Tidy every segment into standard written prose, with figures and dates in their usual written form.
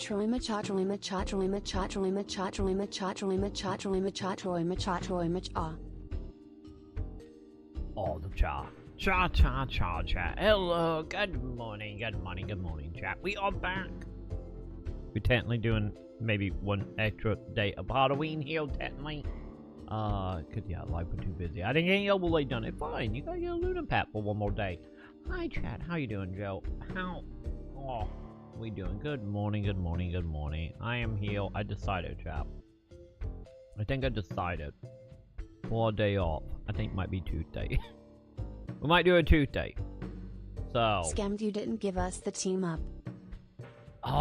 Troy macha Troy macha Troy macha Troy macha Troy macha Troy macha Troy macha Troy macha Troy macha. All the cha. Cha cha cha cha. Hello, good morning, chat. We are back. We're technically doing maybe one extra day of Halloween here, technically. Cause yeah, life was too busy. I didn't get overly done it. Fine, you gotta get a Luna Pat for one more day. Hi chat, how you doing, Joe? Oh, we doing? Good morning. I am here. I decided, chap. I think I decided. For a day off. I think it might be Tuesday. We might do a Tuesday. So. Scammed, you didn't give us the team up. You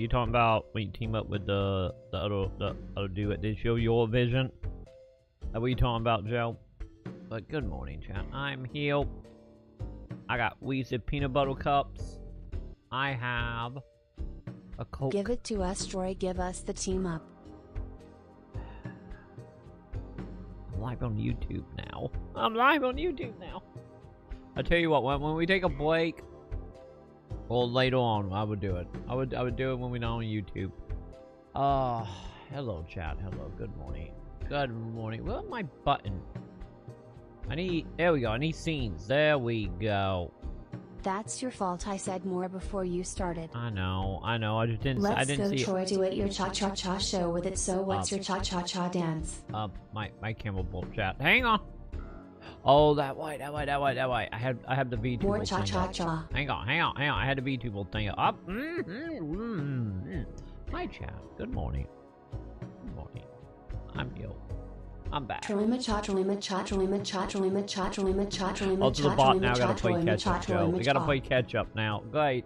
talking about when you team up with the other dude at this show, Your Vision? That what you talking about, Joe? But good morning, chat. I'm here. I got Weezy peanut butter cups. I have a Coke. Give it to us, Troy. Give us the team up. I'm live on YouTube now. I tell you what, when we take a break, or later on, I would do it. I would do it when we're not on YouTube. Hello, chat. Hello. Good morning. Where's my button? There we go. I need scenes. There we go. That's your fault. I said more before you started. I know. I just didn't. Let's I didn't go, see Troy. Do it your cha-cha-cha show with it. So what's your cha-cha-cha dance? My camera broke, chat. Hang on. Oh, that way. I have the VTuber more cha-cha-cha. Hang on. I had the VTuber thing up. Hi, chat. Good morning. I'm here. I'm back. Troy macha Troy macha Troy macha Troy macha Troy macha Troy Oh, to the macha bot Troy now. macha Gotta play Troy catch up, macha Joe. Troy We gotta macha. play catch up now. Great.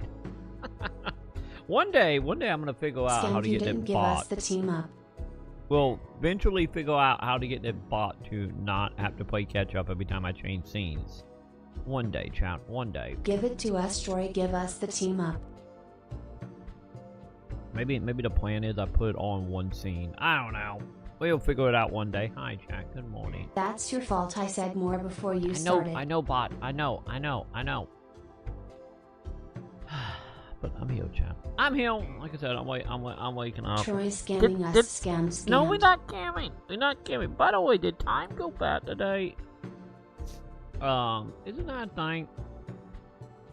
One day I'm gonna figure out how Scammed, to you get didn't that give bot. us the team up. We'll eventually figure out how to get that bot to not have to play catch up every time I change scenes. One day, chat. One day. Give it to us, Troy. Give us the team up. Maybe the plan is I put it all in one scene. I don't know. We'll figure it out one day. Hi, chat. Good morning. That's your fault. I said more before you started. I know, bot. I know. But I'm here, chat. I'm here. Like I said, I'm waking up. Troy scamming us. Scam. No, we're not scamming. By the way, did time go back today? Isn't that a thing?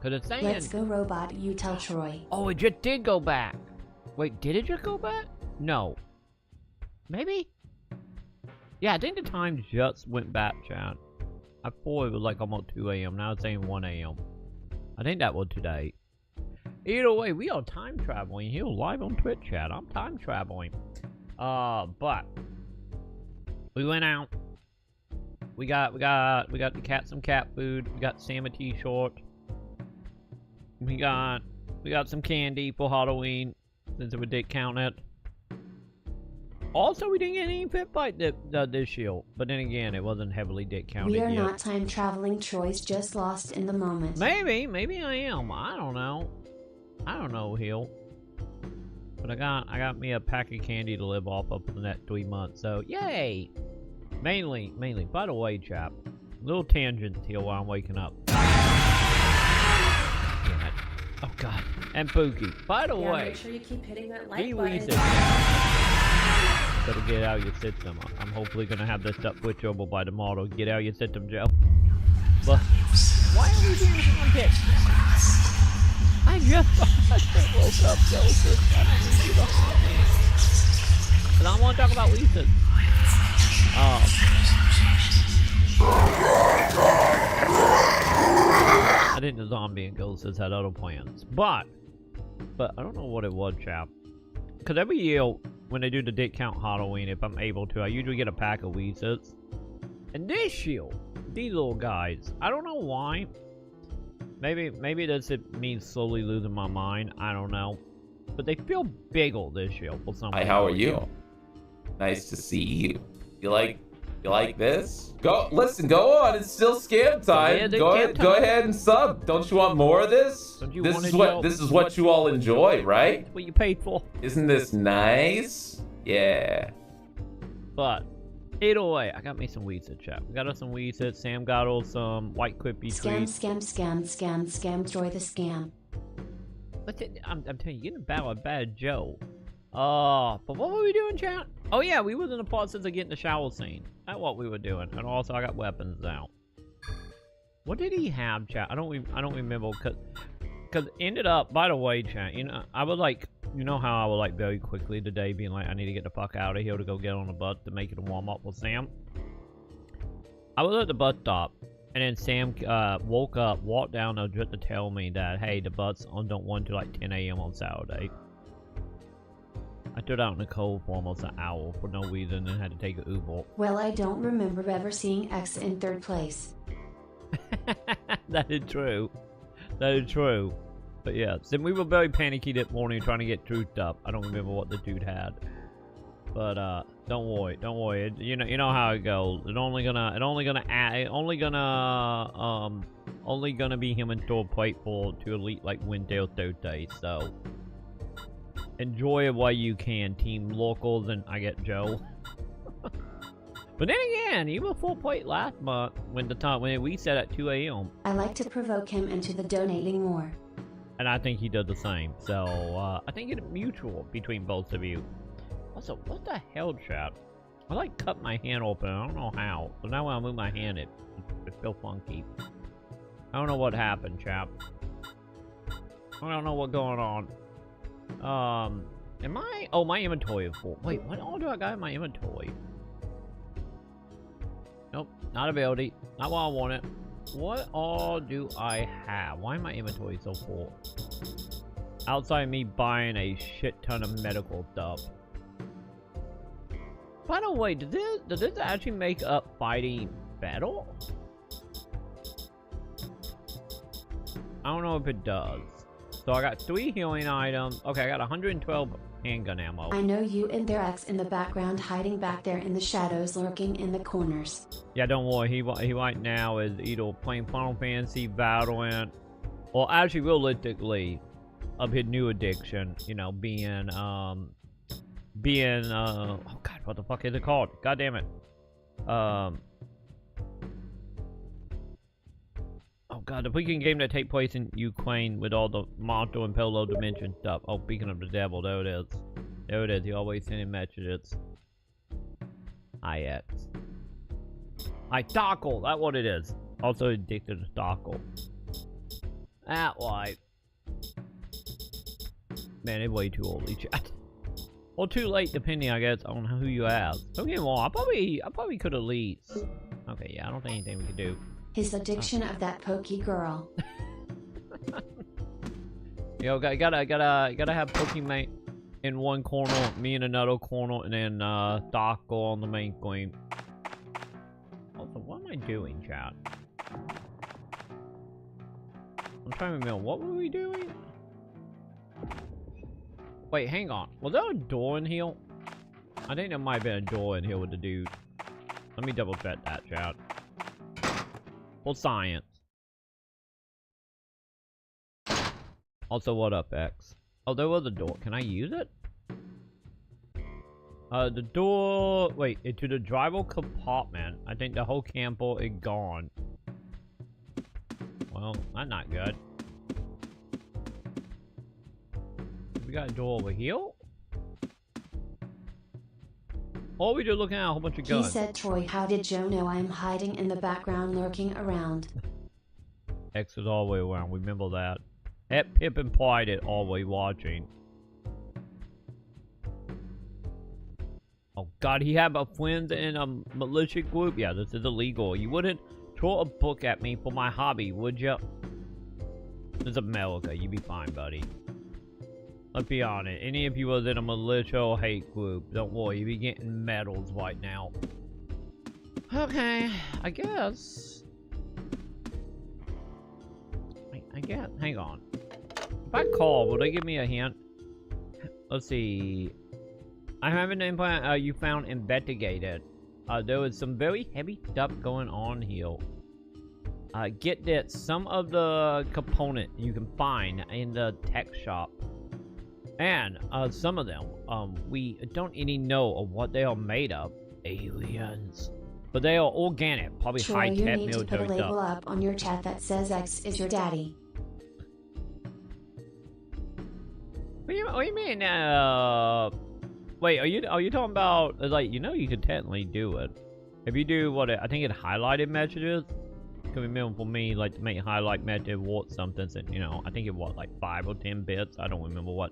Cause it's saying. Let's go, robot. You tell Troy. Oh, it just did go back. Wait, did it just go back? No. Maybe? Yeah, I think the time just went back, chat. I thought it was like almost 2 a.m. Now it's saying 1 a.m. I think that was today. Either way, we are time traveling here live on Twitch, chat. I'm time traveling. But we went out. We got the cat some cat food. We got Sam a t-shirt. We got some candy for Halloween since it would did count it. Also, we didn't get any fit fight this year. But then again, it wasn't heavily dick counted We are yet. not time traveling. Troy's just lost in the moment. Maybe I am. I don't know, Hill. But I got me a pack of candy to live off of for the next 3 months. So yay! Mainly. By the way, chap, little tangent here while I'm waking up. Damn it. Oh God. And Pookie. By the way, make sure you keep hitting that like button. Better get out of your system. I'm hopefully gonna have this stuff switch over by tomorrow. Get out of your system, Joe. But why are we doing content? I just woke up, Joe. And I want to talk about Lisa. I think the zombie and ghosts had other plans, but I don't know what it was, chap. Because every year when they do the dick count Halloween, if I'm able to, I usually get a pack of Weezers. And this year, these little guys, I don't know why. Maybe that's me slowly losing my mind. I don't know, but they feel bigger this year for some reason. Hi, how are you? Nice to see you. You like this? Go on. It's still scam time. Yeah, go ahead and sub. Don't you want more of this? This is what you all enjoy, right? What you paid for? Isn't this nice? Yeah. But either way, I got me some Weezer, chat. We got us some Weezer. Sam got us some White Quippy treats. Scam, Troy the scam. I'm telling you, you're getting about a bad Joe. But what were we doing, chat? Oh yeah, we was in the process of getting the shower scene. That's what we were doing. And also, I got weapons now. What did he have, chat? I don't remember, cause ended up. By the way, chat, you know, I would like, you know how I would like very quickly today being like, I need to get the fuck out of here to go get on the bus to make it a warm up with Sam. I was at the bus stop, and then Sam woke up, walked down there just to tell me that, hey, the bus don't run till like 10 a.m. on Saturday. I stood out in the cold for almost an hour for no reason and had to take an Uber. Well, I don't remember ever seeing X in third place. That is true. That is true. But yeah, so we were very panicky that morning trying to get truthed up. I don't remember what the dude had. But don't worry, don't worry. You know how it goes. It's only gonna be him and store plate for to elite like Wednesday Thursday. So enjoy it while you can, Team Locals, and I get Joe. But then again, he was full plate last month when we set at 2 a.m. I like to provoke him into the donating more. And I think he does the same. So I think it's mutual between both of you. Also, what the hell, chat? I like cut my hand open. I don't know how. So now when I move my hand, it feels funky. I don't know what happened, chap. I don't know what's going on. Oh, my inventory is full. Wait, what all do I got in my inventory? Nope, not ability. Not what I wanted. What all do I have? Why is my inventory so full? Outside me buying a shit ton of medical stuff. By the way, does this actually make up fighting battle? I don't know if it does. So I got 3 healing items. Okay, I got 112 handgun ammo. I know you and their X in the background hiding back there in the shadows, lurking in the corners. Yeah, don't worry. He right now is either playing Final Fantasy, Valorant, or actually realistically, of his new addiction, you know, being oh god, what the fuck is it called? God damn it. Oh god, the freaking game that takes place in Ukraine with all the monster and parallel dimension stuff. Oh, speaking of the devil, there it is. There it is. He always sending messages. IX. Darkle, that's what it is. Also addicted to Darkle. That why. Man, it's way too early, chat. Or too late, depending, I guess, on who you ask. Don't get me wrong, I probably could at least. Okay, yeah, I don't think anything we could do. His addiction of that pokey girl. Yo, gotta have Pokemon in one corner, me in another corner, and then Darko on the main screen. Also, what am I doing, chat? I'm trying to remember, what were we doing? Wait, hang on. Was there a door in here? I think there might have been a door in here with the dude. Let me double check that, chat. For science. Also, what up, X? Oh, there was a door. Can I use it? The door... Wait, into the driver compartment. I think the whole camper is gone. Well, that's not good. We got a door over here? Or we just looking at a whole bunch of guns. He said, Troy, how did Joe know I'm hiding in the background lurking around? X is all the way around, remember that. Pip implied it always watching. Oh god, he had a friend in a militia group? Yeah, this is illegal. You wouldn't throw a book at me for my hobby, would you? This is America, you be fine, buddy. Let's be honest, any of you was in a militia or hate group, don't worry, you be getting medals right now. Okay, I guess. I guess, hang on. If I call, will they give me a hint? Let's see. I have an implant you found investigated. There was some very heavy stuff going on here. Get that, some of the component you can find in the tech shop. And some of them, we don't really know of what they are made of. Aliens. But they are organic, probably high-tech military stuff. You need to put a label up on your chat that says X is your daddy. what do you mean? Wait, are you talking about, like, you know you could technically do it. If you do what, I think it highlighted messages. Could be minimum for me, like, to make highlight message what something, and, you know, I think it was like 5 or 10 bits. I don't remember what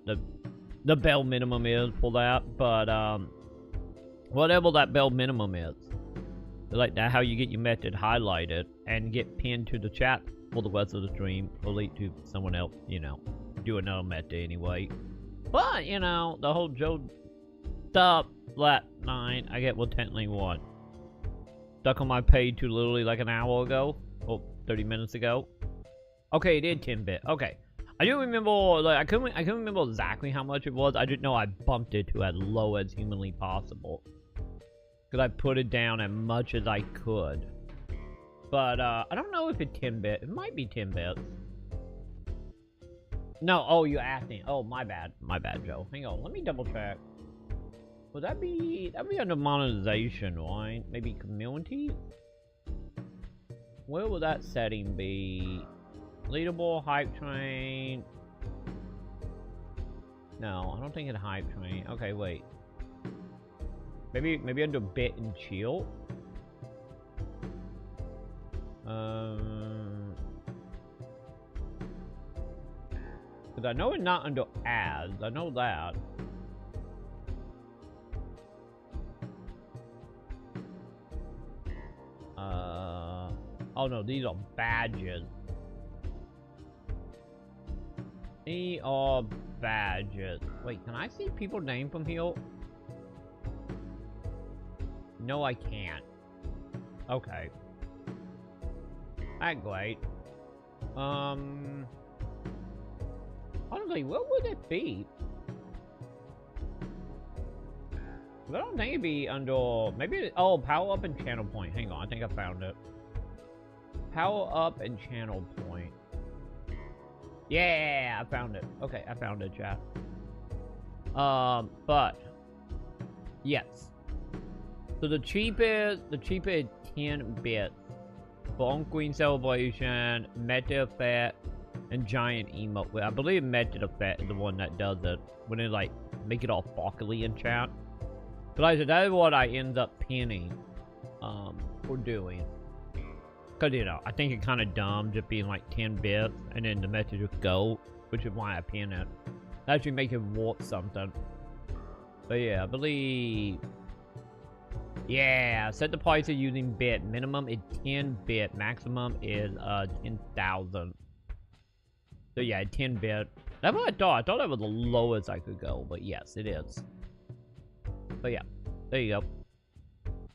the bell minimum is for that, but, whatever that bell minimum is. Like that, how you get your method highlighted and get pinned to the chat for the rest of the stream, or lead to someone else, you know, do another method anyway. But, you know, the whole Joe stuff last night, I get, well, technically what? Stuck on my page to literally like an hour ago, or 30 minutes ago. Okay, it did 10-bit. Okay. I do remember, like, I couldn't remember exactly how much it was. I just know I bumped it to as low as humanly possible. Because I put it down as much as I could. But, I don't know if it's 10-bit. It might be 10 bits. No, oh, you're asking. Oh, my bad. My bad, Joe. Hang on, let me double check. Would that'd be under monetization, right? Maybe community? Where would that setting be? Leaderboard, hype train. No, I don't think it's hype train. Okay, wait. Maybe under bit and chill. Cause I know it's not under ads. I know that. Oh no, these are badges. These are badges. Wait, can I see people's name from here? No, I can't. Okay. That's great. Honestly, what would it be? I don't think it'd be under, maybe, oh, power up and channel point. Hang on, I think I found it. Power up and channel point. Yeah, I found it. Okay, I found it, chat. But yes. So the cheapest 10 bits for on-screen celebration, meta effect, and giant emote. Well, I believe meta effect is the one that does it when it like make it all sparkly in chat. But like I said, that is what I end up pinning for doing. Cause you know, I think it's kind of dumb just being like 10 bits and then the message just go, which is why I pin it. Actually make it warp something. But yeah, I believe. Yeah, set the price of using bit. Minimum is 10 bit. Maximum is 10,000. So yeah, 10 bit. That's what I thought. I thought that was the lowest I could go, but yes, it is. But yeah, there you go.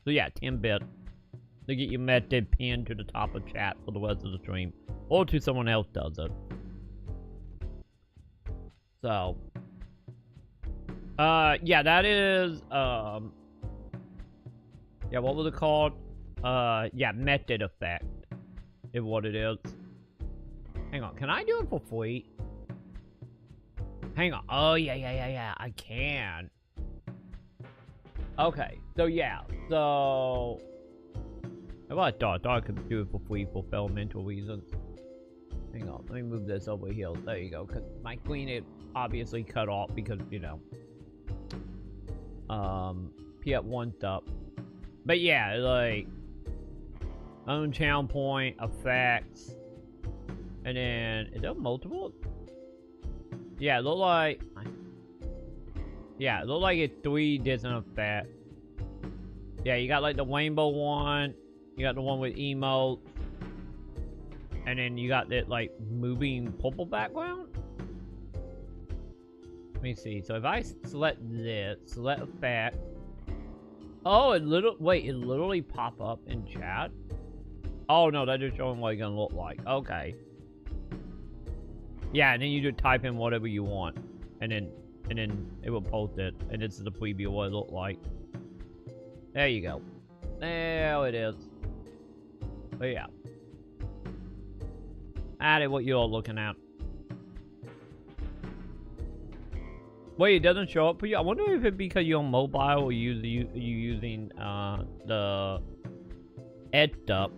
So yeah, 10 bit. To get your method pinned to the top of chat for the rest of the stream. Or to someone else does it. So. Yeah, that is, yeah, what was it called? Yeah, method effect is what it is. Hang on, can I do it for free? Hang on. Oh, yeah, I can. Okay, so yeah, so... I thought I could do it for free for developmental reasons. Hang on, let me move this over here. There you go, because my screen is obviously cut off because, you know... P1 stuff. But yeah, like... own channel point, effects... And then, is there multiple? Yeah, it look like... Yeah, it look like it's 3 different effects. Yeah, you got like the rainbow one. You got the one with emotes. And then you got that like moving purple background. Let me see. So if I select this, select effect. Oh, it literally pop up in chat? Oh no, that just showing what it's gonna look like. Okay. Yeah, and then you just type in whatever you want. And then it will post it. And this is the preview of what it looked like. There you go. There it is. But yeah. Added what you're looking at. Wait, it doesn't show up for you? I wonder if it's because you're on mobile or you using the Edged Up.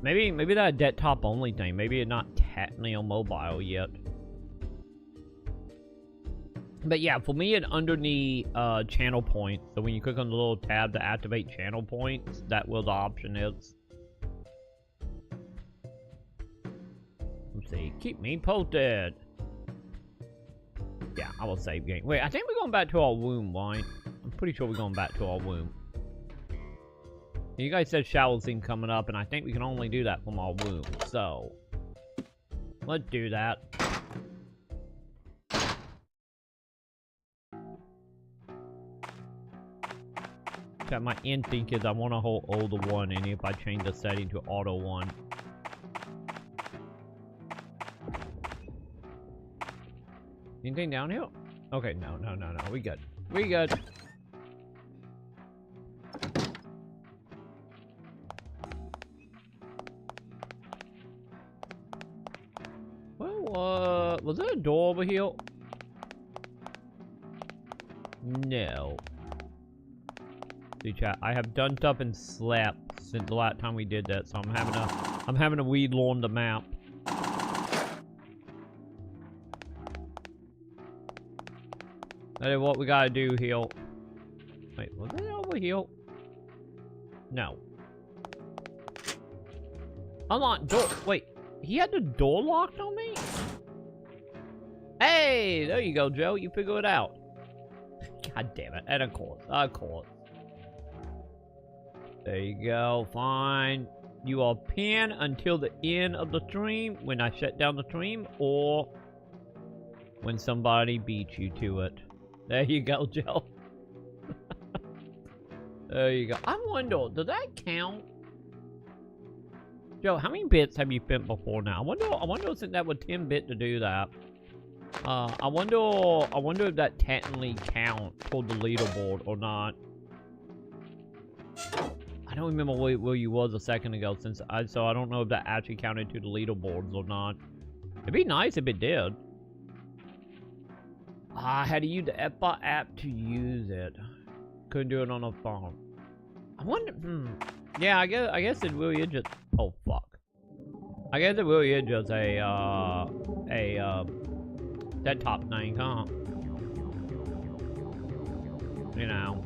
Maybe that desktop only thing. Maybe it's not technically on mobile yet. But yeah, for me, it's under the channel points. So when you click on the little tab to activate channel points, that's where the option is. Let's see. Keep me posted. Yeah, I will save game. Wait, I think we're going back to our womb, right? I'm pretty sure we're going back to our womb. You guys said shower scene coming up, and I think we can only do that from our womb. So, let's do that. My instinct is I want to hold older one, and if I change the setting to auto one. Anything down here? Okay, no. We good. We good. Well, was there a door over here? No. See, chat, I have done stuff and slept since the last time we did that, so I'm having a weed on the map. That is what we gotta do here. Wait, was it over here? No. Unlock door. Wait, he had the door locked on me? Hey, there you go, Joe. You figure it out. God damn it. And of course. There you go. Fine. You are pinned until the end of the stream when I shut down the stream or when somebody beats you to it. There you go, Joe. There you go. I wonder, does that count? Joe, how many bits have you spent before now? I wonder if that was 10 bit to do that. I wonder if that technically counts toward the leaderboard or not. I don't remember where you was a second ago, so I don't know if that actually counted to the leaderboards or not. It'd be nice if it did. I had to use the Fbot app to use it. Couldn't do it on a phone. I wonder. Yeah, I guess it really is just. Oh fuck. I guess it really is just a desktop thing, huh? You know.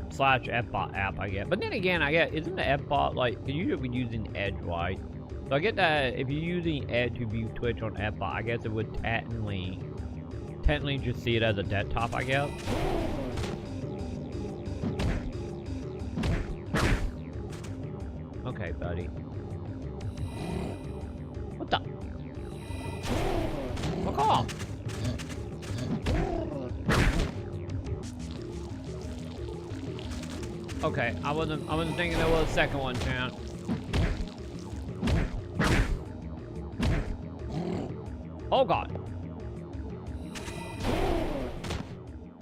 / Fbot app, I get. But then again, I get, isn't the Fbot like, you should be using Edge, right? So I get that if you're using Edge to view Twitch on Fbot, I guess it would technically just see it as a desktop, I guess. Okay, buddy. What the? Fuck off! Okay, I wasn't thinking there was a second one, chat. Oh god.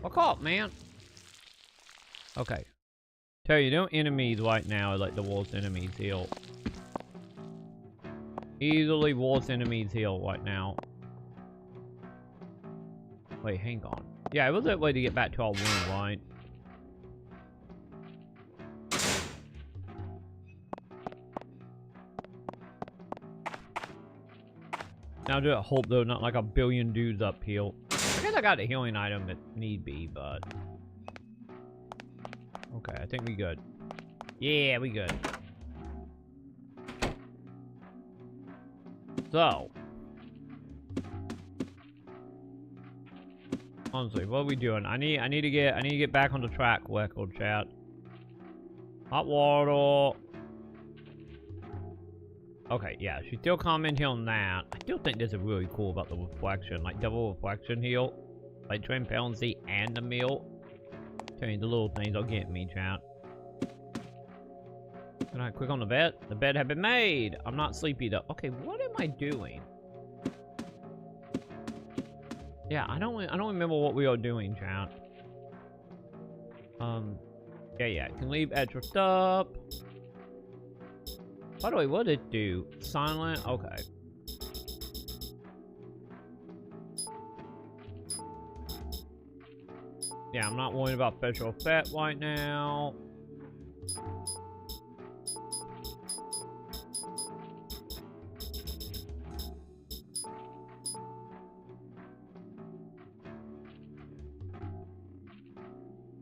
Fuck off, man. Okay. Tell you, no enemies right now are like the worst enemies here. Easily worst enemies here right now. Wait, hang on. Yeah, it was that way to get back to our room, right? Now just hope though, not like a billion dudes up here. I guess I got a healing item if need be, but okay, I think we good. Yeah, we good. So honestly, what are we doing? I need to get back on the track record, chat. Hot water. Okay, yeah, she's still commenting on that. I still think this is really cool about the reflection, like double reflection here, like transparency and the meal. Tell you, the little things will get me, chat. Can I click on the bed? The bed had been made. I'm not sleepy though. Okay, what am I doing? Yeah, I don't remember what we are doing, chat. Yeah, can leave extra stuff. By the way, what did it do? Silent? Okay. Yeah, I'm not worried about special effect right now.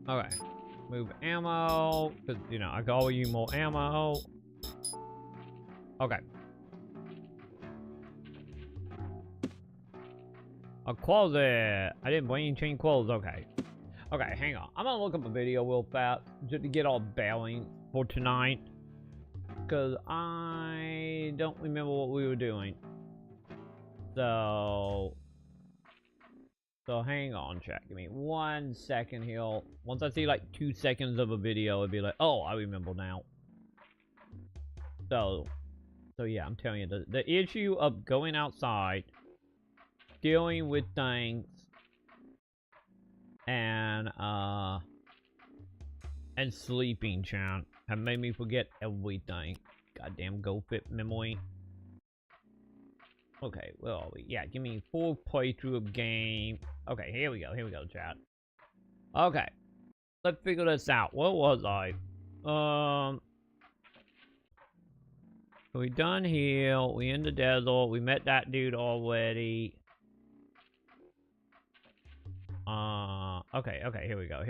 Okay. Move ammo. Cause, you know, I could always use more ammo. Okay. A closet. I didn't bring any chain clothes. Okay. Okay, hang on. I'm gonna look up a video real fast just to get all bailing for tonight. Because I don't remember what we were doing. So hang on, chat. Give me 1 second here. Once I see like 2 seconds of a video, it'd be like, oh, I remember now. So yeah, I'm telling you, the issue of going outside, dealing with things, and sleeping, chat, have made me forget everything. Goddamn go fit memory. Okay, where are we? Yeah, give me 4 playthrough of game. Okay, here we go, chat. Okay, let's figure this out. Where was I? We done here. We in the desert. We met that dude already. Okay, here we go.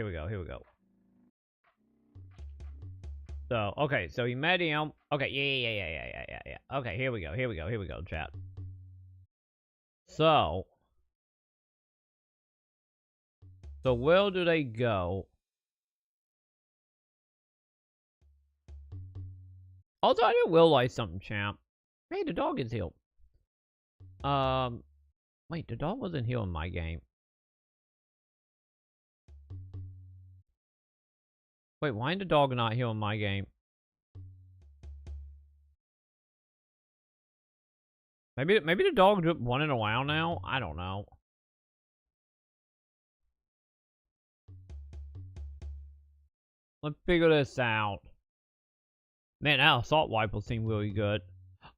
So, okay, so we met him. Okay, yeah. Okay, here we go, chat. So where do they go? Also, I didn't realize something, champ. Hey, the dog is healed. Wait, the dog wasn't here in my game. Wait, why is the dog not here in my game? Maybe the dog's just running around now? I don't know. Let's figure this out. Man, that assault rifle seemed really good.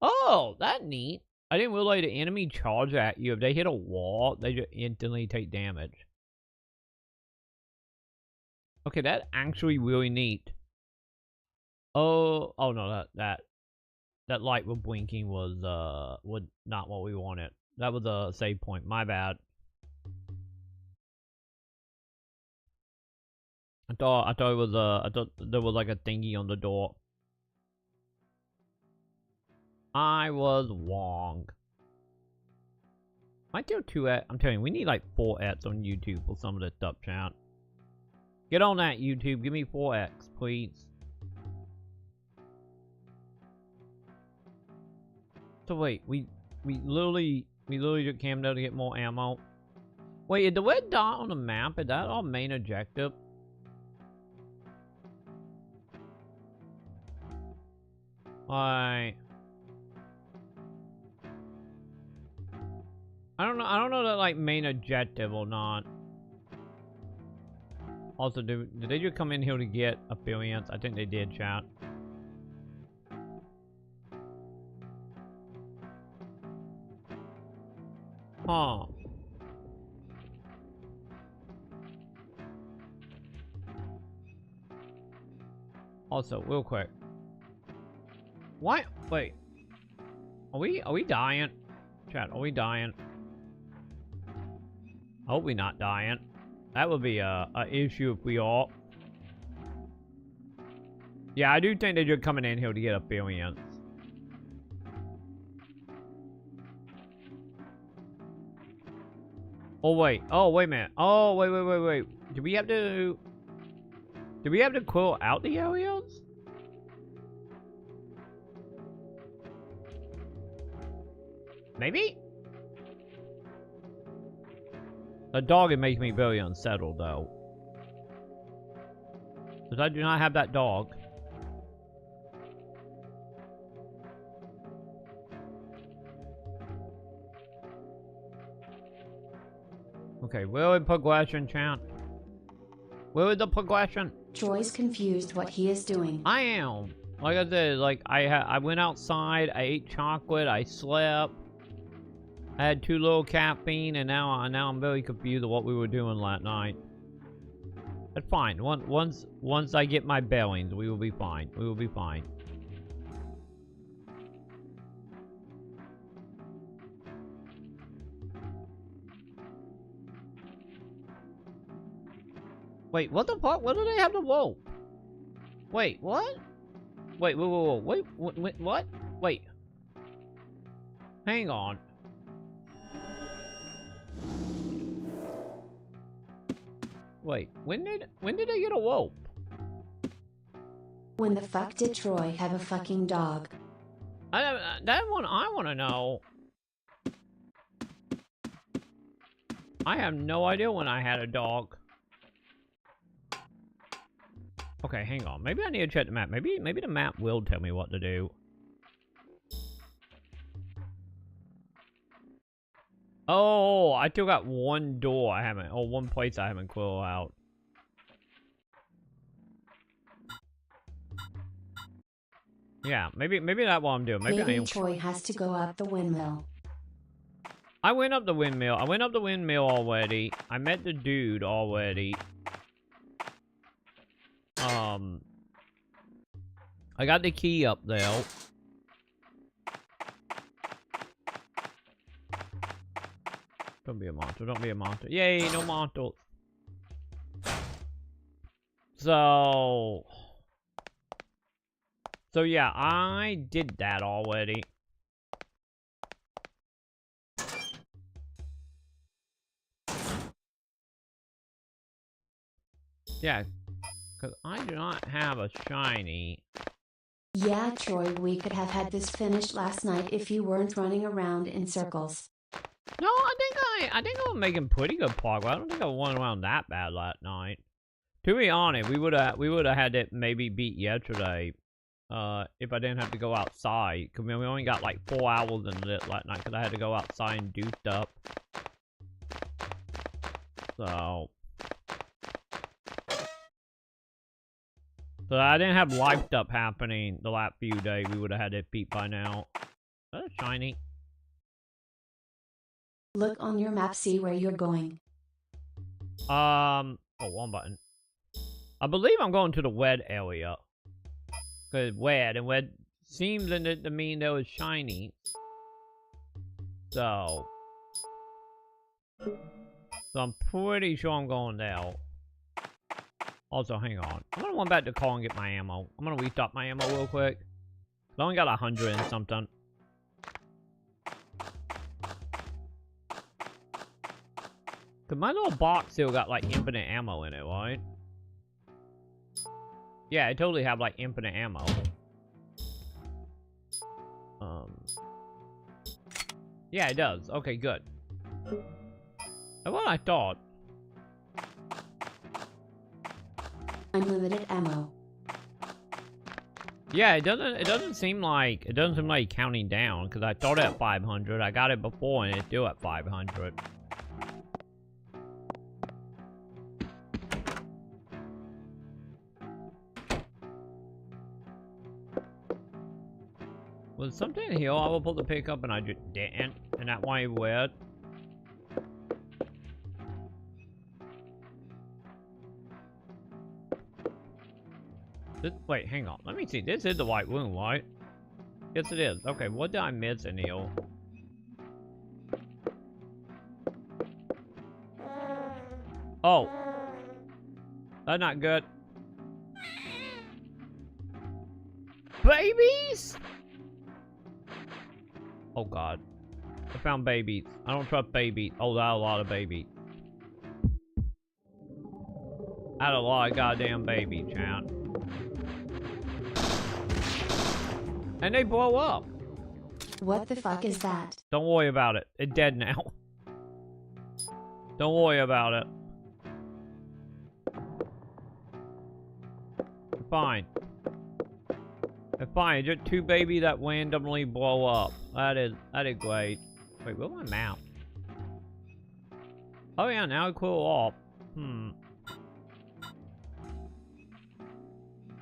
Oh, that's neat. I didn't realize the enemy charge at you. If they hit a wall, they just instantly take damage. Okay, that's actually really neat. Oh no, that light was blinking was not what we wanted. That was a save point. My bad. I thought it was I thought there was like a thingy on the door. I was wrong. Might do 2x. I'm telling you, we need like 4x on YouTube for some of this stuff, chat. Get on that, YouTube. Give me 4x, please. So wait, we literally just came down to get more ammo. Wait, is the red dot on the map, is that our main objective? Like, I don't know that like main objective or not. Also, did they just come in here to get affiliates? I think they did, chat. Huh. Also, real quick. What? Wait. Are we dying? Chat, are we dying? I hope we're not dying. That would be a issue if we are. Yeah, I do think they're just coming in here to get affiliates. Oh wait. Oh wait a minute. Oh wait. Do we have to clear out the areas? Maybe? The dog, it makes me very unsettled though. Because I do not have that dog. Okay, where is progression, chat? Where is the progression? Troy's confused what he is doing. I am. Like I said, like I went outside, I ate chocolate, I slept. I had 2 little caffeine, and now I'm very confused of what we were doing last night. That's fine. Once I get my bearings, we will be fine. We will be fine. Wait, what the fuck? What do they have to whoa? Wait, what? Wait, whoa, wait, what? Wait. Hang on. Wait, when did they get a whoop? When the fuck did Troy have a fucking dog? That one I want to know. I have no idea when I had a dog. Okay, hang on. Maybe I need to check the map. Maybe the map will tell me what to do. Oh, I still got one door I haven't, or one place I haven't cleared out. Yeah, maybe that's what I'm doing. Maybe Troy has to go up the windmill. I went up the windmill. I went up the windmill already. I met the dude already. I got the key up there. Don't be a monster. Don't be a monster. Yay, no monsters. So yeah, I did that already. Yeah, because I do not have a shiny. Yeah, Troy, we could have had this finished last night if you weren't running around in circles. No, I think I was making pretty good progress. I don't think I went around that bad last night. To be honest, we would have had it maybe beat yesterday, if I didn't have to go outside. Cause we only got like 4 hours in it last night because I had to go outside and do stuff. So I didn't have life stuff happening the last few days. We would have had it beat by now. That's shiny. Look on your map, see where you're going. Oh, one button. I believe I'm going to the wet area. Cause wet and wet seems to mean there was shiny. So I'm pretty sure I'm going there. Also, hang on. I'm gonna run back to the car and get my ammo. I'm gonna restock my ammo real quick. I only got 100 and something. Cause my little box still got like infinite ammo in it, right? Yeah, I totally have like infinite ammo. Yeah, it does. Okay, good. That's what I thought. Unlimited ammo. Yeah, it doesn't seem like counting down because I thought at 500. I got it before and it's still at 500. Was something here I will pull the pickup and I just didn't, and that why it weird. Wait, hang on. Let me see. This is the white room, right? Yes, it is. Okay, what did I miss in here? Oh. That's not good. Babies? Oh, God. I found babies. I don't trust babies. Oh, that's a lot of babies. That's a lot of goddamn babies, chat. And they blow up. What the fuck is that? Don't worry about it. It's dead now. Don't worry about it. It's fine. It's fine. Just two babies that randomly blow up. That is great. Wait, where's my map? Oh yeah, now it's cool off.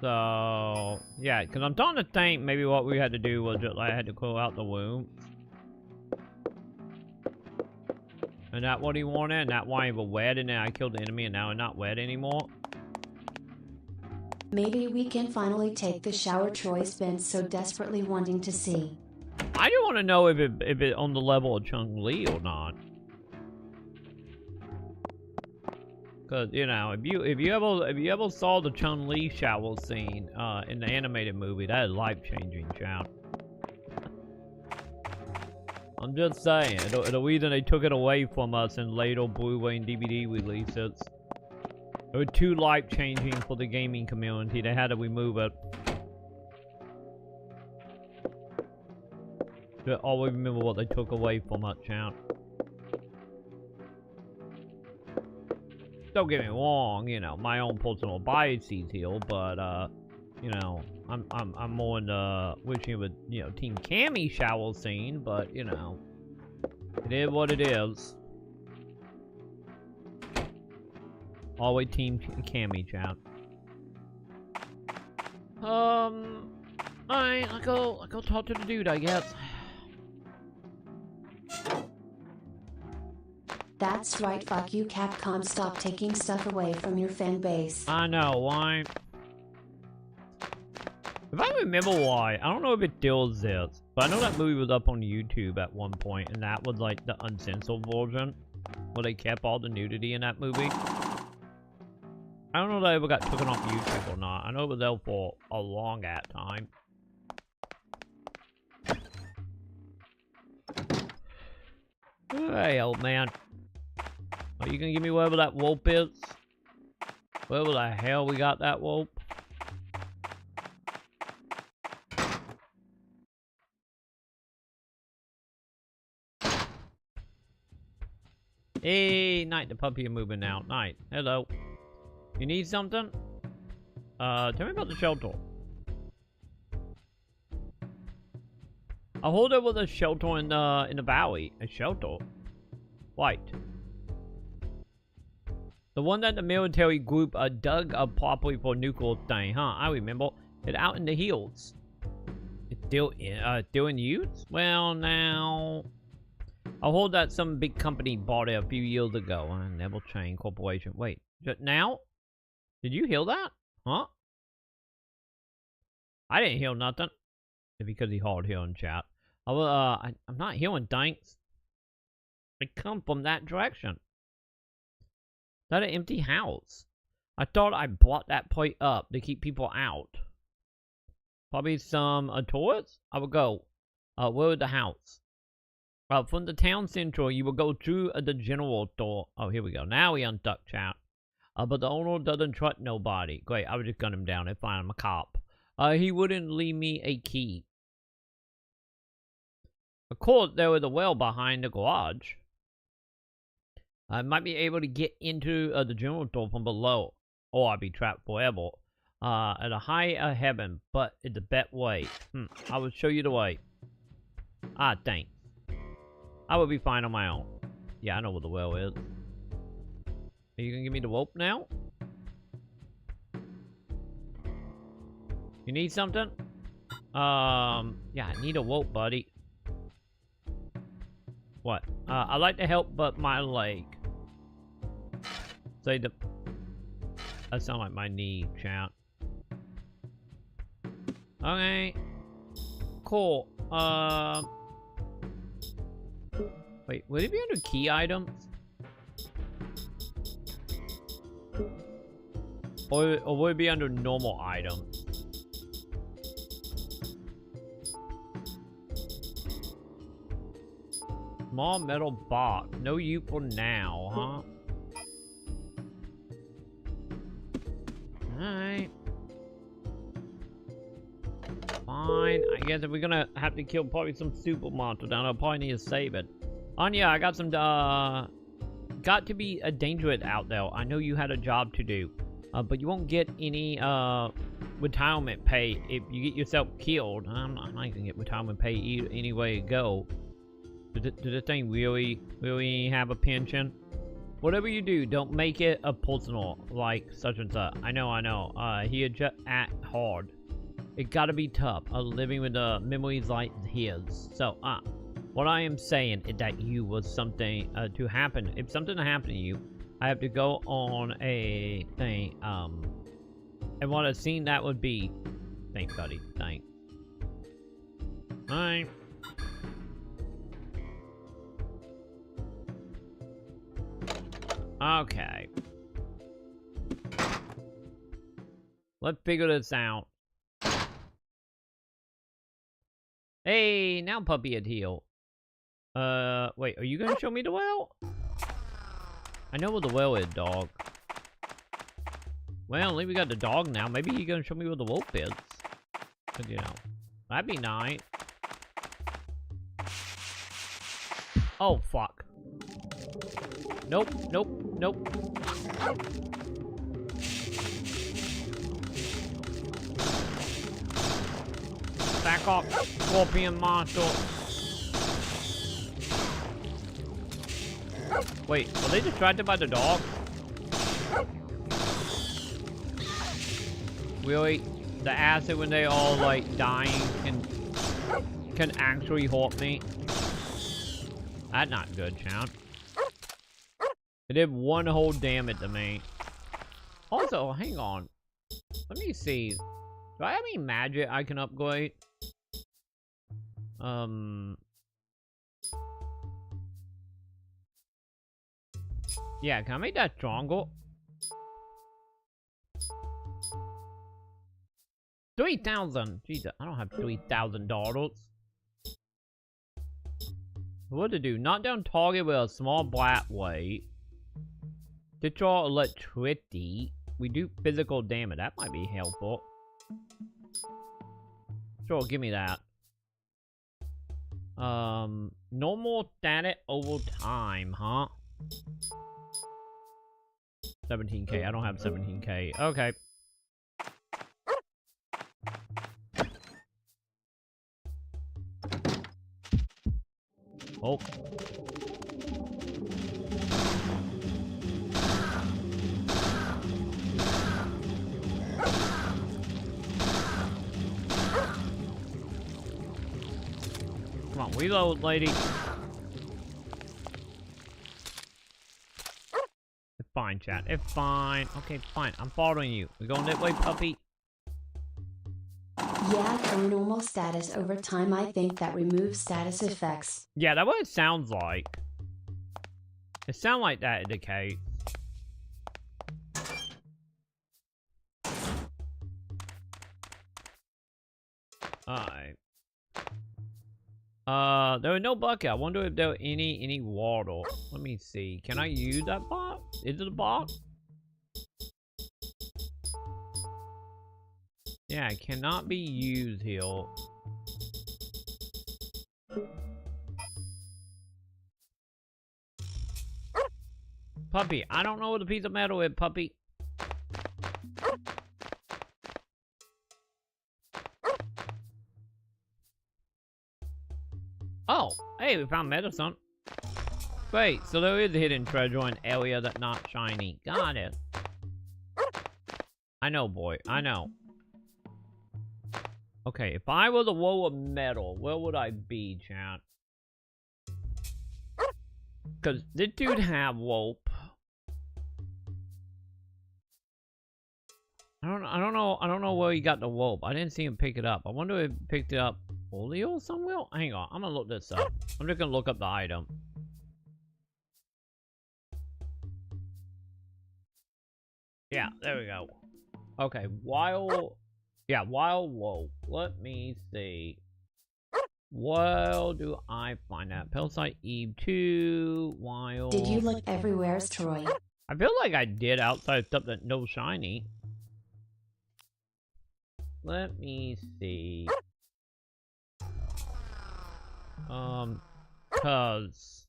So, yeah, because I'm starting to think maybe what we had to do was just, like, I had to clear out the womb. And that what he wanted, and that why he was wet, and then I killed the enemy, and now it's not wet anymore. Maybe we can finally take the shower Troy's been so desperately wanting to see. I just want to know if it on the level of Chung-Li or not. Cause you know, if you ever saw the Chun-Li shower scene in the animated movie, that is life-changing, chat. I'm just saying, the reason they took it away from us in later Blu-ray and DVD releases, it was too life-changing for the gaming community. They had to remove it. I always remember what they took away from us, chat. Don't get me wrong, you know, my own personal biases here, but you know, I'm more in the wishing of a, you know, Team Cammy shower scene, but you know, it is what it is. Always Team Cammy, chat. Alright, I'll go talk to the dude, I guess. That's right, fuck you, Capcom. Stop taking stuff away from your fan base. I know, why? If I remember why, I don't know if it deals this, but I know that movie was up on YouTube at one point, and that was like the uncensored version, where they kept all the nudity in that movie. I don't know if that ever got taken off YouTube or not. I know it was there for a long at time. Hey, old man. Are you gonna give me wherever that rope is? Wherever the hell we got that rope? Hey, Night, the puppy are moving now. Night, hello. You need something? Tell me about the shelter. I heard there was a shelter in the valley. A shelter? Right. The one that the military group dug up properly for a nuclear thing, huh? I remember. It's out in the hills. It's still in use? Well, now... I heard that some big company bought it a few years ago. Neville Chain Corporation. Wait, just now? Did you hear that? Huh? I didn't hear nothing. Because he hard here in chat. I'm not hearing thanks. They come from that direction. That an empty house. I thought I brought that plate up to keep people out. Probably some toilets? I would go. Where was the house? From the town central, you will go through the general store. Oh, here we go. Now we untuck chat. But the owner doesn't trust nobody. Great, I would just gun him down and find him a cop. He wouldn't leave me a key. Of course, there was a well behind the garage. I might be able to get into the general store from below. Or I'd be trapped forever. At a high heaven, but it's the best way. I will show you the way. Ah, thanks. I will be fine on my own. Yeah, I know where the well is. Are you gonna give me the rope now? You need something? Yeah, I need a rope, buddy. What? I like to help, but my leg. Say the... That sounds like my knee, chat. Okay. Cool. Wait, would it be under key items? Or would it be under normal items? Small metal box. No use for now, huh? Alright. Fine. I guess if we're gonna have to kill probably some super monster down, I'll probably need to save it. Yeah, I got some, got to be dangerous out there. I know you had a job to do. But you won't get any, retirement pay if you get yourself killed. I'm not gonna get retirement pay any way to go. Does this thing really have a pension? Whatever you do, don't make it a personal, like such and such. I know. He just act hard. It gotta be tough, living with memories like his. So, what I am saying is that you was something to happen. If something happened to you, I have to go on a thing, and what a scene that would be. Thanks, buddy. Thanks. Alright. Okay. Let's figure this out. Hey, now puppy had healed. Wait, are you gonna show me the well? I know where the well is, dog. Well, at least we got the dog now. Maybe he's gonna show me where the wolf is. But, you know, that'd be nice. Oh, fuck. Nope, nope, nope. Back off, scorpion monster. Wait, were they distracted by the dog? Really? The acid when they all like dying can actually hurt me? That's not good, Count. It did one whole damage to me. Also, hang on. Let me see. Do I have any magic I can upgrade? Yeah, can I make that stronger? 3,000. Jesus, I don't have $3,000. What to do? Knock down target with a small black weight. Destroy electricity. We do physical damage. That might be helpful. Sure, give me that. Normal static over time, huh? 17k. I don't have 17k. Okay. Oh. Come on, reload, lady. It's fine, chat. It's fine. Okay, fine. I'm following you. We going that way, puppy? Yeah, for normal status over time, I think that removes status effects. Yeah, that's what it sounds like. It sounds like that in the case. Alright. There was no bucket. I wonder if there were any water. Let me see. Can I use that box? Is it a box? Yeah, it cannot be used here. Puppy, I don't know what a piece of metal is, puppy. Oh, hey, we found medicine. Wait, so there is a hidden treasure in an area that's not shiny. Got it. I know, boy. I know. Okay, if I was a wall of metal, where would I be, chat? Because this dude have rope. I don't know where he got the rope. I didn't see him pick it up. I wonder if he picked it up Olio somewhere? Hang on, I'm gonna look this up. I'm just gonna look up the item. Yeah, there we go. Okay, wild rope. Let me see. Well, do I find that? Parasite Eve 2, wild. Did you look everywhere, Troy? I feel like I did outside stuff that no shiny. Let me see. Cause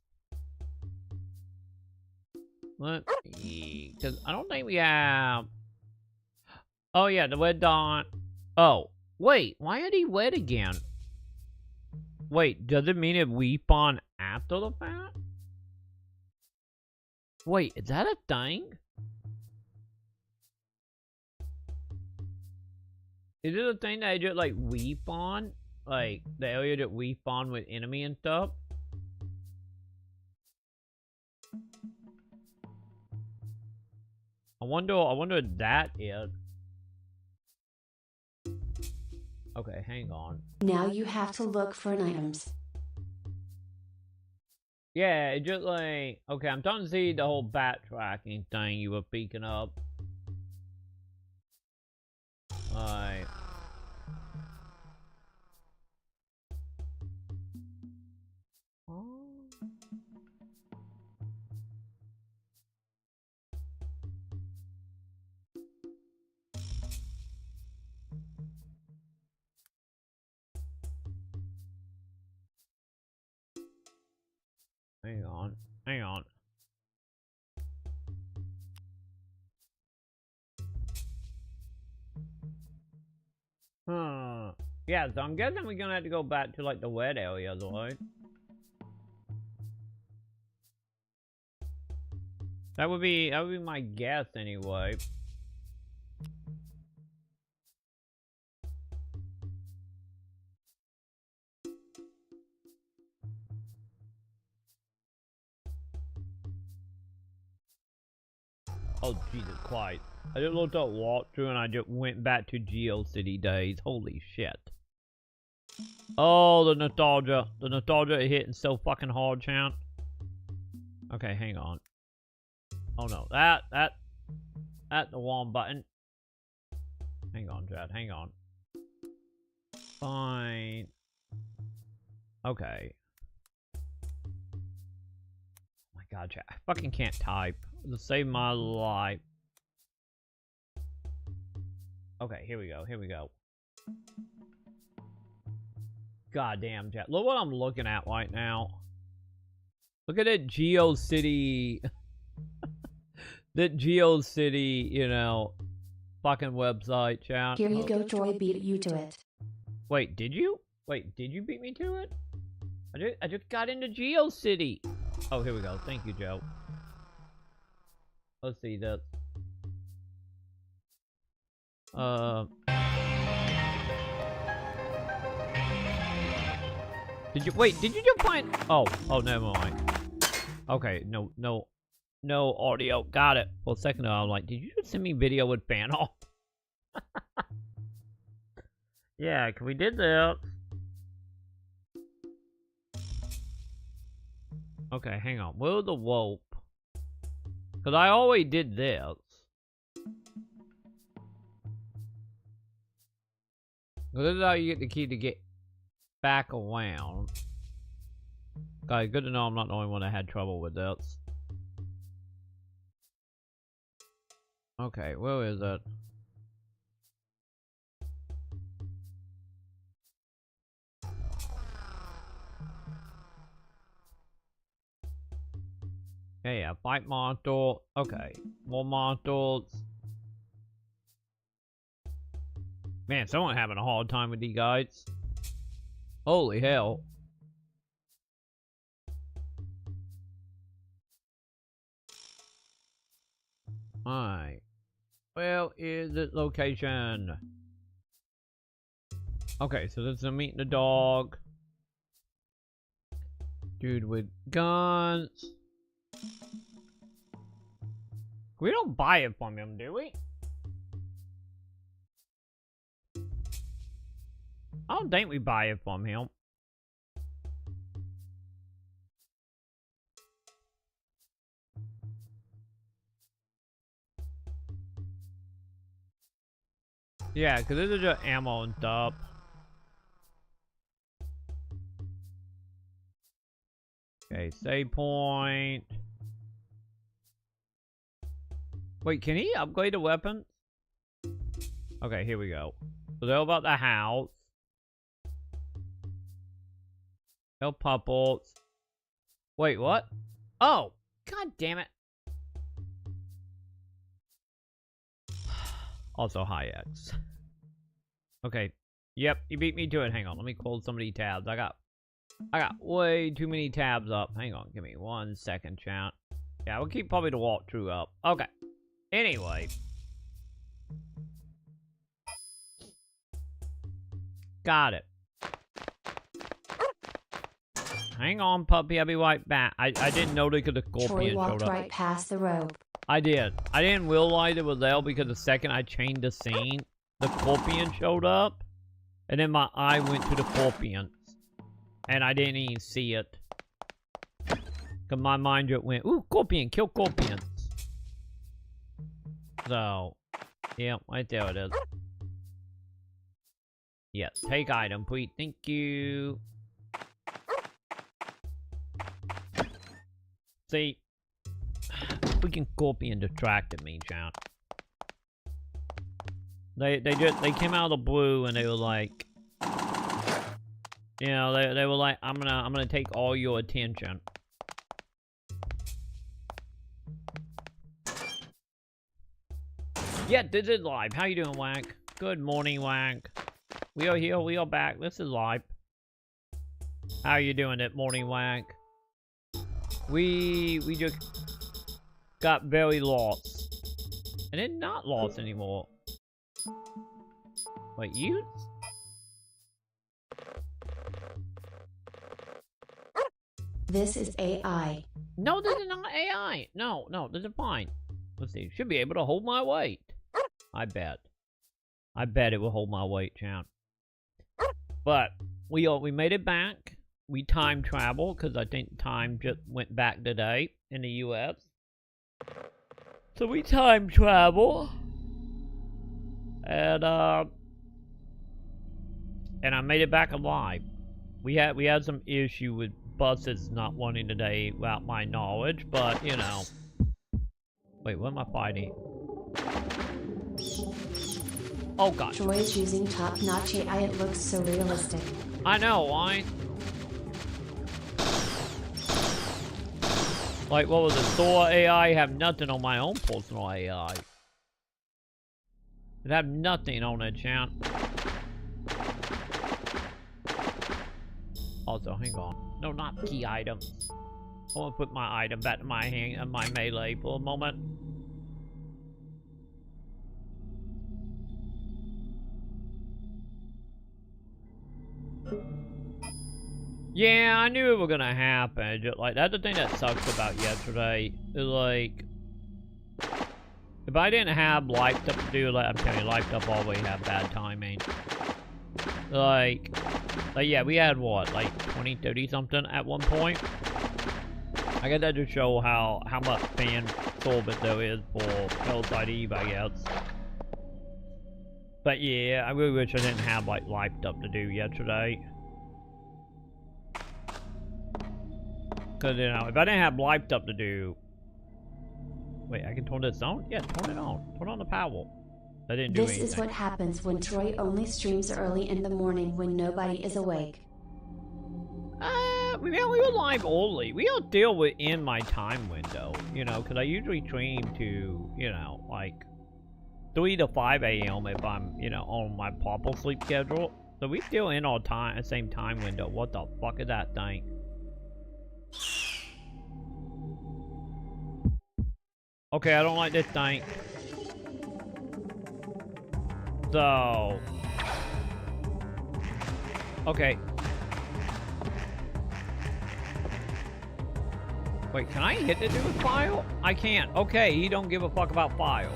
I don't think we have. Oh yeah, the red dot. Oh, wait, why are they red again? Wait, does it mean if we spawn after the fact? Wait, is that a thing? Is it a thing that I just like respawn? Like the area that we spawn with enemy and stuff? I wonder if that is. Okay, hang on. Now you have to look for items. Yeah, it just like, okay, I'm starting to see the whole backtracking thing you were speaking of. Alright. Hang on. Hang on. Yeah, so I'm guessing we're gonna have to go back to like the wet areas, right? That would be my guess anyway. Oh Jesus Christ. I just looked up walkthrough and I just went back to GeoCity days. Holy shit. Oh, the nostalgia. The nostalgia is hitting so fucking hard, champ. Okay, hang on. Oh no, that's the wrong button. Hang on, Chad, hang on. Fine. Okay. Oh my god, Chad, I fucking can't type. To save my life. Okay, here we go, here we go. God damn, Chad. Look what I'm looking at right now. Look at that GeoCity. That GeoCity, you know, fucking website, chat. Here you go, Troy beat you to it. Wait, did you? Wait, did you beat me to it? I just got into GeoCity. Oh, here we go. Thank you, Joe. Let's see that. Did you just find? Oh, never mind. Okay, no audio. Got it. For a second, I was like, did you just send me video with fan off? Yeah, we did that. Okay, hang on. Where's the rope? Because I always did this. Well, this is how you get the key to get back around. Okay, good to know I'm not the only one that had trouble with this. Okay, where is it? Yeah, fight monster. Okay, more monsters. Man, someone having a hard time with these guys. Holy hell. Alright. Where is this location? Okay, so this is meeting the dog. Dude with guns. We don't buy it from him, do we? I don't think we buy it from him. Yeah, because this is just ammo and stuff. Okay, save point. Wait, can he upgrade the weapon? Okay, here we go. So they're about the house. No puppets. Wait, what? Oh, god damn it. Also, high X. Okay. Yep, you beat me to it. Hang on, let me close some of these tabs. I got way too many tabs up. Hang on, give me 1 second, chat. Yeah, we'll keep probably the walkthrough up. Okay. Anyway. Got it. Hang on, puppy. I'll be right back. I didn't know because the scorpion Troy walked showed up. right past the rope. I did. I didn't realize it was there because the second I changed the scene, the scorpion showed up. And then my eye went to the scorpions. And I didn't even see it. Because my mind just went, ooh, scorpion, kill scorpions. So, yeah, right there it is. Yes, take item, please. Thank you. See, freaking scorpion distracted me, chat. They came out of the blue and they were like, you know, they were like, I'm gonna take all your attention. Yeah, this is live. How you doing, Wank? Good morning, Wank. We are here. We are back. This is live. How you doing that morning, Wank? We just got very lost. And then not lost anymore. Wait, you? This is AI. No, this is not AI. No, this is fine. Let's see. Should be able to hold my weight. I bet. I bet it will hold my weight, champ. But we made it back. We time travel because I think time just went back today in the U.S. So we time travel, and I made it back alive. We had some issue with buses not wanting today, without my knowledge, but you know. Wait, what am I fighting? Oh god. Troy is using top-notch AI. It looks so realistic. I know, why? Like, what was it? Thor AI? Have nothing on my own personal AI. It have nothing on it, champ. Also, hang on. No, not key items. I want to put my item back in my hand and my melee for a moment. Yeah, I knew it was gonna happen. Just, like, that's the thing that sucks about yesterday. Is like, if I didn't have life stuff to do, like I'm telling you, life stuff always have bad timing. Like yeah, we had what, like 20, 30 something at one point. I guess that just show how much fan service there is for Parasite Eve, I guess. But yeah, I really wish I didn't have like life stuff to do yesterday. Cause you know, if I didn't have life stuff to do, wait, I can turn this on? Yeah, turn it on. Turn on the power. I didn't do anything. This is what happens when Troy only streams early in the morning when nobody is awake. We were live early. We all deal within my time window, you know, because I usually stream to, you know, like 3 to 5 a.m. if I'm, you know, on my proper sleep schedule. So we still in our time, same time window. What the fuck is that thing? Okay, I don't like this thing. So, okay. Wait, can I hit the dude with file? I can't. Okay, he don't give a fuck about file.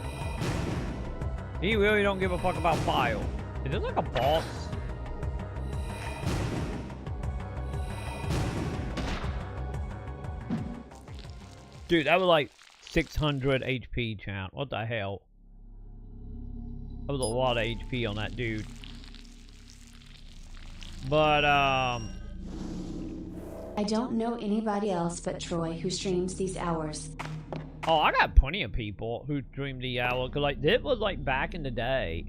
He really don't give a fuck about file. Is this like a boss? Dude, that was like 600 HP, chat. What the hell? That was a lot of HP on that dude. But, I don't know anybody else but Troy who streams these hours. oh, I got plenty of people who stream the hour. Cause like, this was like back in the day.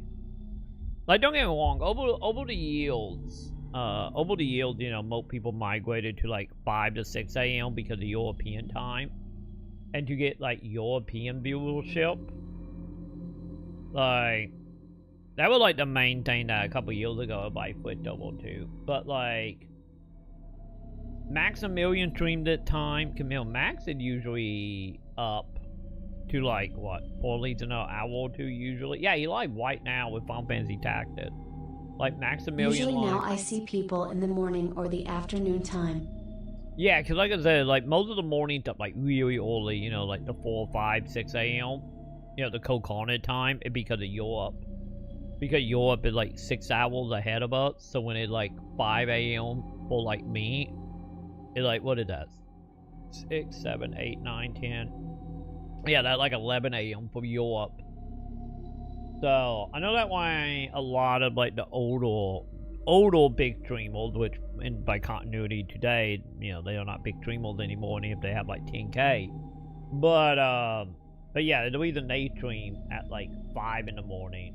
Like, don't get me wrong, over the years, you know, most people migrated to like 5 to 6 a.m. because of European time. And to get like European viewership. Like, that was like the main thing that a couple years ago everybody switched over to. But like, Maximilian streamed at time. Camille Max is usually up to like what, 4 leads in an hour or 2 usually. Yeah, he live right now with Final Fantasy Tactics. Like Maximilian. Usually now I see people in the morning or the afternoon time. Yeah, because like I said, like most of the morning stuff, like really early, you know, like the 4, 5, 6 a.m. You know, the co-carnage time, it's because of Europe. Because Europe is like 6 hours ahead of us, so when it's like 5 a.m. for like me, it's like, what is that? 6, 7, 8, 9, 10. Yeah, that's like 11 a.m. for Europe. So, I know that why a lot of like the older older big streamers, which by continuity today, you know, they are not big streamers anymore, and if they have like 10K. But yeah, the reason they stream at like 5 in the morning.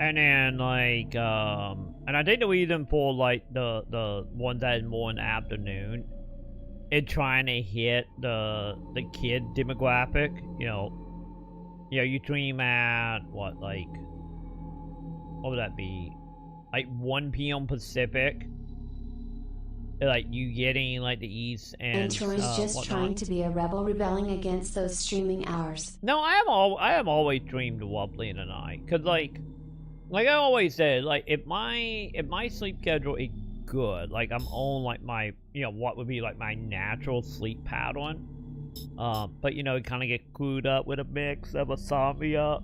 And then like and I think the reason for like the ones that is more in the afternoon is trying to hit the kid demographic, you know, you stream at what, like, what would that be? Like 1 p.m. Pacific. Like you getting like the East and Troy's just whatnot. trying to be a rebel, rebelling against those streaming hours. No, I have always streamed roughly in the night, cause like I always said, like if my sleep schedule is good, like I'm on like my, you know, what would be like my natural sleep pattern, but you know, kind of get screwed up with a mix of insomnia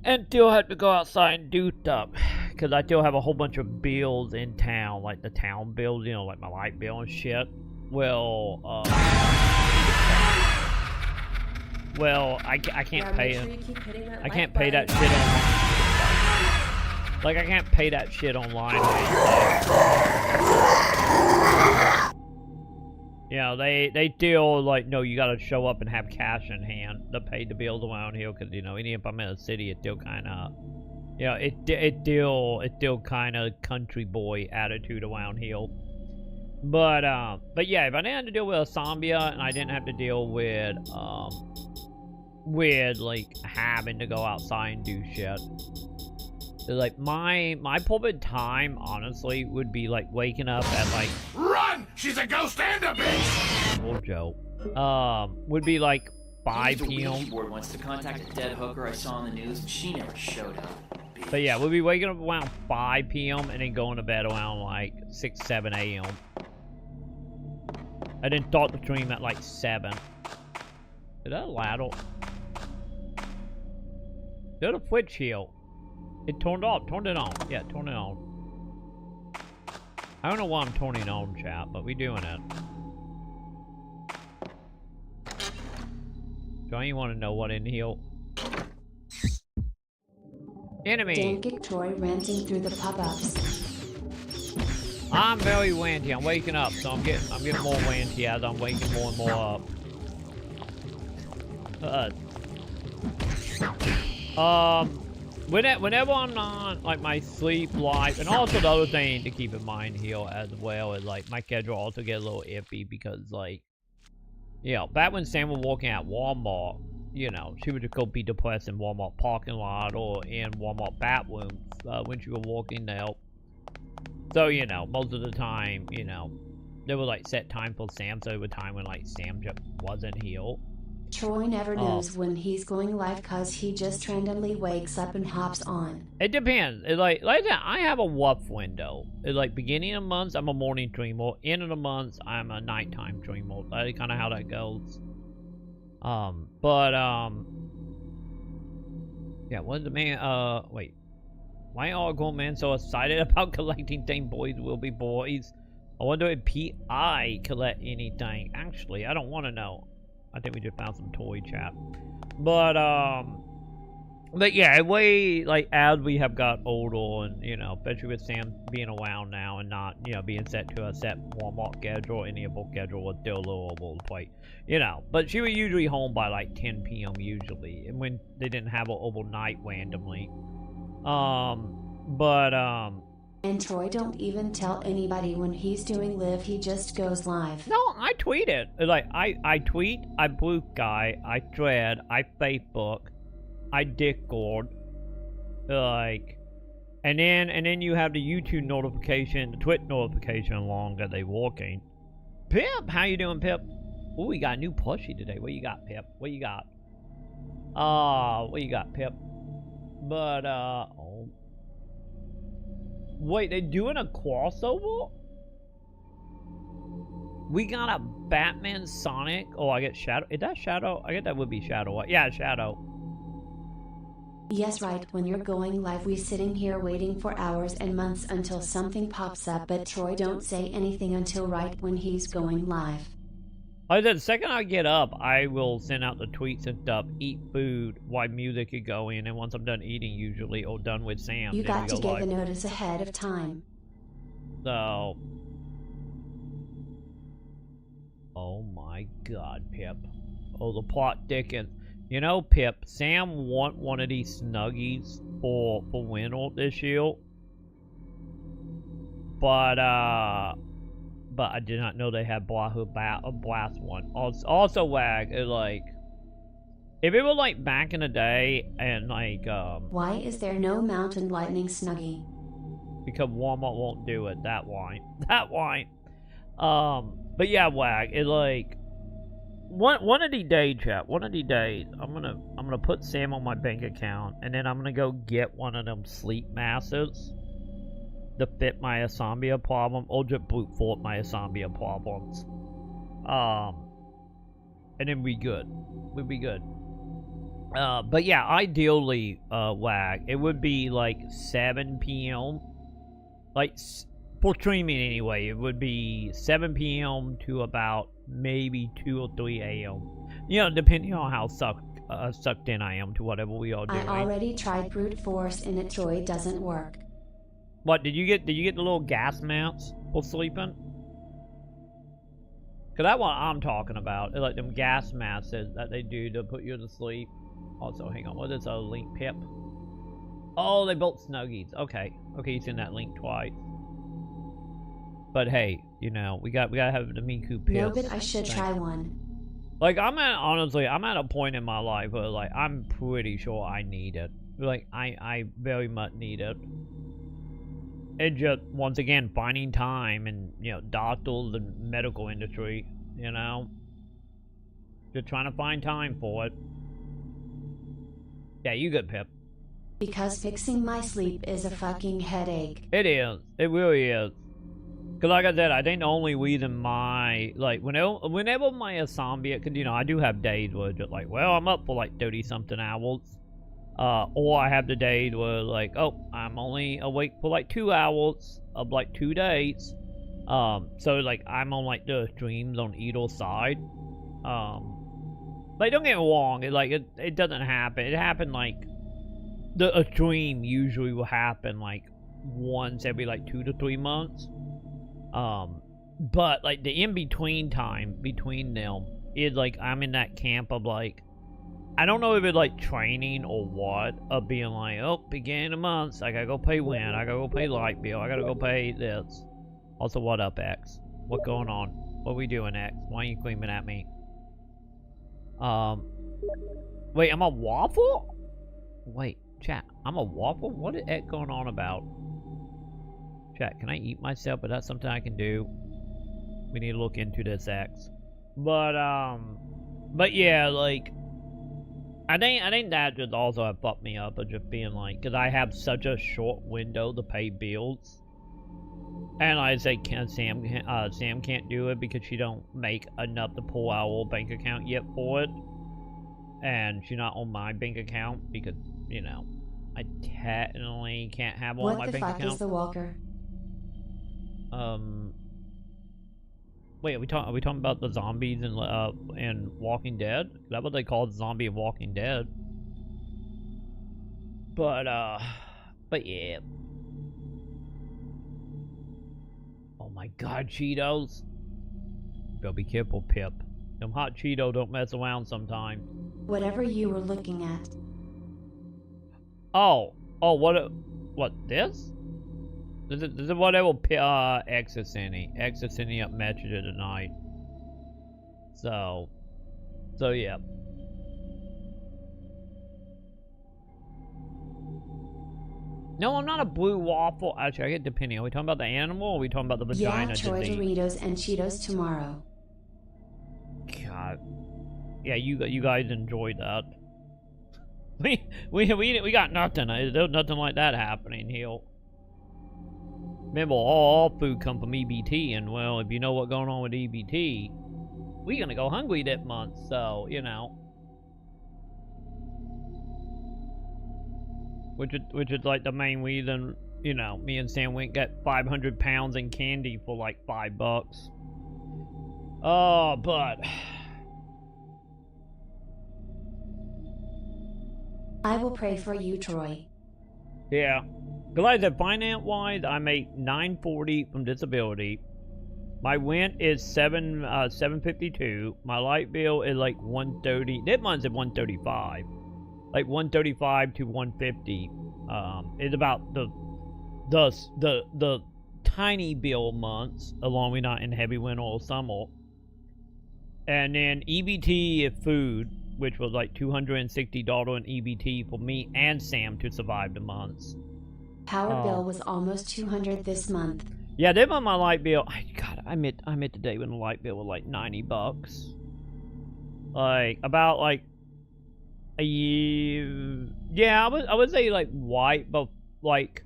and still have to go outside and do stuff, because I still have a whole bunch of bills in town, like the town bills, you know, like my light bill and shit. Well, I can't pay it. I can't pay that shit online. Like, I can't pay that shit online. You know, they still, like, no, you gotta show up and have cash in hand to pay the bills around here, because, you know, even if I'm in a city, it's still kind of, you know, it's still kind of country boy attitude around here. But yeah, if I didn't have to deal with insomnia, and I didn't have to deal with, like, having to go outside and do shit, so, like, my perfect time, honestly, would be, like, waking up at, like... Run! She's a ghost and a bitch! Old Joe. Would be, like, 5 p.m. Board wants to contact a dead hooker I saw on the news, and she never showed up. But yeah, we'll be waking up around 5 p.m. and then going to bed around, like, 6, 7 a.m. I then start the stream at, like, 7. Is that a ladder? Is that a Twitch here? It turned off. Turned it on. Yeah, turn it on. I don't know why I'm turning it on, chat, but we doing it. Don't you want to know what in here? Enemy! Don't get Troy ranting through the pop-ups. I'm very ranty. I'm waking up, so I'm getting more ranty as I'm waking more and more up. Whenever I'm on, like, my sleep life, and also the other thing to keep in mind here as well is, like, my schedule also get a little iffy because, like, you know, back when Sam was working at Walmart, you know, she would just go be depressed in Walmart parking lot or in Walmart bathrooms when she was working there. So, you know, most of the time, you know, there was, like, set time for Sam, so there was time when, like, Sam just wasn't here. Troy never knows when he's going live cause he just randomly wakes up and hops on. It depends. It's like I said, I have a rough window. It's like beginning of months, I'm a morning streamer. End of the months, I'm a nighttime streamer. That's kind of how that goes. Yeah, what's the man, wait. Why are grown men so excited about collecting things boys will be boys? I wonder if P.I. collect anything. Actually, I don't want to know. I think we just found some toy chat. But yeah, way, like, as we have got older and, you know, especially with Sam being around now and not, you know, being set to a set Walmart schedule, any of her schedule was still a little over the plate, you know. But she was usually home by, like, 10 p.m. usually, and when they didn't have her overnight randomly. And Troy don't even tell anybody when he's doing live, he just goes live. No, I tweet it. Like, I tweet, I blue sky, I thread, I Facebook, I Discord, like, and then you have the YouTube notification, the Twitch notification along that they working. Pip, how you doing, Pip? Oh, we got a new plushie today. What you got, Pip? What you got? What you got, Pip? But, oh. Wait, they doing a crossover? We got a Batman Sonic. Oh, I get Shadow. Is that Shadow? I guess that would be Shadow. Yeah, Shadow. Yes, right. When you're going live, we sitting here waiting for hours and months until something pops up, but Troy don't say anything until right when he's going live. Like the second I get up, I will send out the tweets and stuff, eat food while music is going, and once I'm done eating, usually, or done with Sam, You then got we to go give live. a notice ahead of time. So, oh my God, Pip. Oh, the plot thickens. You know, Pip, Sam want one of these Snuggies for winter this year. But I did not know they had a blast one. Also, Wag, it, like, if it were like back in the day and like Why is there no mountain lightning Snuggie? because Walmart won't do it. That won't. But yeah, Wag, it like one of these days, chat. One of these days, I'm gonna put Sam on my bank account, and then I'm gonna go get one of them sleep masses to fit my insomnia problem, or just brute force my insomnia problems. And then we'd be good. But yeah, ideally, Wag, it would be like 7 p.m. Like, for streaming anyway, it would be 7 p.m. to about maybe 2 or 3 a.m. You know, depending on how sucked in I am to whatever we are doing. I already tried brute force and it Troy doesn't work. What, did you get the little gas masks for sleeping? Cause that's what I'm talking about. It's like them gas masks that they do to put you to sleep. Also, hang on, what is a link, Pip? Oh, they built Snuggies. Okay, you seen that link twice. But hey, you know, we gotta have the Miku Pips. No, but I should try one. Like, honestly, I'm at a point in my life where, like, I'm pretty sure I need it. Like, I very much need it. And just, once again, finding time and, you know, doctors and medical industry, you know. Just trying to find time for it. Yeah, you good, Pip. Because fixing my sleep is a fucking headache. It is. It really is. Because like I said, I think the only reason my, like, whenever my insomnia, because, you know, I do have days where just like, well, I'm up for like 30-something hours. Or I have the days where, like, oh, I'm only awake for, like, 2 hours of, like, 2 days. So, like, I'm on, like, the streams on either side. Like, don't get me wrong, it doesn't happen. It happened, like, a stream usually will happen, like, once every, like, 2 to 3 months. But, like, the in-between time between them is, like, I'm in that camp of, like, I don't know if it's like training or what, of being like, oh, beginning of months, I gotta go pay rent, I gotta go pay light bill, I gotta go pay this. Also, what up, X? What going on? What we doing, X? Why are you screaming at me? Wait, I'm a waffle? Wait, chat, I'm a waffle? What is X going on about? Chat, can I eat myself? But that's something I can do. We need to look into this, X. But yeah, like, I think that just also have fucked me up of just being like, because I have such a short window to pay bills, and I say Sam can't do it because she don't make enough to pull out our bank account yet for it, and she's not on my bank account because, you know, I technically can't have her on my bank account. What the fuck is the walker? Wait, are we talking about the zombies and Walking Dead? Is that what they call zombie of Walking Dead? But yeah. Oh my God, Cheetos! Better be careful, Pip. Them hot Cheetos don't mess around sometimes. Whatever you were looking at. Oh, what this? This is whatever X is sending. X is sending up messages tonight. So yeah. No, I'm not a blue waffle. Actually, I get depending. Are we talking about the animal or are we talking about the vagina? Yeah, Troy Doritos and Cheetos tomorrow. God. Yeah, you guys enjoyed that. We got nothing. There's nothing like that happening here. Remember, all food come from EBT, and well, if you know what's going on with EBT, we're gonna go hungry that month, so, you know. Which is like the main reason, you know, me and Sam went and got 500 pounds in candy for like $5. Oh, but I will pray for you, Troy. yeah. Like the finance wise, I make $940 from disability. My rent is $752. My light bill is like $130. That month's at $135. Like $135 to $150. It's about the tiny bill months, along with not in heavy winter or summer. And then EBT is food, which was like $260 in EBT for me and Sam to survive the months. Power bill was almost $200 this month. Yeah, that was my light bill. God, I met the day when the light bill was like $90. Like about like a year. Yeah, I would say like white, but like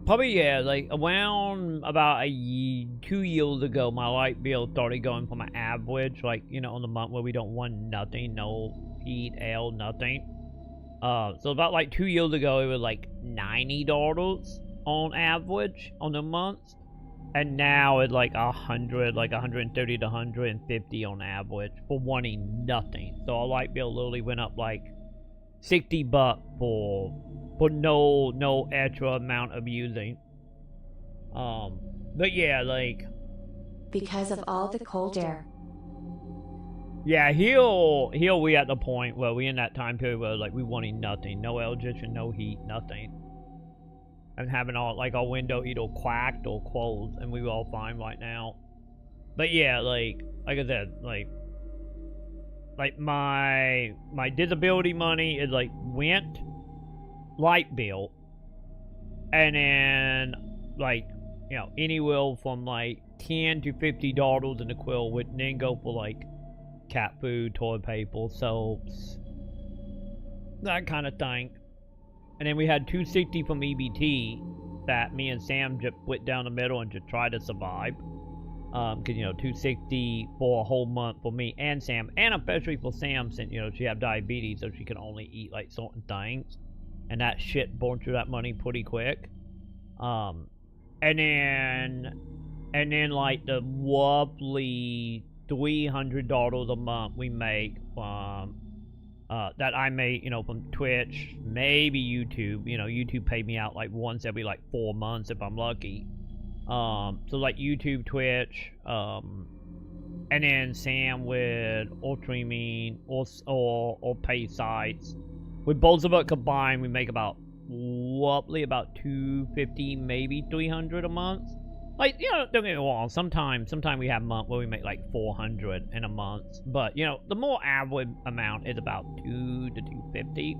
probably yeah, like around about 2 years ago, my light bill started going from an average, like on the month where we don't want nothing, no heat, air, nothing. So about like 2 years ago, it was like $90 on average on the month, and now it's like 100, like 130 to 150 on average for wanting nothing. So our light bill literally went up like $60 for no extra amount of using. But yeah, like because of all the cold air. Yeah, here we at the point where we in that time period where like we wanting nothing, no electricity, no heat, nothing, and having our window either cracked or closed, and we were all fine right now. But yeah, like I said, like my disability money is like rent, light bill, and then like anywhere from like $10 to $50 in the quill would then go for like cat food, toilet paper, soaps, that kind of thing. And then we had $260 from EBT that me and Sam just went down the middle and just tried to survive. Because $260 for a whole month for me and Sam, and especially for Sam, since she have diabetes, so she can only eat like certain things, and that shit burned through that money pretty quick. And then like the roughly $300 a month we make from that I make from Twitch, maybe YouTube. YouTube paid me out like once every like 4 months if I'm lucky. So like YouTube, Twitch, and then Sam with or streaming or pay sites. With both of us combined, we make about roughly about $250, maybe $300 a month. Like, don't get me wrong, sometimes we have a month where we make like $400 in a month. But, the more average amount is about $200 to $250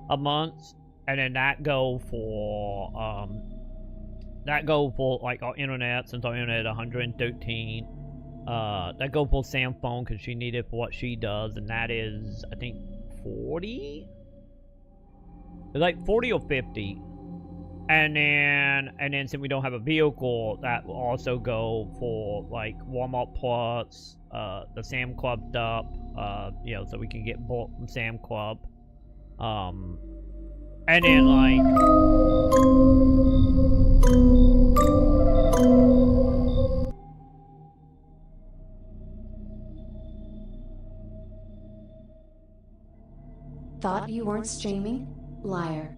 a month. And then that go for like our internet, since our internet is 113. That go for Sam phone because she needed for what she does, and that is I think 40. It's like 40 or 50. And then since we don't have a vehicle, that will also go for like Walmart Plus, the Sam Club stuff, so we can get bought from Sam Club. And then like Thought you weren't streaming? Liar.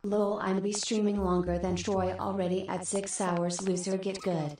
Lol, I'm be streaming longer than Troy already at 6 hours. Loser, get good.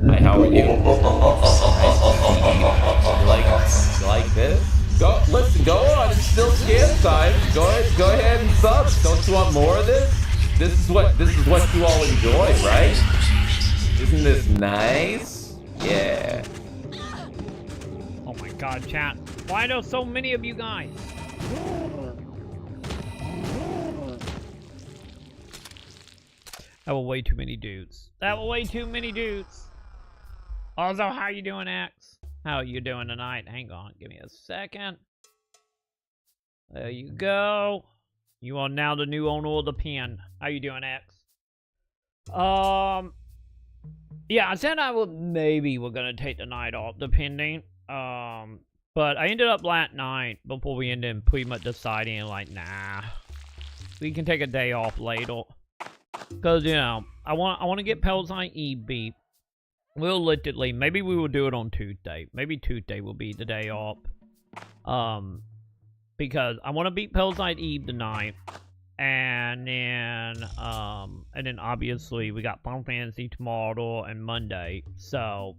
Hi, how are you? You like this? Go, listen, go on. It's still scam time. Go ahead and sub. Don't you want more of this? This is what you all enjoy, right? Isn't this nice? Yeah. Oh my god, chat. Why are there so many of you guys? That were way too many dudes. That were way too many dudes. Also, how you doing, X? How you doing tonight? Hang on, give me a second. There you go. You are now the new owner of the pen. How you doing, X? Yeah, I said we're gonna take the night off, depending. But I ended up last night before we ended up pretty much deciding, like, nah, we can take a day off later. Cause you know, I want to get Parasite Eve beat. Realistically, maybe we will do it on Tuesday. Maybe Tuesday will be the day off. Because I want to beat Parasite Eve tonight, and then obviously we got Final Fantasy tomorrow and Monday. So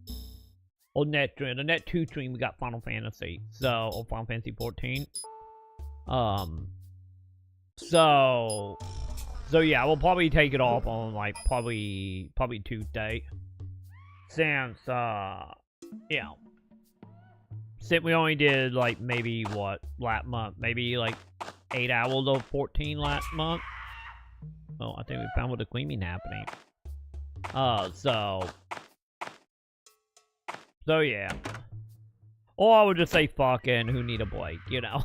on the net 2 stream we got Final Fantasy. So or Final Fantasy 14. So yeah, we'll probably take it off on like probably Tuesday. Since you know, since we only did like maybe what last month, maybe like 8 hours of 14 last month. Well, I think we found what the cleaning happening. So yeah. Or I would just say fucking who need a break, you know.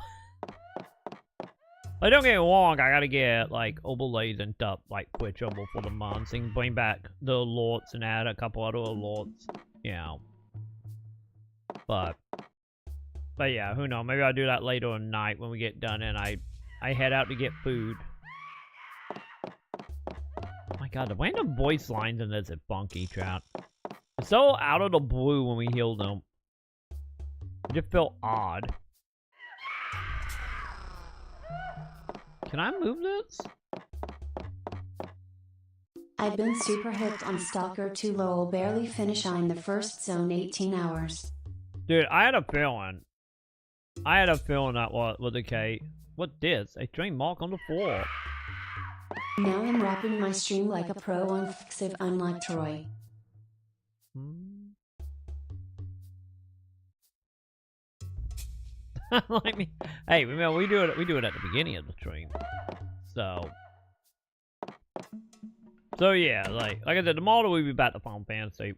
Like, don't get me wrong, I gotta get, like, overlays and stuff, like, switchable for the months, and bring back the alerts and add a couple other alerts, you know. But yeah, who knows, maybe I'll do that later at night when we get done and I head out to get food. Oh my god, the random voice lines in this are funky, chat. It's so out of the blue when we heal them. It just felt odd. Can I move this? I've been super hooked on Stalker 2. Lowell barely finishing the first zone 18 hours. Dude, I had a feeling that was the case. What this? A train mark on the floor. Now I'm wrapping my stream like a pro on Fixiv, unlike Troy. Like me. Hey, remember we do it at the beginning of the stream. So yeah, like I said, tomorrow we'll be back to Final Fantasy.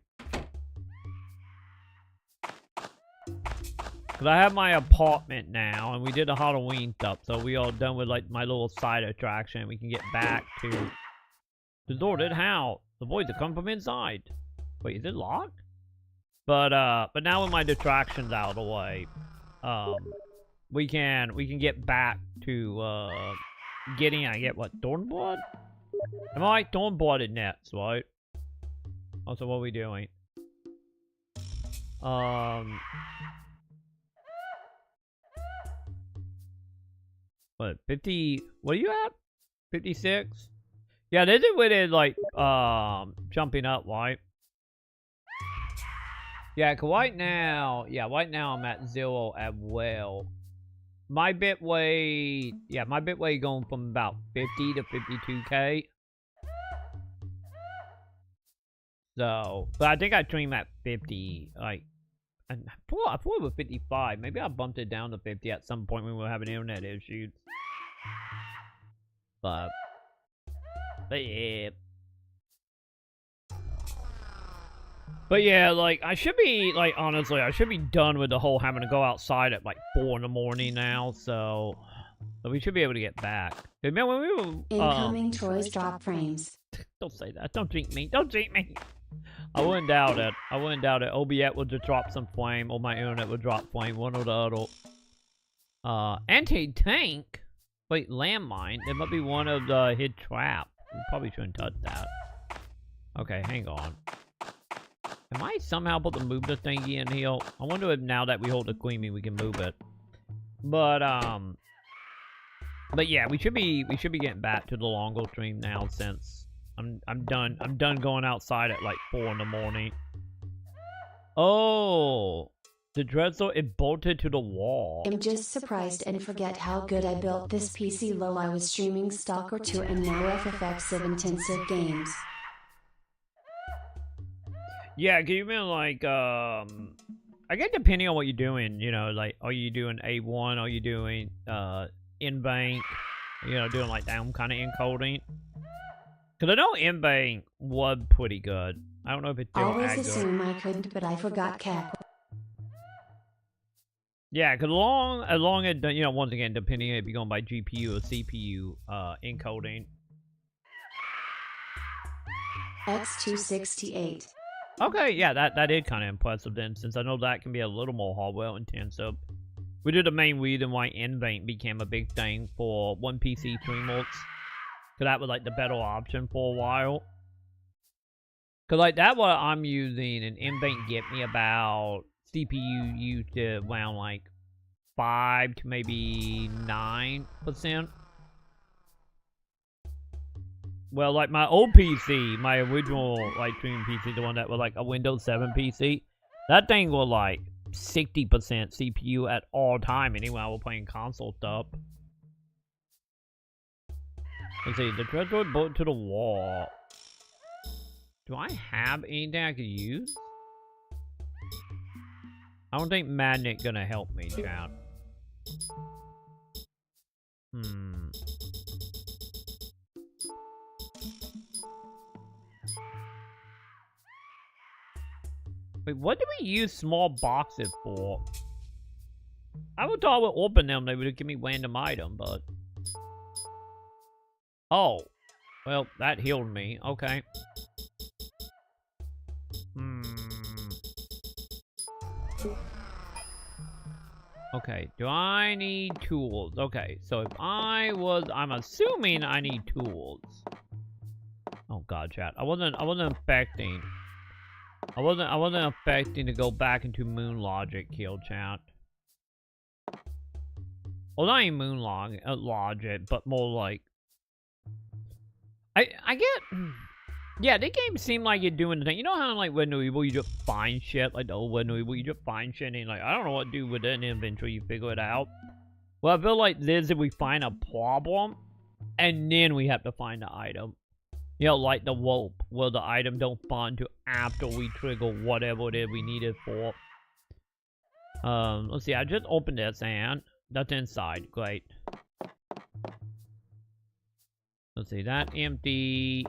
Cause I have my apartment now, and we did the Halloween stuff, so we all done with like my little side attraction. We can get back to the deserted house. The boys that come from inside. Wait, is it locked? But now with my distractions out of the way, we can get back to getting, I get what, Thornblood? Am I like Thornblooded nets, right? Also, what are we doing? What, 50, what are you at? 56? Yeah, this is with it, like, jumping up, right? Yeah, cause right now I'm at 0 as well. My bit weight going from about 50 to 52k. So, but I think I stream at 50, like, I thought it was 55. Maybe I bumped it down to 50 at some point when we were having internet issues. But yeah. But yeah, like, I should be, like, honestly, I should be done with the whole having to go outside at, like, 4 in the morning now, so we should be able to get back. Remember when we were, incoming Troy's drop frames. Don't say that. Don't treat me. Don't treat me. I wouldn't doubt it. I wouldn't doubt it. OBS would just drop some flame, or my internet would drop flame, one or the other. Anti-tank? Wait, landmine? There might be one of the hid trap. We probably shouldn't touch that. Okay, hang on. Am I somehow able to move the thingy in here? I wonder if now that we hold the queenie we can move it. But yeah, we should be getting back to the longer stream now since I'm done going outside at like 4 in the morning. Oh, the Dreadnought it bolted to the wall. I'm just surprised and forget how good I built this PC. Low, I was streaming Stalker 2 and now FFX of intensive games. Yeah, can you mean like, I guess depending on what you're doing, you know, like, are you doing A1, are you doing, in-bank, you know, doing like that kind of encoding? Because I know in-bank was pretty good. I don't know if it's still always that good. assume I couldn't, but I forgot cap. Yeah, because as long as, you know, once again, depending if you're going by GPU or CPU, encoding. X268. Okay, yeah, that is kind of impressive then, since I know that can be a little more hardware intensive. We did the main reason why in-bank became a big thing for one PC streamers. Because that was like the better option for a while. Because like that's what I'm using, and in-bank get me about CPU used to around like 5 to maybe 9%. Well, like my old PC, my original like streaming PC, the one that was like a Windows 7 PC, that thing was like 60% CPU at all time. Anyway, I was playing console stuff. Let's see, the treasure boat to the wall. Do I have anything I could use? I don't think magnet gonna help me, chat. Wait, what do we use small boxes for? I would thought I would open them, they would give me random item, but... Oh. Well, that healed me. Okay. Okay, do I need tools? Okay, so if I'm assuming I need tools. Oh god, chat. I wasn't expecting to go back into Moon Logic kill, chat. Well, not even Moon Logic, but more like... I get... Yeah, the game seemed like you're doing the thing. You know how, like, Resident Evil, you just find shit? Like, the old Resident Evil, you just find shit and, like, I don't know what to do with it, and eventually you figure it out. Well, I feel like this, if we find a problem, and then we have to find the item. You know, like the rope, where the item don't spawn until after we trigger whatever it is we need it for. Let's see, I just opened this, and that's inside. Great. Let's see, that empty...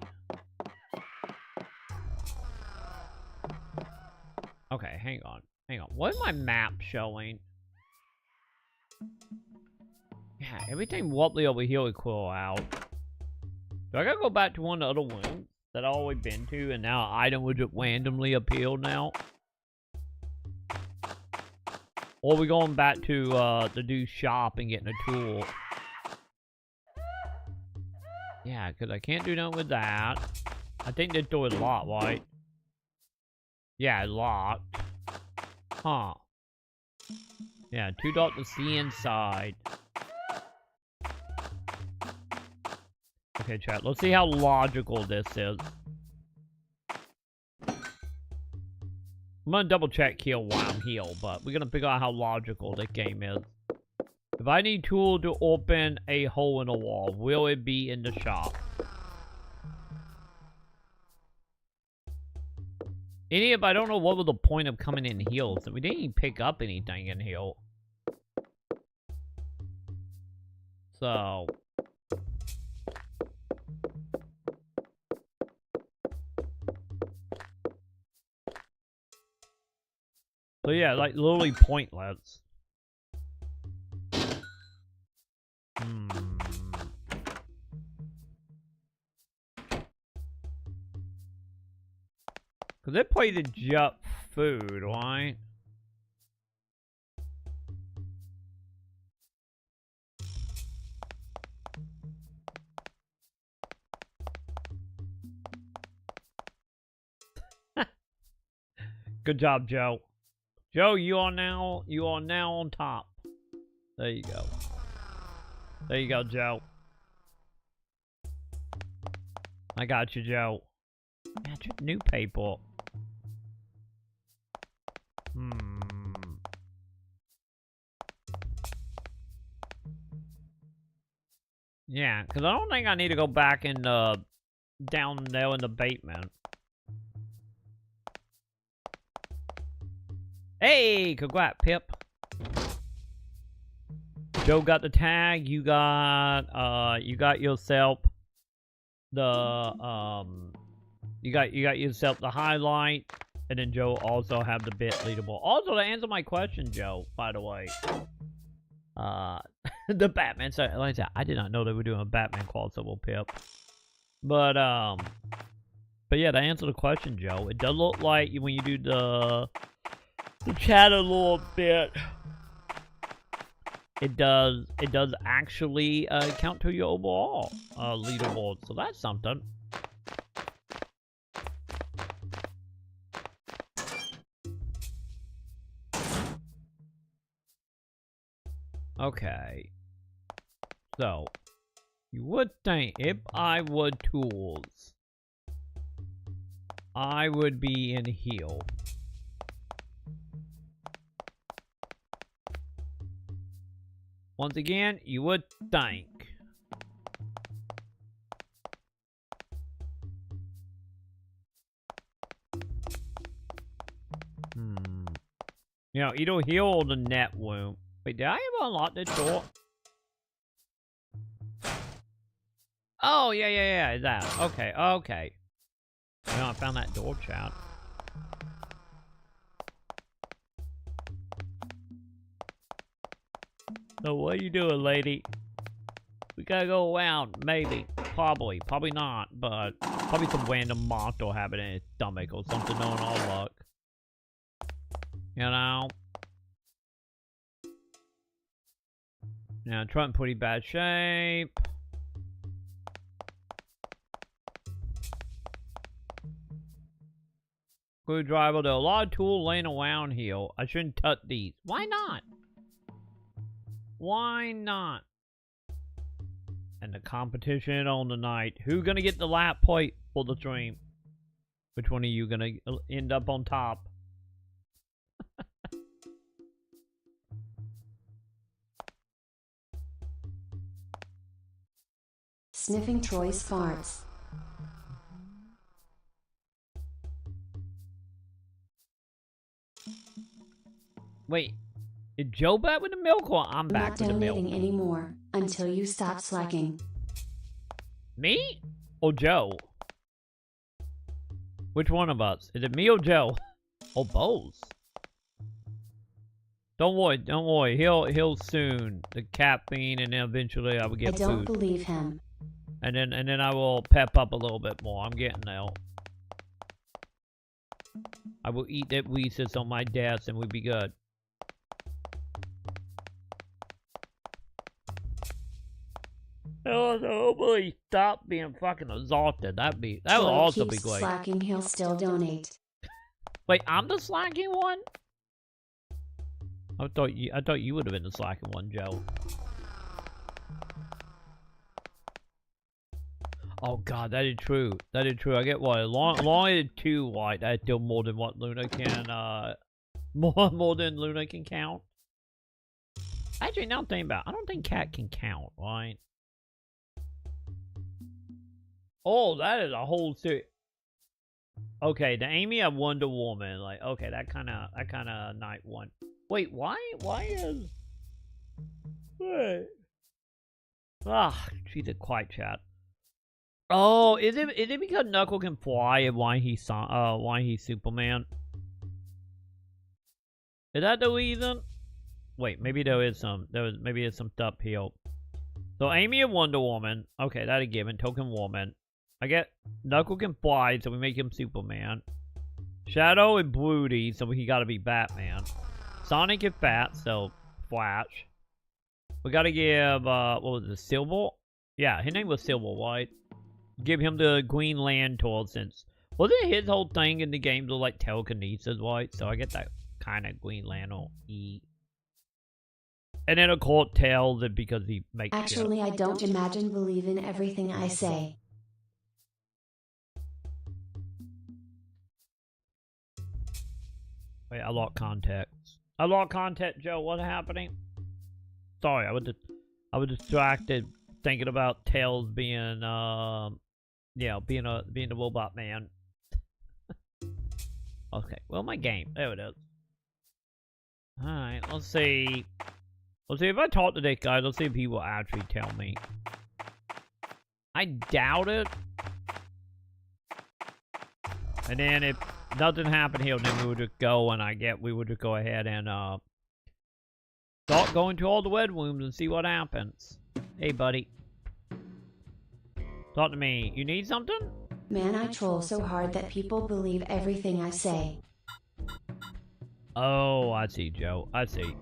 Okay, hang on. What is my map showing? Yeah, everything wobbly over here would crawl out. Do I gotta go back to one of the other rooms that I've always been to, and now an item would just randomly appear now? Or are we going back to the dude's shop and getting a tool? Yeah, because I can't do nothing with that. I think this door is locked, right? Yeah, locked. Huh. Yeah, 2 dots to see inside. Okay, chat, let's see how logical this is. I'm gonna double check here while I'm here, but we're gonna figure out how logical this game is. If I need tool to open a hole in the wall, will it be in the shop? Idiot, I don't know what was the point of coming in here, so we didn't even pick up anything in here. So... So yeah, like literally pointless. Cause they play the just food, right? Good job, Joe. Joe, you are now on top. There you go. There you go, Joe. I got you, Joe. Got your new paper. Yeah, because I don't think I need to go back in down there in the basement. Hey, congrats, Pip. Joe got the tag. You got yourself the you got yourself the highlight, and then Joe also have the bit leaderboard. Also, to answer my question, Joe, by the way, the Batman. So, like I said, I did not know they were doing a Batman crossover, Pip. But yeah, to answer the question, Joe, it does look like when you do the chat a little bit, it does actually count to your overall leaderboard, so that's something. Okay, so You would think if I would tools, I would be in heal. Once again, you would think. You know, either heal or the net wound. Wait, did I ever unlock this door? Oh, yeah, that. Okay, okay. You know, I found that door, chat. So what are you doing, lady? We gotta go around, maybe. Probably not, but probably some random monster having in its stomach or something knowing all luck. You know? Now, truck in pretty bad shape. Screwdriver, there are a lot of tools laying around here. I shouldn't touch these. Why not? Why not? And the competition on the night. Who's gonna get the lap plate for the stream? Which one of you gonna end up on top? Sniffing Troy's farts. Wait, is Joe back with the milk or I'm back Not with the milk? donating anymore until you stop slacking. Me? Or Joe? Which one of us? Is it me or Joe? Or both? Don't worry. He'll soon. The caffeine, and then eventually I will get I don't food. believe him. And then I will pep up a little bit more. I'm getting there. I will eat that Reese's on my desk and we'll be good. Oh, hopefully stop being fucking exhausted. That would Troy also be keeps great. slacking, he'll still donate. Wait, I'm the slacking one? I thought you would have been the slacking one, Joe. Oh god, that is true. That is true. I get what? Long as 2 white, that's still more than what Luna can more than Luna can count. Actually, now I'm thinking about it, I don't think Cat can count, right? Oh, that is a whole series. Okay, the Amy of Wonder Woman, like, okay, that kinda night one. Wait, why is... Wait. Ah, she's a quiet chat. Oh, is it because Knuckle can fly and why he's Superman? Is that the reason? Wait, maybe there's some stuff here. So Amy and Wonder Woman, okay, that a given. Token woman. I get Knuckle can fly, so we make him Superman. Shadow and Broody, so he gotta be Batman. Sonic is fat, so Flash. We gotta give what was it, Silver? Yeah, his name was Silver, right? Give him the Green Lantern since wasn't his whole thing in the game to like telekinesis, right? So I get that kind of Green Lantern-y. And then of course Tails it because he makes Actually, shit. I don't imagine believe in everything I say. Wait, I lost context. I lost context, Joe. What's happening? Sorry, I was distracted thinking about Tails being yeah, being the robot man. Okay, well my game. There it is. Alright, let's see. Let's see if I talk to this guy, let's see if he will actually tell me. I doubt it. And then if nothing happened here, then we would just go and we would just go ahead and start going to all the red rooms and see what happens. Hey buddy. Talk to me. You need something? Man, I troll so hard that people believe everything I say. Oh, I see, Joe. I see.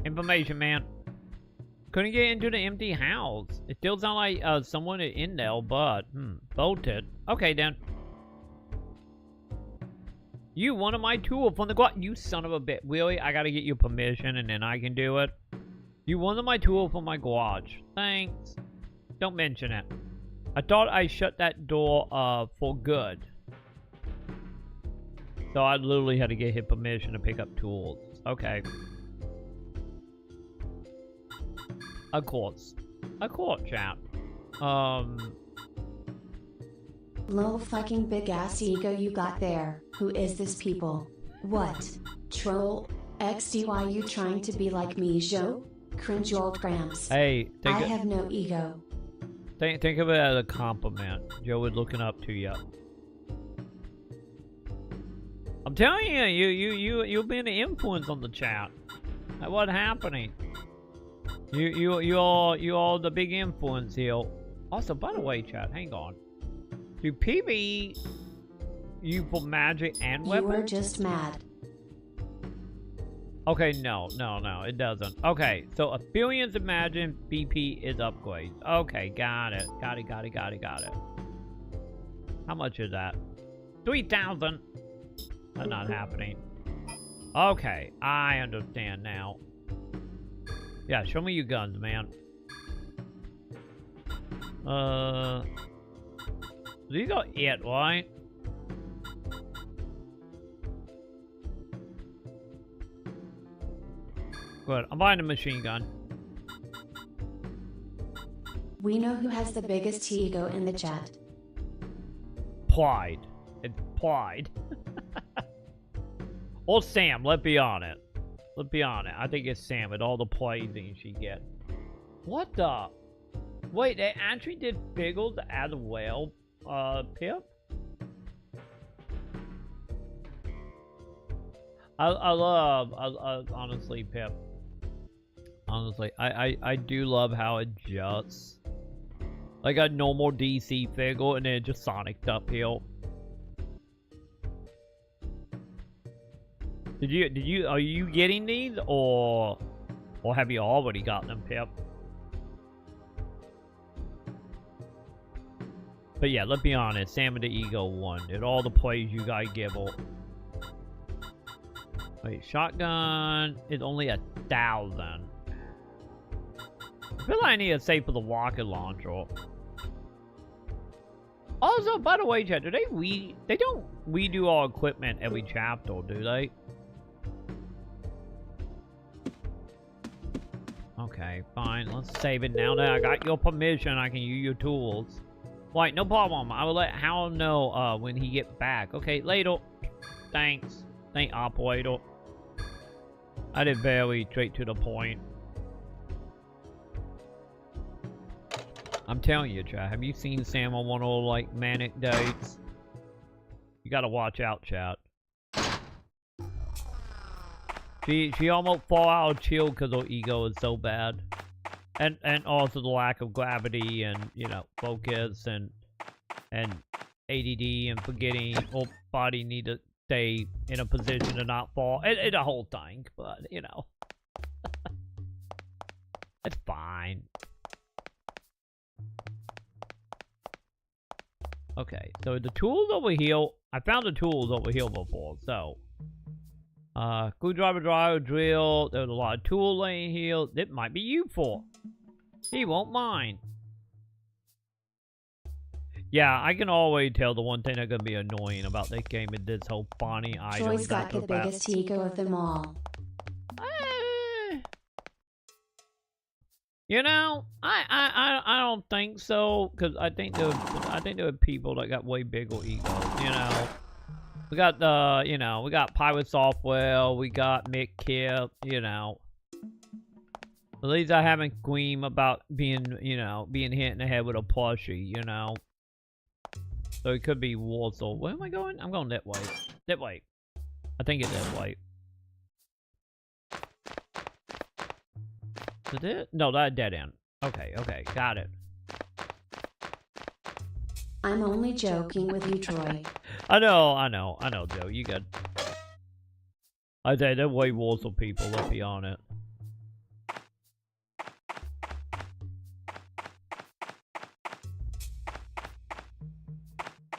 Information, man. Couldn't get into the empty house. It still sounds like someone is in there, but bolted. Okay, then. You one of my tools from the garage. You son of a bitch. Really? I gotta get your permission and then I can do it. You one of my tools from my garage. Thanks. Don't mention it. I thought I shut that door for good. So I literally had to get his permission to pick up tools. Okay. Of course. Of course, chat. Lol fucking big ass ego you got there. Who is this people? What? Troll? XDY you trying to be like me, Joe? Cringe old Gramps. Hey, I have no ego. Think of it as a compliment. Joe is looking up to you. I'm telling you, you've been an influence on the chat. That's what's happening. You all the big influence here. Also, by the way, chat, hang on. Do PB you for magic and weapons? You were just mad. Okay, no, it doesn't. Okay, so Affiliates Imagine BP is upgrades. Okay, got it. Got it. How much is that? 3,000. That's not happening. Okay, I understand now. Yeah, show me your guns, man. These are it, right? Good. I'm buying a machine gun. We know who has the biggest ego in the chat. Pride. It's pride. Or Sam, let's be honest. Let's be honest. I think it's Sam with all the praising she gets. What the? Wait, they actually did Biggles as well, Pip? I love, honestly, Pip. Honestly, I do love how it adjusts. Like a normal DC figure and then it just Sonic'd uphill. Are you getting these or have you already got them, Pip? But yeah, let's be honest, Sam and the Ego won. And all the plays you guys give her. Wait, shotgun is only 1,000. I feel like I need to save for the rocket launcher. Also, by the way, chat, they don't redo our equipment every chapter, do they? Okay, fine. Let's save it now that I got your permission. I can use your tools. Right, no problem. I will let Hal know when he gets back. Okay, later. Thanks. Thank operator. I did very straight to the point. I'm telling you, chat. Have you seen Sam on one of those, like, manic dates? You gotta watch out, chat. She almost fall out of chill because her ego is so bad. And also the lack of gravity and, you know, focus and ADD and forgetting her body need to stay in a position to not fall. It's a whole thing, but, you know. It's fine. Okay, so the tools over here, I found the tools over here before, so. Screwdriver, dryer, drill, there's a lot of tool laying here. That might be you for. He won't mind. Yeah, I can always tell the one thing that's gonna be annoying about this game is this whole Bonnie item. Troy's got the biggest ego of them all. You know, I don't think so, because I think there are people that got way bigger egos. You know, we got we got Pirate Software, we got Mick Kip. You know, at least I haven't screamed about being being hit in the head with a plushie. You know, so it could be Warsaw. Where am I going? I'm going that way. That way. I think it's that way. Is it? No, that dead end. Okay, got it. I'm only joking with you, Troy. I know, Joe. You good. I say they're way Warsaw people, let's be honest.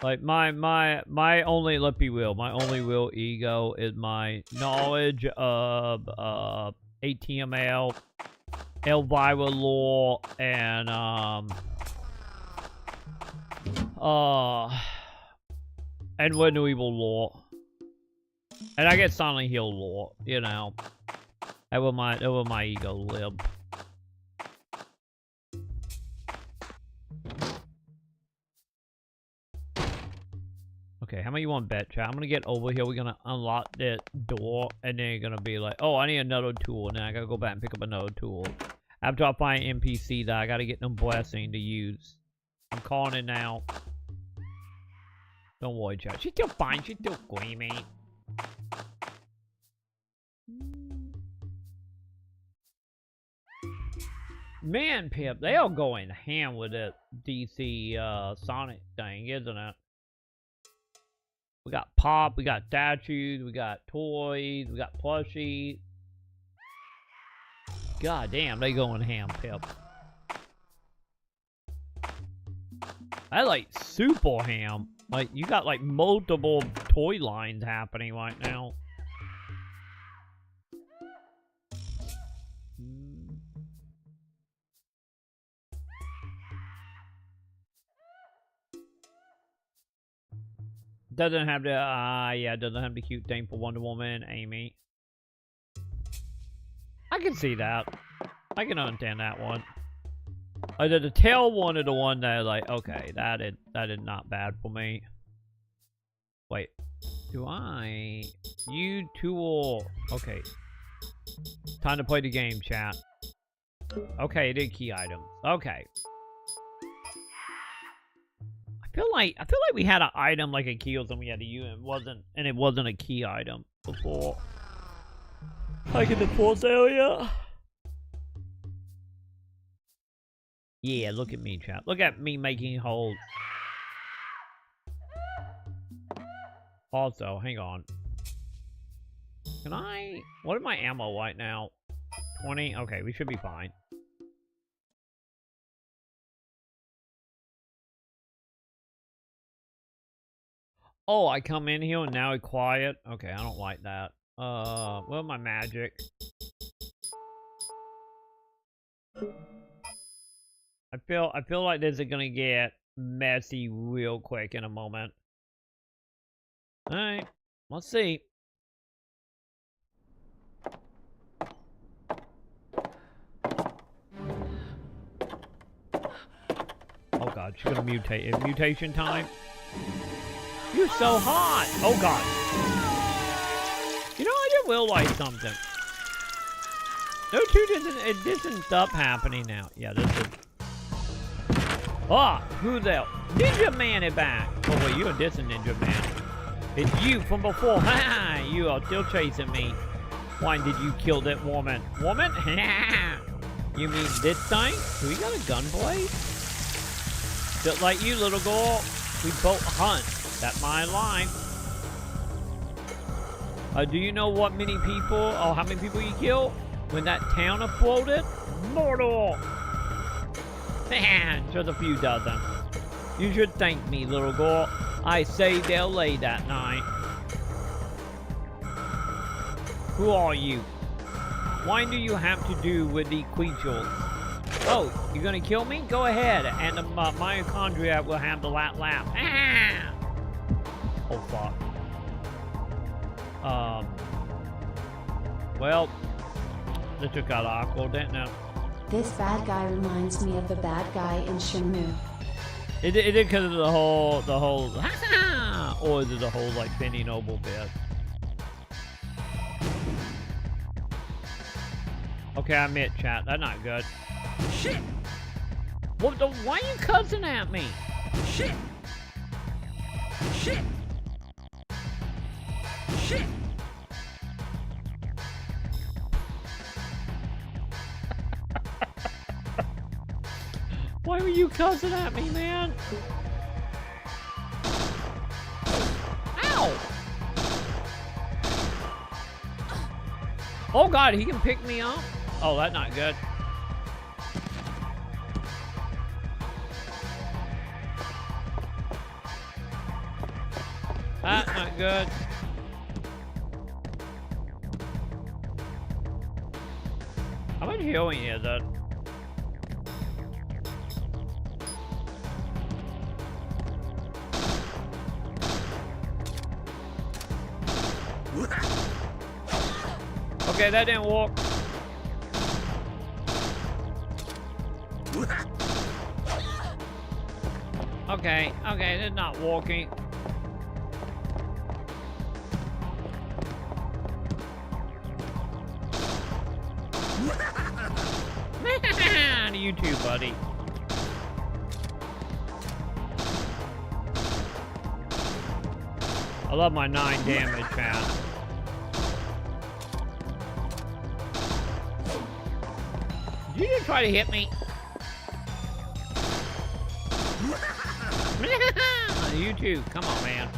Like my only, let's be real, my only real ego is my knowledge of ATML, Elvira lore, and And we're new evil lore. And I get Silent Hill lore, you know. That will my ego live. Okay, how many you want bet, chat? I'm gonna get over here. We're gonna unlock that door, and then you're gonna be like, oh, I need another tool. And then I gotta go back and pick up another tool. After I find NPC that I gotta get them blessing to use. I'm calling it now. Don't worry, chat. She's still fine. She's still screaming. Man, Pip, they are going ham with that DC Sonic thing, isn't it? We got pop, we got statues, we got toys, we got plushies. God damn, they going ham, Pip. I like super ham. Like, you got like multiple toy lines happening right now. Doesn't have the, yeah, doesn't have the cute thing for Wonder Woman, Amy. I can see that. I can understand that one. The tail one is the one that, like, okay, that is not bad for me. Wait, do I? You tool. Okay. Time to play the game, chat. Okay, it is key items. Okay. I feel like we had an item like a key or something we had to use, and it wasn't a key item before. Like in the force area. Yeah, look at me, chat. Look at me making holes. Also, hang on. Can I? What is my ammo right now? 20? Okay, we should be fine. Oh, I come in here and now it's quiet? Okay, I don't like that. Well, my magic. I feel like this is gonna get messy real quick in a moment. Alright, let's see. Oh god, she's gonna mutate. It's mutation time. You're so hot! Oh god. You know, I just realized something. No two different stuff happening now. Yeah, this is... Ah, who's that? Ninja Man is back! Oh wait, you're a distant Ninja Man. It's you from before. Ha! You are still chasing me. Why did you kill that woman? Woman? You mean this thing? Do we got a gunblade? Just like you, little girl. We both hunt. That's my line. Do you know what many people, or how many people you killed when that town exploded? Mortal! Man, just a few dozen. You should thank me, little girl. I saved LA that night. Who are you? What do you have to do with the creatures? Oh, you're gonna kill me? Go ahead, and the mitochondria will have the lap. Ah! Oh, fuck. Well, this just got awkward, didn't it? This bad guy reminds me of the bad guy in Shenmue. It did because of the whole, or is it the whole, like, Benny Noble bit? Okay, I admit, chat, that's not good. Shit! What the, why are you cussing at me? Shit! Shit! Shit! Why were you cussing at me, man? Ow! Oh god, he can pick me up? Oh, that's not good. That's not good. How much healing is it? Okay, that didn't work. Okay, that's not working. To you too, buddy. I love my 9 damage, man. Did you just try to hit me? You too. Come on, man.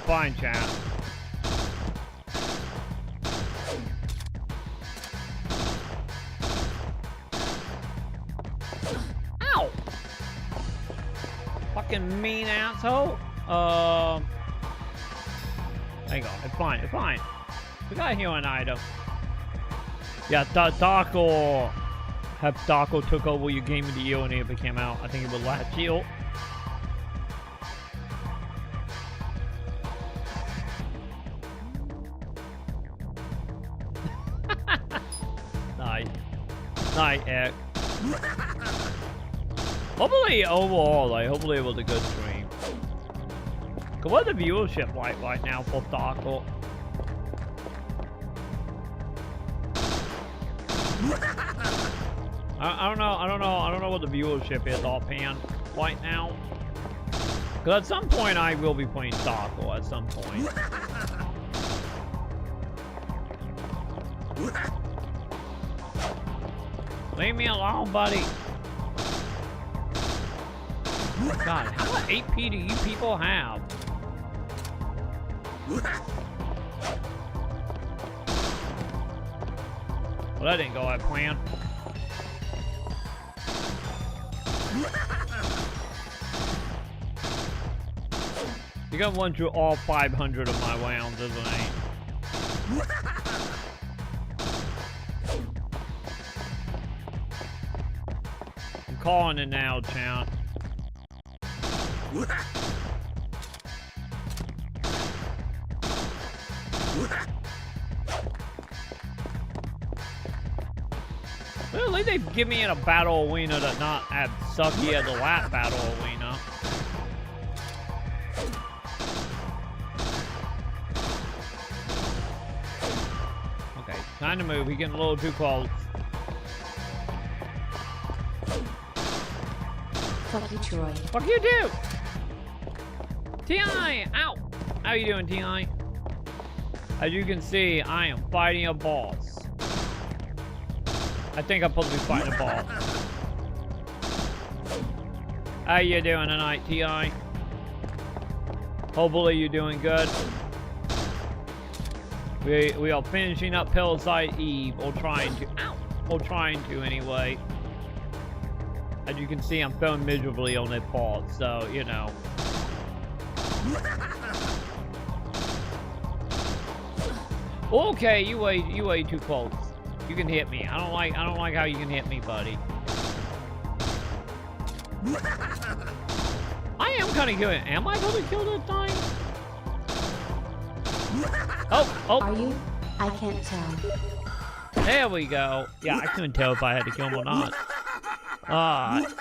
Fine, chat. Ow! Fucking mean asshole. Hang on, it's fine, it's fine. We got a healing item. Yeah, Darko took over your game of the year when it came out. I think it was last year. Nice. Nice, Eric. Hopefully, overall, hopefully it was a good stream. What's the viewership like right now for Darko? I don't know what the viewership is offhand right now. Cause at some point I will be playing Darko at some point. Leave me alone, buddy. God, how much AP do you people have? Well, that didn't go as planned. You're gonna run through all 500 of my rounds, isn't it? I'm calling it now, chat. Well, at least they give me in a battle arena that's not as sucky as the last battle arena. Okay, time to move. He's getting a little too close. Fuck you, Troy. Fuck you too! T.I. Ow! How you doing, T.I.? As you can see, I am fighting a boss. I think I'm supposed to be fighting a boss. How you doing tonight, T.I.? Hopefully you're doing good. We are finishing up Parasite Eve, or trying to. Ow! Or trying to anyway. As you can see, I'm failing miserably on that part, so you know. Okay, you way too close. You can hit me. I don't like how you can hit me, buddy. I am kind of killing. Am I going to kill this time? Oh. Are you? I can't tell. There we go. Yeah, I couldn't tell if I had to kill him or not.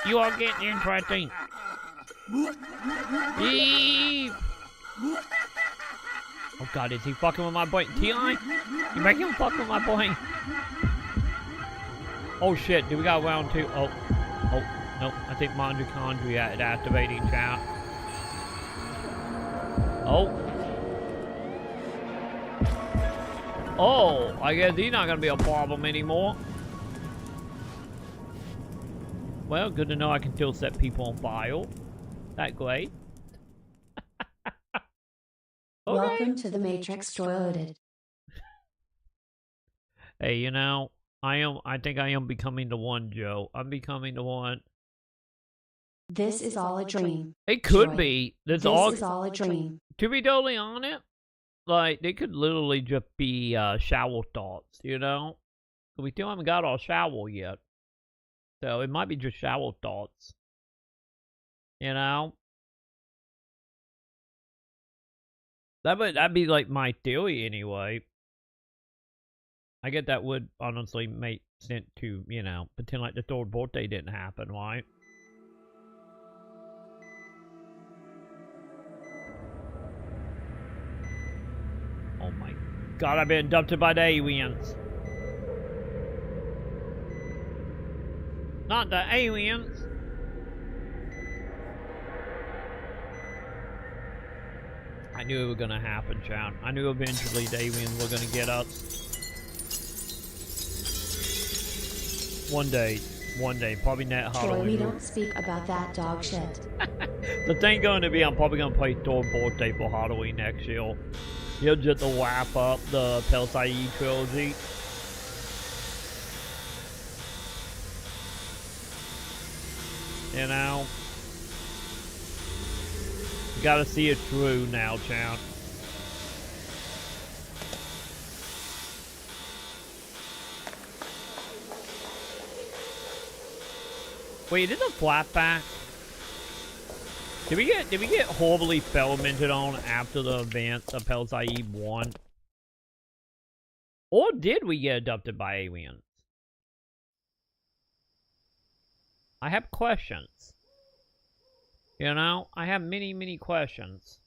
You are getting interesting. Eve. Oh God, is he fucking with my boy? T.I.? You make him fuck with my boy? Oh shit, do we got round 2? Oh, no, I think Maconn Show is activating chat. Oh, I guess he's not gonna be a problem anymore. Well, good to know I can still set people on fire. That great. Okay. Welcome to the Matrix, Troy. Hey, you know, I think I am becoming the one, Joe. I'm becoming the one. This is all a dream. It could Troy. be. This is all a dream. To be totally honest, like, they could literally just be shower thoughts, you know? We still haven't got our shower yet. So it might be just shower thoughts. You know? That'd be like my theory anyway. I get that would honestly make sense to, you know, pretend like the third birthday didn't happen, right? Oh my god, I've been abducted by the aliens. Not the aliens. I knew it was gonna happen, Chad. I knew eventually the aliens were gonna get us. One day, probably not Troy, Halloween. we don't speak about that dog shit. The thing going to be, I'm probably gonna play third birthday for Halloween next year. You'll just to wrap up the Parasite trilogy. You know? You gotta see it through now, Chan. Wait, is it a flatback? Did we get horribly experimented on after the event of Parasite 1? Or did we get abducted by aliens? I have questions. You know, I have many, many questions.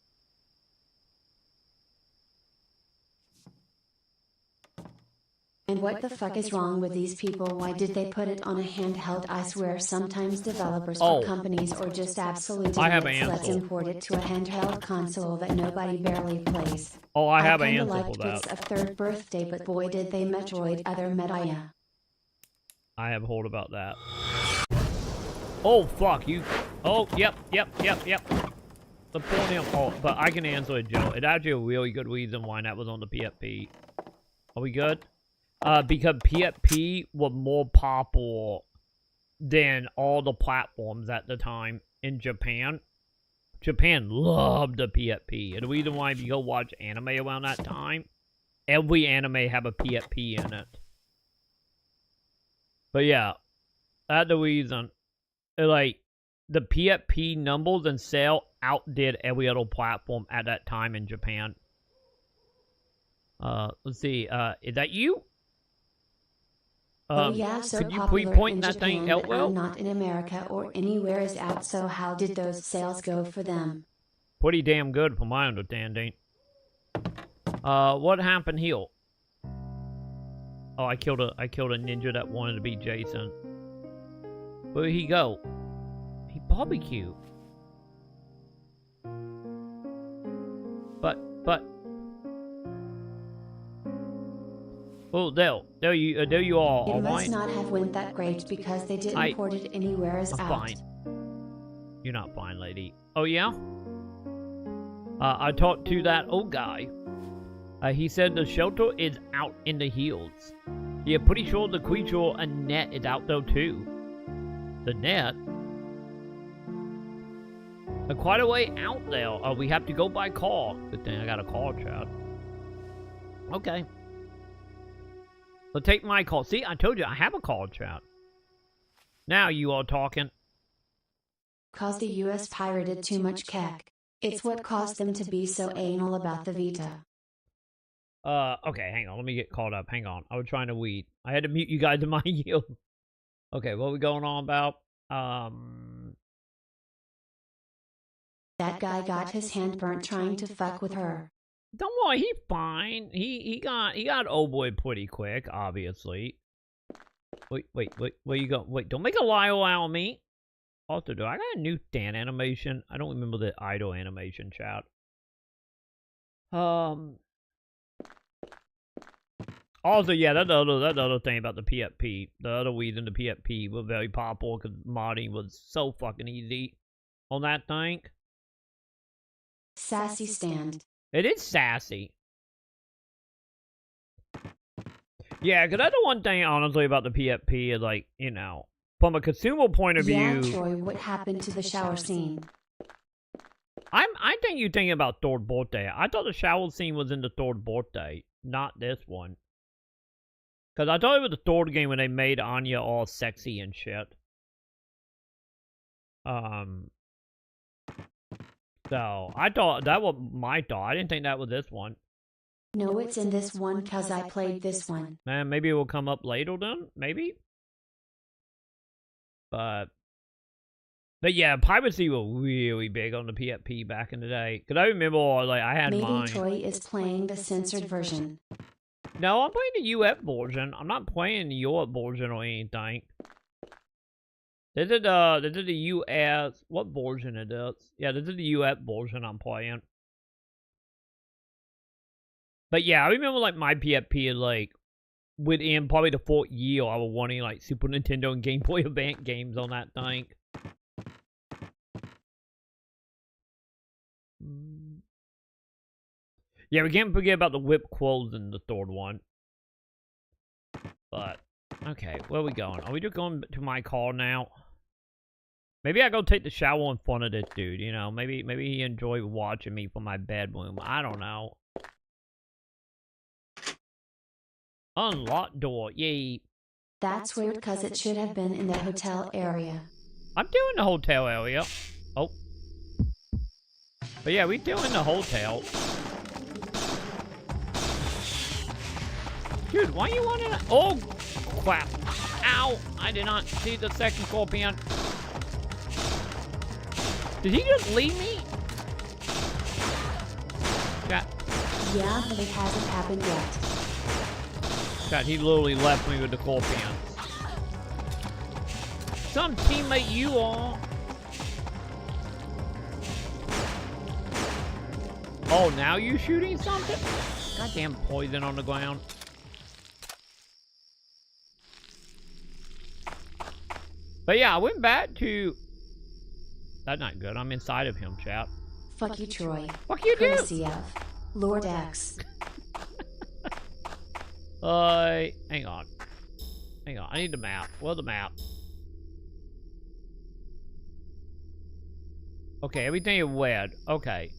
And what the fuck is wrong with these people? Why did they put it on a handheld? I swear sometimes developers for companies or just absolute idiots, let's import it to a handheld console that nobody barely plays. Oh, I have an answer liked for that. Bits of third birthday, but boy did they Metroid other Metaya. I have heard about that. Oh, fuck, you... Oh, yep. The poor damn... Oh, but I can answer it, Joe. It's actually a really good reason why that was on the PFP. Are we good? Because PFP was more popular than all the platforms at the time in Japan. Japan loved the PFP. And the reason why, if you go watch anime around that time, every anime have a PFP in it. But yeah, that's the reason. Like, the PFP numbers and sale outdid every other platform at that time in Japan. Let's see, is that you? Oh yeah, so could you popular please point in that Japan, thing out well? not in America or anywhere is out, so how did those sales go for them? Pretty damn good from my understanding. What happened here? Oh, I killed a ninja that wanted to be Jason. Where did he go? He barbecued. But oh, there you are. It All must right. not have went that great because they didn't port it anywhere as I'm out. fine. You're not fine, lady. Oh yeah. I talked to that old guy. He said the shelter is out in the hills. Yeah, pretty sure the creature and net is out there too. The net? Quite a way out there. We have to go by car. Good thing I got a car, Chad. Okay. So take my call. See, I told you I have a call, Chad. Now you are talking. Cause the US pirated too much keck. It's what caused them to be so anal about the Vita. Okay, hang on. Let me get caught up. Hang on. I was trying to weed. I had to mute you guys in my yield. Okay, what are we going on about? That guy got his hand burnt trying to fuck with her. Don't worry, he's fine. He got old boy pretty quick, obviously. Wait, where you go? Wait, don't make a lie out of me. Also, do I got a new Dan animation? I don't remember the idle animation, chat. Also, yeah, that other thing about the PFP. The other reason the PFP was very popular because modding was so fucking easy on that thing. Sassy stand. It is sassy. Yeah, because that's the one thing, honestly, about the PFP is, like, you know, from a consumer point of Yeah, view... Troy, what happened to the shower scene? I think you're thinking about third birthday. I thought the shower scene was in the third birthday, not this one. Because I thought it was the third game when they made Anya all sexy and shit. So I thought that was my thought. I didn't think that was this one. No, it's in this one cause I played this one. Man, maybe it will come up later then. Maybe. But yeah, piracy was really big on the PFP back in the day. Cause I remember like I had Maybe mine. Troy is playing the censored version. No, I'm playing the US version. I'm not playing the Europe version or anything. This is the US. What version it is? Yeah, this is the US version I'm playing. But yeah, I remember like my PFP like within probably the 4th year I was wanting like Super Nintendo and Game Boy Advance games on that thing. Yeah, we can't forget about the whip clothes in the 3rd one. But okay, where are we going? Are we just going to my car now? Maybe I go take the shower in front of this dude, you know? Maybe he enjoyed watching me from my bedroom. I don't know. Unlocked door, yay. That's weird cause it should have been in the hotel area. I'm doing the hotel area. Oh. But yeah, we doing the hotel. Dude, why you wanting to... Oh, crap. Ow. I did not see the second scorpion. Did he just leave me? God. Yeah, but it hasn't happened yet. God, he literally left me with the scorpion. Some teammate you are. Oh, now you shooting something? Goddamn poison on the ground. But yeah, I went back to... That's not good. I'm inside of him, chap. Fuck you, Troy. Fuck you, dude. Courtesy of Lord X. Hang on. Hang on. I need the map. Where's the map? Okay, everything is red. Okay.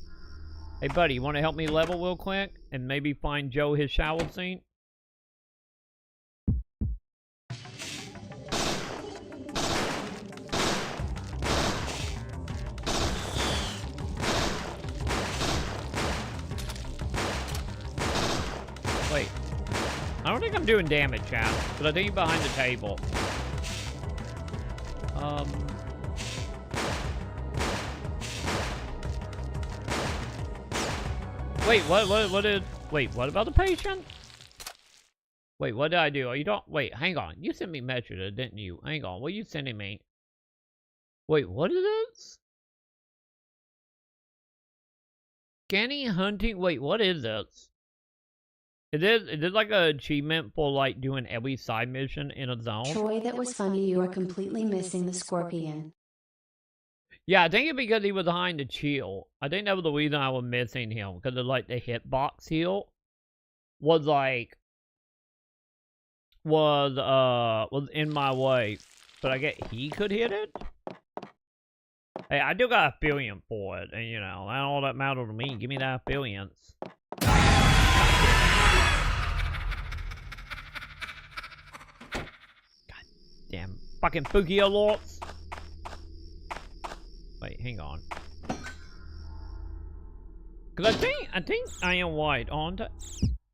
Hey, buddy, you want to help me level real quick? And maybe find Joe his shower scene? Wait. I don't think I'm doing damage, chat. But I think he's behind the table. Wait, what about the patient? Wait, what did I do? Oh, you don't, wait, hang on. You sent me messages, didn't you? Hang on, what are you sending me? Wait, what is this? Scanning hunting, wait, what is this? Is it like an achievement for like doing every side mission in a zone? Troy, that was funny. You are completely missing the scorpion. Yeah, I think it's because he was behind the shield. I think that was the reason I was missing him. Because of like the hitbox heal was like was in my way. But I guess he could hit it. Hey, I do got affiliate for it, and you know, that's all that matters to me. Give me that affiliates. God damn fucking spooky alerts. Wait, hang on. Cause I think I am white on the...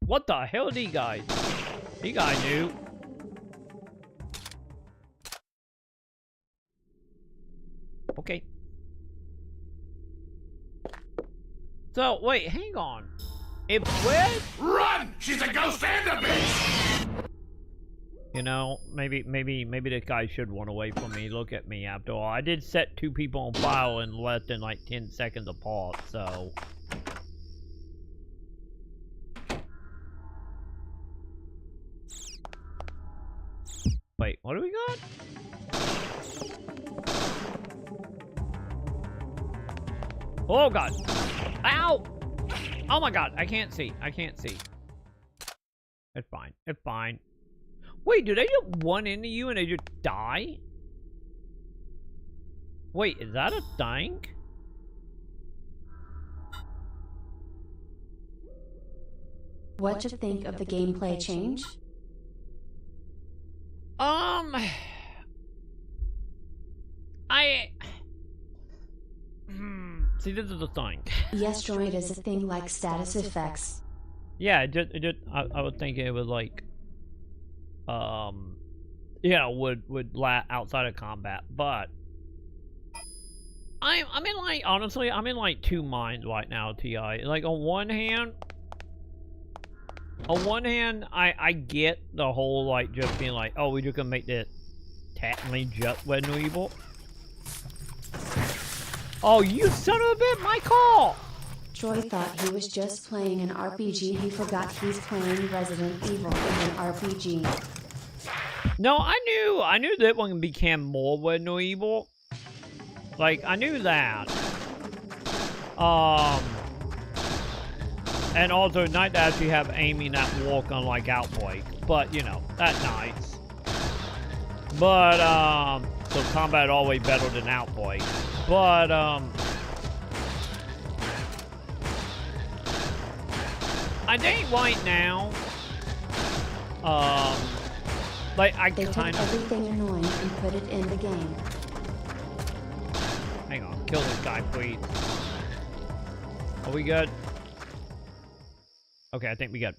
What the hell are these guys? These guys knew. Okay. So, wait, hang on. If red... Run! She's a ghost and a bitch! You know, maybe this guy should run away from me. Look at me after all. I did set 2 people on fire in less than like 10 seconds apart, so... Wait, what do we got? Oh god! Ow! Oh my god, I can't see. I can't see. It's fine. It's fine. Wait, did I just run into you and they just die? Wait, is that a thing? What you think of the gameplay change? See, this is the thing. Yes, droid is a thing like status effects. Yeah, I would think it was like, would outside of combat, but I'm in like, honestly, I'm in like two minds right now, Ti. Like on one hand, I get the whole like just being like, oh, we're just gonna make this technically just Resident Evil. Oh, you son of a bitch, my call! Troy thought he was just playing an RPG. He forgot he's playing Resident Evil in an RPG. No, I knew that one became more Resident Evil. Like, I knew that. And also, nice to actually have aiming that walk on like Outbreak. But, you know, that's nice. But, so combat always better than Outbreak. But, I think right now, like they took everything annoying and put it in the game. Hang on, kill this guy, please. Are we good? Okay, I think we good.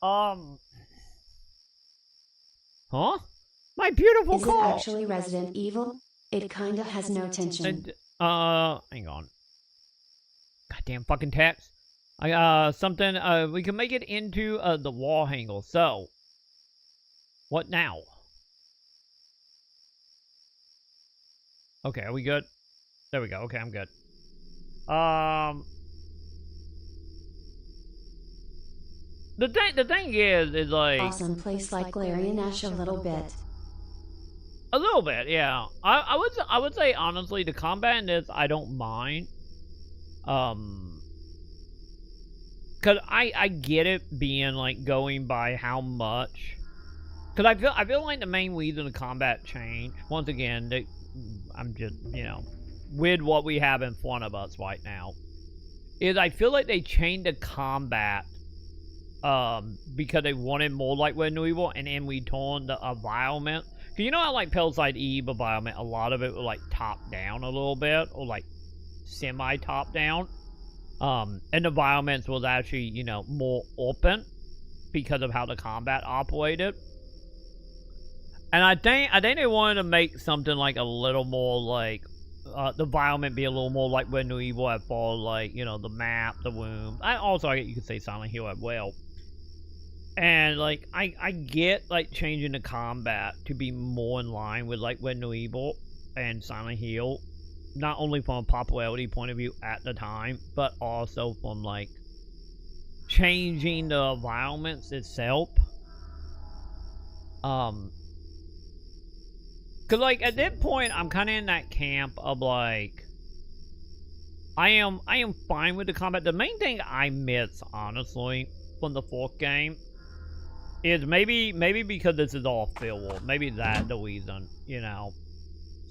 Huh? My beautiful Is call. it actually Resident Evil? It kinda has no tension. And, hang on. Goddamn fucking text. Something, we can make it into, the wall angle. So, what now? Okay, are we good? There we go. Okay, I'm good. The thing is like... Awesome place like Larry and Ash a little bit. A little bit, yeah. I would say, honestly, the combat in this, I don't mind. Cause I get it being like going by how much. Cause I feel like the main reason the combat changed, once again, I'm just, you know, with what we have in front of us right now, is I feel like they changed the combat because they wanted more like Resident Evil, and then we turned the environment. Cause you know how like Parasite Eve environment, a lot of it was like top down a little bit, or like semi top down. And the environments was actually, you know, more open because of how the combat operated. And I think they wanted to make something like a little more like the environment be a little more like Resident Evil as far as like, you know, the map, the rooms. I guess you could say Silent Hill as well. And like I get like changing the combat to be more in line with like Resident Evil and Silent Hill. Not only from a popularity point of view at the time, but also from like changing the environments itself. Cause like at that point I'm kinda in that camp of like I am fine with the combat. The main thing I miss, honestly, from the fourth game is maybe because this is all field. Maybe that's the reason, you know.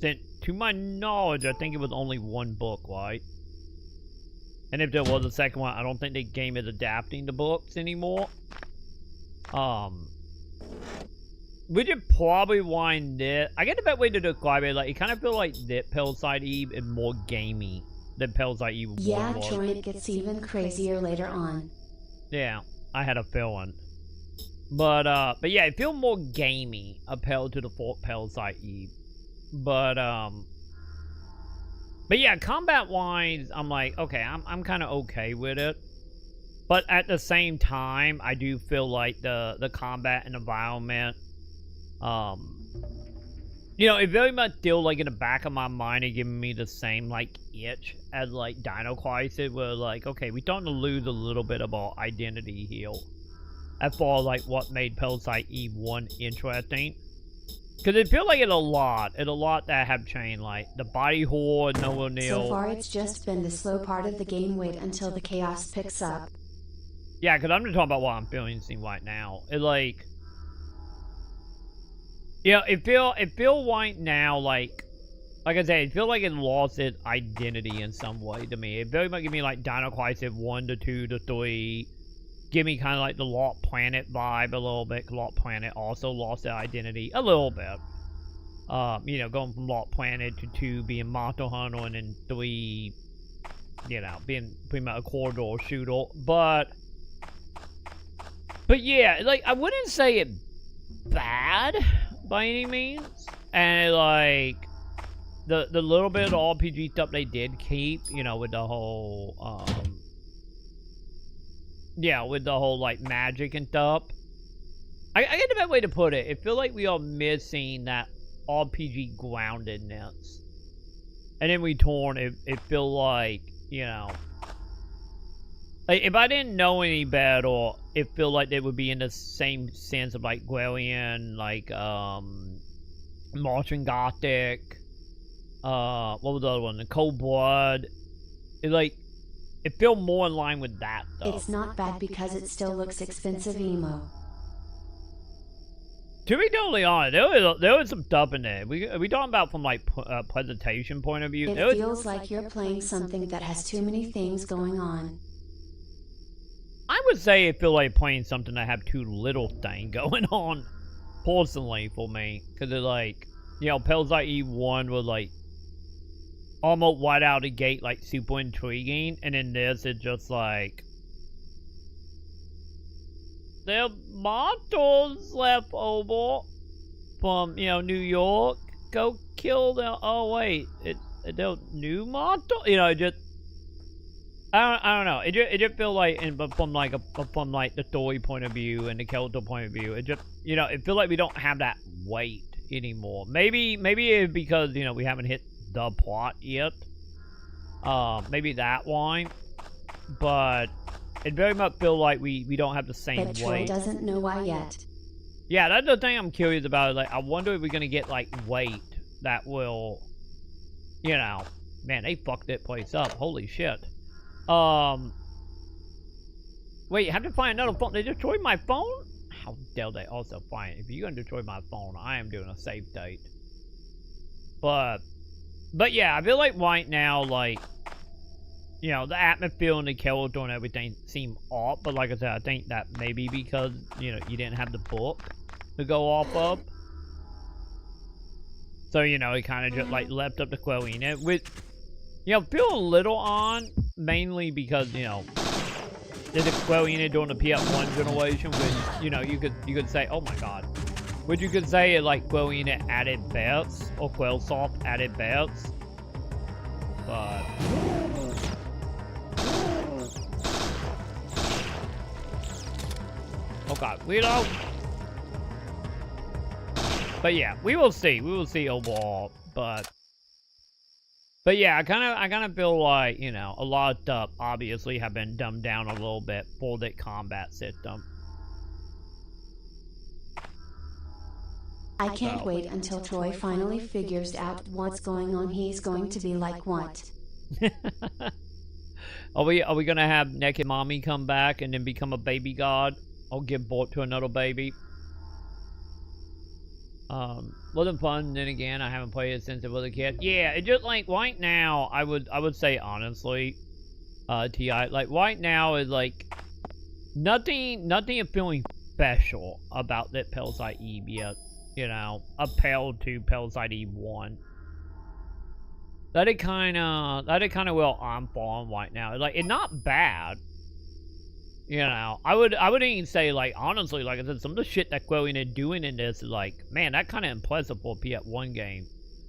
Since, to my knowledge, I think it was only one book, right? And if there was a second one, I don't think the game is adapting the books anymore. Which is probably why this... I get the best way to describe it, like, it kind of feels like that Parasite Eve is more gamey than Parasite Eve 1 Yeah, was. Troy, it gets even crazier later on. Yeah, I had a feeling. But yeah, it feels more gamey compared to the fourth Parasite Eve. But yeah, combat-wise, I'm like, okay, I'm kind of okay with it. But at the same time, I do feel like the combat and environment, you know, it very much still, like, in the back of my mind, it giving me the same, like, itch as, like, Dino Crisis, where, like, okay, we're starting to lose a little bit of our identity here. As far as, like, what made Parasite Eve 1 interesting. Because it feels like it's a lot that have changed, like the body horror, no O'Neill. So far it's just been the slow part of the game. Wait until the chaos picks up. Yeah, because I'm just talking about what I'm feeling right now. It like, yeah, it feel right now like I said, it feels like it lost its identity in some way to me. It very much give me like Dino Crisis 1 to 2 to 3. Give me kind of like the Lost Planet vibe a little bit. Lost Planet also lost their identity a little bit. You know, going from Lost Planet to 2 being Monster Hunter, and then 3 you know, being pretty much a corridor shooter. But yeah, like, I wouldn't say it bad by any means. And, like, the little bit of RPG stuff they did keep, you know, with the whole, yeah, with the whole, like, magic and stuff. I get the best way to put it. It feels like we are missing that RPG groundedness. And then we torn, it feel like, you know, like, if I didn't know any better, it feel like they would be in the same sense of, like, Gwellian, like, Martian Gothic, what was the other one? The Cold Blood. It feel more in line with that, though. It's not bad because it still looks expensive emo. To be totally honest, there was some stuff in there. We talking about from, like, presentation point of view. It feels like you're playing something that has too many things going on. I would say it feel like playing something that have too little thing going on, personally, for me. Because it's like, you know, Parasite E1 was, like, almost right out the gate, like, super intriguing. And in this, it's just like, there are monsters left over from, you know, New York. Go kill them. Oh, wait. They're new monsters? You know, just, I don't know. It just feel like, from the story point of view and the character point of view, it just, you know, it feel like we don't have that weight anymore. Maybe it's because, you know, we haven't hit the plot yet. Maybe that one. But it very much feel like we don't have the same But Troy weight. doesn't know why yet. Yeah, that's the thing I'm curious about. Like, I wonder if we're gonna get, like, weight that will, you know, man, they fucked that place up. Holy shit. Wait, you have to find another phone. They destroyed my phone? How dare they also find it? If you're gonna destroy my phone, I am doing a save state. But yeah, I feel like right now, like, you know, the atmosphere and the character and everything seem off. But like I said, I think that maybe because, you know, you didn't have the book to go off of. So, you know, he kind of just, like, left up the Quelline. With, you know, feel a little on, mainly because, you know, there's a Quelline during the PS1 generation, which, you know, you could say, oh my god. Which you could say, like, Quelline added bets, or Quellsoft added bets. But oh god, weirdo. But yeah, we will see. We will see overall. But yeah, I kind of feel like, you know, a lot of stuff obviously have been dumbed down a little bit for the combat system. I can't wait until Troy finally figures out what's going on. He's going to be like, what? Are we gonna have naked mommy come back and then become a baby god? Or give birth to another baby? Wasn't fun. Then again, I haven't played it since it was a kid. Yeah, it just, like, right now, I would say honestly, Ti, like, right now is like nothing is feeling special about that Parasite Eve yet. You know, appealed to Parasite Eve 1. That it kinda well on form right now. Like, it's not bad. You know, I would even say, like, honestly, like I said, some of the shit that Quelline is doing in this is like, man, that kind of impressive for a PS1 game.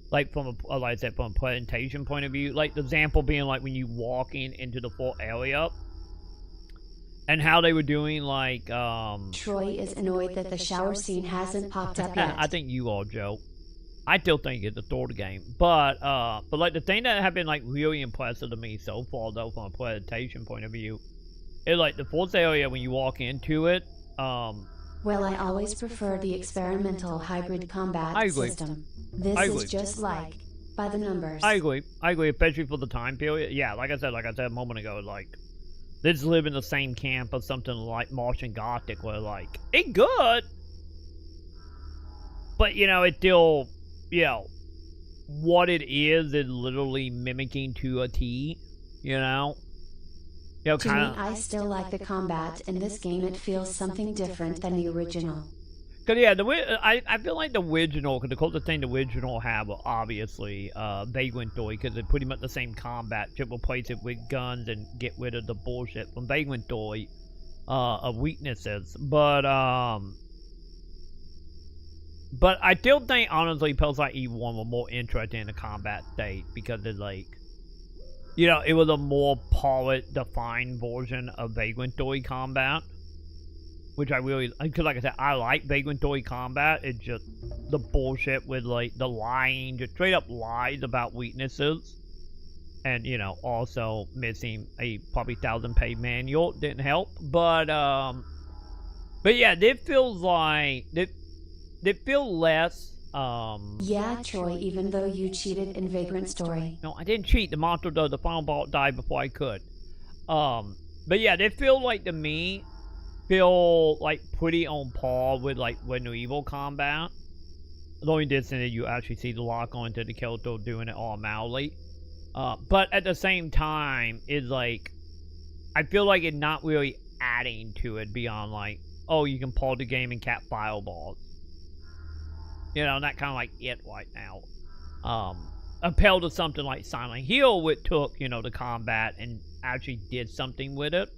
Like, from a, like I said, from a presentation point of view. Like, the example being, like, when you walk into the full area. And how they were doing, like, Troy is annoyed that the shower scene hasn't popped up yet. I think you are, Joe. I still think it's a third game. But like, the thing that have been, like, really impressive to me so far, though, from a presentation point of view, is, like, the first area when you walk into it, well, I always prefer the experimental hybrid combat system. This is just like, by the numbers. I agree, especially for the time period. Yeah, like I said a moment ago, like, let's live in the same camp as something like Martian Gothic, where, like, it's good, but, you know, it's still, you know, what it is literally mimicking to a T, you know? You know, to me, I still like the combat in this game. It feels something different than the original. Cause yeah, I feel like the original, cause the closest thing the original have were obviously Vagrant Story, cause it's pretty much the same combat, just replace it with guns and get rid of the bullshit from Vagrant Story of weaknesses. But I still think honestly Parasite E1 were more interesting in the combat state because it's like, you know, it was a more polished, defined version of Vagrant Story combat. Which I really, because like I said, I like Vagrant Story combat. It's just the bullshit with like the lying, just straight up lies about weaknesses. And, you know, also missing a probably 1,000-page manual didn't help. But yeah, it feels like, it feels less, Yeah, Troy, even though you cheated in Vagrant Story. No, I didn't cheat. The monster does. The final boss died before I could. But yeah, they feel like to me, feel like pretty on par with like Resident Evil combat. The only difference is you actually see the lock onto the character doing it automatically. But at the same time, it's like, I feel like it's not really adding to it beyond like, oh, you can pause the game and cap fireballs. You know, that kind of like it right now. Appeal to something like Silent Hill, which took, you know, the combat and actually did something with it.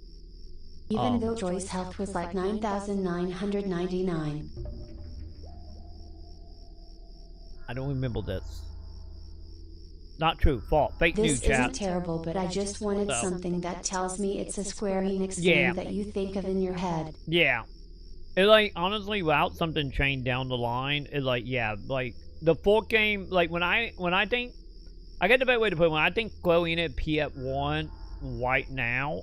Even though Troy's health was like 9,999. I don't remember this. Not true. Fault. Fake news, This chat. isn't terrible, but I just wanted something that tells me it's a Square Enix Yeah. game that you think of in your head. Yeah. It like, honestly, without something chained down the line, it's like, yeah, like, the fourth game, like, when I think, I get the better way to put it, when I think Square Enix PS1 right now,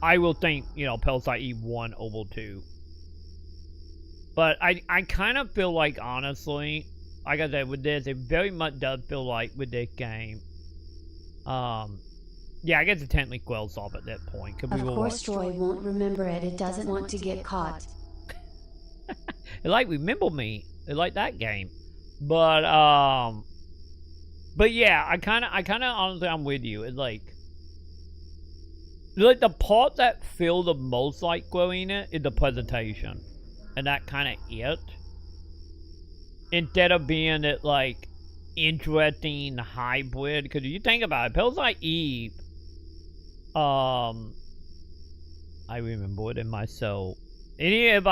I will think, you know, Parasite E1 over 2. But I kind of feel like, honestly, like I said, with this, it very much does feel like, with this game, yeah, I guess it's technically Squaresoft at that point. Of course Troy won't remember it, it doesn't want to get caught. It like Remember Me. It like that game. But yeah, I kinda honestly I'm with you. It's like the part that feel the most like growing it is the presentation. And that kinda it. Instead of being it like interesting hybrid, because if you think about it, Parasite Eve, I remember it in my soul. Any if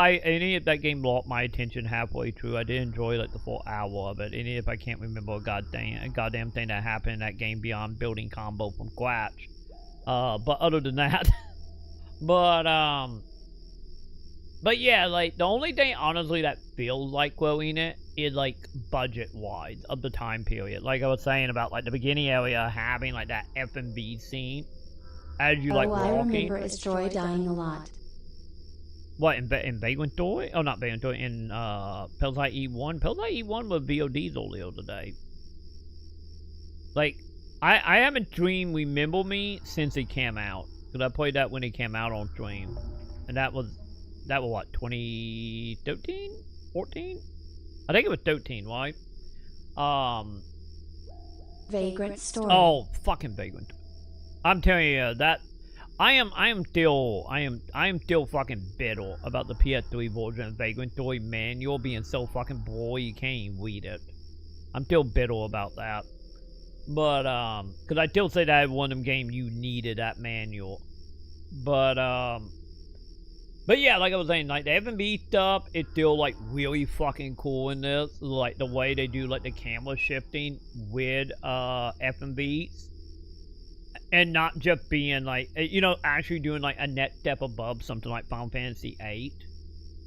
that game lost my attention halfway through, I did enjoy like the full hour of it. Any if I can't remember a goddamn thing that happened in that game beyond building combo from scratch. But other than that, but yeah, like the only thing honestly that feels like growing it is like budget-wise of the time period. Like I was saying about like the beginning area having like that F&B scene as you like walking. I remember it's Troy dying a lot. What, in Vagrant Story? Oh, not Vagrant Story, in Parasite E1. Parasite E1 was VODs all the other day. Like, I haven't streamed Remember Me since it came out. Because I played that when it came out on stream. And that was what, 2013? 14? I think it was 13, right? Vagrant Story. Oh, fucking Vagrant. I'm telling you, that... I am still fucking bitter about the PS3 version of Vagrant Story manual being so fucking boring you can't even read it. I'm still bitter about that. But, cause I still say that one of them games you needed that manual. But yeah, like I was saying, like the F&B stuff is still like really fucking cool in this. Like the way they do like the camera shifting with F&Bs. And not just being like, you know, actually doing like a next step above something like Final Fantasy VIII.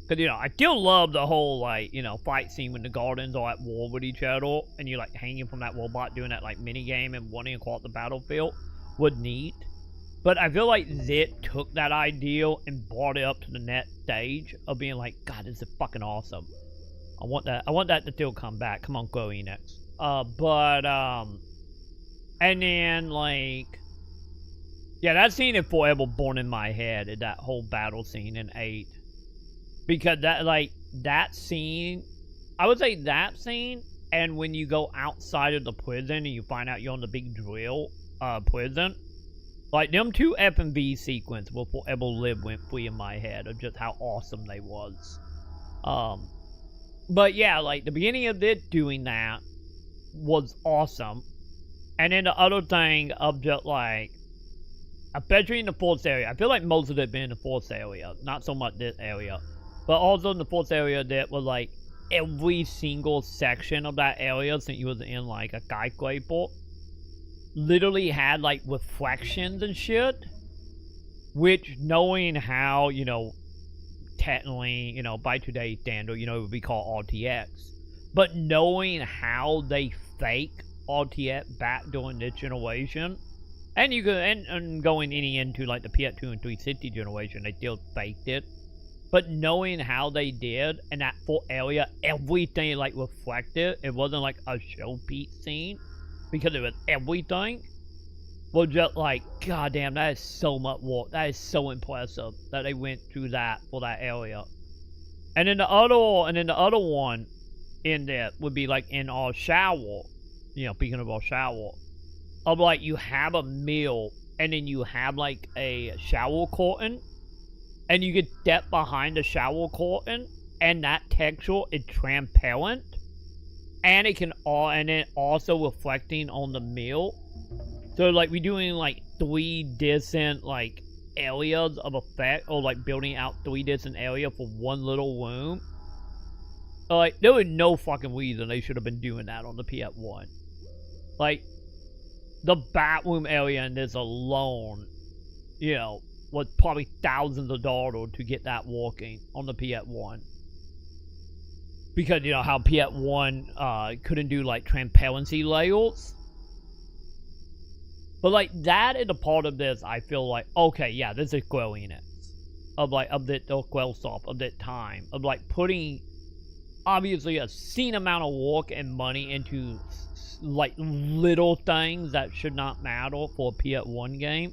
Because, you know, I still love the whole, like, you know, fight scene when the Guardians are at war with each other. And you're like hanging from that robot doing that like mini game and wanting to across the battlefield was neat. But I feel like Zit took that idea and brought it up to the next stage of being like, God, this is fucking awesome. I want that to still come back. Come on, Go Enix. And then, like... Yeah, that scene is forever born in my head, is that whole battle scene in 8. Because that, like, that scene, I would say that scene, and when you go outside of the prison and you find out you're on the big drill prison, like, them two F&B sequences will forever live rent free in my head of just how awesome they was. But yeah, like the beginning of it doing that was awesome. And then the other thing of just like, especially in the forest area, I feel like most of it been in the forest area, not so much this area, but also in the forest area that was like every single section of that area, since you was in like a skyscraper, literally had like reflections and shit, which knowing how, you know, technically, you know, by today's standard, you know, it would be called RTX, but knowing how they fake RTX back during this generation, and you could, and going into like the PS2 and 360 generation, they still faked it, but knowing how they did, and that full area, everything like reflected, it wasn't like a showpiece scene, because it was everything, was just like, goddamn, that is so much work. That is so impressive that they went through that for that area. And then the other one in there would be like in our shower, you know, speaking of our shower, of like you have a meal and then you have like a shower curtain, and you get step behind the shower curtain, and that texture is transparent, and it can and then also reflecting on the meal. So like we doing like 3 different like areas of effect, or like building out 3 different areas for one little room. Like there was no fucking reason they should have been doing that on the PS1. Like the bathroom area in this alone, you know, was probably thousands of dollars to get that working on the PS1. Because you know how PS1 couldn't do like transparency layers. But like that is a part of this, I feel like, okay, yeah, this is squariness of like of the square soft of that time of like putting obviously a obscene amount of work and money into like little things that should not matter for a PS1 game.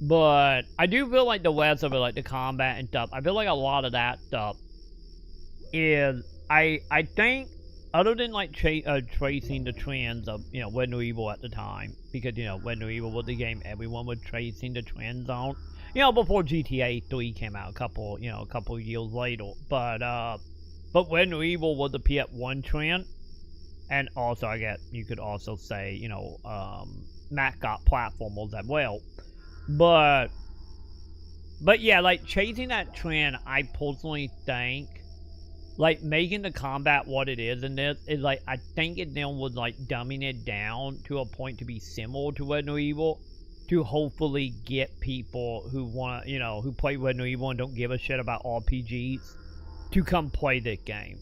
But I do feel like the rest of it, like the combat and stuff, I feel like a lot of that stuff is, I think, other than like tracing the trends of, you know, Resident Evil at the time, because, you know, Resident Evil was the game everyone was tracing the trends on, you know, before GTA 3 came out a couple years later. But Resident Evil was the PS1 trend, and also I guess you could also say, you know, Mac got platformers as well. But yeah, like chasing that trend, I personally think, like, making the combat what it is in this is, like, I think it then was, like, dumbing it down to a point to be similar to Resident Evil, to hopefully get people who want to, you know, who play Resident Evil and don't give a shit about RPGs to come play this game.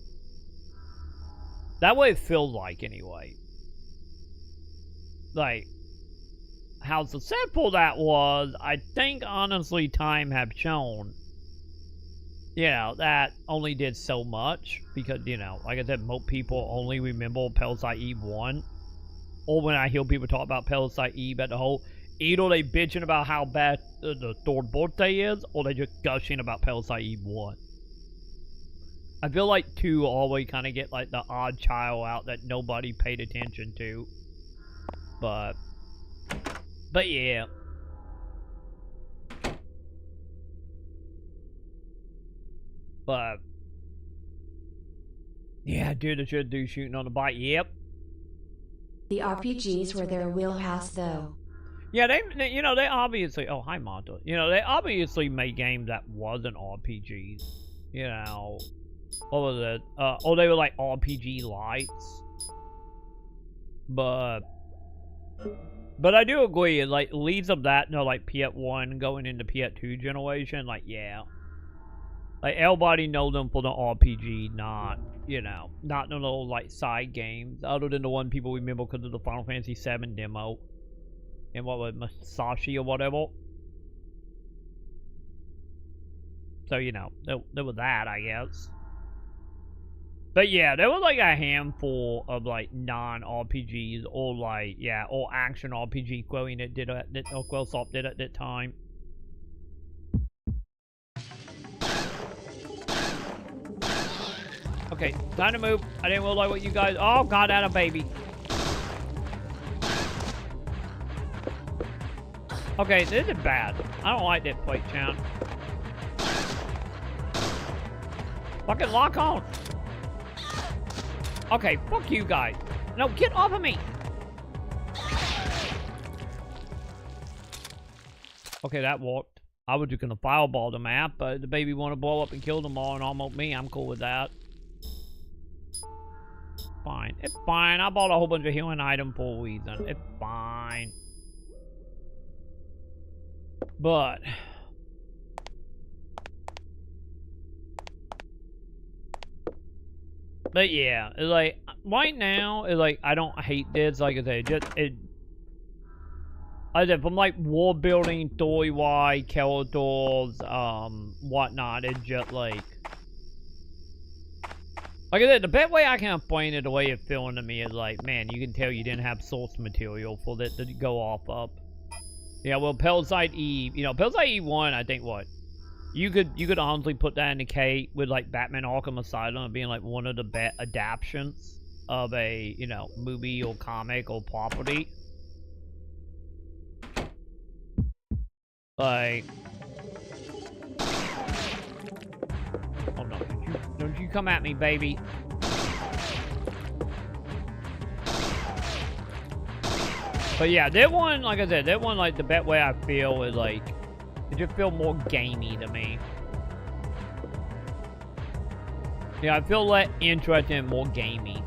That way it feels like, anyway. Like, how successful that was, I think, honestly, time have shown. You know, that only did so much, because, you know, like I said, most people only remember Parasite Eve 1. Or when I hear people talk about Parasite Eve at the whole, either they bitching about how bad the third birthday is, or they just gushing about Parasite Eve 1. I feel like 2 always kind of get like the odd child out that nobody paid attention to. But yeah. But yeah, dude, they should do shooting on the bike. Yep. The RPGs were their wheelhouse, though. Yeah, they you know, they obviously. Oh, hi, Monta. You know, they obviously made games that wasn't RPGs. You know, what was it? Oh, they were like RPG lights. But I do agree. Like leads of that, you know, like PS1 going into PS2 generation. Like, yeah. Like, everybody know them for the RPG, not, you know, not the little, like, side games, other than the one people remember because of the Final Fantasy VII demo. And what was it, Masashi or whatever? So, you know, there was that, I guess. But yeah, there was, like, a handful of, like, non-RPGs, or, like, yeah, or action RPG Squaresoft did at that time. Okay, time to move. I didn't realize what you guys... Oh, God, that a baby. Okay, this is bad. I don't like that plate, Chan. Fucking lock on. Okay, fuck you guys. No, get off of me. Okay, that worked. I was just gonna fireball the map, but the baby wanna blow up and kill them all and almost me. I'm cool with that. Fine. It's fine. I bought a whole bunch of healing items for a reason. It's fine. But yeah, it's like right now, it's like I don't hate this. Like I said, I said from like world building, story wise, characters, whatnot. It's just like I said, the best way I can explain it, the way it's feeling to me is like, man, you can tell you didn't have source material for that to go off of. Yeah, well, Parasite Eve, you know, Parasite Eve 1, I think what? You could honestly put that in the case with like Batman Arkham Asylum being like one of the best adaptations of a, you know, movie or comic or property. Like, oh no, don't you come at me, baby. But yeah, that one, like I said, that one, like, the best way I feel is, like, it just feels more gamey to me. Yeah, I feel less interested and more gamey.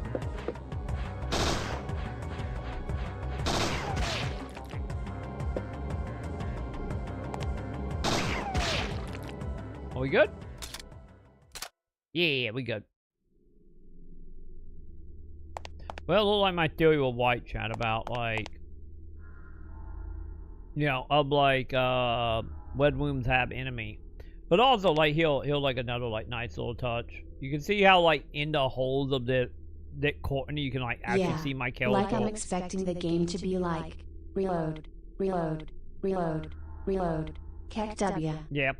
Are we good? Yeah, we good. Well, it looked like my theory was white chat about, like, you know, of like Red Wounds have enemy. But also like he'll like another like nice little touch. You can see how like in the holes of that corner you can like actually see my character. Like I'm expecting the game to be like reload, reload, reload, reload. Kek W. Yep.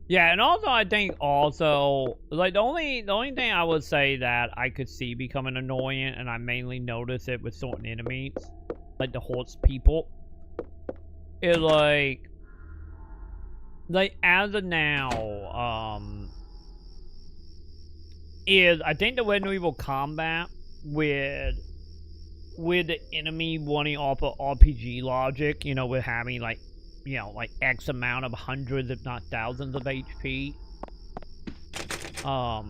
Yeah, and also I think also like the only thing I would say that I could see becoming annoying, and I mainly notice it with certain enemies, like the horse people, is like as of now, is I think the way medieval combat with the enemy wanting off of RPG logic, you know, with having like, you know, like X amount of hundreds, if not thousands of HP. I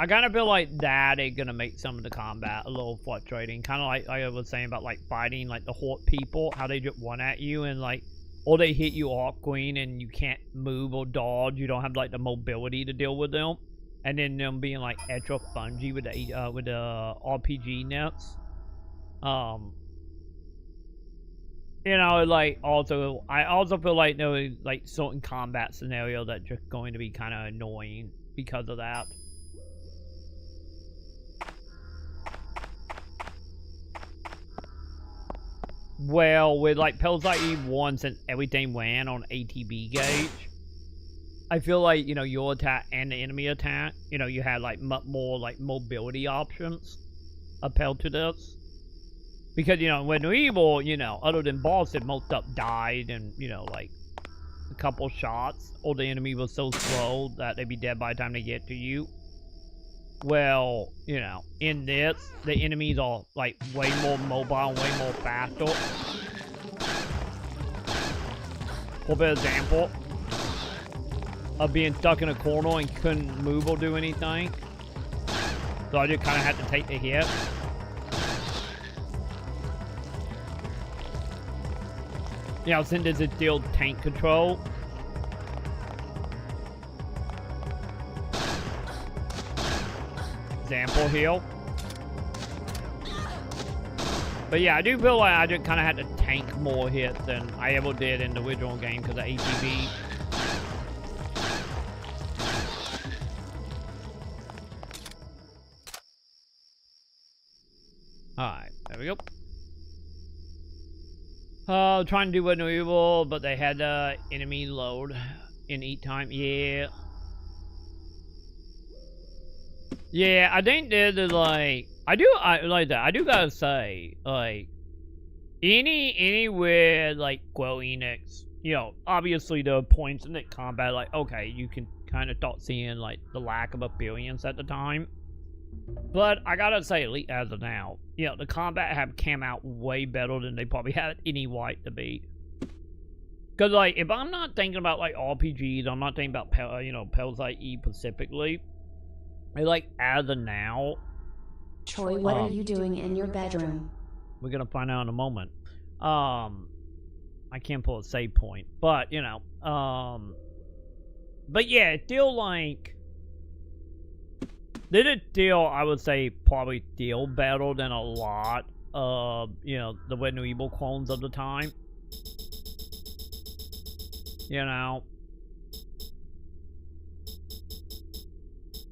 kind of feel like that is gonna make some of the combat a little frustrating. Kind of like I was saying about like fighting like the horde people, how they just run at you and like, or they hit you off screen and you can't move or dodge. You don't have like the mobility to deal with them, and then them being like extra spongy with the RPG nets. You know, like, also, I also feel like there was, like, certain combat scenario that just going to be kind of annoying because of that. Well, with, like, Parasite Eve 1, since everything ran on ATB gauge, I feel like, you know, your attack and the enemy attack, you know, you had, like, more, like, mobility options appeal to this. Because, you know, when evil, you know, other than bosses, most stuff died and, you know, like, a couple shots, or the enemy was so slow that they'd be dead by the time they get to you. Well, you know, in this, the enemies are, like, way more mobile, way more faster. For example, of being stuck in a corner and couldn't move or do anything. So I just kind of had to take the hit. You know, since it's still tank control. Example heal. But yeah, I do feel like I just kind of had to tank more hits than I ever did in the original game because of ATB. Alright, there we go. Trying to do what evil, but they had enemy load in each time. Yeah. Yeah, I think this is like, I like that. I do gotta say, like, anywhere like Square Enix you know, obviously there are points in the combat, like, okay, you can kind of start seeing, like, the lack of appearance at the time. But I gotta say, at least as of now, you know, the combat have came out way better than they probably had any right to be. Because, like, if I'm not thinking about, like, RPGs, I'm not thinking about, you know, Parasite E specifically, like, as of now... Troy, what are you doing in your bedroom? We're gonna find out in a moment. I can't pull a save point, but, you know, but yeah, it's still, like... They did still, I would say, probably still better than a lot of, you know, the Red New Evil clones of the time. You know.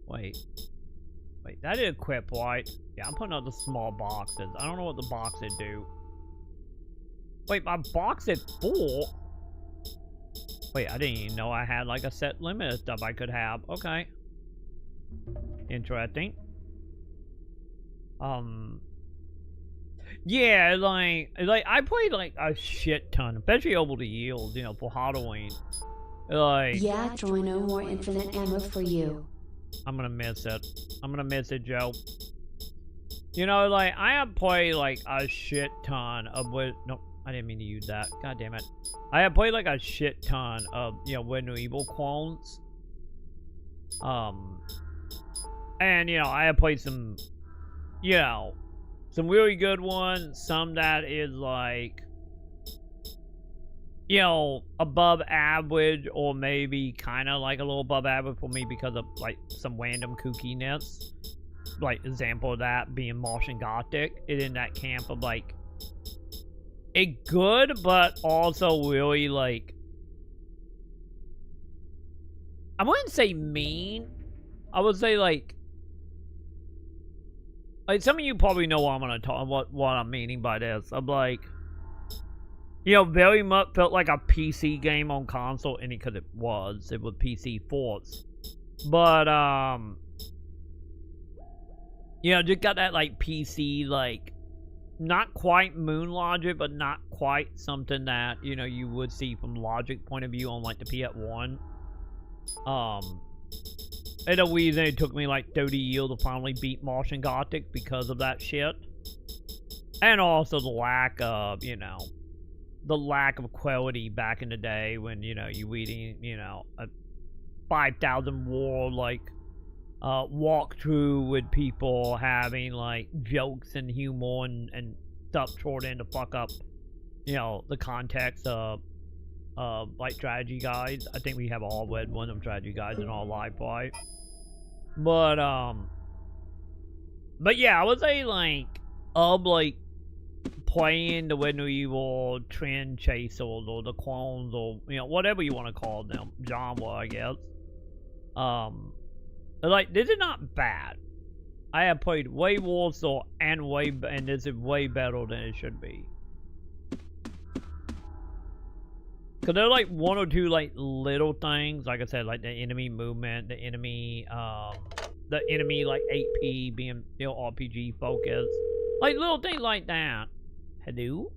Wait, that did equip, right? Yeah, I'm putting out the small boxes. I don't know what the boxes do. Wait, my box is full? Wait, I didn't even know I had, like, a set limit of stuff I could have. Okay. Interesting. Yeah, like I played like a shit ton, especially over the years, you know, for Halloween. Like, yeah, Troy, no more infinite ammo for you. I'm gonna miss it. I'm gonna miss it, Joe. You know, like, I have played like a shit ton of no, I didn't mean to use that. God damn it. I have played like a shit ton of, you know, Red New Evil clones. And, you know, I have played some, you know, some really good ones. Some that is, like, you know, above average, or maybe kind of, like, a little above average for me because of, like, some random kookiness. Like, example of that being Martian Gothic. It's in that camp of, like, it good, but also really, like, I wouldn't say mean. I would say, like, some of you probably know what I'm gonna talk, what I'm meaning by this. I'm like, you know, very much felt like a PC game on console, and because it was PC Force, but you know, just got that like PC, like, not quite Moon Logic, but not quite something that, you know, you would see from Logic point of view on like the PS1. And the reason it took me like 30 years to finally beat Martian Gothic because of that shit. And also the lack of, you know, the lack of quality back in the day when, you know, you reading, you know, a 5,000 word, like, walkthrough with people having, like, jokes and humor and stuff thrown in to fuck up, you know, the context of, like, strategy guides. I think we have all read one of them strategy guides in our life, right? But yeah, I would say, like, like, playing the Red New Evil trend chasers or the clones or, you know, whatever you want to call them, genre, I guess. Like, this is not bad. I have played way worse and this is way better than it should be. Cause there are like one or two like little things, like I said, like the enemy movement, the enemy like 8P being, you know, RPG focused, like little things like that. Hello,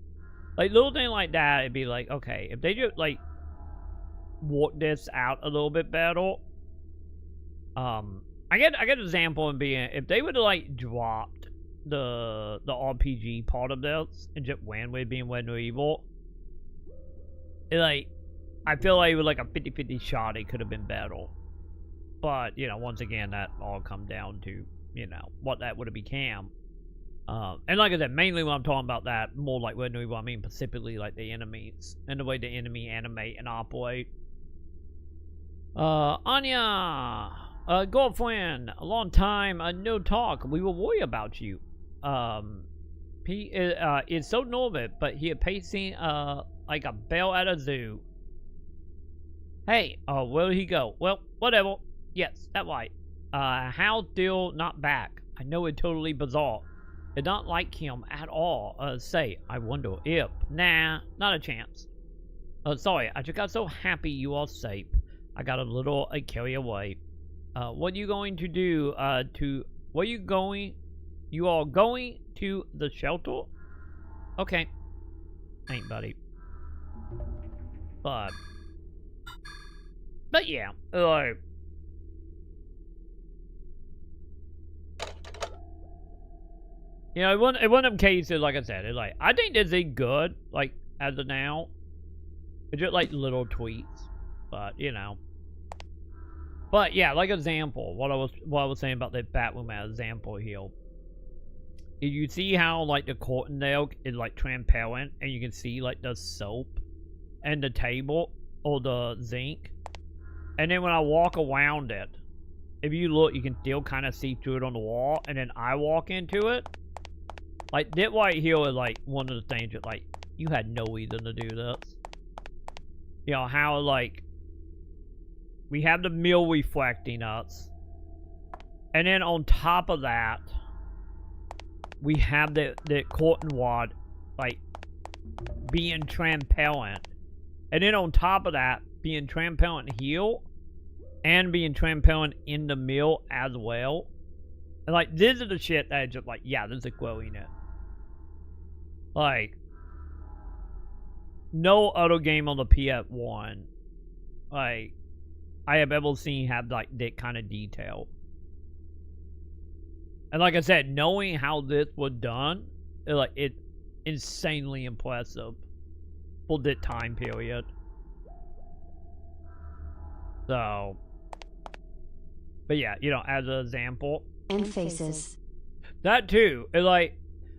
like little things like that. It'd be like, okay, if they just like work this out a little bit better. I get an example in being, if they would have like dropped the RPG part of this and just went with being Red New Evil. Like, I feel like it was like a 50-50 shot. It could have been better. But, you know, once again, that all come down to, you know, what that would have become. And like I said, mainly when I'm talking about that, more like Red New Evil, I mean specifically like the enemies and the way the enemy animate and operate. Anya, girlfriend, a long time, no talk. We will worry about you. He is so nervous, but he is pacing, like a bell at a zoo. Hey, where did he go? Well, whatever. Yes, that's right. How still not back? I know it's totally bizarre. I don't like him at all. Say, I wonder if. Nah, not a chance. Sorry, I just got so happy you are safe. I got a little carried away. What you going to do, where you going? You are going to the shelter? Okay. Ain't buddy. But yeah, like, you know, in one of them cases, like I said, it's like, I think this is good, like, as of now. It's just like little tweaks, but you know. But yeah, like example, what I was saying about the Batwoman example here. You see how like the cotton nail is like transparent, and you can see like the soap and the table or the zinc, and then when I walk around it, if you look, you can still kind of see through it on the wall, and then I walk into it. Like that right here is like one of the things that like you had no reason to do this. You know how like we have the mirror reflecting us, and then on top of that, we have the cotton wad like being transparent, and then on top of that, being transparent here, and being transparent in the mirror as well. And like this is the shit that is just like, yeah, this is growing it. Like no other game on the PS1, like, I have ever seen have like that kind of detail. And like I said, knowing how this was done, it's insanely impressive for that time period. So, but yeah, you know, as an example, And faces. that too, it like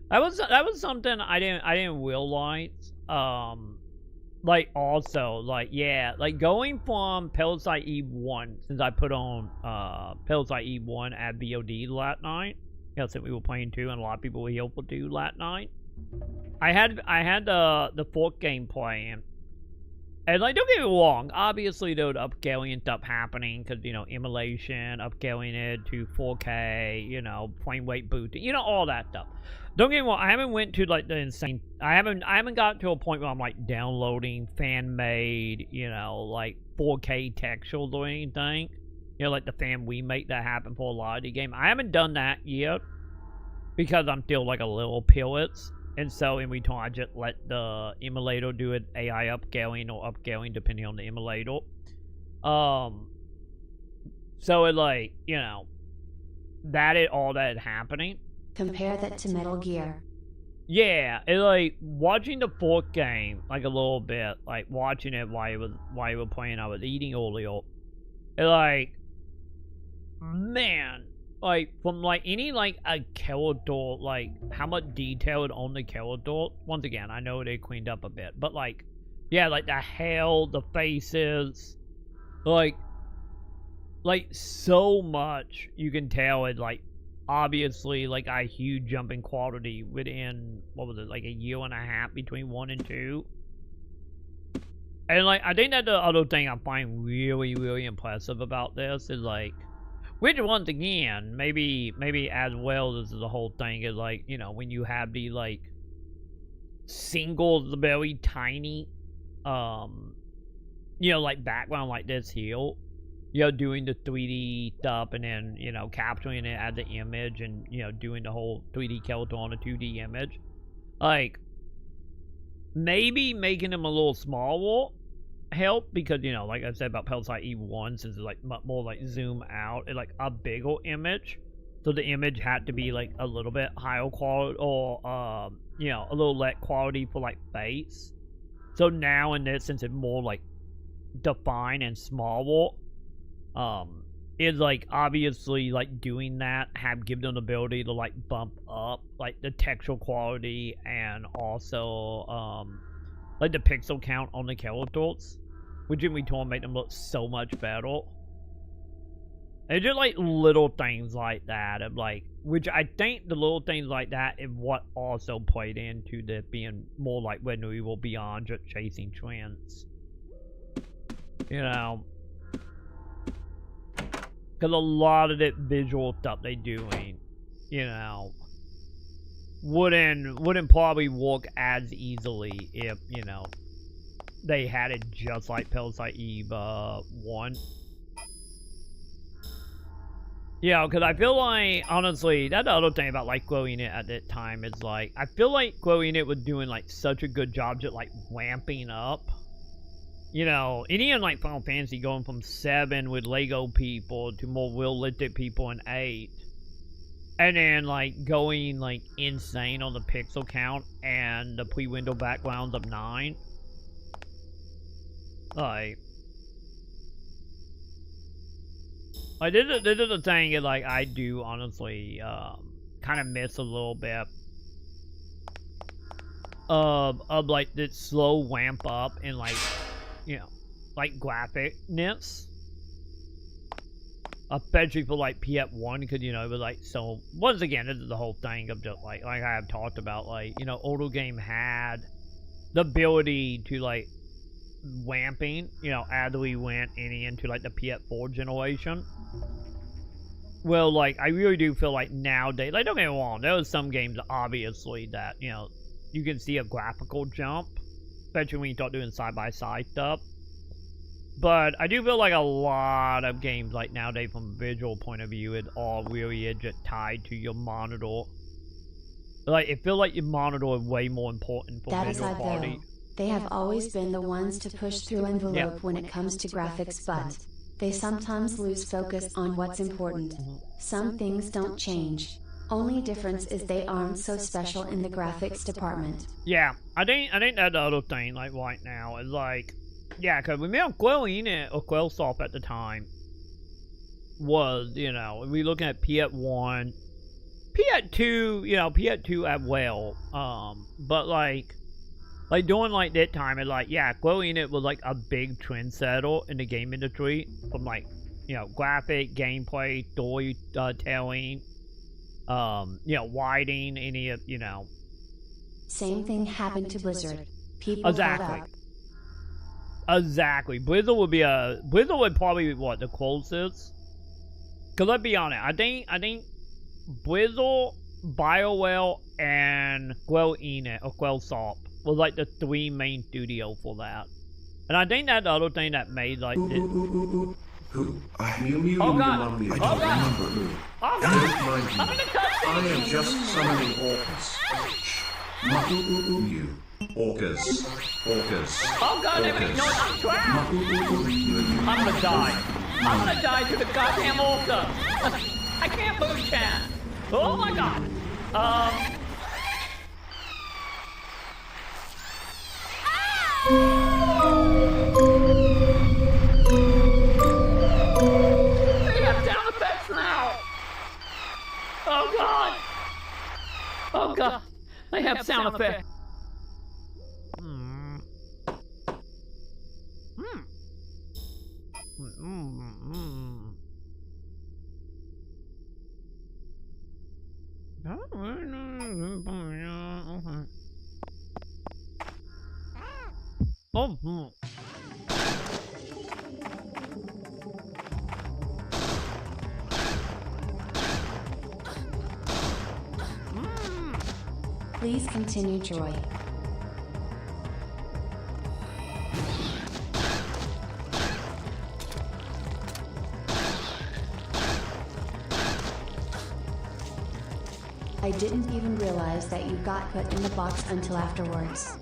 that was something I didn't realize. Like also, like, yeah, like going from Parasite Eve 1, since I put on Parasite Eve 1 at VOD last night, you know, since we were playing 2 and a lot of people were here for 2 last night, I had the fourth game playing, and like, don't get me wrong, obviously there was upscaling and stuff happening, because, you know, emulation, upscaling it to 4K, you know, frame rate boosting, you know, all that stuff. Don't get me wrong, I haven't went to like the insane, I haven't got to a point where I'm like downloading fan-made, you know, like 4K textures or anything. You know, like the fan remake that happened for a lot of the game. I haven't done that yet, because I'm still like a little pillets. And so in return, I just let the emulator do it, AI upscaling or upscaling depending on the emulator. So it like, you know, that is all that is happening. Compare that to Metal Gear. Yeah, it like watching the fourth game like a little bit, like watching it while you were playing. I was eating earlier. It like, man, like from like any like a character, like how much detail on the character. Once again, I know they cleaned up a bit, but like, yeah, like the hair, the faces, like so much you can tell it like. Obviously, like a huge jump in quality within, what was it, like a year and a half between 1 and 2. And like, I think that the other thing I find really, really impressive about this is like, which once again, maybe as well, this is the whole thing is like, you know, when you have the like single, very tiny, you know, like background like this here. You know, doing the 3D stuff and then, you know, capturing it as the image and, you know, doing the whole 3D character on a 2D image. Like, maybe making them a little smaller help because, you know, like I said about Parasite Eve 1, since it's like more like zoom out, it's like a bigger image. So the image had to be like a little bit higher quality or, you know, a little less quality for like face. So now in this, since it's more like defined and smaller, is like obviously like doing that have given them the ability to like bump up like the textural quality and also like the pixel count on the characters, which in return make them look so much better. And just like little things like that of like, which I think the little things like that is what also played into the being more like when we were beyond just chasing trends, you know. Because a lot of that visual stuff they doing, you know, wouldn't probably work as easily if, you know, they had it just like Parasite Eve 1. Yeah, because I feel like, honestly, that's the other thing about like growing it at that time is like, I feel like growing it was doing like such a good job just like ramping up you know, and even like Final Fantasy going from 7 with Lego people to more realistic people in 8. And then like going like insane on the pixel count and the pre-window backgrounds of 9. Like this is the thing that like I do honestly kind of miss a little bit of like this slow ramp up in like, you know, like graphicness, especially for like PS1, because you know it was like, so once again this is the whole thing of just like I have talked about, like, you know, older game had the ability to like ramping, you know, as we went into like the PS4 generation. Well, like I really do feel like nowadays, like don't get me wrong, there was some games obviously that, you know, you can see a graphical jump, especially when you start doing side-by-side stuff. But I do feel like a lot of games like nowadays from a visual point of view, it all really is just tied to your monitor. Like it feels like your monitor is way more important for That visual aside quality. though, they have always been the ones to push through envelope Yep. when it comes to graphics, but they sometimes lose focus on what's important. Some things don't change. Only difference is they aren't so special in the graphics department. Yeah, I think that's the other thing, like right now, is like, yeah, because remember Quell Enix or Quellsoft at the time was, you know, we looking at PS1, PS2, you know, PS2 as well, but like during like that time, it's like, yeah, Quell Enix was like a big trendsetter in the game industry, from like, you know, graphic, gameplay, storytelling, you know, writing, any of, you know. Same thing happened to Blizzard. People Exactly. caught up. Exactly. Blizzard would probably be what, the closest? Cause let's be honest, I think Blizzard, BioWare, and Quell Enix or Quellsoft was like the 3 main studios for that. And I think that's the other thing that made like this. Who? You Oh, God. remind me. I Oh, don't God. remember who. Oh, Don't God. mind me. I'm in the cutscene. I am just summoning orcas. You. Orcas. Oh god, damn it, no, I'm trapped! I'm gonna die. I'm gonna die to the goddamn orca! I can't move, chat! Oh my god! They have sound effects now! Oh god! Oh god! They have sound effects! Oh. Please continue, Troy. I didn't even realize that you got put in the box until afterwards.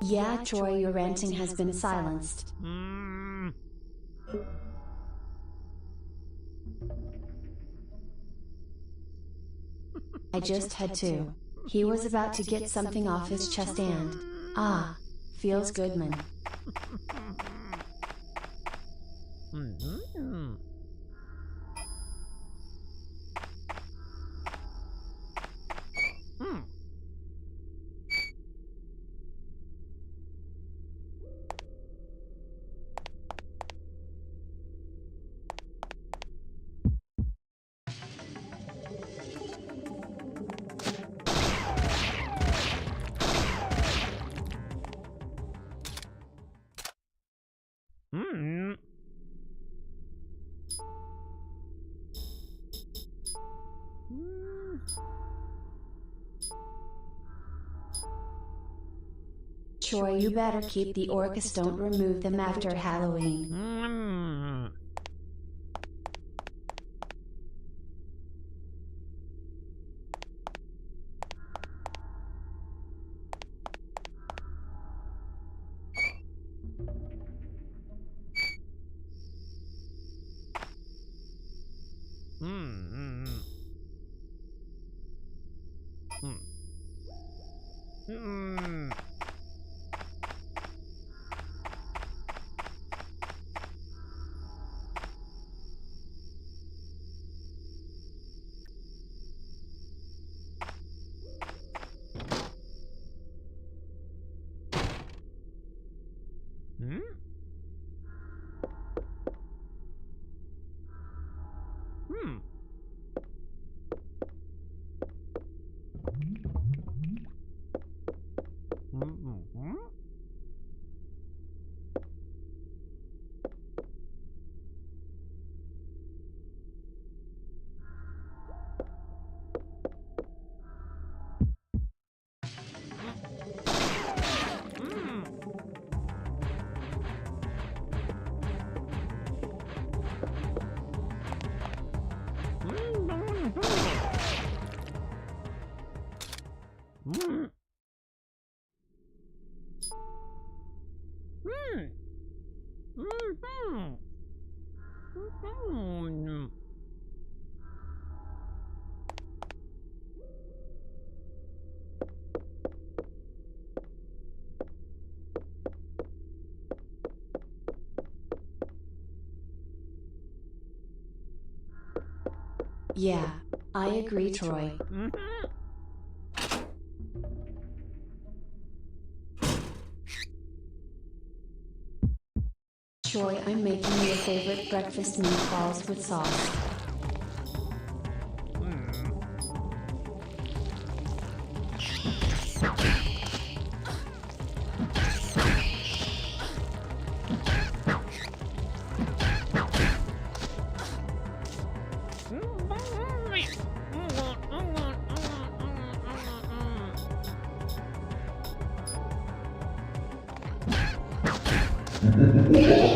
Yeah, Troy, your ranting has been silenced. I just had to. He was about to get something off his chest and... feels good, man. Troy, you better keep the orcas. Don't remove them after Halloween. Yeah, I agree, Troy. Troy, I'm making your favorite breakfast meatballs with sauce.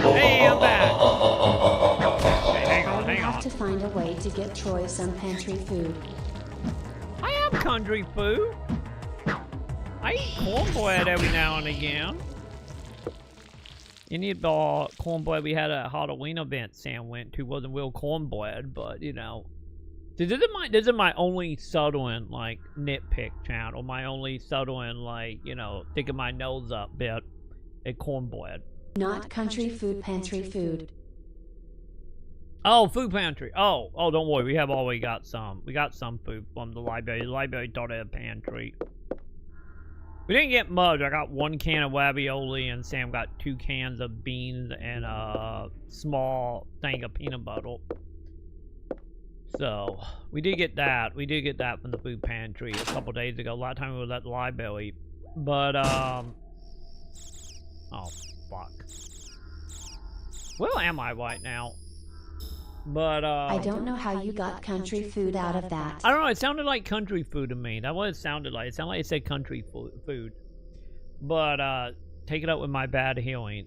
Hey, I'm back. Hang on. I have to find a way to get Troy some pantry food. I have country food. I eat cornbread every now and again. You need the cornbread we had at a Halloween event Sam went to. Wasn't real cornbread, but you know. This is my only Southern like nitpick channel. My only Southern like, you know, sticking my nose up bit at cornbread. Not country food, pantry food. Oh, food pantry. Oh, don't worry. We have already got some. We got some food from the library. The library thought it had a pantry. We didn't get much. I got 1 can of ravioli, and Sam got 2 cans of beans and a small thing of peanut butter. So, we did get that. We did get that from the food pantry a couple days ago. A lot of time we were at the library. But, oh, fuck. Where am I right now? But, I don't know how you got country food out of that. I don't know, it sounded like country food to me. That's what it sounded like. It sounded like it said country food. But, take it up with my bad hearing.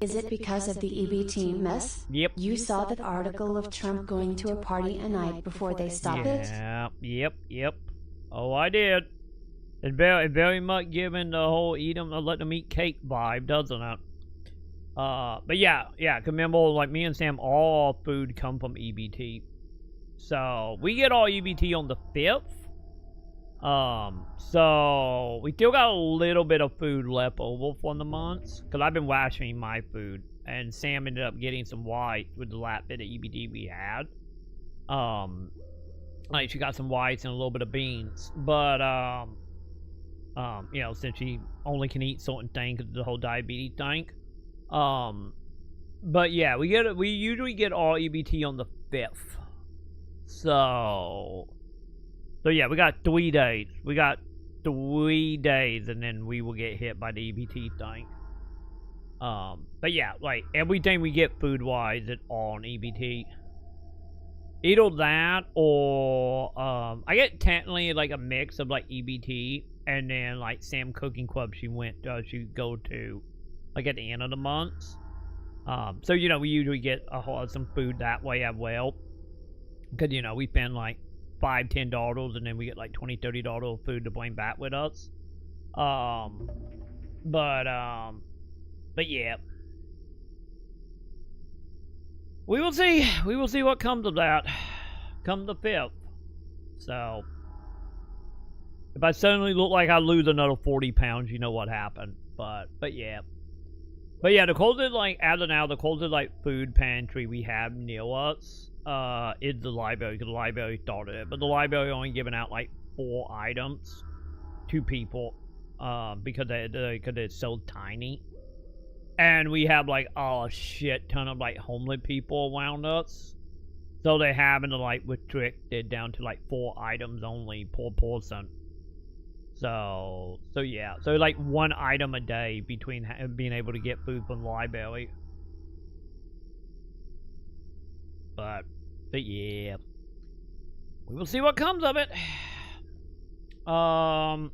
Is it because of the EBT mess? Yep. You saw that article of Trump going to a party a night before they stopped it? Yep. Oh, I did. It's very much giving the whole let them eat cake vibe, doesn't it? But yeah, remember, like, me and Sam, all our food come from EBT. So, we get all EBT on the 5th. So, we still got a little bit of food left over from the months. Because I've been rationing my food. And Sam ended up getting some white with the last bit of EBT we had. Like, she got some whites and a little bit of beans. But, you know, since she only can eat certain things because of the whole diabetes thing. But yeah, we usually get all EBT on the 5th. So yeah, we got 3 days. We got 3 days, and then we will get hit by the EBT thing. But yeah, like, everything we get food-wise is all on EBT. Either that or I get technically like a mix of like EBT and then like Sam Cooking Club she go to like at the end of the months. So you know we usually get a whole some food that way as well. Cause you know we spend like $5-10 and then we get like $20-30 of food to bring back with us. But yeah. We will see. We will see what comes of that. Come the 5th. So, if I suddenly look like I lose another 40 pounds, you know what happened. But yeah. But yeah, the closest, like, as of now, the closest, like, food pantry we have near us, is the library, because the library started it. But the library only giving out, like, 4 items to people, because it's so tiny. And we have, like, a shit ton of, like, homeless people around us. So they're having to, like, restrict it down to, like, 4 items only per person. So yeah. So, like, 1 item a day between being able to get food from the library. But yeah. We will see what comes of it. Cause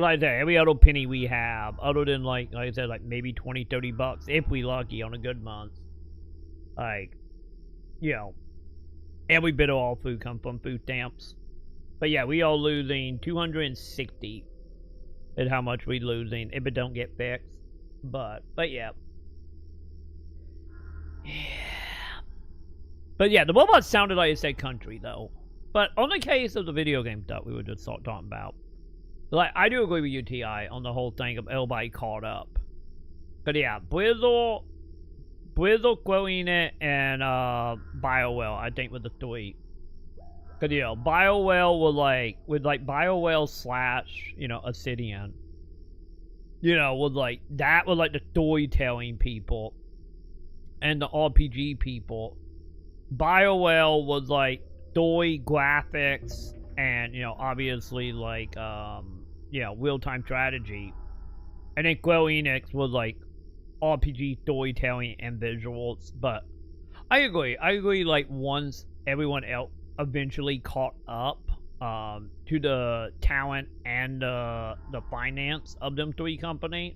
like I said, every other penny we have, other than like I said, like maybe $20-30 if we lucky on a good month. Like, you know, every bit of all food comes from food stamps. But yeah, we are losing $260 is how much we losing if it don't get fixed. But yeah. But yeah, the robot sounded like it said country though. But on the case of the video game stuff we were just talking about. Like, I do agree with you, T.I., on the whole thing of everybody caught up. But yeah, Blizzle, Growing It, and BioWare, I think, was the 3. Because, you know, BioWare was like, BioWare / you know, Obsidian. You know, was like, that was like the storytelling people. And the RPG people. BioWare was like, story, graphics, and, you know, obviously, like, you know, real-time strategy. And then Square Enix was, like, RPG storytelling and visuals. But I agree, like, once everyone else eventually caught up to the talent and the finance of them 3 companies.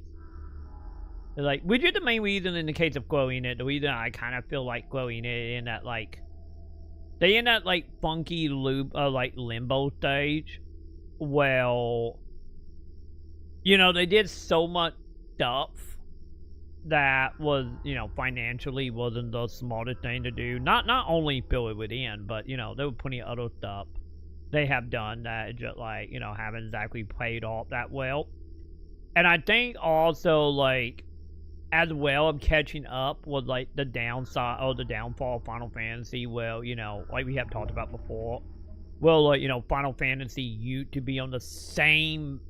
Like, which is the main reason in the case of Square Enix, the reason I kind of feel like Square Enix in that, like, they in that, like, funky loop, like, limbo stage. Well, you know, they did so much stuff that was, you know, financially wasn't the smartest thing to do. Not only fill it within, but, you know, there were plenty of other stuff they have done that just, like, you know, haven't exactly paid off that well. And I think also, like, as well of catching up was like the downside or the downfall of Final Fantasy. Well, you know, like we have talked about before. Well, like, you know, Final Fantasy used to be on the same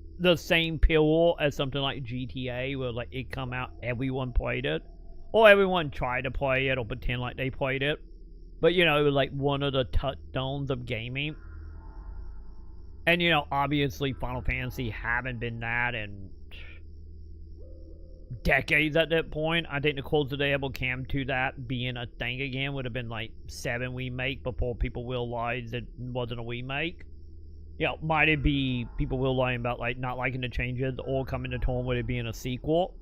pillar as something like GTA, where like it come out, everyone played it, or everyone tried to play it or pretend like they played it. But you know, it was like one of the touchstones of gaming. And you know, obviously Final Fantasy haven't been that in decades at that point. I think the closest they ever came to that being a thing again would have been like 7 remake before people realized it wasn't a remake. You know, might it be people realizing about like not liking the changes or coming to terms with it being a sequel.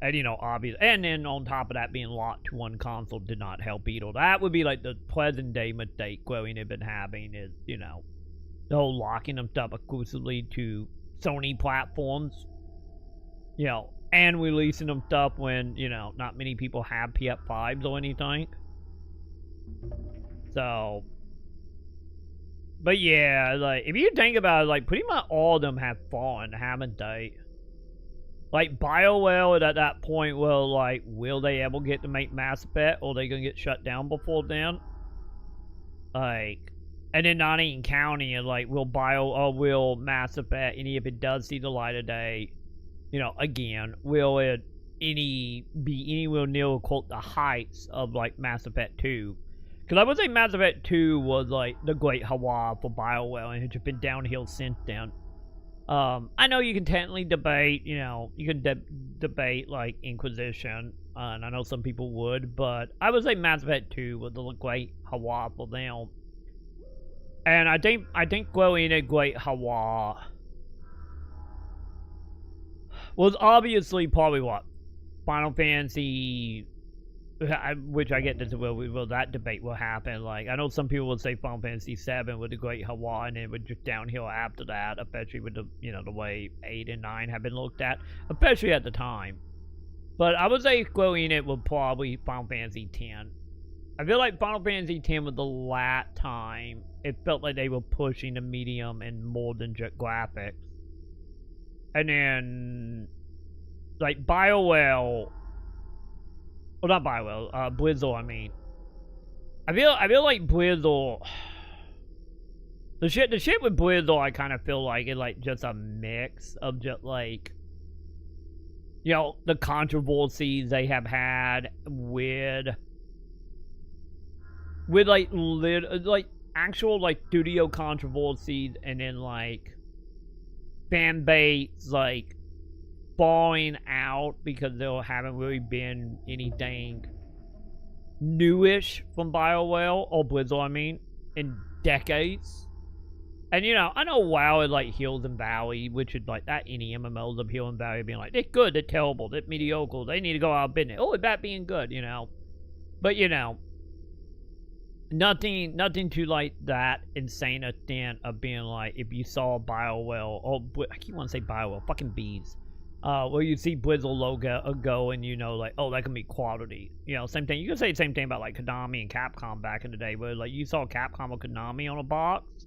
And you know, obvious, and then on top of that being locked to one console did not help either. That would be like the present day mistake Growing had been having is, you know, the whole locking them stuff exclusively to Sony platforms. You know, and releasing them stuff when, you know, not many people have PS5s or anything. So, but yeah, like, if you think about it, like, pretty much all of them have fallen, haven't they? Like, BioWare at that point, well, like, will they ever get to make Mass Effect, or are they gonna get shut down before then? Like, and then not even counting, like, will Mass Effect, and if it does see the light of day, you know, again, will it be anywhere near, quote, the heights of, like, Mass Effect 2? Because I would say Mass Effect 2 was, like, the great hurrah for BioWare, and it's just been downhill since then. I know you can technically debate, you know, you can debate, like, Inquisition, and I know some people would, but I would say Mass Effect 2 was the great Hawa for them. And I think growing a great Hawa was obviously probably what? Final Fantasy, which I get into where that debate will happen. Like, I know some people would say Final Fantasy 7 with the great Hawa, and it would just downhill after that, especially with the, you know, the way 8 and 9 have been looked at, especially at the time. But I would say growing it would probably Final Fantasy 10. I feel like Final Fantasy 10 was the last time it felt like they were pushing the medium and more than just graphics. And then, like, BioWare, well, not BioWare, Blizzard, I mean. I feel like Blizzard, the shit with Blizzard, I kind of feel like it's like just a mix of just like, you know, the controversies they have had with like actual like studio controversies, and then like fan base like falling out because there haven't really been anything newish from BioWare or Blizzard, I mean, in decades. And you know, I know WoW is like Hills and Valley, which is like that any MMOs of Hill and Valley being like, they're good, they're terrible, they're mediocre, they need to go out of business. Oh, it's bad being good, you know. But you know, nothing to like that insane extent of being like, if you saw BioWare, or I keep wanting to say BioWare, fucking bees. Where you see Blizzard logo go and you know, like, oh, that can be quality. You know, same thing. You can say the same thing about like Konami and Capcom back in the day, where like you saw Capcom or Konami on a box,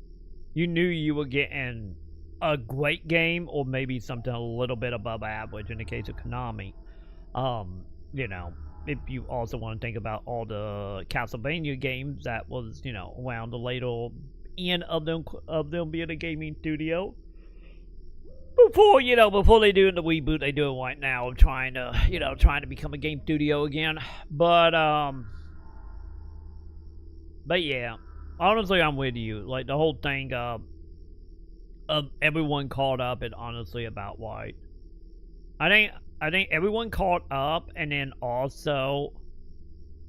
you knew you were getting a great game or maybe something a little bit above average in the case of Konami. You know, if you also want to think about all the Castlevania games that was, you know, around the later end of them being a gaming studio. Before they do the reboot they do it right now of trying to become a game studio again. But yeah, honestly, I'm with you. Like, the whole thing of everyone caught up is honestly about white. I think everyone caught up, and then also,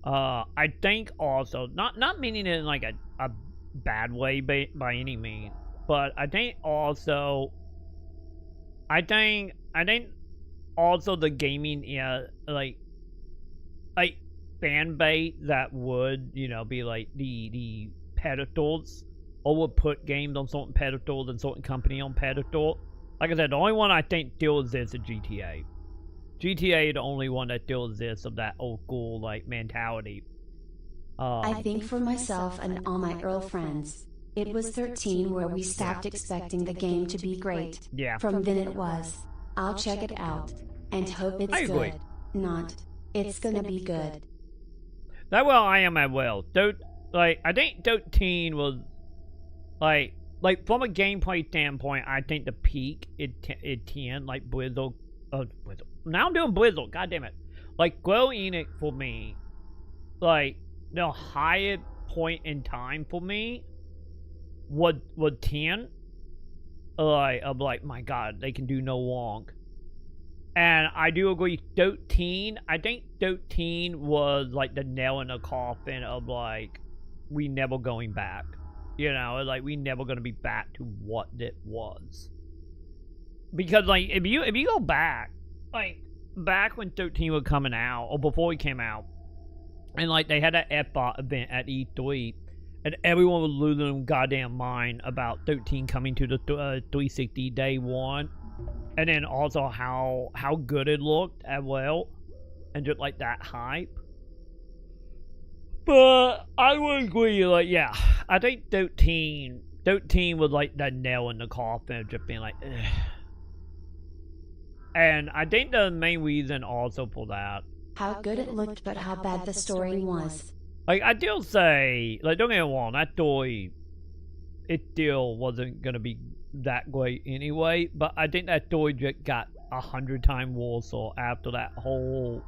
I think also, not meaning it in like a bad way by any means, but I think also, I think also the gaming, like fan base that would, you know, be like the pedestals, or would put games on certain pedestals and certain company on pedestal. Like I said, the only one I think still exists is GTA. GTA is the only one that still exists of that old school like mentality. I think for myself and all my Earl friends, it was 13 where we stopped expecting the game to be great. Yeah. From then it was, I'll check it out, and hope it's good. Not, it's gonna be good. That well, I am as well. I think 13 was, like from a gameplay standpoint, I think the peak is 10, like Blizzard. Now I'm doing Blizzard, god damn it. Like, Square Enix for me, like, the highest point in time for me was 10. Like, my god, they can do no wrong. And I do agree, 13, I think 13 was like the nail in the coffin of like, we never going back. You know, like, we never gonna be back to what it was. Because like, if you go back, like, back when 13 was coming out, or before it came out, and like they had that F-Bot event at E3, and everyone was losing their goddamn mind about 13 coming to the 360 day one, and then also how good it looked as well, and just like that hype. But I would agree, like, yeah, I think 13 was like that nail in the coffin of just being like, ugh. And I think the main reason also for that, how good it looked, but how bad the story was. Like, I still say, like, don't get me wrong, that story, it still wasn't gonna be that great anyway, but I think that story just got 100 times worse after that whole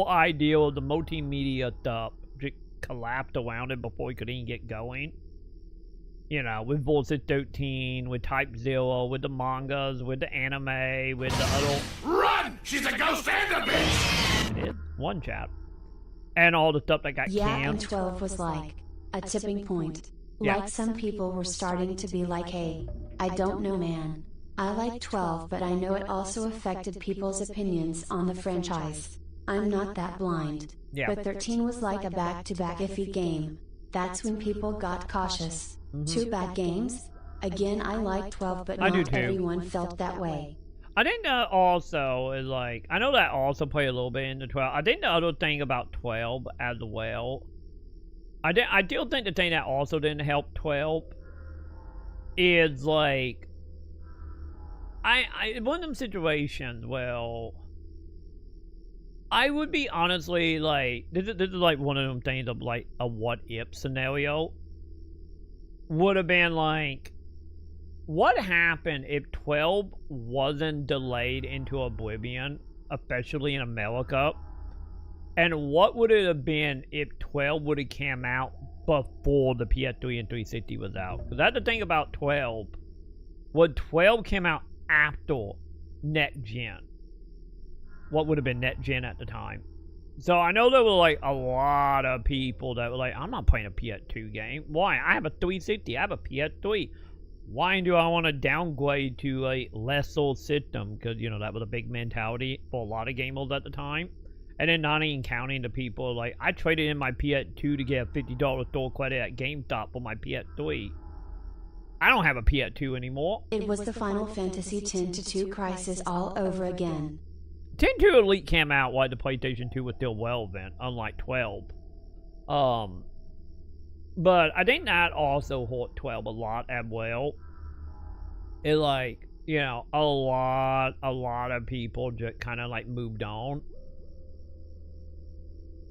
idea of the multimedia stuff just collapsed around it before it could even get going. You know, with Versus 13, with Type 0, with the mangas, with the anime, with the other... Right! Run! She's a ghost and a bitch! It is one chat. And all the stuff that got Yeah, and canned. 12 was like a tipping point. Yeah. Like some people were starting to be like, hey, I don't know, man. I like 12, but I know it also affected people's opinions on the franchise. I'm not that blind. Yeah. But 13 was like a back-to-back iffy game. That's when people got cautious. 2 bad games? Again, I like 12, but I do not too. everyone felt that way. I think that also is like, I know that also played a little bit into 12. I think the other thing about 12 as well, I do think the thing that also didn't help 12 is like, one of them situations, well, I would be honestly like, this is like one of them things of like a what if scenario. Would have been like, what happened if 12 wasn't delayed into oblivion, especially in America? And what would it have been if 12 would have come out before the PS3 and 360 was out? Because that's the thing about 12. Would 12 came out after Next Gen? What would have been Next Gen at the time? So I know there were like a lot of people that were like, I'm not playing a PS2 game. Why? I have a 360. I have a PS3. Why do I want to downgrade to a lesser system? Because, you know, that was a big mentality for a lot of gamers at the time. And then not even counting the people like, I traded in my PS2 to get a $50 store credit at GameStop for my PS3. I don't have a PS2 anymore. It was the Final Fantasy X-2 crisis all over again. 10-2 Elite came out while the PlayStation 2 was still relevant, unlike 12. But I think that also hurt 12 a lot as well. It like, you know, a lot of people just kind of like moved on.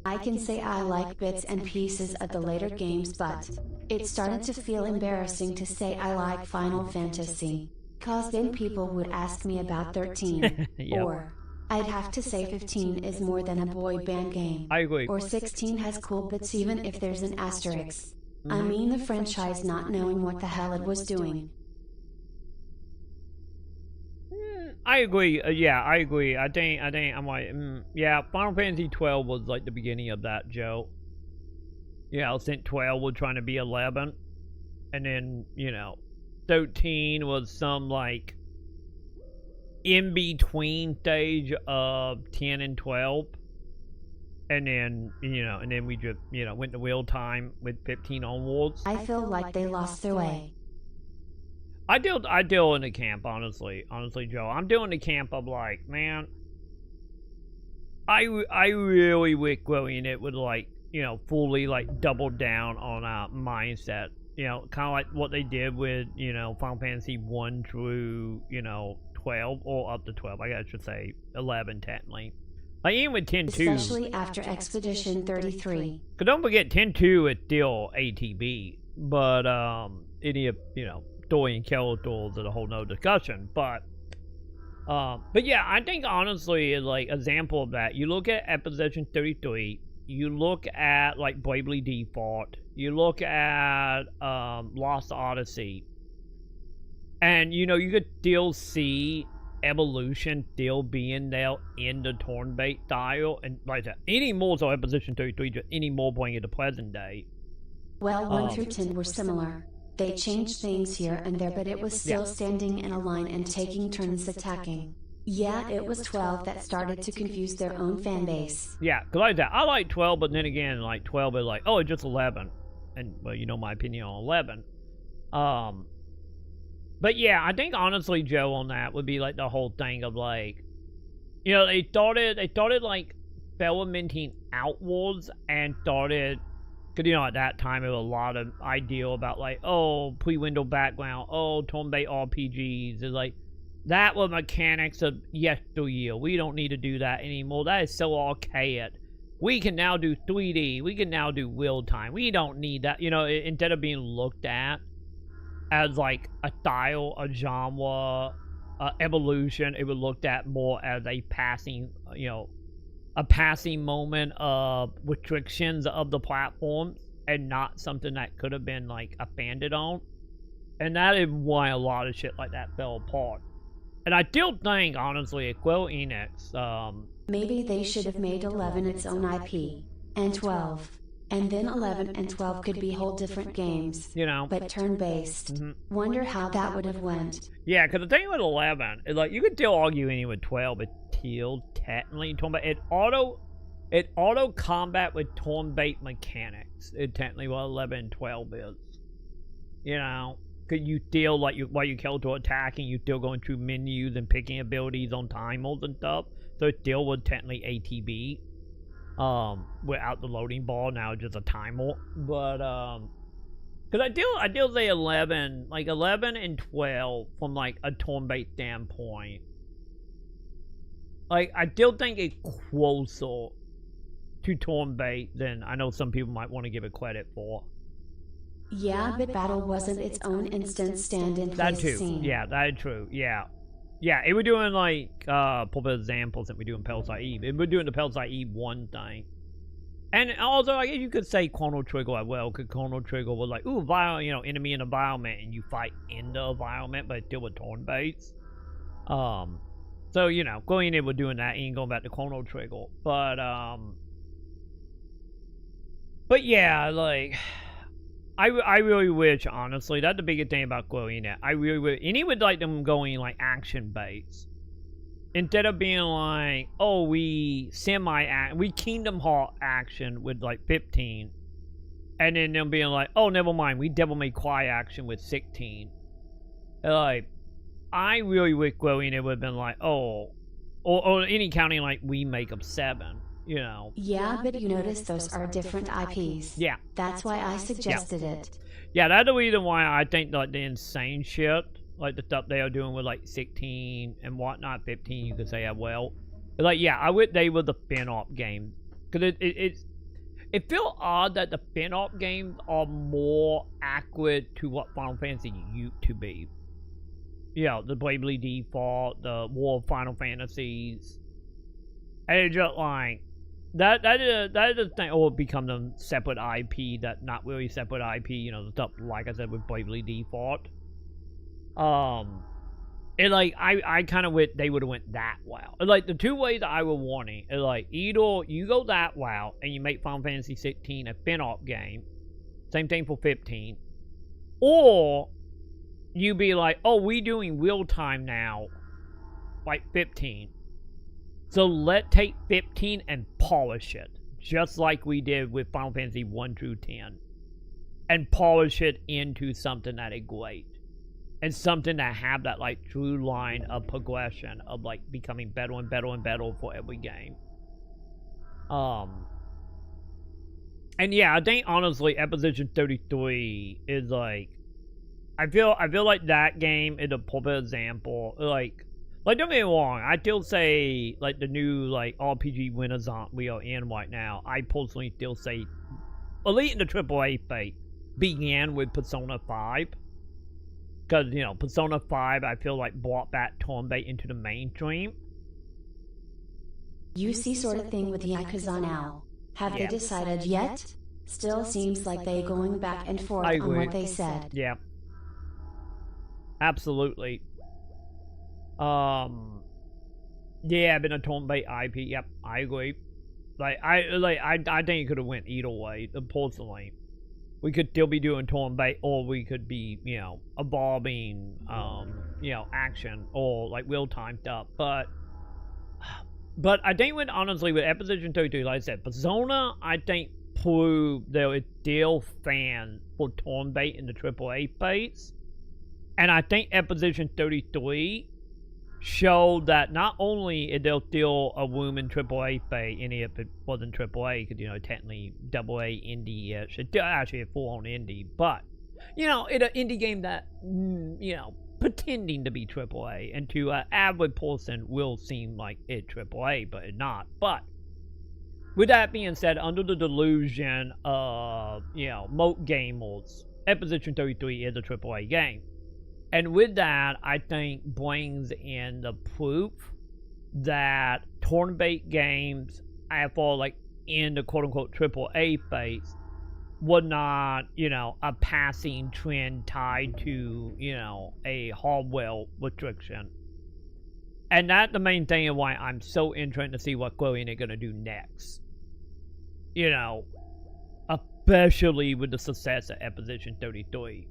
I can say I like bits and pieces of the later games, but it started to feel embarrassing to say I like Final Fantasy, cause then people would ask me about 13, Yep. or I'd have to say 15 is more than a boy band game, I agree. or 16 has cool bits even if there's an asterisk. I mean the franchise not knowing what the hell it was doing. I agree. Yeah, I agree. I think I'm like, yeah, Final Fantasy 12 was like the beginning of that, Joe. Yeah, since 12 was trying to be 11. And then, you know, 13 was some like in-between stage of 10 and 12. And then, you know, and then we just, you know, went to real time with 15 onwards. I feel like they lost their way. I deal in the camp, honestly, Joe. I'm doing the camp of like, man, I really wish growing it would like, you know, fully like double down on our mindset. You know, kind of like what they did with, you know, Final Fantasy 1 through, you know, 12 or up to 12. I guess I should say 11 technically. Like even with 10-2. Especially after Expedition 33. Cause don't forget 10-2 is still ATB, but any of, you know, story and characters is a whole nother discussion. But yeah, I think honestly is like example of that. You look at Expedition 33, you look at like Bravely Default, you look at Lost Odyssey, and you know you could still see evolution still being there in the turn-based style, and like that any more so Expedition 33 just any more bring it to present day. Well, 1 through 10 were similar. They changed things here and there, but it was still standing in a line and taking turns attacking. Yeah, it was 12 that started to confuse their own fan base. Yeah, cause like that, I like 12, but then again, like 12 is like, oh, it's just 11, and well, you know my opinion on 11. But yeah, I think honestly, Joe, on that would be like the whole thing of like, you know, they started like experimenting outwards and started, cause you know at that time it was a lot of ideal about like, oh, pre-window background, oh, turn-based RPGs, it's like, that was mechanics of yesteryear. We don't need to do that anymore. That is so archaic. We can now do 3D. We can now do real time. We don't need that. You know, instead of being looked at as like a style, a genre, evolution, it was looked at more as a passing, you know, a passing moment of restrictions of the platform and not something that could have been like expanded on. And that is why a lot of shit like that fell apart. And I still think, honestly, at Square Enix, Maybe they should have made 11 its own IP, and 12. And then 11 and 12 could be whole different games, you know. but turn-based. Wonder how that would have went. Yeah, because the thing with 11 is, like, you could still argue any with 12, it's still technically turn-based. It auto combat with turn-based mechanics. It technically what 11 and 12 is. You know, because you still, like, while you character attacking, you still going through menus and picking abilities on timers and stuff. So it still would technically ATB. Without the loading bar, now just a timer. But, because I still say 11, like 11 and 12 from, like, a turn-based standpoint. Like, I still think it's closer to turn-based than I know some people might want to give it credit for. Yeah, but Battle wasn't its own instant stand-in That place too. scene. Yeah, that is true. Yeah. Yeah, it was doing, like, for examples that we do in Parasite. It was doing the Parasite 1 thing. And also, I guess you could say Chrono Trigger as well, because Chrono Trigger was like, ooh, enemy in environment, and you fight in the environment, but it's still with turn-based. So, you know, going in with doing that, and going back to Chrono Trigger. But yeah, like, I really wish, honestly, that's the biggest thing about going in. I really wish, and he would like them going, like, action-based. Instead of being like, oh, we Kingdom Heart action with, like, 15. And then them being like, oh, never mind, we Devil May Cry action with 16. Like, I really wish going in would have been like, oh, or any counting, like, we make of 7. You know. Yeah, but you notice those are different IPs. Yeah. That's why I suggested it. Yeah, that's the reason why I think, like, the insane shit, like the stuff they are doing with, like, 16 and whatnot, 15, you could say as well. But, like, yeah, I wish they were the spin-off game. Because it feels odd that the spin-off games are more accurate to what Final Fantasy used to be. You know, the Bravely Default, the War of Final Fantasies. And it's just like, that is the thing, or become the separate IP, that not really separate IP, you know, the stuff, like I said, with Bravely Default. And, like, I kind of wish they would have went that route. Like, the two ways I were wanting is, like, either you go that route and you make Final Fantasy 16 a spin-off game, same thing for 15, or you be like, oh, we doing real time now, like 15. So let's take 15 and polish it, just like we did with Final Fantasy 1 through 10, and polish it into something that is great, and something that have that, like, true line of progression of, like, becoming better and better and better for every game. And yeah, I think honestly, Episode 33 is like, I feel like that game is a perfect example, like, don't get me wrong, I still say, like, the new, like, RPG renaissance we are in right now, I personally still say, at least in the AAA phase, began with Persona 5. Because, you know, Persona 5, I feel like, brought that turn-based into the mainstream. You see sort of thing with Yakuza now. Have they decided yet? Still seems like they going back and forth on what they said. Yeah. Absolutely. Yeah, been a turn-based IP. Yep, I agree. I think it could have went either way. Personally, we could still be doing turn-based, or we could be, you know, evolving, you know, action or like real-time stuff. But I think honestly with Episode 32, like I said, Persona, I think proved there is still fans for turn-based in the AAA phase, and I think Episode 33 showed that not only is there still a room in AAA phase, any if it wasn't AAA, because, you know, technically AA indie-ish, it's actually a full-on indie, but, you know, it's an indie game that, you know, pretending to be AAA, and to an average person will seem like it's AAA, but it's not. But with that being said, under the delusion of, you know, most gamers, Episode 33 is a AAA game. And with that, I think brings in the proof that turn-based games, for like in the quote-unquote AAA phase, was not, you know, a passing trend tied to, you know, a hardware restriction. And that's the main thing of why I'm so interested to see what Square Enix gonna do next. You know, especially with the success of Episode 33.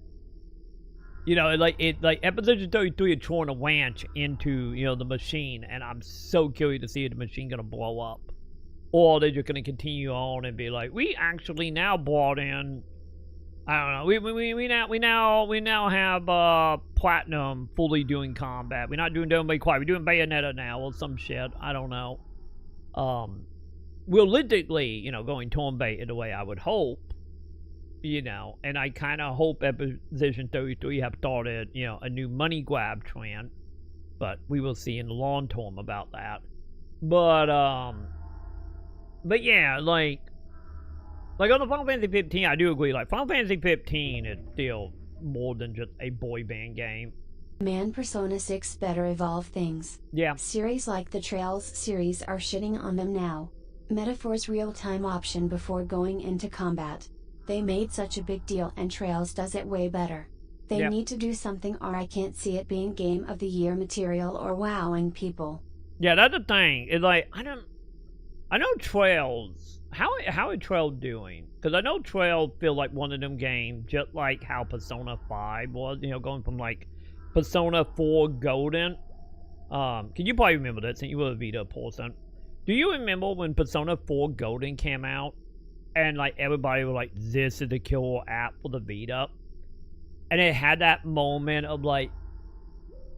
You know, like Episode 33 is throwing a wrench into, you know, the machine, and I'm so curious to see if the machine gonna blow up, or they're just gonna continue on and be like, we actually now brought in, I don't know, we now have Platinum fully doing combat. We're not doing Devil May Cry. We're doing Bayonetta now or some shit. I don't know. Realistically, you know, going turn-based the way I would hope. You know, and I kind of hope Episode 33 have started, you know, a new money grab trend, but we will see in the long term about that. But yeah, like on the Final Fantasy 15, I do agree. Like, Final Fantasy 15 is still more than just a boy band game. Man, Persona 6 better evolve things. Yeah. Series like the Trails series are shitting on them now. Metaphor's real-time option before going into combat. They made such a big deal, and Trails does it way better. They need to do something, or I can't see it being Game of the Year material or wowing people. Yeah, that's the thing. It's like, I know Trails. How is Trails doing? Because I know Trails feel like one of them games, just like how Persona 5 was, you know, going from like Persona 4 Golden. Can you probably remember that since you were a Vita person? Do you remember when Persona 4 Golden came out? And like everybody was like, this is the killer app for the Vita. And it had that moment of like,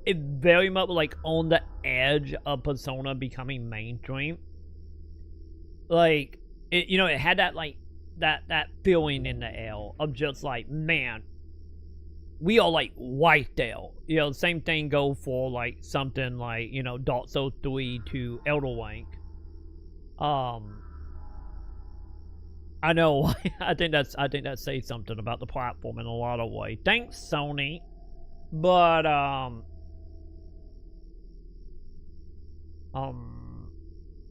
it very much like on the edge of Persona becoming mainstream. Like, it, you know, it had that like, that feeling in the air of just like, man, we are like right there. You know, same thing go for like something like, you know, Dark Souls 3 to Elder Link. I know. I think that says something about the platform in a lot of ways. Thanks, Sony. But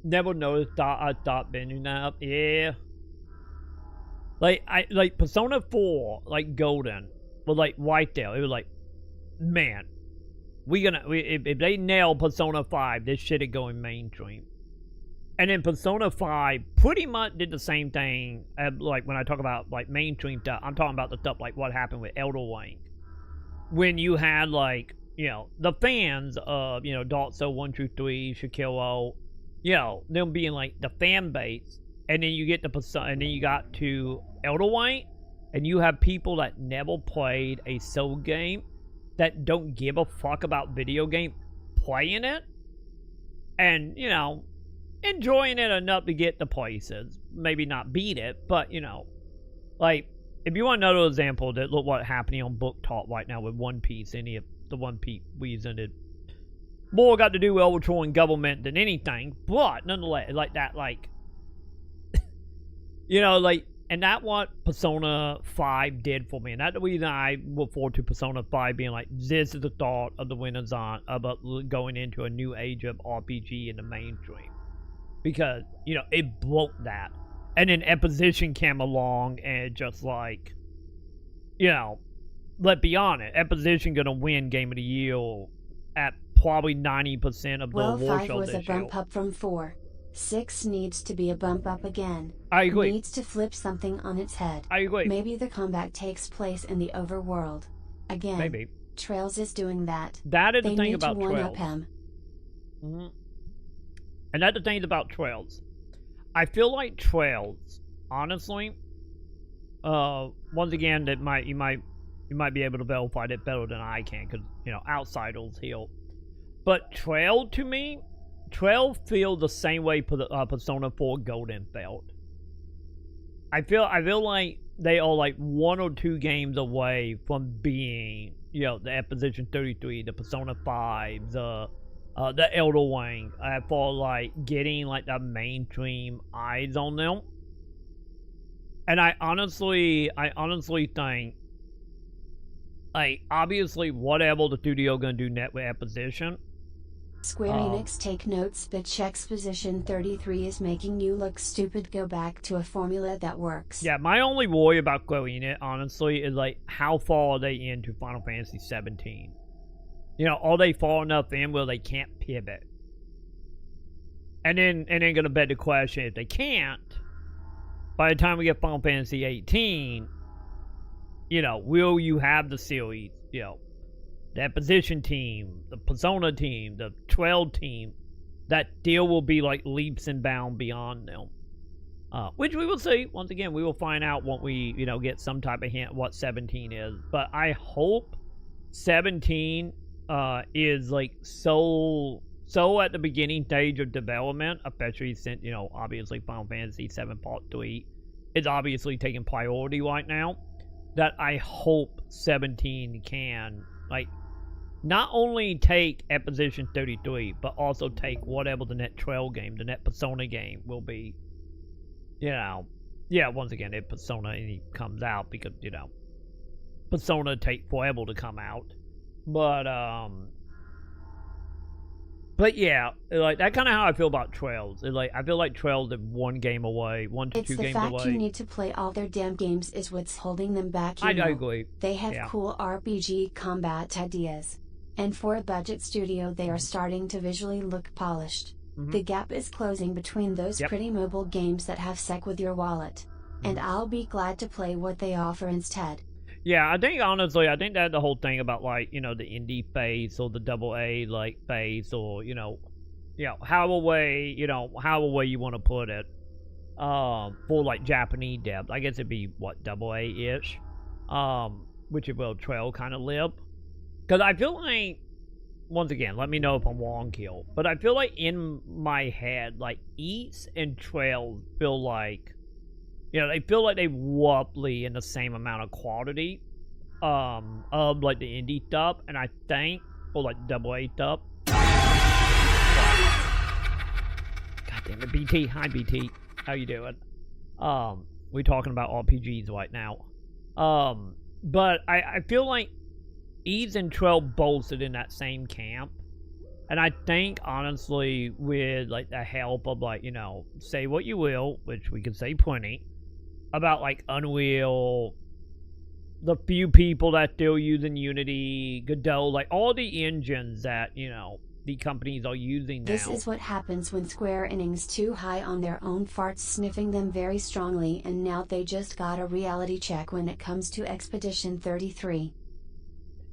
never noticed that I stopped binging that. Yeah. Like Persona 4, like Golden, was like right there. It was like, man, if they nail Persona 5, this shit is going mainstream. And then Persona 5 pretty much did the same thing. Like when I talk about like mainstream stuff, I'm talking about the stuff like what happened with Elder Link. When you had like, you know, the fans of, you know, Dark Souls 1 through 3, Shikiro, you know, them being like the fan base. And then you get the Persona, and then you got to Elder Link, and you have people that never played a Soul game, that don't give a fuck about video game, playing it. And, you know, enjoying it enough to get the places. Maybe not beat it, but, you know, like, if you want another example that look what's happening on Book Talk right now with One Piece, any of the One Piece reason it more got to do with overthrowing government than anything, but nonetheless, like that, like, you know, like, and that's what Persona 5 did for me, and that's the reason I look forward to Persona 5 being like, this is the thought of the Renaissance about going into a new age of RPG in the mainstream. Because, you know, it broke that. And then Exposition came along and just like, you know, let's be honest, Exposition gonna win Game of the Year at probably 90% of the award show this year. 5 was a bump up from 4. 6 needs to be a bump up again. I agree. Needs to flip something on its head. I agree. Maybe the combat takes place in the overworld. Again, maybe. Trails is doing that. That is the thing about Trails. They need to Trails. one-up him. Mm-hmm. And that's the thing about Trails. I feel like Trails, honestly, once again, that you might be able to verify that better than I can, because, you know, outsiders here. But Trail, to me, Trail feels the same way Persona 4 Golden felt. I feel like they are like 1 or 2 games away from being, you know, the Exposition 33, the Persona 5, the Elder Link, for like getting like the mainstream eyes on them. And I honestly think, like, obviously whatever the studio gonna do next with Exposition. Square Enix, take notes, bitch. Exposition 33 is making you look stupid. Go back to a formula that works. Yeah, my only worry about Square Enix, honestly, is like how far are they into Final Fantasy 17? You know, are they far enough in where they can't pivot? And then gonna beg the question, if they can't, by the time we get Final Fantasy 18, you know, will you have the series, you know, the Opposition team, the Persona team, the 12 team, that deal will be like leaps and bounds beyond them. Which we will see. Once again, we will find out when we, you know, get some type of hint what 17 is. But I hope 17 is like so at the beginning stage of development, especially since, you know, obviously Final Fantasy 7 Part 3 is obviously taking priority right now, that I hope 17 can, like, not only take Opposition 33, but also take whatever the net Trail game, the net Persona game will be. You know, yeah, once again, if Persona comes out, because, you know, Persona take forever to come out. But yeah, like, that's kind of how I feel about Trails. Like, I feel like Trails are one game away, 1 to 2 games away. It's the fact you need to play all their damn games is what's holding them back, you know. I agree. They have cool RPG combat ideas. And for a budget studio, they are starting to visually look polished. The gap is closing between those pretty mobile games that have sec with your wallet. And I'll be glad to play what they offer instead. Yeah, I think, honestly, that's the whole thing about, like, you know, the indie phase or the AA, like, phase, or, you know, however way you want to put it, for, like, Japanese devs. I guess it'd be, what, AA-ish, which it will Trail kind of live. Because I feel like, once again, let me know if I'm wrong here, but I feel like in my head, like, Eats and Trails feel like, you know, they feel like they roughly in the same amount of quality of, like, the indie stuff, and I think, or, like, AA stuff. God damn it, BT. Hi, BT. How you doing? We're talking about RPGs right now. But I feel like Eves and Trail both sit in that same camp. And I think, honestly, with, like, the help of, like, you know, say what you will, which we can say plenty, about, like, Unreal, the few people that still using Unity, Godot, like, all the engines that, you know, the companies are using now. This is what happens when Square Enix too high on their own farts, sniffing them very strongly, and now they just got a reality check when it comes to Expedition 33.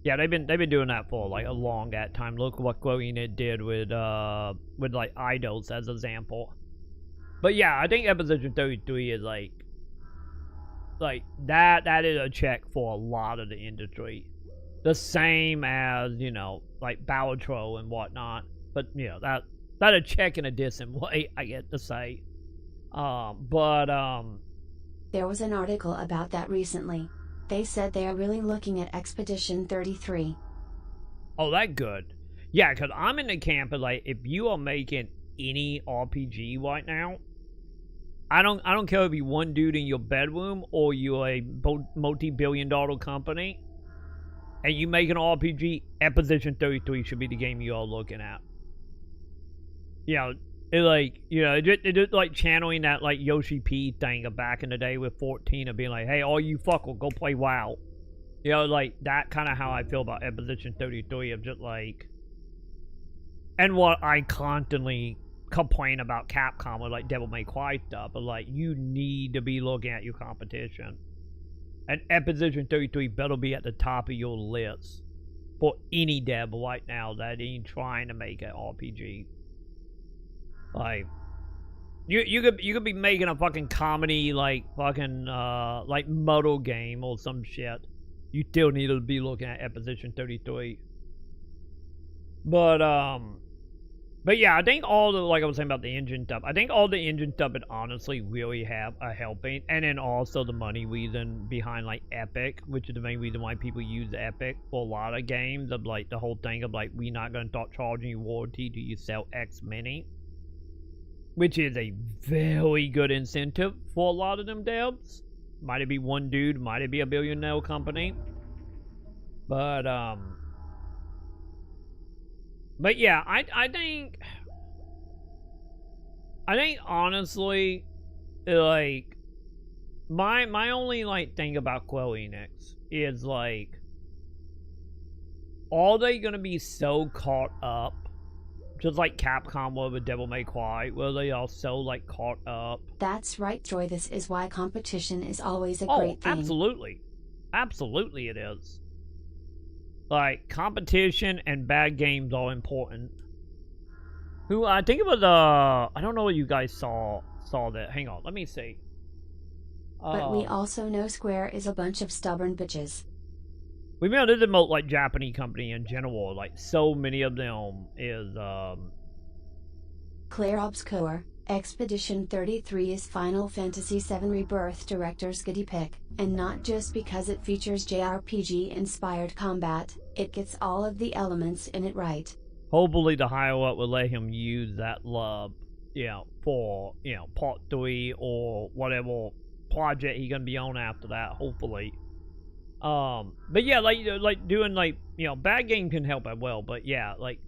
Yeah, they've been doing that for, like, a long time. Look what Glowing did with like, Idols as an example. But yeah, I think Opposition 33 is, like, that is a check for a lot of the industry. The same as, you know, like, Balatro and whatnot. But, you know, that a check in a decent way, I get to say. There was an article about that recently. They said they are really looking at Expedition 33. Oh, that good. Yeah, because I'm in the camp of, like, if you are making any RPG right now, I don't care if you're one dude in your bedroom or you're a multi-billion-dollar company, and you make an RPG, Opposition 33 should be the game you are looking at. You know, it just like channeling that, like, Yoshi P thing of back in the day with 14 of being like, hey, all you fucker, go play WoW. You know, like, that kind of how I feel about Opposition 33 of just, like, and what I constantly complain about Capcom with, like, Devil May Cry stuff, but, like, you need to be looking at your competition. And Opposition 33 better be at the top of your list for any dev right now that ain't trying to make an RPG. Like, you could be making a fucking comedy, like, fucking, like, model game or some shit. You still need to be looking at Opposition 33. But yeah, I think all the, like I was saying about the engine stuff, I think all the engine stuff it honestly really have a helping. And then also the money reason behind, like, Epic, which is the main reason why people use Epic for a lot of games, of, like, the whole thing of, like, we're not going to start charging you royalty till you sell X many. Which is a very good incentive for a lot of them devs. Might it be one dude, might it be a billionaire company. But yeah, I think honestly, like, my only, like, thing about Square Enix is, like, are they gonna be so caught up, just like Capcom were with Devil May Cry, where they are so like caught up? That's right, Troy. This is why competition is always a Oh, great thing. absolutely. Absolutely it is. Like, competition and bad games are important. Who, I think it was, I don't know what you guys saw that. Hang on, let me see. But we also know Square is a bunch of stubborn bitches. We mean this is about, like, Japanese company in general. Like, so many of them is, Claire Obscure, Expedition 33 is Final Fantasy VII Rebirth director's goodie pick, and not just because it features JRPG-inspired combat, it gets all of the elements in it right. hopefully the higher up will let him use that love, for, part 3 or whatever project he's gonna be on after that, hopefully. But yeah, like doing, like, bad game can help as well, but yeah, like,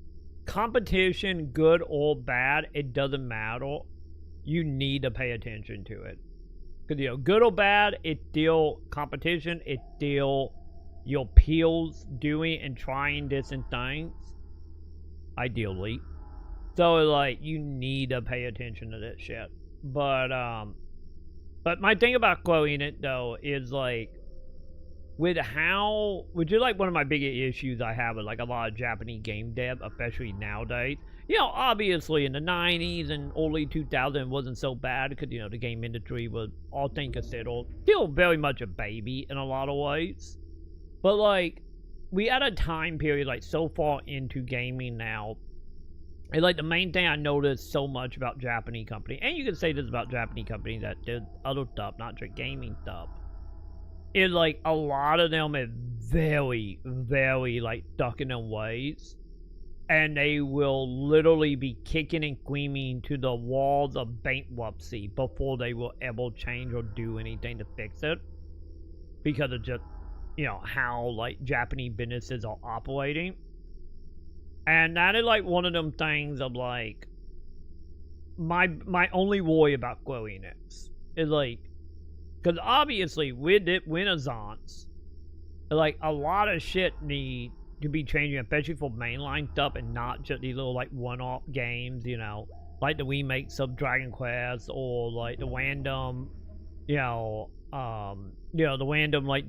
competition, good or bad, it doesn't matter. You need to pay attention to it. Because, good or bad, it's still competition. It's still your peers doing and trying different things. Ideally. So, like, you need to pay attention to that shit. But my thing about quoting it, though, is, like, which is like one of my biggest issues I have with like a lot of Japanese game dev, especially nowadays. Obviously in the 90s and early 2000s wasn't so bad because, the game industry was, all things considered, still very much a baby in a lot of ways. But like, we at a time period like so far into gaming now, and like the main thing I noticed so much about Japanese company, and you can say this about Japanese companies that did other stuff, not just gaming stuff, is like a lot of them are very, very like stuck in their ways, and they will literally be kicking and screaming to the walls of bankruptcy before they will ever change or do anything to fix it, because of just how like Japanese businesses are operating. And that is like one of them things of like my only worry about Square Enix is like, because obviously, with it, Renaissance, like, a lot of shit need to be changing, especially for mainline stuff, and not just these little, like, one-off games, like the remakes of Dragon Quest, or, like, the random, the random, like,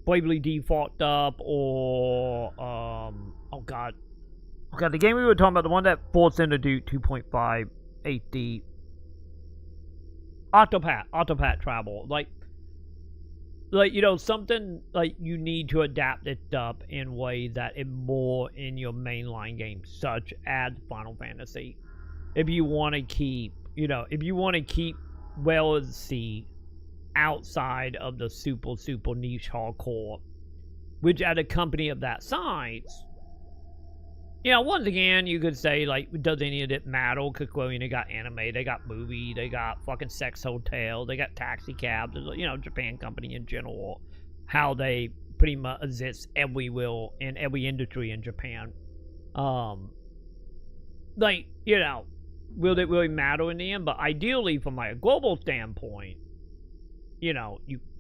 Bravely Default up, or, oh god, the game we were talking about, the one that forced them to do 2.5 HD, Octopath Travel, like something like you need to adapt it up in ways that is more in your mainline games, such as Final Fantasy. If you want to keep, relevancy outside of the super niche hardcore, which at a company of that size, once again, you could say, like, does any of it matter? Because, they got anime, they got movie, they got fucking sex hotel, they got taxi cabs, Japan company in general, how they pretty much exist everywhere in every industry in Japan. Like, will it really matter in the end? But ideally, from like a global standpoint, you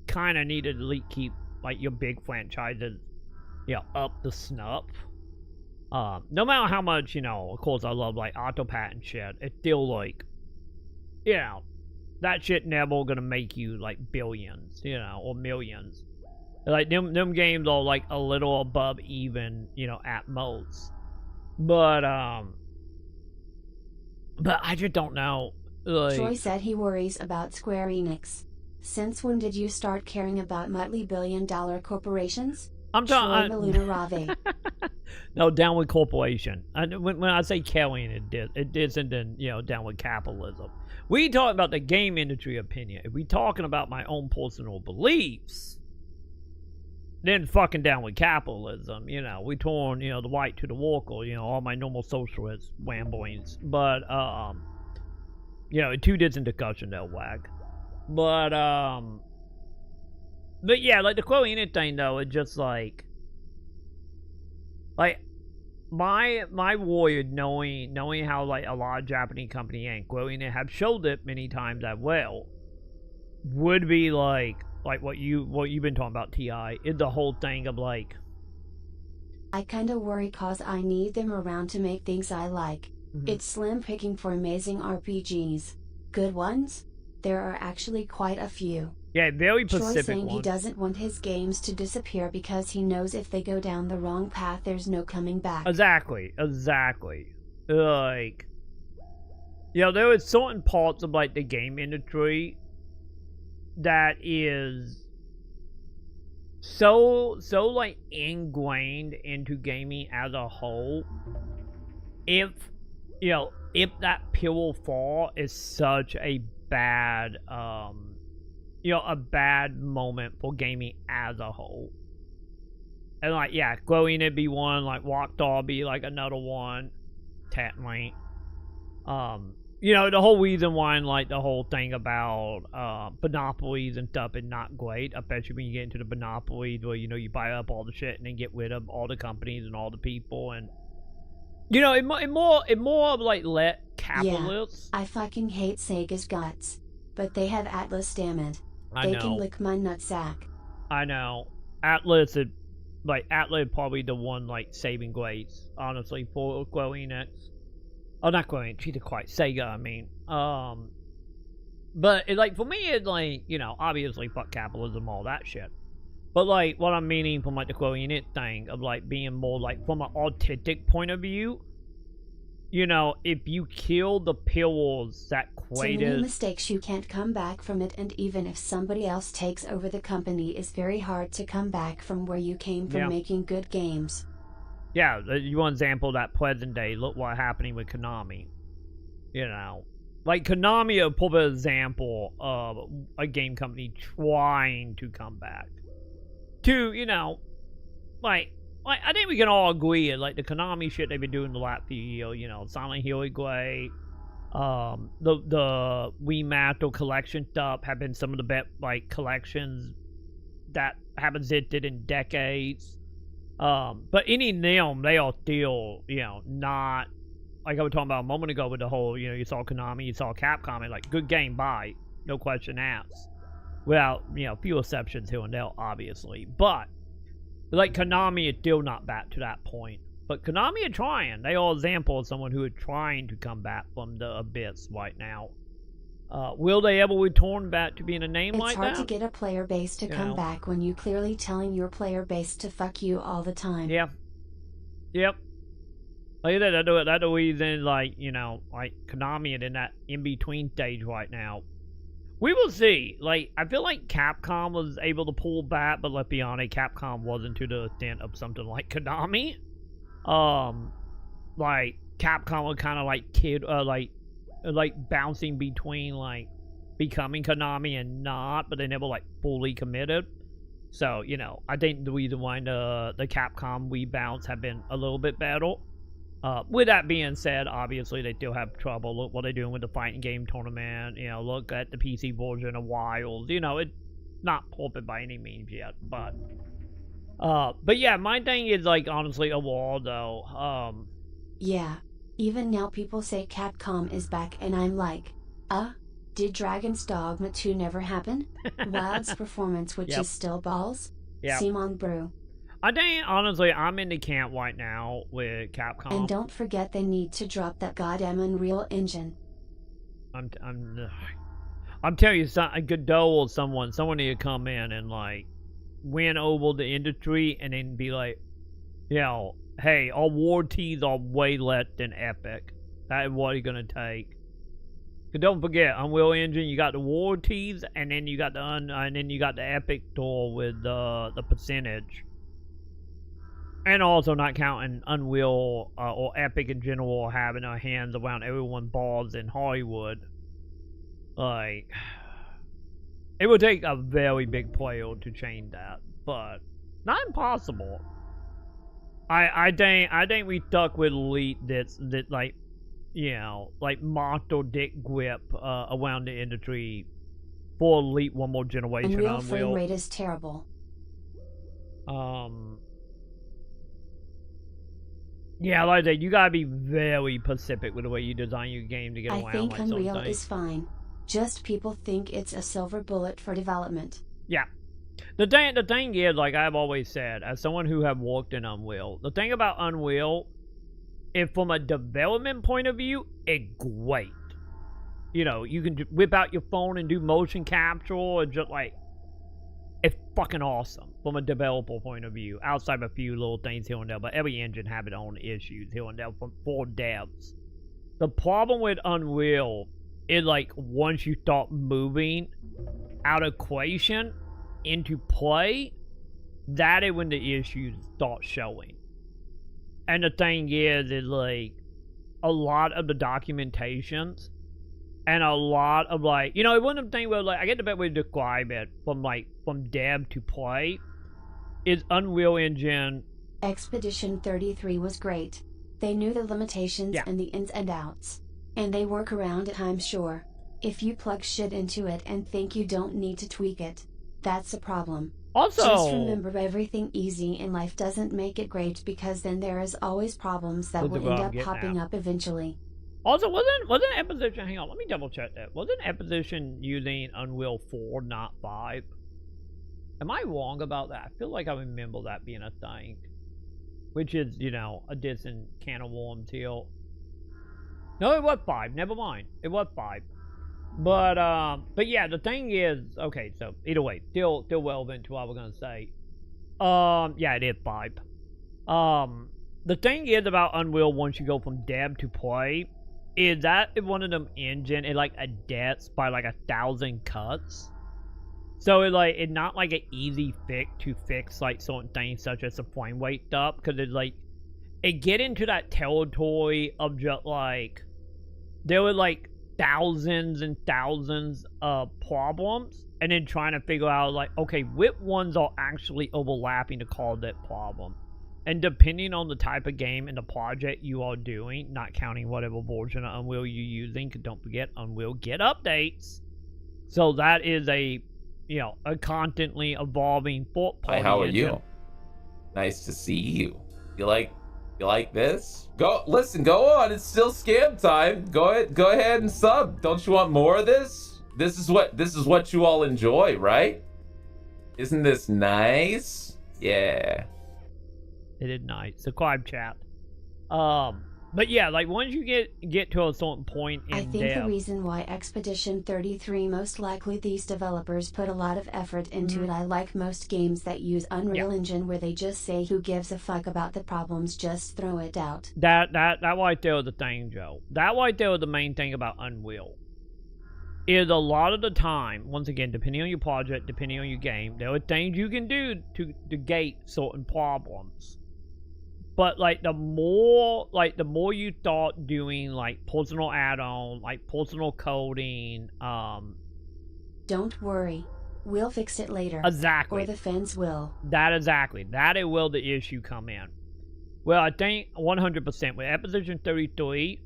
kind of need to at least keep, like, your big franchises, up the snuff. No matter how much, of course I love, like, Octopath and shit, it's still, like, that shit never gonna make you, like, billions, or millions. Like, them games are, like, a little above even, at most. But I just don't know. Like, Troy said he worries about Square Enix. Since when did you start caring about multi-billion-dollar corporations? I'm talking. No, downward corporation. When I say caring, it isn't in, downward capitalism. We talk about the game industry opinion. If we talking about my own personal beliefs, then fucking downward capitalism. We torn, the white to the worker, all my normal socialist ramblings. But two different discussion they'll wag. But yeah, like the Square Enix thing though, it's just like my worry, knowing how like a lot of Japanese company and Square Enix have showed it many times as well, would be like what you've been talking about, Ti, is the whole thing of like I kinda worry cause I need them around to make things I like. It's slim picking for amazing RPGs. Good ones? There are actually quite a few. Yeah, very Troy specific saying he ones. doesn't want his games to disappear because he knows if they go down the wrong path there's no coming back. Exactly. Like, you know, there are certain parts of, like, the game industry that is so, like, ingrained into gaming as a whole. If that pillar fall is such a bad, a bad moment for gaming as a whole. And, like, yeah, Glowing it'd be one, like, Walkdog be, like, another one, technically. The whole reason why, like, the whole thing about, monopolies and stuff is not great, especially when you get into the monopolies where, you buy up all the shit and then get rid of all the companies and all the people, and, it more of, like, let capitalists. Yeah, I fucking hate Sega's guts. But they have Atlas, damn it. I know. They can lick my nutsack. I know. Atlas is probably the one, like, saving grace, honestly, for Square Enix. Oh, not Square Enix, Jesus Christ, Sega, I mean. But, for me, it's, like, obviously, fuck capitalism, all that shit. But, like, what I'm meaning from, like, the Square Enix thing of, like, being more, like, from an artistic point of view, if you kill the pillars that created... So many mistakes you can't come back from it, and even if somebody else takes over the company, it's very hard to come back from where you came from making good games. Yeah, you want an example of that present day, look what's happening with Konami. Like, Konami is a perfect example of a game company trying to come back. To, like, I think we can all agree, like, the Konami shit they've been doing the last few years, Silent Hill is great. The remaster collection stuff have been some of the best, like, collections that have existed in decades. But any of them, they are still, not, like I was talking about a moment ago with the whole, you saw Konami, you saw Capcom, and, like, good game, bye, no question asked. Well, few exceptions here and there, obviously, but, like, Konami is still not back to that point. But Konami are trying. They are an example of someone who is trying to come back from the abyss right now. Will they ever return back to being a name like that? It's hard to get a player base to come back when you clearly telling your player base to fuck you all the time. Yeah. Yep. Like that's the reason, like, like, Konami is in that in-between stage right now. We will see. Like, I feel like Capcom was able to pull back, but let's be honest, Capcom wasn't to the extent of something like Konami. Like, Capcom was kind of like bouncing between, like, becoming Konami and not, but they never, like, fully committed. So, I think the reason why the Capcom rebounds have been a little bit better. With that being said, obviously they still have trouble. Look what they're doing with the fighting game tournament. Look at the PC version of Wilds. It's not perfect by any means yet, but yeah, my thing is, like, honestly, overall though, yeah, even now people say Capcom is back, and I'm like, did Dragon's Dogma 2 never happen? Wild's performance, which is still balls. Simon Brew. I think, honestly, I'm in the camp right now with Capcom. And don't forget they need to drop that goddamn Unreal Engine. I'm telling you, Godot or someone need to come in and, like, win over the industry and then be like, hey, our warranties are way less than Epic. That is what it's gonna take. Cause don't forget, Unreal Engine, you got the warranties, and then you got the Epic store with the percentage. And also not counting Unreal or Epic in general having their hands around everyone's balls in Hollywood. Like, it would take a very big player to change that, but not impossible. I think we stuck with Elite that like, like monster dick grip around the industry for Elite one more generation. Unreal frame rate is terrible. Yeah, like that, you gotta be very specific with the way you design your game to get around. I think like Unreal is fine. Just people think it's a silver bullet for development. Yeah. The thing is, like I've always said, as someone who have worked in Unreal, the thing about Unreal, if from a development point of view, it's great. You know, you can whip out your phone and do motion capture, and just like, it's fucking awesome from a developer point of view, outside of a few little things here and there, but every engine have its own issues here and there for devs. The problem with Unreal is, like, once you start moving out of equation into play, that is when the issues start showing. And the thing is like, a lot of the documentations and a lot of, like, you know, one of the things where, like, I get the best way to describe it from dev to play is Unreal Engine. Expedition 33 was great. They knew the limitations and the ins and outs. And they work around it, I'm sure. If you plug shit into it and think you don't need to tweak it, that's a problem. Also, just remember, everything easy in life doesn't make it great, because then there is always problems that will end up popping up eventually. Also, wasn't Exposition, hang on, let me double check that. Wasn't Exposition using Unreal 4, not 5? Am I wrong about that? I feel like I remember that being a thing. Which is, you know, a decent can of worms here. No, it was 5. Never mind. It was 5. But yeah, the thing is, okay, so either way, still relevant to what we're gonna say. Yeah, it is 5. The thing is about Unreal, once you go from dev to play, is that if one of them engine it like adapts by like 1,000 cuts. So it's not like an easy fix to fix like certain things such as the frame rate stuff, because it's like it get into that territory of just like there were like thousands and thousands of problems, and then trying to figure out like, okay, which ones are actually overlapping to cause that problem. And depending on the type of game and the project you are doing, not counting whatever version of Unreal you're using, because don't forget, Unreal get updates. So that is a, you know, a constantly evolving Hi, how are you? Nice to see you. You like this? Go on. It's still scam time. Go ahead and sub. Don't you want more of this? This is what you all enjoy, right? Isn't this nice? Yeah. It is nice. Subscribe, chat. But yeah, like once you get to a certain point in I think the reason why Expedition 33, most likely these developers put a lot of effort into it. I like most games that use Unreal Engine where they just say, who gives a fuck about the problems, just throw it out. That right there was the thing, Joe. That right there was the main thing about Unreal. Is a lot of the time, once again, depending on your project, depending on your game, there are things you can do to negate certain problems. But like the more you start doing like personal add-on, like personal coding, don't worry, we'll fix it later. Exactly. Or the fans will. That is where the issue come in. Well, I think 100% with Exposition 33,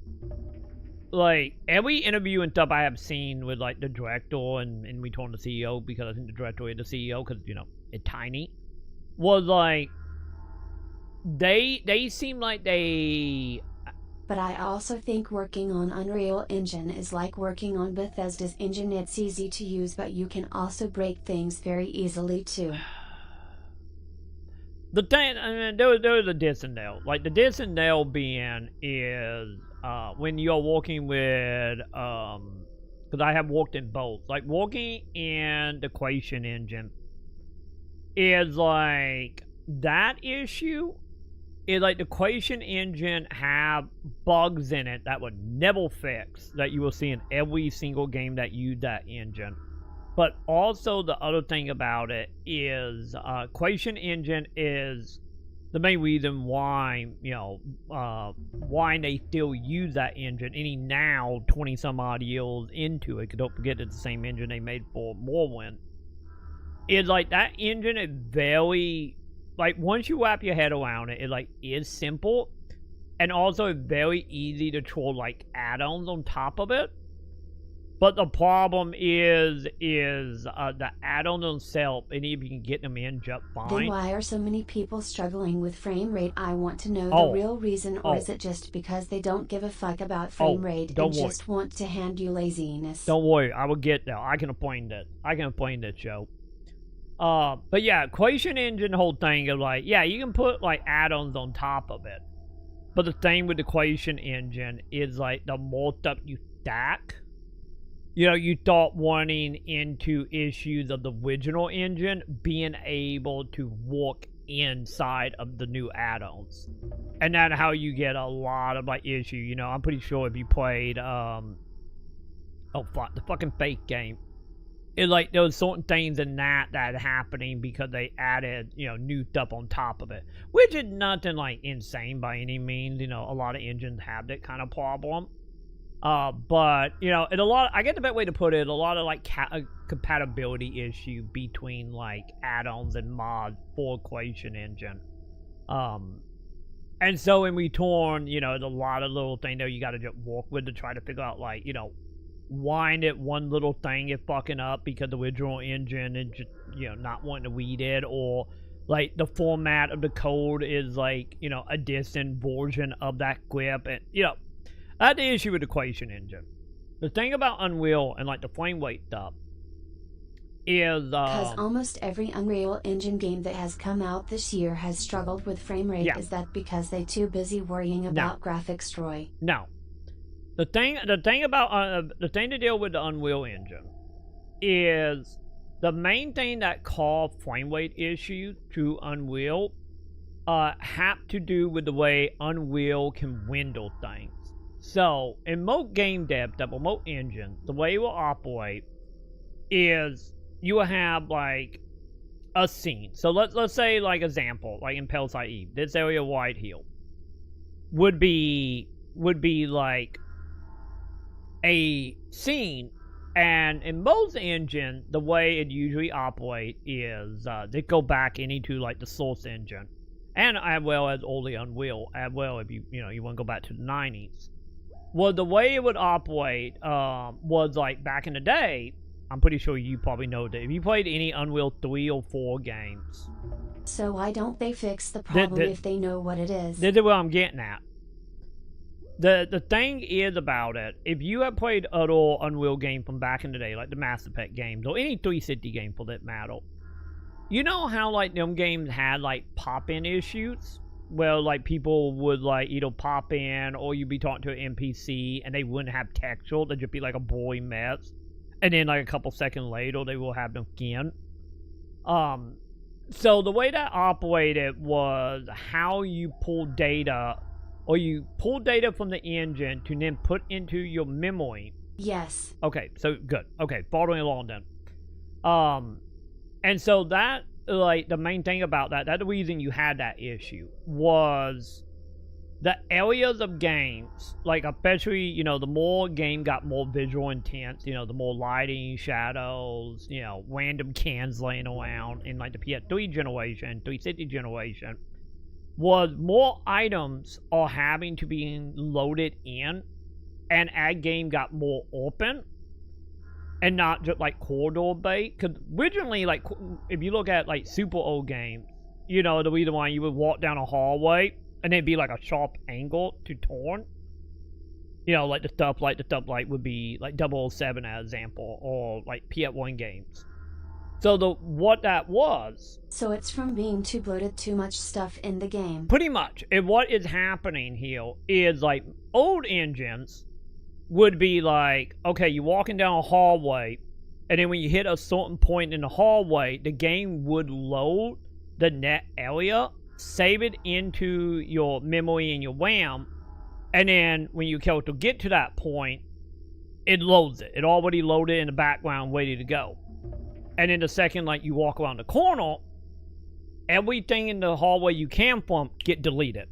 like every interview and stuff I have seen with like the director and we told the CEO, because I think the director is the CEO, because you know it's tiny, was like. They seem like they... But I also think working on Unreal Engine is like working on Bethesda's engine. It's easy to use, but you can also break things very easily too. The thing, I mean, there was a diss and nail. Like, the diss and nail being is, when you're working with, because I have worked in both. Like, working in the Equation engine is like, that issue is like the Equation engine have bugs in it that would never fix, that you will see in every single game that use that engine. But also the other thing about it is Equation engine is the main reason why, you know, why they still use that engine any now 20 some odd years into it, because don't forget it's the same engine they made for Morrowind. It's like that engine is very, like, once you wrap your head around it, it like is simple, and also very easy to throw like add-ons on top of it. But the problem is the add-on themselves, and if you can get them in just fine. Then why are so many people struggling with frame rate? I want to know the real reason, or is it just because they don't give a fuck about frame rate and just want to hand you laziness? Don't worry, I will get there. I can explain that. Joe. But yeah, Equation Engine whole thing is like, yeah, you can put like add-ons on top of it. But the thing with the Equation Engine is like the more stuff you stack, you know, you start running into issues of the original engine being able to walk inside of the new add-ons. And that's how you get a lot of like issue. You know, I'm pretty sure if you played the fucking fake game, it like there was certain things in that happening because they added, you know, new stuff on top of it, which is nothing like insane by any means. You know, a lot of engines have that kind of problem. But you know, I get the best way to put it, a lot of like compatibility issue between like add-ons and mods for Equation Engine. And so in return, you know, there's a lot of little things there you got to just work with to try to figure out, like, you know, why did one little thing is fucking up because the original engine is just, you know, not wanting to read it, or like the format of the code is like, you know, a distant version of that script. And you know, that's the issue with the Equation Engine. The thing about Unreal and like the frame rate stuff is because almost every Unreal Engine game that has come out this year has struggled with frame rate. Yeah. Is that because they're too busy worrying about graphics, Troy? No. The thing to deal with the Unreal Engine is the main thing that caused frame rate issues to Unreal have to do with the way Unreal can window things. So in most game dev stuff, or most engines, the way it will operate is you will have like a scene. So let's say, like, example, like in Parasite Eve, this area wide hill would be like a scene, and in most engines, the way it usually operates is they go back into like the source engine, and as well as only Unreal, as well if you want to go back to the 90s. Well, the way it would operate was like back in the day. I'm pretty sure you probably know that if you played any Unreal 3 or 4 games. So why don't they fix the problem if they know what it is? This is what I'm getting at. The thing is about it, if you have played other Unreal game from back in the day, like the Mass Effect games, or any 360 game for that matter, you know how like them games had like pop-in issues? Well, like people would like either pop in, or you'd be talking to an NPC and they wouldn't have texture, they'd just be like a boring mess. And then like a couple seconds later, they will have them again. So the way that operated was how you pull data, or you pull data from the engine to then put into your memory. Yes. Okay, so good. Okay, following along then. And so that, like, the main thing about that's the reason you had that issue, was the areas of games, like especially, you know, the more game got more visual intense, you know, the more lighting, shadows, you know, random cans laying around in like the PS3 generation, 360 generation, was more items are having to be loaded in, and ad game got more open and not just like corridor based. Because originally, like, if you look at like super old games, you know, the reason why you would walk down a hallway and it'd be like a sharp angle to turn. You know, like the stuff like would be like 007 as example, or like PS1 games. So what that was. So it's from being too bloated, too much stuff in the game. Pretty much. And what is happening here is like old engines would be like, okay, you're walking down a hallway, and then when you hit a certain point in the hallway, the game would load the net area, save it into your memory and your RAM, and then when you character get to that point, it loads it. It already loaded in the background, ready to go. And then the second, like, you walk around the corner, everything in the hallway you came from get deleted.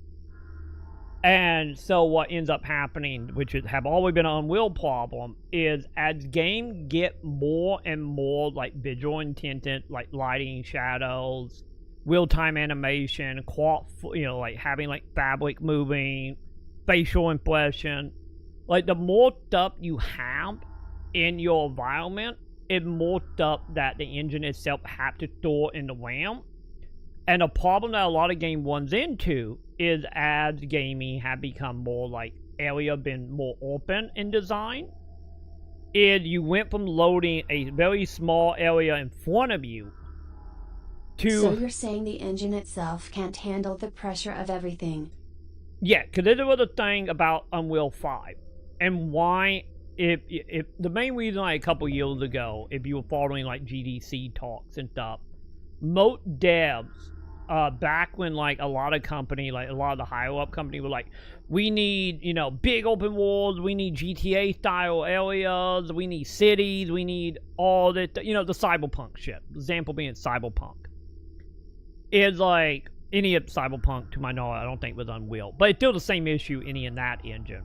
And so what ends up happening, which have always been an Unreal problem, is as game get more and more like visual intented, like lighting, shadows, real-time animation, you know, like having like fabric moving, facial impression, like the more stuff you have in your environment, it's more stuff that the engine itself have to store in the RAM. And the problem that a lot of game runs into is, as gaming have become more like area been more open in design, is you went from loading a very small area in front of you So you're saying the engine itself can't handle the pressure of everything? Yeah, because this was the thing about Unreal 5. And why, if the main reason, like, a couple years ago, if you were following, like, GDC talks and stuff, most devs, back when, like, a lot of company, like, a lot of the higher-up company were like, we need, you know, big open worlds, we need GTA-style areas, we need cities, we need all that, you know, the cyberpunk shit. Example being cyberpunk. It's like, any of cyberpunk, to my knowledge, I don't think was Unreal. But it's still the same issue any in that engine.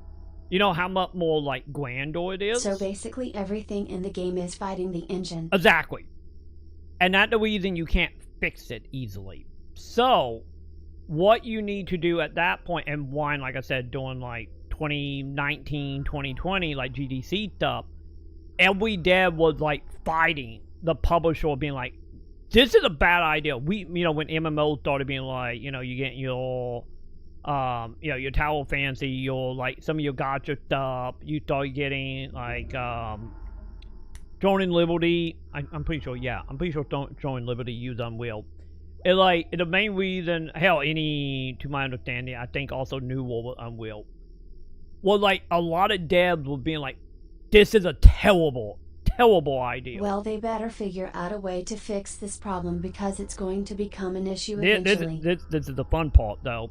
You know how much more, like, grandeur it is? So basically everything in the game is fighting the engine. Exactly. And that's the reason you can't fix it easily. So, what you need to do at that point, and why, like I said, during, like, 2019, 2020, like, GDC stuff, every dev was, like, fighting the publisher, being like, this is a bad idea. You know, when MMO started being like, you know, you get your, you know, your Tower Fantasy, your, like, some of your gacha stuff, you start getting, like, Throne and Liberty, I'm pretty sure, yeah, I'm pretty sure Throne and Liberty use Unreal. It, like, the main reason, hell, to my understanding, I think also New World with Unreal, well, like, a lot of devs were being like, this is a terrible idea. Well, they better figure out a way to fix this problem because it's going to become an issue eventually. This is the fun part, though.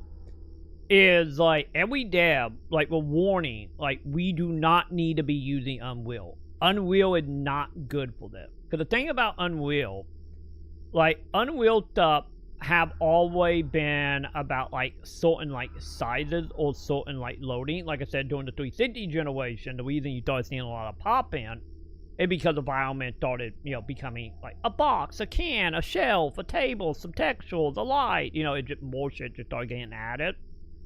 Is, like, every dev, like, we're warning, like, we do not need to be using Unreal. Unreal is not good for them. Because the thing about Unreal, like, Unreal stuff have always been about, like, certain, like, sizes or certain, like, loading. Like I said, during the 360 generation, the reason you started seeing a lot of pop-in is because the environment started, you know, becoming, like, a box, a can, a shelf, a table, some textures, a light. You know, it just, more shit just started getting added.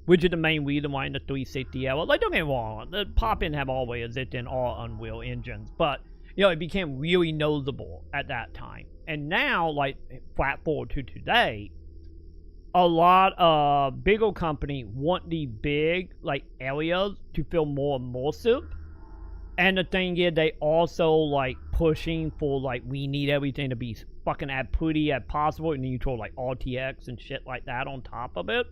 Which is the main reason why in the 360 era, like, don't get me wrong, the pop-in have always existed in all Unreal engines. But, you know, it became really noticeable at that time. And now, like, flat forward to today, a lot of bigger companies want the big, like, areas to feel more immersive. And the thing is, they also, like, pushing for, like, we need everything to be fucking as pretty as possible. And then you throw, like, RTX and shit like that on top of it.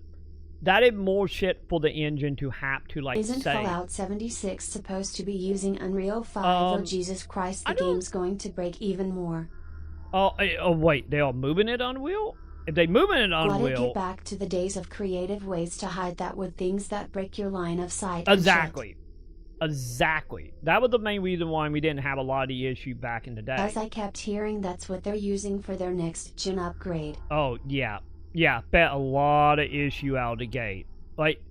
That is more shit for the engine to have to, like, Isn't say. Fallout 76 supposed to be using Unreal 5? Oh, Jesus Christ, the game's going to break even more. Oh, wait, they are moving it Unreal? If they moving it Unreal... Let it get back to the days of creative ways to hide that with things that break your line of sight. Exactly. Exactly. That was the main reason why we didn't have a lot of the issue back in the day. As I kept hearing, that's what they're using for their next gen upgrade. Oh, yeah. Yeah, bet a lot of issue out of the gate. Like,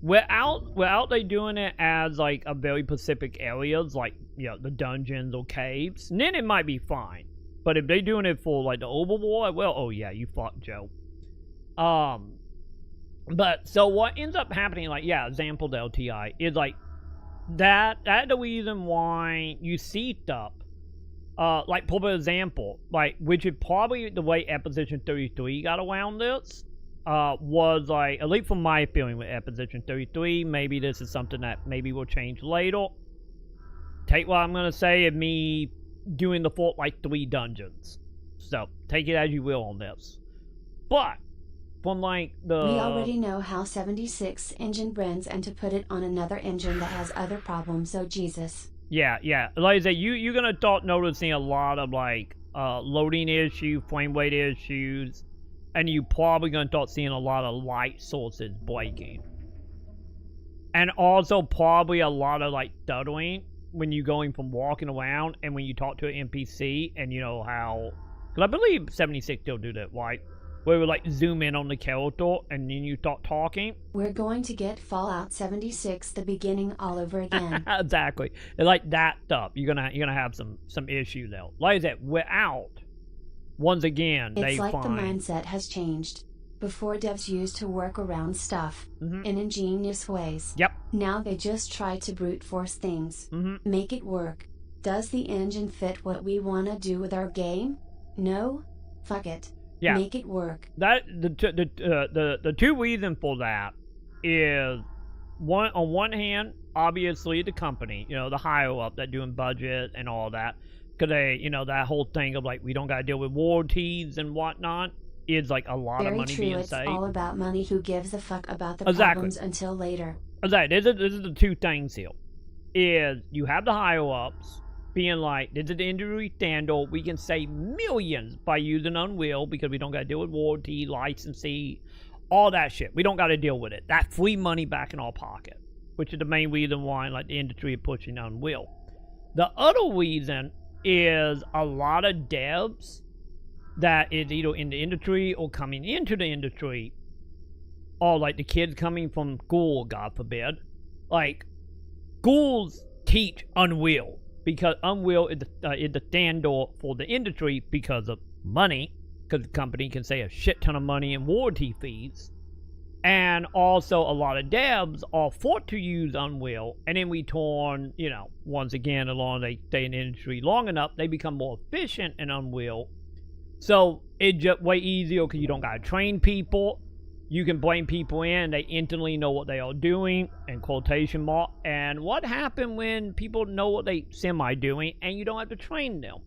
without they doing it as, like, a very specific areas, like, you know, the dungeons or caves, then it might be fine. But if they doing it for, like, the overworld, well, oh yeah, you fucked, Joe. But, so what ends up happening, like, yeah, example the LTI, is, like, that's the reason why you see stuff. Like, for example, like, which is probably the way Exposition 33 got around this, was, like, at least from my feeling with Exposition 33, maybe this is something that maybe will change later. Take what I'm gonna say of me doing the full, like, 3 dungeons. So, take it as you will on this. But, from, like, We already know how 76 engine blends and to put it on another engine that has other problems, oh Jesus. Yeah. Like I said, you're gonna start noticing a lot of, like, loading issues, frame rate issues, and you probably gonna start seeing a lot of light sources breaking. And also probably a lot of, like, stuttering when you're going from walking around and when you talk to an NPC, and you know how... Because I believe 76 still do that, right? Where we, like, zoom in on the character and then you start talking. We're going to get Fallout 76 the beginning all over again. Exactly. And, like, that stuff, you're gonna have some issue there. Like I said, without, once again, it's like the mindset has changed. Before, devs used to work around stuff in ingenious ways. Yep. Now they just try to brute force things. Make it work. Does the engine fit what we want to do with our game? No? Fuck it. Yeah. Make it work. That the two reasons for that is on one hand, obviously the company, you know, the higher up that doing budget and all that, Because they, that whole thing of, like, we don't got to deal with royalties and whatnot is, like, a lot of money being saved. Very true, it's all about money. Who gives a fuck about the Exactly. problems until later? Exactly. This is the two things here. Is you have the higher-ups being like, this is the industry standard. We can save millions by using Unreal because we don't got to deal with royalty, licensing, all that shit. We don't got to deal with it. That free money back in our pocket, which is the main reason why, like, the industry is pushing Unreal. The other reason is a lot of devs that is either in the industry or coming into the industry, or like the kids coming from school, God forbid. Like, schools teach Unreal because Unreal is the standard for the industry because of money, because the company can save a shit ton of money in royalty fees. And also a lot of devs are forced to use Unreal, and in return, once again, as long as they stay in the industry long enough, they become more efficient in Unreal. So it's just way easier because you don't gotta train people. You can bring people in, they instantly know what they are doing, in quotation mark. And what happened when people know what they semi-doing and you don't have to train them?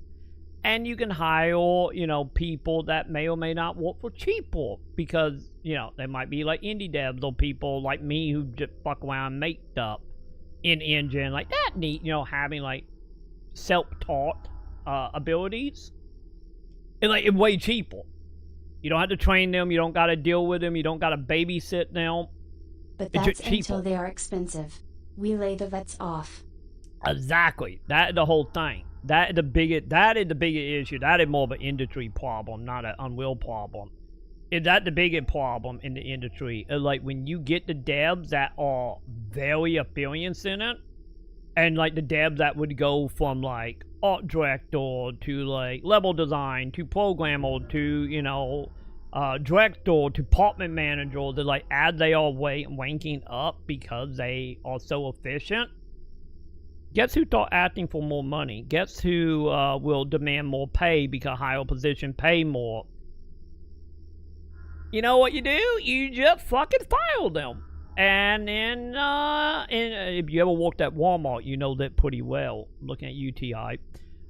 And you can hire, people that may or may not work for cheaper because, they might be like indie devs or people like me who just fuck around and make stuff in engine. Like, that neat, having, like, self-taught abilities. And, like, it's way cheaper. You don't have to train them. You don't got to deal with them. You don't got to babysit them. But that's until they are expensive. We lay the vets off. Exactly. That is the whole thing. That is the biggest issue. That is more of an industry problem, not an Unreal problem. Is that the biggest problem in the industry? Like, when you get the devs that are very experienced in it, and like the devs that would go from like art director to like level design to programmer to director to department manager, they're like, as they are ranking up because they are so efficient, guess who start asking for more money? Guess who will demand more pay because higher position pay more? You know what you do? You just fucking fire them. And then, if you ever worked at Walmart, you know that pretty well, looking at UTI,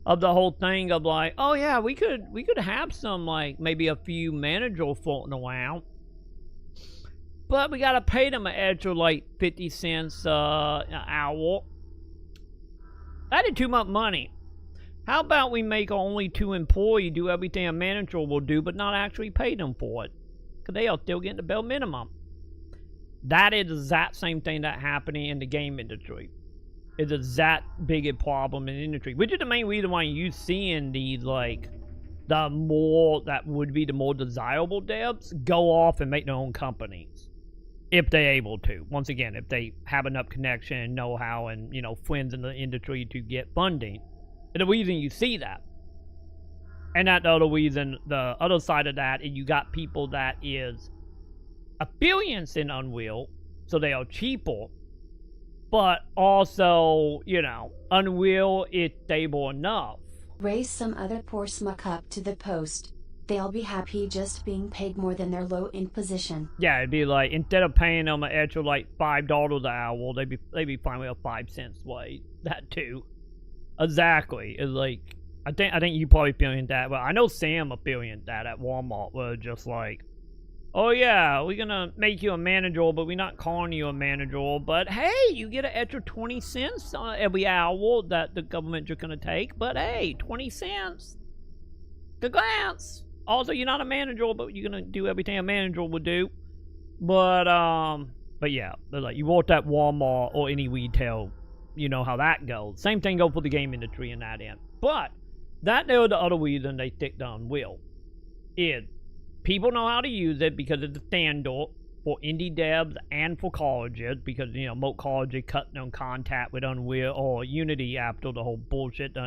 of the whole thing of like, oh yeah, we could have some, like, maybe a few managers floating around, but we gotta pay them an extra, like, 50 cents an hour. That is too much money. How about we make only 2 employees do everything a manager will do, but not actually pay them for it? Because they are still getting the bare minimum. That is the exact same thing that happening in the game industry. It's a that big a problem in the industry, which is the main reason why you seeing these, like, the more desirable devs go off and make their own companies, if they're able to. Once again, if they have enough connection and know-how and friends in the industry to get funding. And the reason you see that, and that the other reason, the other side of that, is you got people that is experienced in Unreal, so they are cheaper, but also, Unreal is stable enough. Raise some other poor smuck up to the post. They'll be happy just being paid more than their low-end position. Yeah, it'd be like, instead of paying them an extra like $5 an hour, they'd be fine with a 5 cents wage. That too. Exactly. It's like, I think you probably feeling that. Well, I know Sam feeling that at Walmart, where just like, oh yeah, we're gonna make you a manager, but we're not calling you a manager. But hey, you get an extra 20 cents every hour that the government just gonna take. But hey, 20 cents. Congrats. Also, you're not a manager, but you're gonna do everything a manager would do. But yeah, like, you work at Walmart or any retail, you know how that goes. Same thing goes for the game industry in that end. But that there, the other reason they stick to Unreal is people know how to use it because it's a standard for indie devs and for colleges, because most colleges cut down contact with Unreal or Unity after the whole bullshit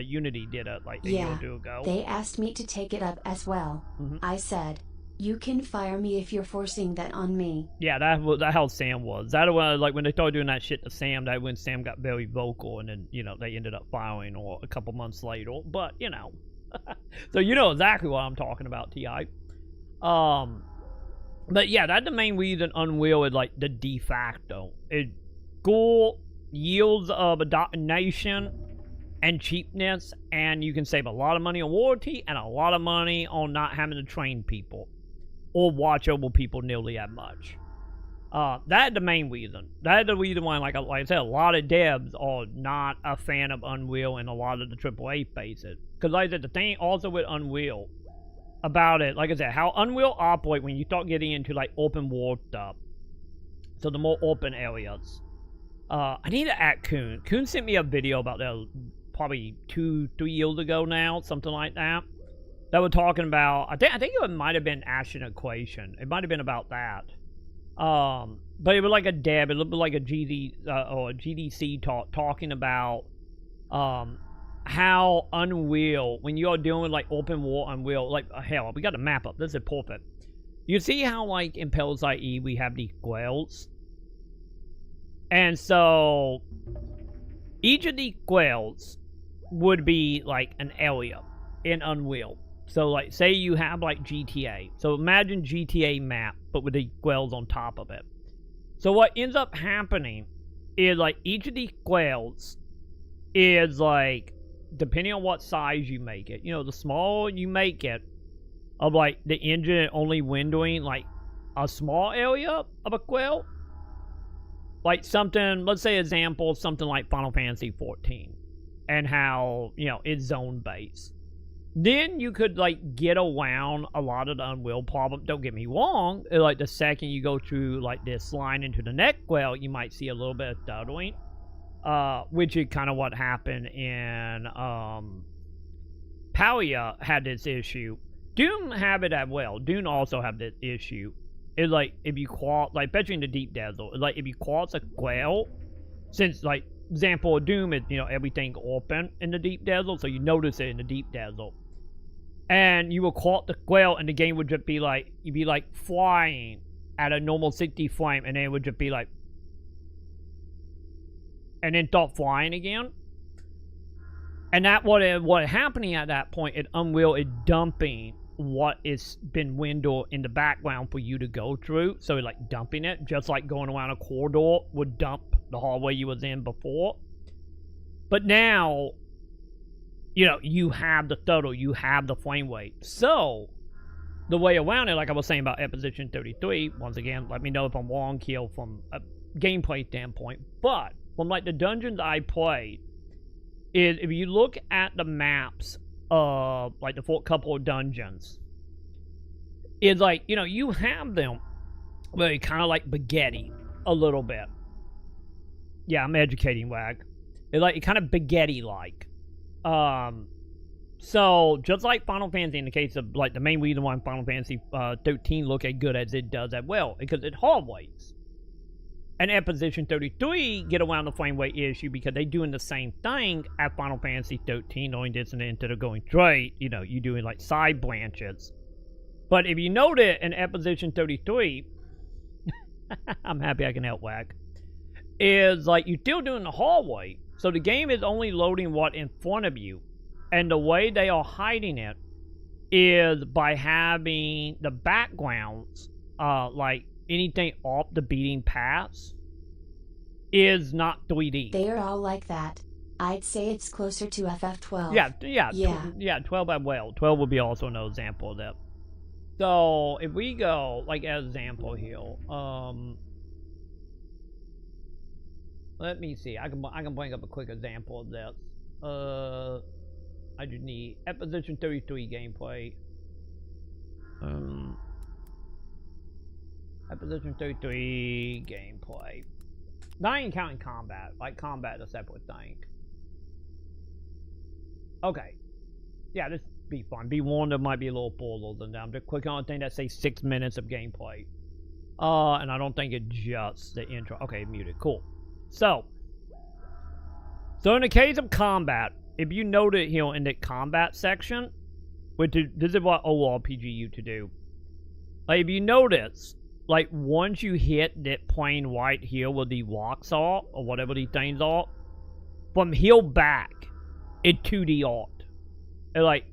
Unity did it like a year or two ago. They asked me to take it up as well. I said, you can fire me if you're forcing that on me. Yeah, that how Sam was. That was like when they started doing that shit to Sam. That when Sam got very vocal, and then they ended up firing or a couple months later. But so you know exactly what I'm talking about, Ti. But yeah, that's the main reason Unreal is like the de facto. It school yields of indoctrination and cheapness, and you can save a lot of money on warranty and a lot of money on not having to train people or watch over people nearly that much. That's the main reason. That's the reason why, like I said, a lot of devs are not a fan of Unreal and a lot of the AAA faces. Because like I said, the thing also with Unreal about it, like I said, how Unreal operate when you start getting into like open world stuff. So the more open areas. I need to add Coon. Coon sent me a video about that probably 2-3 years ago now, something like that. That we're talking about. I think it might have been Ashen Equation. It might have been about that. But it was like a dev. It looked like a or a GDC talking about how Unreal, when you're doing like open world Unreal, like hell, we got a map up. This is perfect. You see how like in Parasite E we have these squares, and so each of these squares would be like an area in Unreal. So like say you have like GTA. So imagine GTA map but with the squares on top of it. So what ends up happening is like each of these squares is like, depending on what size you make it, you know, the smaller you make it of like the engine only windowing like a small area of a square, like something, let's say example, something like Final Fantasy 14 and how, you know, it's zone based. Then you could like get around a lot of the Unreal problem. Don't get me wrong, like the second you go through like this line into the next well, you might see a little bit of stuttering, which is kind of what happened in Palia had this issue. Doom have it as well. Doom also have this issue. It's like if you cross, like especially in the deep desert, like if you cross a quail, since like example of Doom is, you know, everything open in the deep desert, so you notice it in the deep desert. And you will caught the quail and the game would just be like, you'd be like flying at a normal 60 frame and then it would just be like, and then start flying again. And that what happening at that point is Unreal is dumping what is been windowed in the background for you to go through. So like dumping it, just like going around a corridor would dump the hallway you was in before. But now, you know, you have the throttle, you have the frame rate. So the way around it, like I was saying about Position 33, once again, let me know if I'm wrong here from a gameplay standpoint, but from like the dungeons I played, is if you look at the maps of like the couple of dungeons, it's like, you know, you have them very kind of like spaghetti a little bit. Yeah, I'm educating Wag. It's like kind of spaghetti like. So just like Final Fantasy, in the case of like the main reason why Final Fantasy 13 look as good as it does as well, because it hallways. And at Position 33 get around the frame rate issue because they doing the same thing at Final Fantasy 13, only different instead of going straight, you know, you doing like side branches. But if you note it in Position 33, I'm happy I can help Wag, is like you're still doing the hallway. So the game is only loading what in front of you. And the way they are hiding it is by having the backgrounds, like anything off the beating paths, is not 3D. They are all like that. I'd say it's closer to FF12. Yeah, 12 as well. 12 would be also an example of that. So if we go, like as example here, let me see. I can bring up a quick example of this. I just need Position 33 gameplay. Position 33 gameplay. Not even counting combat. Like combat is a separate thing. Okay. Yeah, this be fun. Be warned, there might be a little spoilers in there. I'm just clicking on a thing that says 6 minutes of gameplay. And I don't think it's just the intro. Okay, muted. Cool. So in the case of combat, if you note it here in the combat section, which is, this is what ORPG used to do. Like if you notice, like once you hit that plain white here where the rocks are, or whatever these things are, from here back, it 2D art. And like,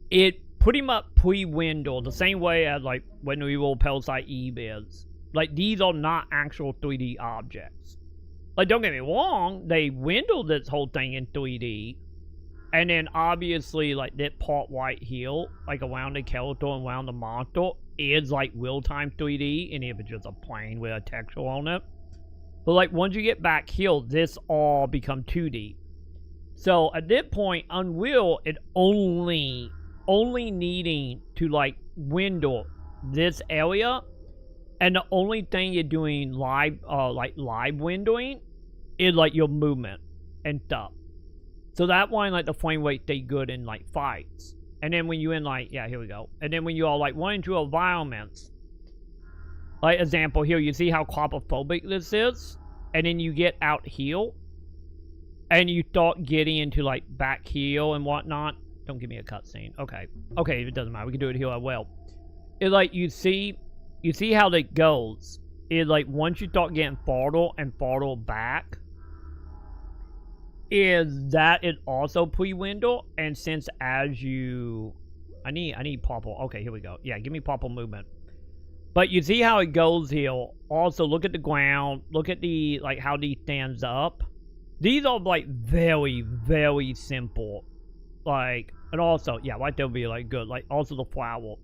it pretty much pre-windowed the same way as like when we roll Parasite Eve is. Like these are not actual 3D objects. Like, don't get me wrong, they windowed this whole thing in 3D. And then, obviously, like, that part right here, like, around the character and around the monster, is, like, real-time 3D, and if it's just a plane with a texture on it. But, like, once you get back here, this all become 2D. So, at that point, Unreal, it only needing to, like, window this area, and the only thing you're doing live windowing is, like, your movement and stuff. So that one, like, the frame rate stay good in, like, fights. And then when you're in, like, yeah, here we go. And then when you all, like, run into environments, like, example here, you see how claustrophobic this is? And then you get out here, and you start getting into, like, back here and whatnot. Don't give me a cutscene. Okay. Okay, it doesn't matter. We can do it here as well. It's like, you see how that goes. It's like, once you start getting farther and farther back, is that it also pre-window, and since as you... I need purple. Okay, here we go. Yeah, give me purple movement. But you see how it goes here. Also, look at the ground. Look at the, like, how these stands up. These are, like, very, very simple. Like, and also, yeah, right there would be, like, good. Like, also the flower.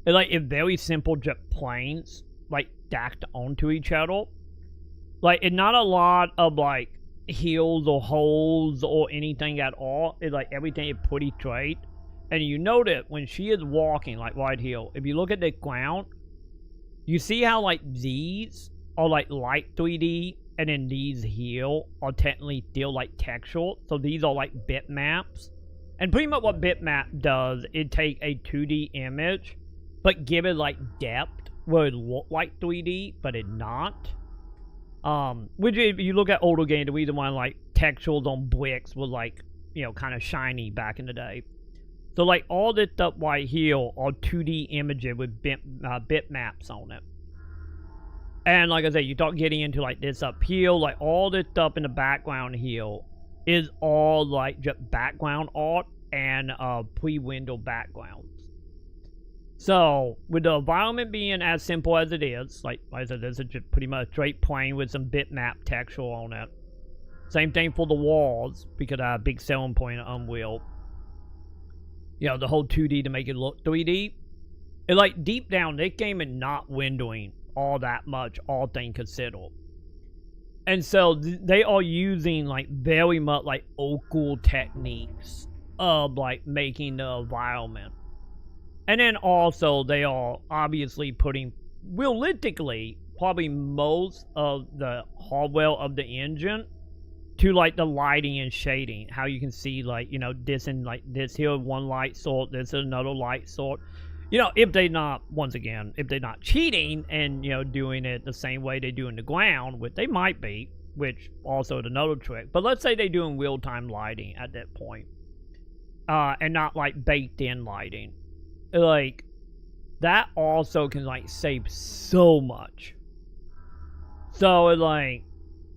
And, like, it's very simple, just planes, like, stacked onto each other. Like, it's not a lot of, like, hills or holes or anything at all. It's like everything is pretty straight. And you notice when she is walking, like right here, if you look at the ground, you see how like these are like light 3D, and then these here are technically still like texture. So these are like bitmaps. And pretty much what bitmap does, it take a 2D image, but give it like depth where it look like 3D, but it not. Which if you look at older games, the reason why like textures on bricks was like, you know, kind of shiny back in the day. So like all this stuff right here are 2D images with bitmaps on it. And like I said, you start getting into like this up here, like all this stuff in the background here is all like just background art and pre-window backgrounds. So, with the environment being as simple as it is, like I said, this is just pretty much straight plane with some bitmap texture on it. Same thing for the walls, because I have a big selling point of Unreal. You know, the whole 2D to make it look 3D. And like, deep down, this game is not windowing all that much, all things considered. And so, they are using, like, very much, like, old school techniques of, like, making the environment. And then also, they are obviously putting, realistically, probably most of the hardware of the engine to, like, the lighting and shading. How you can see, like, you know, this and, like, this here, one light sort, this is another light sort. You know, if they not, once again, if they're not cheating and, you know, doing it the same way they do in the ground, which they might be, which also is another trick. But let's say they're doing real-time lighting at that point. And not, like, baked-in lighting. Like, that also can, like, save so much. So, like,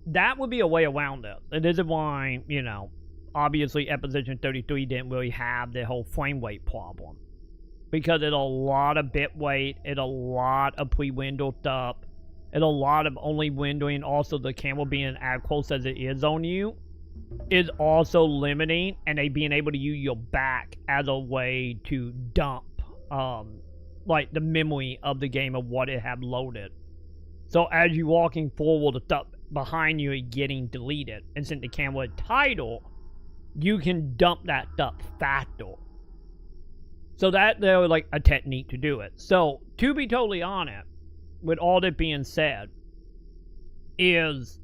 that would be a way around it. And this is why, you know, obviously Eposition 33 didn't really have the whole frame rate problem. Because it's a lot of bit weight, it's a lot of pre-window stuff, it's a lot of only windowing, also the camera being as close as it is on you, is also limiting, and they being able to use your back as a way to dump like the memory of the game of what it have loaded. So as you're walking forward, the stuff behind you is getting deleted, and since the camera is tighter, you can dump that stuff faster. So that there was like a technique to do it. So to be totally honest, with all that being said, is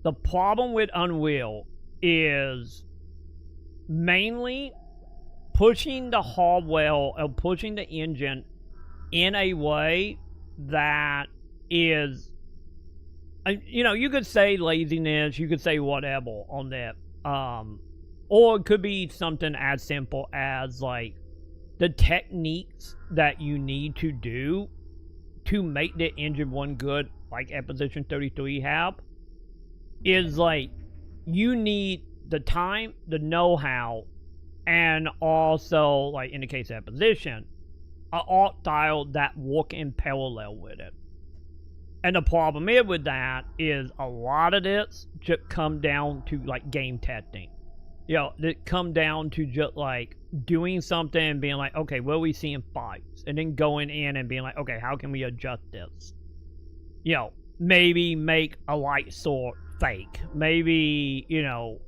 the problem with Unreal is mainly pushing the hardware or pushing the engine in a way that is, you know, you could say laziness, you could say whatever on that. Or it could be something as simple as like the techniques that you need to do to make the engine run good, like Eposition 33 have, is like you need the time, the know-how, and also, like in the case of Eposition, an art style that work in parallel with it. And the problem is with that is a lot of this just come down to like game testing. You know, it come down to just like doing something and being like, okay, what are we seeing fights? And then going in and being like, okay, how can we adjust this? You know, maybe make a light sword fake. Maybe, you know,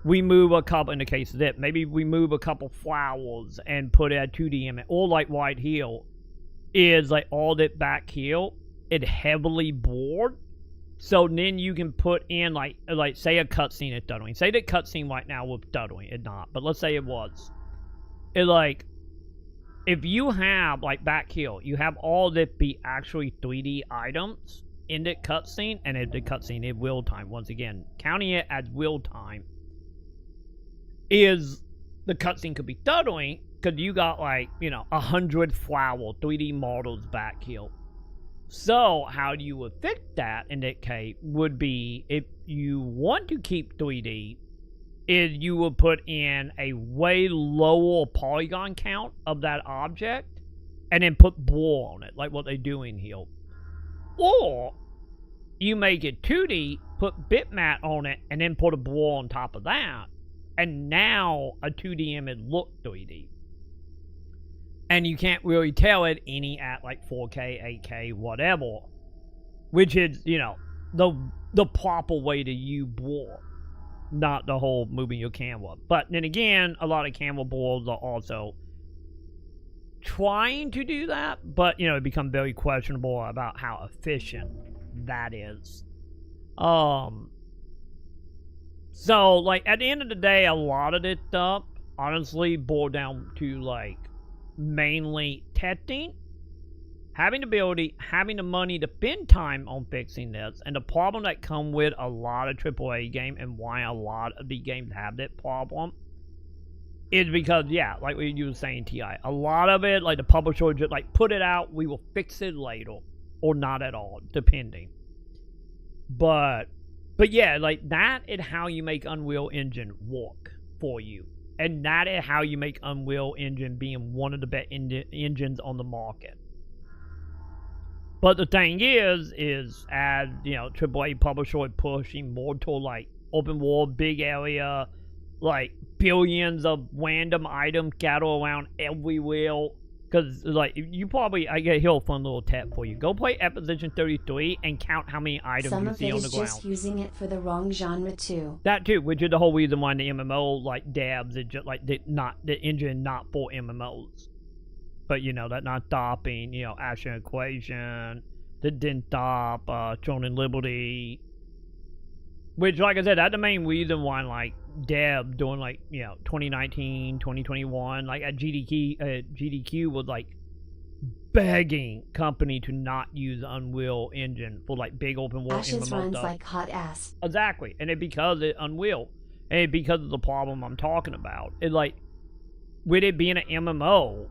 we move a couple, in the case of it, maybe we move a couple flowers and put a 2D image. Or like White Hill is like all that back here, it heavily blurred. So then you can put in like say a cutscene is stuttering. Say the cutscene right now was stuttering. It's not, but let's say it was. It like, if you have like back here, you have all that be actually 3D items in the cutscene, and if the cutscene is wheel time, once again, counting it as wheel time, is the cutscene could be stuttering because you got like, you know, 100 flower 3D models back here. So, how you would fix that in that case would be, if you want to keep 3D, is you would put in a way lower polygon count of that object, and then put blur on it, like what they're doing here. Or, you make it 2D, put bitmap on it, and then put a blur on top of that, and now a 2D image looks 3D. And you can't really tell it any at like 4K, 8K, whatever. Which is, you know, the proper way to use blur. Not the whole moving your camera. But then again, a lot of camera blurs are also trying to do that. But, you know, it becomes very questionable about how efficient that is. So, like, at the end of the day, a lot of this stuff, honestly, boiled down to, like, mainly testing, having the ability, having the money to spend time on fixing this, and the problem that come with a lot of AAA games, and why a lot of the games have that problem, is because, yeah, like what you were saying, T.I., a lot of it, like the publisher would just like, put it out, we will fix it later, or not at all, depending. But yeah, like, that is how you make Unreal Engine work for you. And that is how you make Unreal Engine being one of the best engines on the market. But the thing is as, you know, AAA publisher is pushing more to, like, open world, big area, like, billions of random items scattered around everywhere. Because, like, you probably, I get here a fun little tip for you. Go play Episode 33 and count how many items you see on the ground. Some of it is just using it for the wrong genre, too. That, too, which is the whole reason why the MMO, like, dabs, is just, like, the engine not for MMOs. But, you know, that not stopping, you know, Action Equation, that didn't stop, Throne and Liberty. Which, like I said, that's the main reason why, like, Deb doing, like, you know, 2019, 2021, like, at GDQ was, like, begging company to not use Unreal Engine for, like, big open world Ashes MMO runs stuff. like hot ass. Exactly. And it's because it's Unreal. And it's because of the problem I'm talking about. It's, like, with it being an MMO,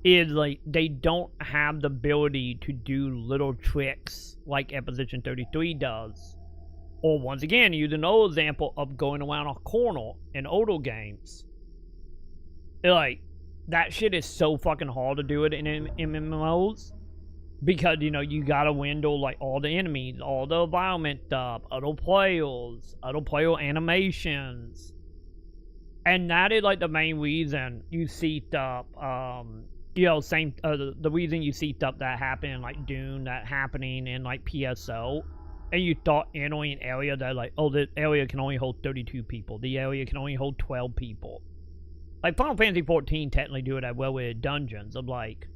is, like, they don't have the ability to do little tricks like Episode 33 does. Or, once again, use an old example of going around a corner in older games. Like, that shit is so fucking hard to do it in MMOs. Because, you know, you gotta window, like, all the enemies, all the environment stuff, other player animations. And that is, like, the main reason you see stuff, you know, the reason you see stuff that happen in, like, Dune, that happening in, like, PSO. And you thought entering an area that, like, oh, the area can only hold 32 people. The area can only hold 12 people. Like, Final Fantasy 14 technically do it as well with dungeons. Of, like...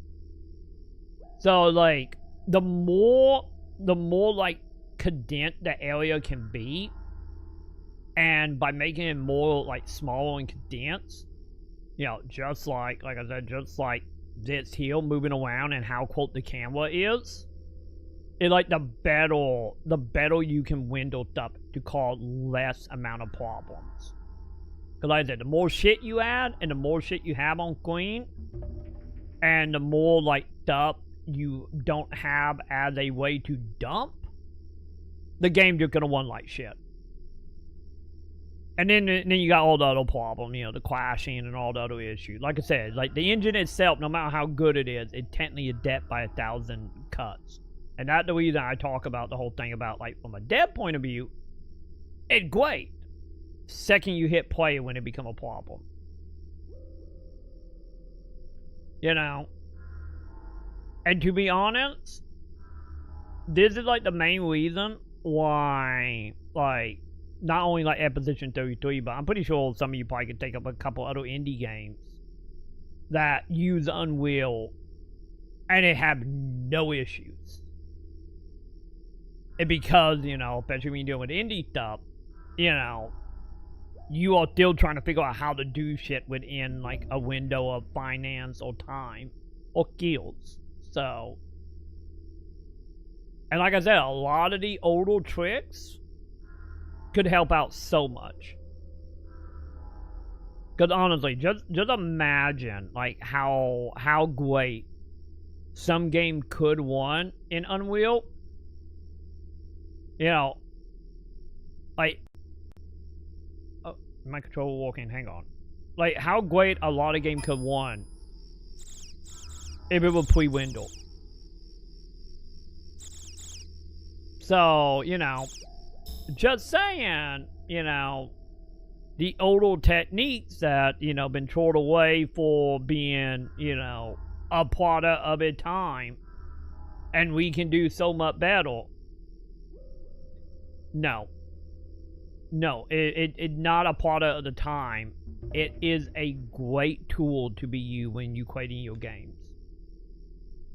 So, like, the more, like, condensed the area can be, and by making it more, like, smaller and condensed, you know, just like I said, just like this here moving around and how close the camera is, it, like, the better you can window stuff to cause less amount of problems. Because, like I said, the more shit you add, and the more shit you have on screen, and the more, like, stuff you don't have as a way to dump, the game's just gonna run like shit. And then you got all the other problems, you know, the crashing and all the other issues. Like I said, like, the engine itself, no matter how good it is, it technically is dead by 1,000 cuts. And that's the reason I talk about the whole thing about, like, from a dev point of view, it's great. Second you hit play when it become a problem. You know? And to be honest, this is, like, the main reason why, like, not only, like, at Position 33, but I'm pretty sure some of you probably could take up a couple other indie games that use Unreal and it have no issues. And because, you know, especially when you're dealing with indie stuff, you know, you are still trying to figure out how to do shit within, like, a window of finance or time or skills. So, and like I said, a lot of the older tricks could help out so much. Because honestly, just imagine, like, how great some game could run in Unreal. You know, like, oh, my controller walking, hang on. Like, how great a lot of game could run if it were pre-window. So, you know, just saying, you know, the older techniques that, you know, been thrown away for being, you know, a product of its time, and we can do so much better. No, it's not a product of the time. It is a great tool to be used when you creating your games,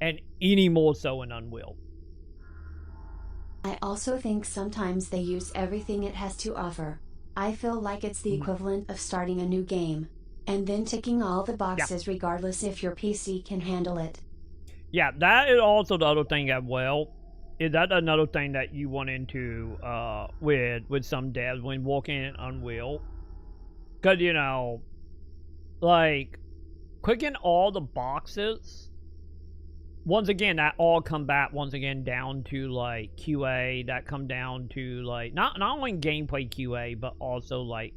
and any more so in Unreal. I also think sometimes they use everything it has to offer. I feel like it's the equivalent of starting a new game, and then ticking all the boxes regardless if your PC can handle it. Yeah, that is also the other thing as well. Is that another thing that you run into with some devs when working in Unreal? Because, you know, like, clicking all the boxes, once again, that all come back once again down to, like, QA, that come down to, like, not only gameplay QA, but also, like,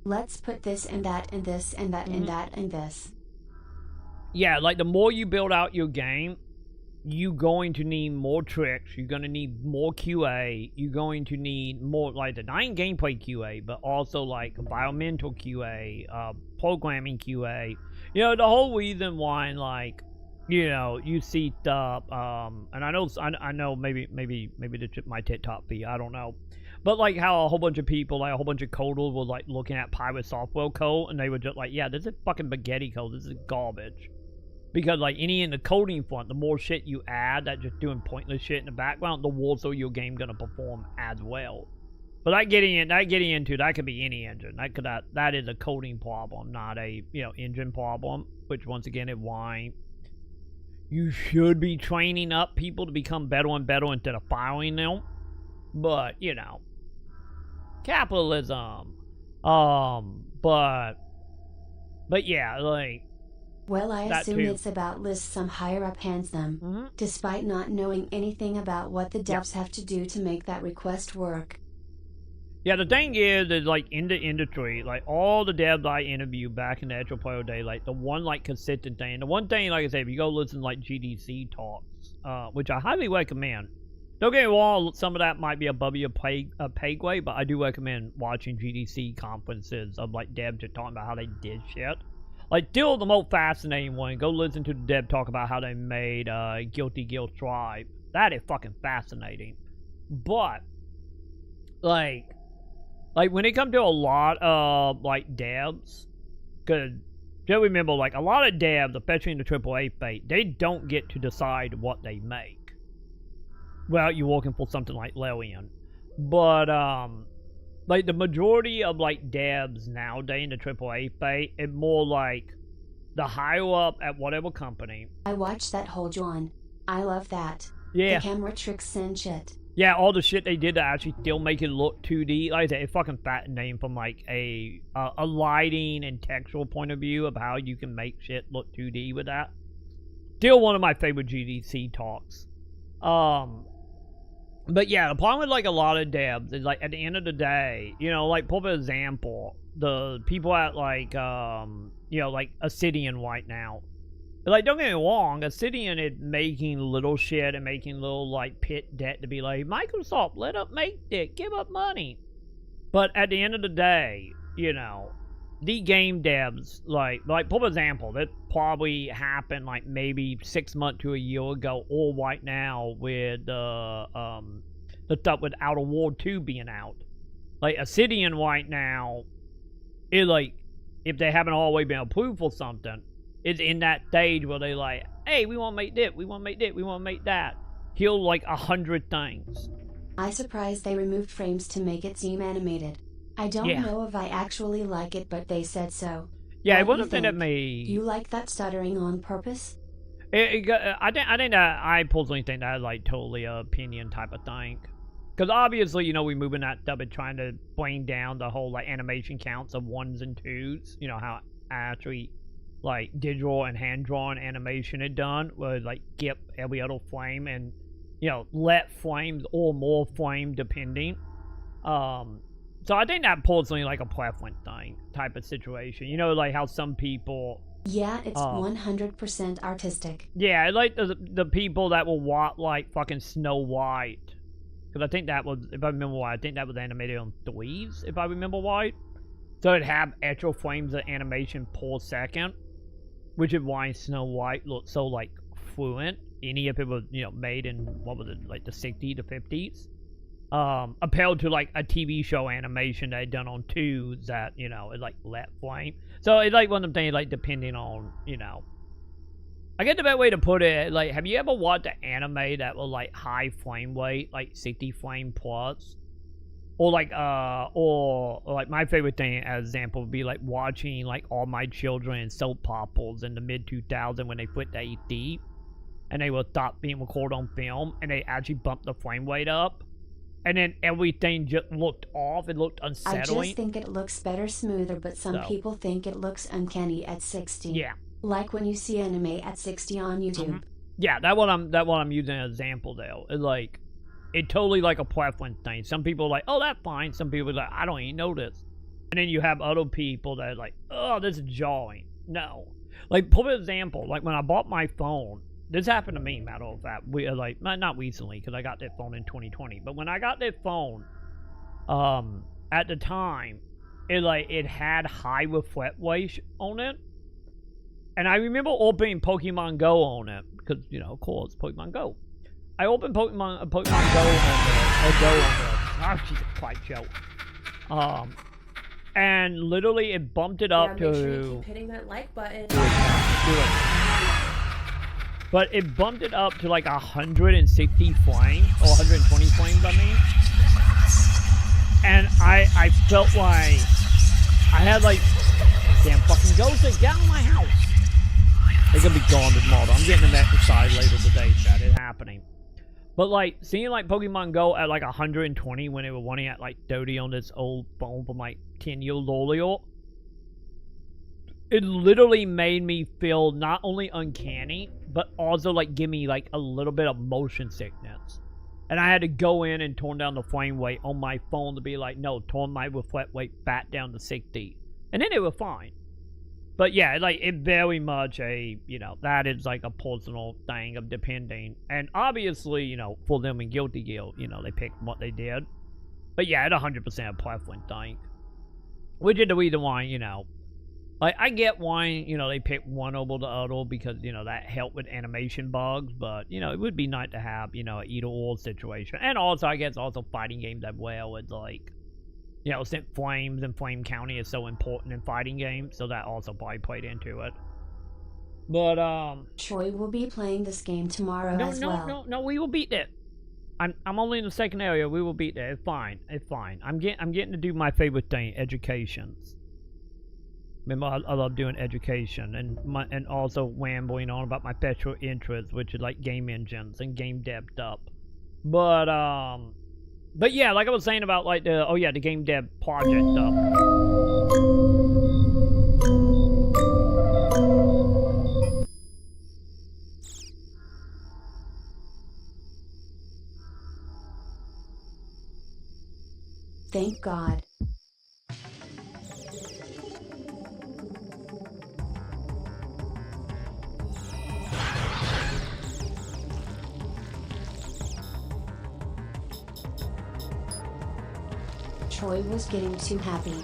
let's put this and that and this and that and that and this. Yeah, like, the more you build out your game, you're going to need more tricks, you're going to need more QA, you're going to need more, like, the not gameplay QA, but also, like, environmental QA, programming QA. You know, the whole reason why, like, you know, you see stuff, and I know maybe this is my TikTok feed, I don't know. But, like, how a whole bunch of people, like, a whole bunch of coders were, like, looking at pirate software code, and they were just like, yeah, this is fucking spaghetti code, this is garbage. Because, like, any in the coding front, the more shit you add that just doing pointless shit in the background, the worse so your game gonna perform as well. But that getting into that could be any engine. That is a coding problem, not a, you know, engine problem. Which once again is why you should be training up people to become better and better instead of firing them. But, you know, capitalism. But yeah, like. Well, I assume it's about lists some higher up hands them, despite not knowing anything about what the devs have to do to make that request work. Yeah, the thing is like, in the industry, like, all the devs I interviewed back in the actual player day, like, the one, like, consistent thing, the one thing, like I say, if you go listen to, like, GDC talks, which I highly recommend. Don't get me wrong, some of that might be above your pay grade, but I do recommend watching GDC conferences of, like, devs just talking about how they did shit. Like, still the most fascinating one. Go listen to the dev talk about how they made Guilty Gear Strive. That is fucking fascinating. But, like when it comes to a lot of, like, devs, because just remember, like, a lot of devs, especially in the AAA phase, they don't get to decide what they make. Well, you're working for something like Larian. But, like, the majority of, like, devs nowadays in the AAA phase, it's more like the higher up at whatever company. I watched that whole John. I love that. Yeah. The camera tricks and shit. Yeah, all the shit they did to actually still make it look 2D. Like I said, it's fucking fat name from, like, a lighting and textural point of view of how you can make shit look 2D with that. Still one of my favorite GDC talks. But yeah, the problem with, like, a lot of devs is, like, at the end of the day, you know, like, for example, the people at, like, you know, like, Obsidian right now, Like, don't get me wrong, Obsidian is making little shit and making little, like, pit debt to be like, Microsoft, let up make it, give up money. But at the end of the day, you know, the game devs, like for example, that probably happened, like, maybe 6 months to a year ago, or right now, with, the stuff with Outer World 2 being out. Like, Obsidian right now, it, like, if they haven't always been approved for something, it's in that stage where they like, hey, we want to make this, we want to make this, we want to make that. He'll like 100 things. I surprised they removed frames to make it seem animated. I don't know if I actually like it, but they said so. Yeah, it What wasn't do you that think? me. You like that stuttering on purpose? I think that I personally think that's like totally a opinion type of thing. Because obviously, you know, we're moving that stuff and trying to bring down the whole like animation counts of 1s and 2s. You know how actually like digital and hand-drawn animation is done, where like skip every other frame and, you know, let frames or more frame depending. So I think that personally like a preference thing type of situation. You know, like how some people. Yeah, it's 100% artistic. Yeah, like the people that will watch like fucking Snow White. Because I think that was, if I remember right, I think that was animated on 3s, if I remember right. So it'd have actual frames of animation per second, which is why Snow White looked so, like, fluent. Any if it was, you know, made in, what was it, like the 60s to 50s. Appealed to, like, a TV show animation they'd done on 2s that, you know, is, like, let flame. So it's, like, one of them things, like, depending on, you know. I guess the best way to put it, like, have you ever watched an anime that was, like, high frame rate, like 60 frame plus? Or, like, my favorite thing, as example, would be, like, watching, like, All My Children and soap operas in the mid-2000s when they put the HD, and they would stop being recorded on film, and they actually bumped the frame rate up, and then everything just looked off, it looked unsettling. I just think it looks better smoother, but some people think it looks uncanny at 60. Yeah. Like when you see anime at 60 on YouTube. Mm-hmm. Yeah, that what I'm using as an example though. It's like, it totally like a preference thing. Some people are like, oh, that's fine. Some people are like, I don't even know this. And then you have other people that are like, oh, this is jarring. No. Like, for example, like when I bought my phone, this happened to me, matter of fact. We are like, not recently, because I got that phone in 2020. But when I got that phone, at the time, it had high refresh rate on it. And I remember opening Pokemon Go on it, because, you know, of course, Pokemon Go. I opened Pokemon Go on it. Oh, Jesus Christ, Joe. And literally it bumped it up to... Make sure you keep hitting that like button. Do it. But it bumped it up to like 160 frames, or 120 frames, I mean. And I felt like I had like, damn fucking ghosts, get out of my house. They're gonna be gone tomorrow. I'm getting them exercise later today, chat. It's happening. But like, seeing like Pokemon Go at like 120 when they were running at like 30 on this old phone from like 10 years earlier, it literally made me feel not only uncanny, but also like give me like a little bit of motion sickness. And I had to go in and turn down the frame rate on my phone to be like, no, turn my refresh rate back down to 60. And then it was fine. But yeah, like, it very much a, you know, that is like a personal thing of depending. And obviously, you know, for them in Guilty Gear, you know, they picked what they did. But yeah, it's 100% a preference thing. Which is the reason why, you know, like, I get why, you know, they picked one over the other because, you know, that helped with animation bugs. But, you know, it would be nice to have, you know, an either-or situation. And also, I guess, also fighting games as well. It's like, you know, since flames and flame counting is so important in fighting games, so that also probably played into it. But, Troy will be playing this game tomorrow as well. No, we will beat it. I'm only in the second area. We will beat it. It's fine. I'm getting to do my favorite thing, educations. Remember, I love doing education and also rambling on about my special interests, which is like game engines and game dev stuff. But yeah, like I was saying about like the game dev project stuff. Thank God. Troy was getting too happy.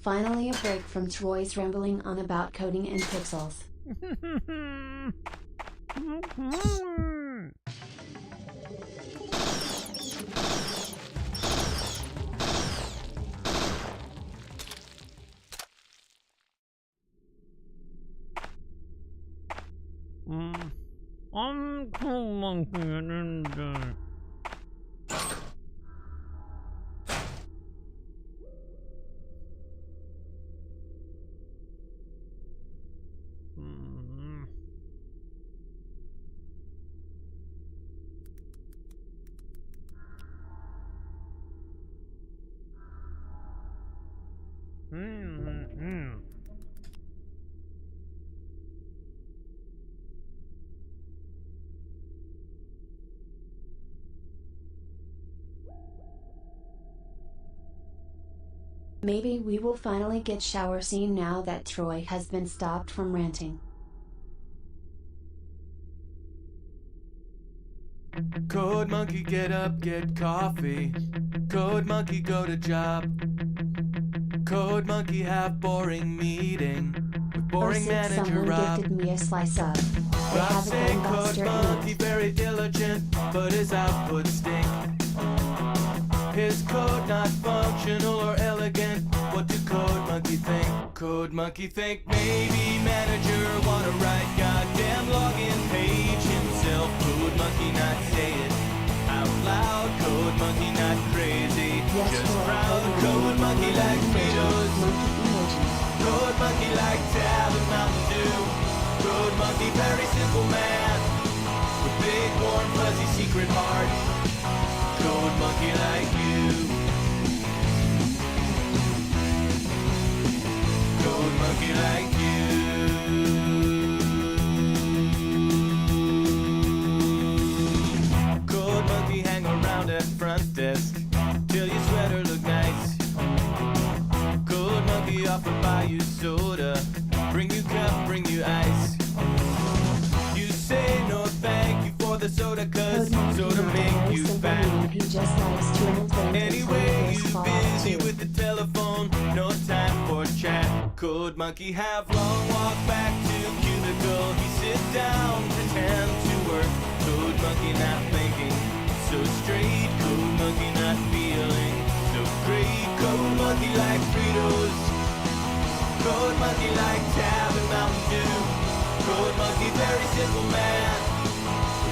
Finally a break from Troy's rambling on about coding and pixels. I'm cool monkey and Maybe we will finally get shower scene now that Troy has been stopped from ranting. Code monkey, get up, get coffee. Code monkey, go to job. Code monkey, have boring meeting with boring manager someone Rob. gifted me a slice up. They Rob have a saying code gangbusters monkey in it. very diligent, but his output stink. His code not functional or elegant. What do code monkey think? Code monkey think maybe manager wanna write goddamn login page himself. Code monkey not say it out loud. Code monkey not crazy, Yes, just Troy, proud. Code monkey like Fritos. Monkey emoji. Code monkey like Tab and Mountain Dew. Code monkey very simple man with big warm fuzzy secret heart. Code monkey like you. Code monkey like you. Code monkey hang around at front desk till your sweater look nice. Code monkey offer buy you soda, bring you cup, bring you ice. You say no thank you for the soda cause soda make you fat. He just likes to rant Anyway, you busy with the telephone, no time for chat. Code monkey have long walk back to cubicle. He sit down, pretend to work. Code monkey not thinking so straight. Code monkey not feeling so great. Code monkey like Fritos. Code monkey like Tab and Mountain Dew. Code monkey very simple man,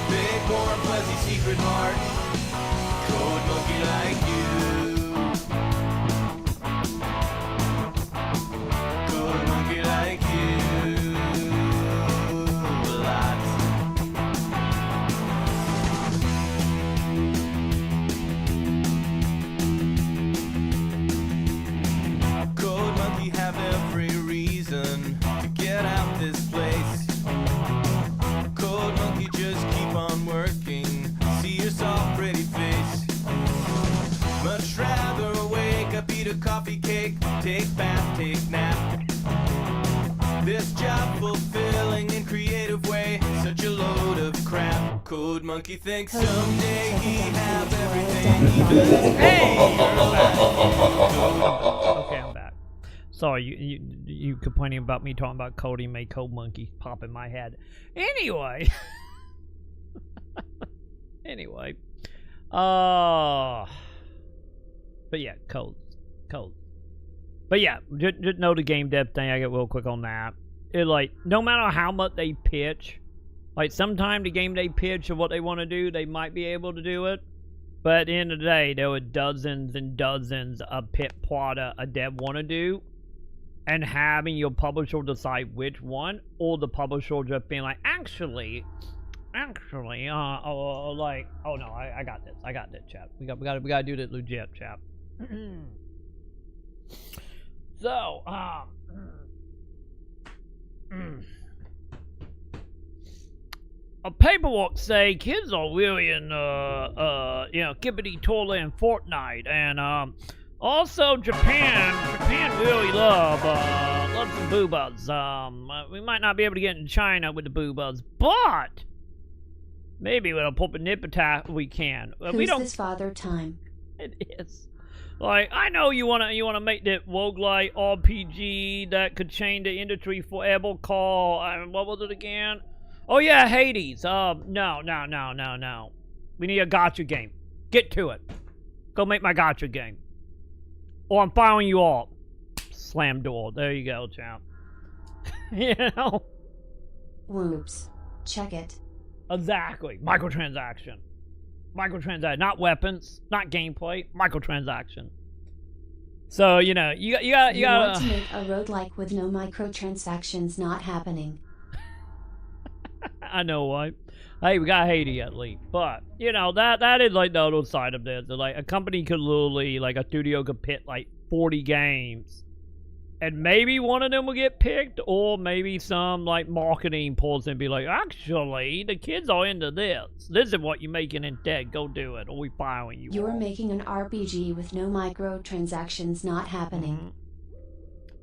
big warm fuzzy secret heart. Code monkey like you. Code monkey like you. Lots. Code monkey have every reason to get out this place. Code monkey just keep on working. See your soft pretty face. Much rather wake up, eat a coffee cake, take bath, take nap. This job fulfilling in creative way, such a load of crap. Code monkey thinks someday he have everything he does. Hey, Okay, I'm back. Sorry, you complaining about me talking about coding made code monkey pop in my head. Anyway. Anyway. But yeah, code. But yeah, just know the game dev thing. I get real quick on that. It like no matter how much they pitch Like, sometime the game they pitch of what they want to do, they might be able to do it. But at the end of the day, there were dozens and dozens of pit plot a dev want to do. And having your publisher decide which one, or the publisher just being like, actually, like, oh no, I got this, chap. We gotta do this legit, chap. So, a paperwork say kids are really in, Gibbity Toilet and Fortnite, and, also Japan really loves some boobas. We might not be able to get in China with the boobas, but maybe with a Pulp and Nip attack we can. Who's this Father Time? It is. Like, I know you wanna make that roguelike RPG that could change the industry forever called, what was it again? Oh yeah, Hades. No. We need a gacha game. Get to it. Go make my gacha game. Or I'm firing you all. Slam door. There you go, champ. You know? Whoops. Check it. Exactly. Microtransaction. Not weapons. Not gameplay. Microtransaction. So, you know, you gotta... You want to make a roguelike with no microtransactions not happening. I know why. Hey, we got Haiti at least. But, you know, that is like the other side of this. Like, a company could literally, like, a studio could pit like 40 games. And maybe one of them will get picked, or maybe some, like, marketing pulls and be like, actually, the kids are into this. This is what you're making instead. Go do it, or we firing you. You're making an RPG with no microtransactions not happening.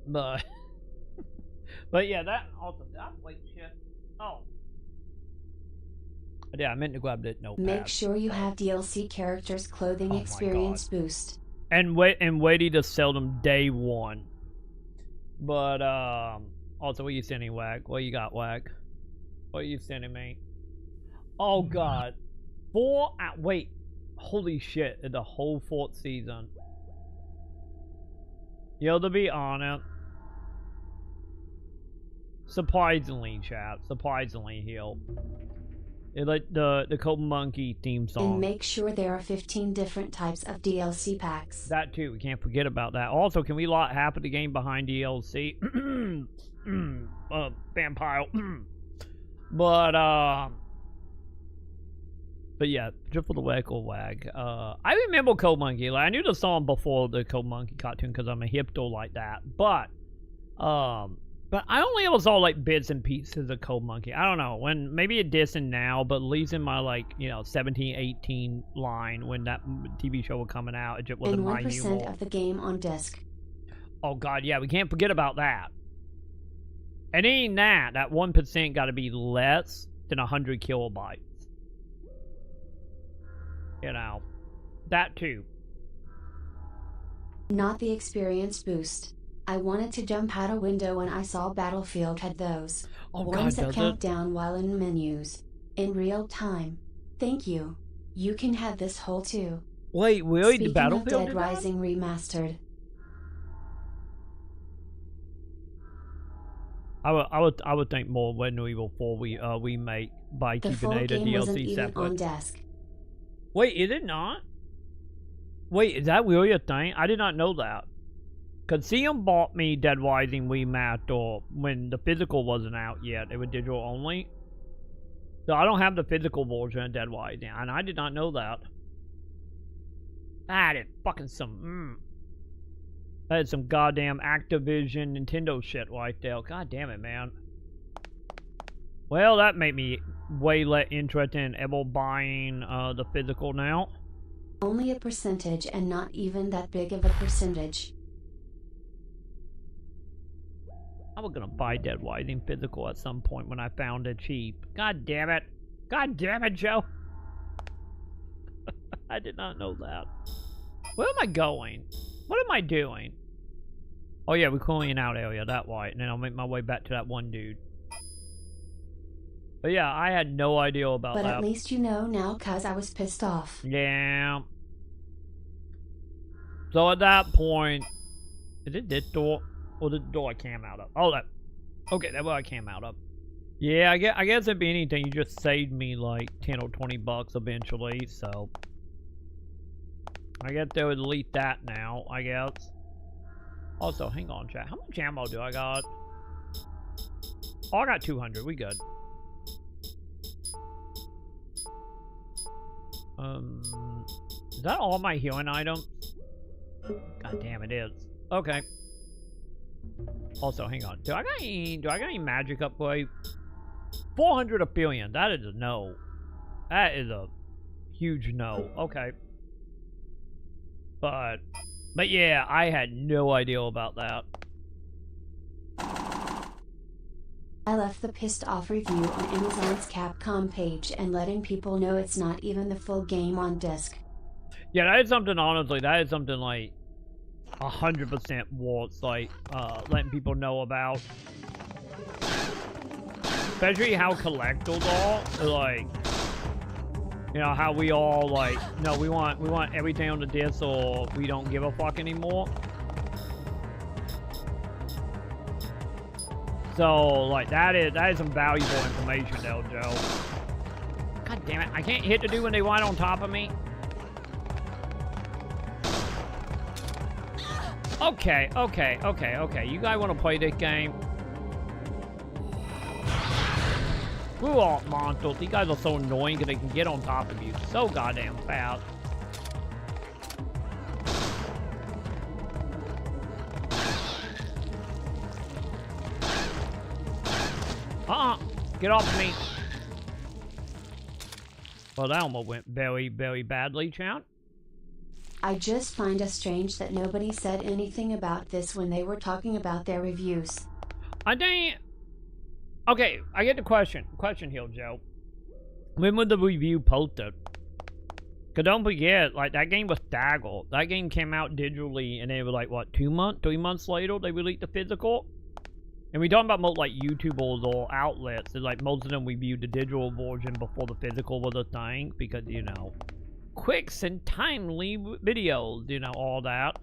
But yeah, that also, that like shit. Oh. Yeah, I meant to grab that notepad. Make sure you have DLC characters clothing experience boost. And waiting to sell them day one. But also, what are you sending, Wag? What you got, Wag? What are you sending me? Oh god. Wait. Holy shit, the whole 4th season. Yo, to be honest. Surprisingly, chat. Surprisingly, he'll. It like the Cold Monkey theme song. And make sure there are 15 different types of DLC packs. That too, we can't forget about that. Also, can we lock half of the game behind DLC? Vampire. But yeah, just for the wag or wag. I remember Cold Monkey. Like, I knew the song before the Cold Monkey cartoon because I'm a hipster like that. But I only ever saw, like, bits and pieces of Cold Monkey. I don't know. When, maybe it dissing now, but at least in my, like, 17, 18 line when that TV show was coming out, it just wasn't my humor. And 1% of the game on disc. Oh, God, yeah. We can't forget about that. And ain't that 1% got to be less than 100 kilobytes. You know. That, too. Not the experience boost. I wanted to jump out a window when I saw Battlefield had those. Ones that count down while in menus. In real time. Thank you. You can have this whole too. Wait, really? Speaking The Battlefield of Dead Rising Remastered. I would think more when we before we make by The keeping full the game wasn't DLC even separate. on desk. Wait, is it not? Wait, is that really a thing? I did not know that. Cause CM bought me Dead Rising Remastered when the physical wasn't out yet. It was digital only. So I don't have the physical version of Dead Rising, and I did not know that. That is fucking some that is some goddamn Activision Nintendo shit right there. God damn it, man. Well, that made me way less interested in ever buying the physical now. Only a percentage, and not even that big of a percentage. I was gonna buy Dead Rising physical at some point when I found it cheap. God damn it. God damn it, Joe. I did not know that. Where am I going? What am I doing? Oh yeah, we're clearing out area that way, and then I'll make my way back to that one dude. But yeah, I had no idea about that. But at least you know now, cause I was pissed off. Yeah. So at that point, is it this door? Or the door I came out of? Oh, that. Okay, that's where I came out of. Yeah, I guess if anything, you just saved me like 10 or 20 bucks eventually, so I guess they would delete that now, I guess. Also, hang on, chat. How much ammo do I got? Oh, I got 200. We good. Is that all my healing items? God damn, it is. Okay. Also, hang on. Do I got any magic upgrade? 400 a billion. That is a no. That is a huge no. Okay. But yeah, I had no idea about that. I left the pissed off review on Amazon's Capcom page and letting people know it's not even the full game on disc. Yeah, that is something, honestly, that is something like 100% worth, like, letting people know about. Especially how collectibles are, like, you know, how we all, like, no, we want everything on the disc or we don't give a fuck anymore. So, like, that is some valuable information though, Joe. God damn it, I can't hit the dude when they ride on top of me. Okay. You guys want to play this game? Screw all monsters. These guys are so annoying because they can get on top of you so goddamn fast. Get off of me. Well, that almost went very, very badly, chat. I just find it strange that nobody said anything about this when they were talking about their reviews. I think... Okay, I get the question. Question here, Joe. When was the review posted? Because don't forget, like, that game was staggered. That game came out digitally, and they were like, what, 2 months? 3 months later, they released the physical? And we talking about most, like, YouTubers or outlets. And, like, most of them reviewed the digital version before the physical was a thing. Because, you know, quicks and timely videos, you know, all that.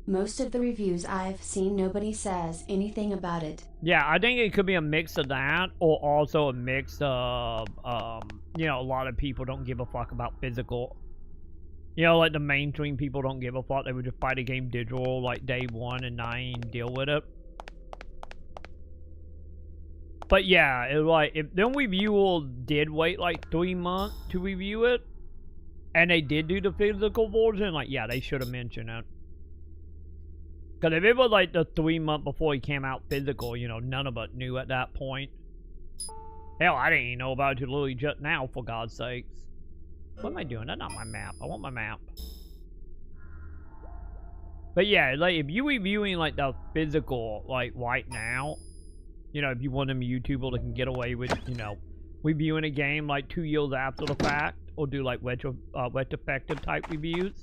Most of the reviews I've seen, nobody says anything about it. Yeah, I think it could be a mix of that, or also a mix of, you know, a lot of people don't give a fuck about physical. You know, like the mainstream people don't give a fuck. They would just buy the game digital, like, day one and deal with it. But yeah, it was like, if them reviewers did wait like 3 months to review it, and they did do the physical version, like, yeah, they should have mentioned it. Because if it was like the 3 months before he came out physical, you know, none of us knew at that point. Hell, I didn't even know about it literally just now, for God's sakes. What am I doing? That's not my map. I want my map. But yeah, like, if you reviewing like the physical, like, right now, you know, if you want them YouTuber that can get away with, you know, reviewing a game like 2 years after the fact, or do like retrospective type reviews,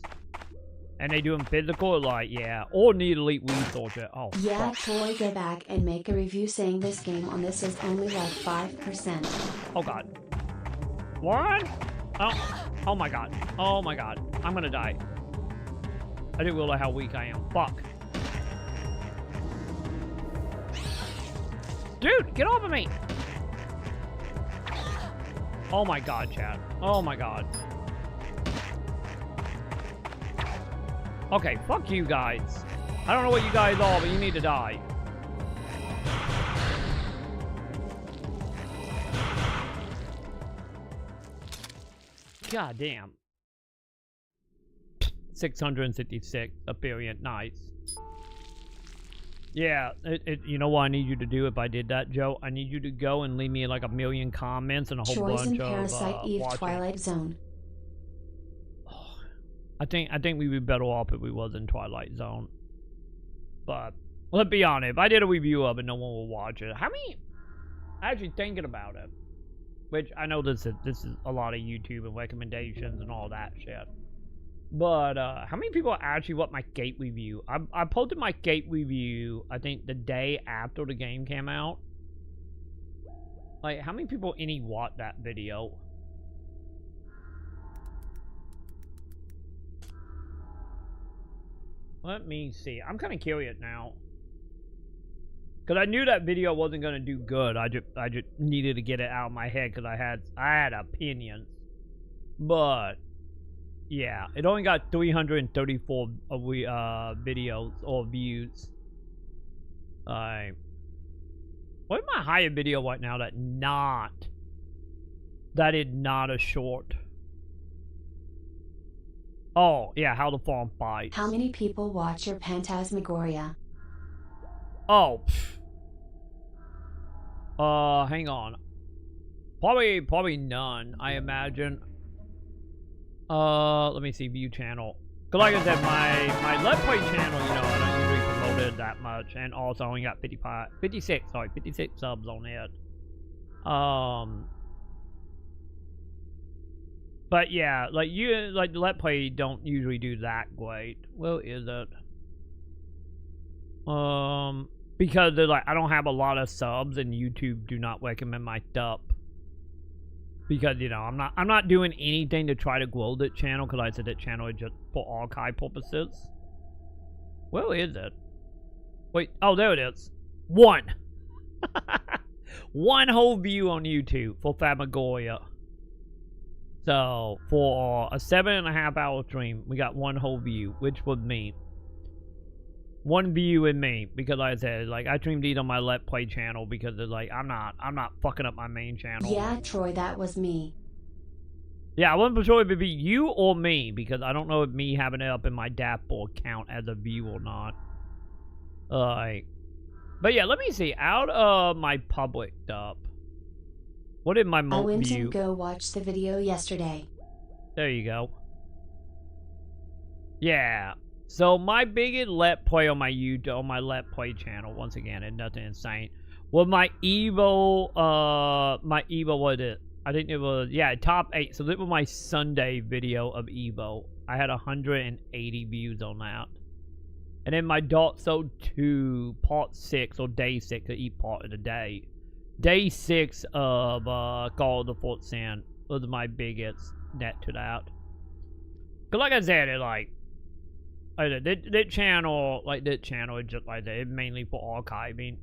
and they do them physical, like, yeah, or need elite resources. Oh, yeah, fuck. Troy, go back and make a review saying this game on this is only like 5%. Oh god. What? Oh my god. Oh my god. I'm gonna die. I didn't realize how weak I am. Fuck. Dude, get off of me! Oh my god, chat. Oh my god. Okay, fuck you guys. I don't know what you guys are, but you need to die. God damn. 656 a billion. Nice. Yeah, you know what I need you to do if I did that, Joe? I need you to go and leave me like 1 million comments and a whole Troy's bunch in Parasite of Eve watching. Twilight Zone. I think we'd be better off if we was in Twilight Zone. But let's be honest, if I did a review of it, no one will watch it. How many? Actually, thinking about it, which I know this is a lot of YouTube and recommendations and all that shit. But how many people actually watch my Gate review? I posted my Gate review, I think, the day after the game came out. Like, how many people watched that video? Let me see. I'm kind of curious now. Because I knew that video wasn't going to do good. I just needed to get it out of my head because I had opinions. But, yeah. It only got 334 videos or views. What is my higher video right now that is not a short? Oh, yeah, how the farm fights. How many people watch your Phantasmagoria? Oh, hang on. Probably none, I imagine. Let me see, view channel. Cause like I said, my Let's Play channel, you know, I don't usually promote it that much, and also I only got 56 subs on it. But yeah, like the Let's Play don't usually do that great. Well, is it? Because they're like, I don't have a lot of subs, and YouTube do not recommend my stuff. Because, you know, I'm not doing anything to try to grow that channel, because I said that channel is just for archive purposes. Where is it? Wait, oh, there it is. One. One whole view on YouTube for Phantasmagoria. So, for a 7.5 hour stream, we got one whole view, which was me. One view in me, because like I said, like, I streamed these on my Let's Play channel because it's like, I'm not fucking up my main channel. Yeah, Troy, that was me. Yeah, I wasn't sure if it'd be you or me, because I don't know if me having it up in my dashboard count as a view or not. But yeah, let me see, out of my public stuff, what did my I went view? to go watch the video yesterday. There you go. Yeah. So my biggest Let's Play on my YouTube, on my Let's Play channel, once again, and nothing insane, was my Evo, what is it? I think it was, yeah, top 8. So this was my Sunday video of Evo. I had 180 views on that. And then my Dark Souls 2, part 6, or day 6, each part of the day. Day 6 of Call of the Fourth Sin was my biggest net to that. Because like I said, it like, that channel is just like that. It's mainly for archiving.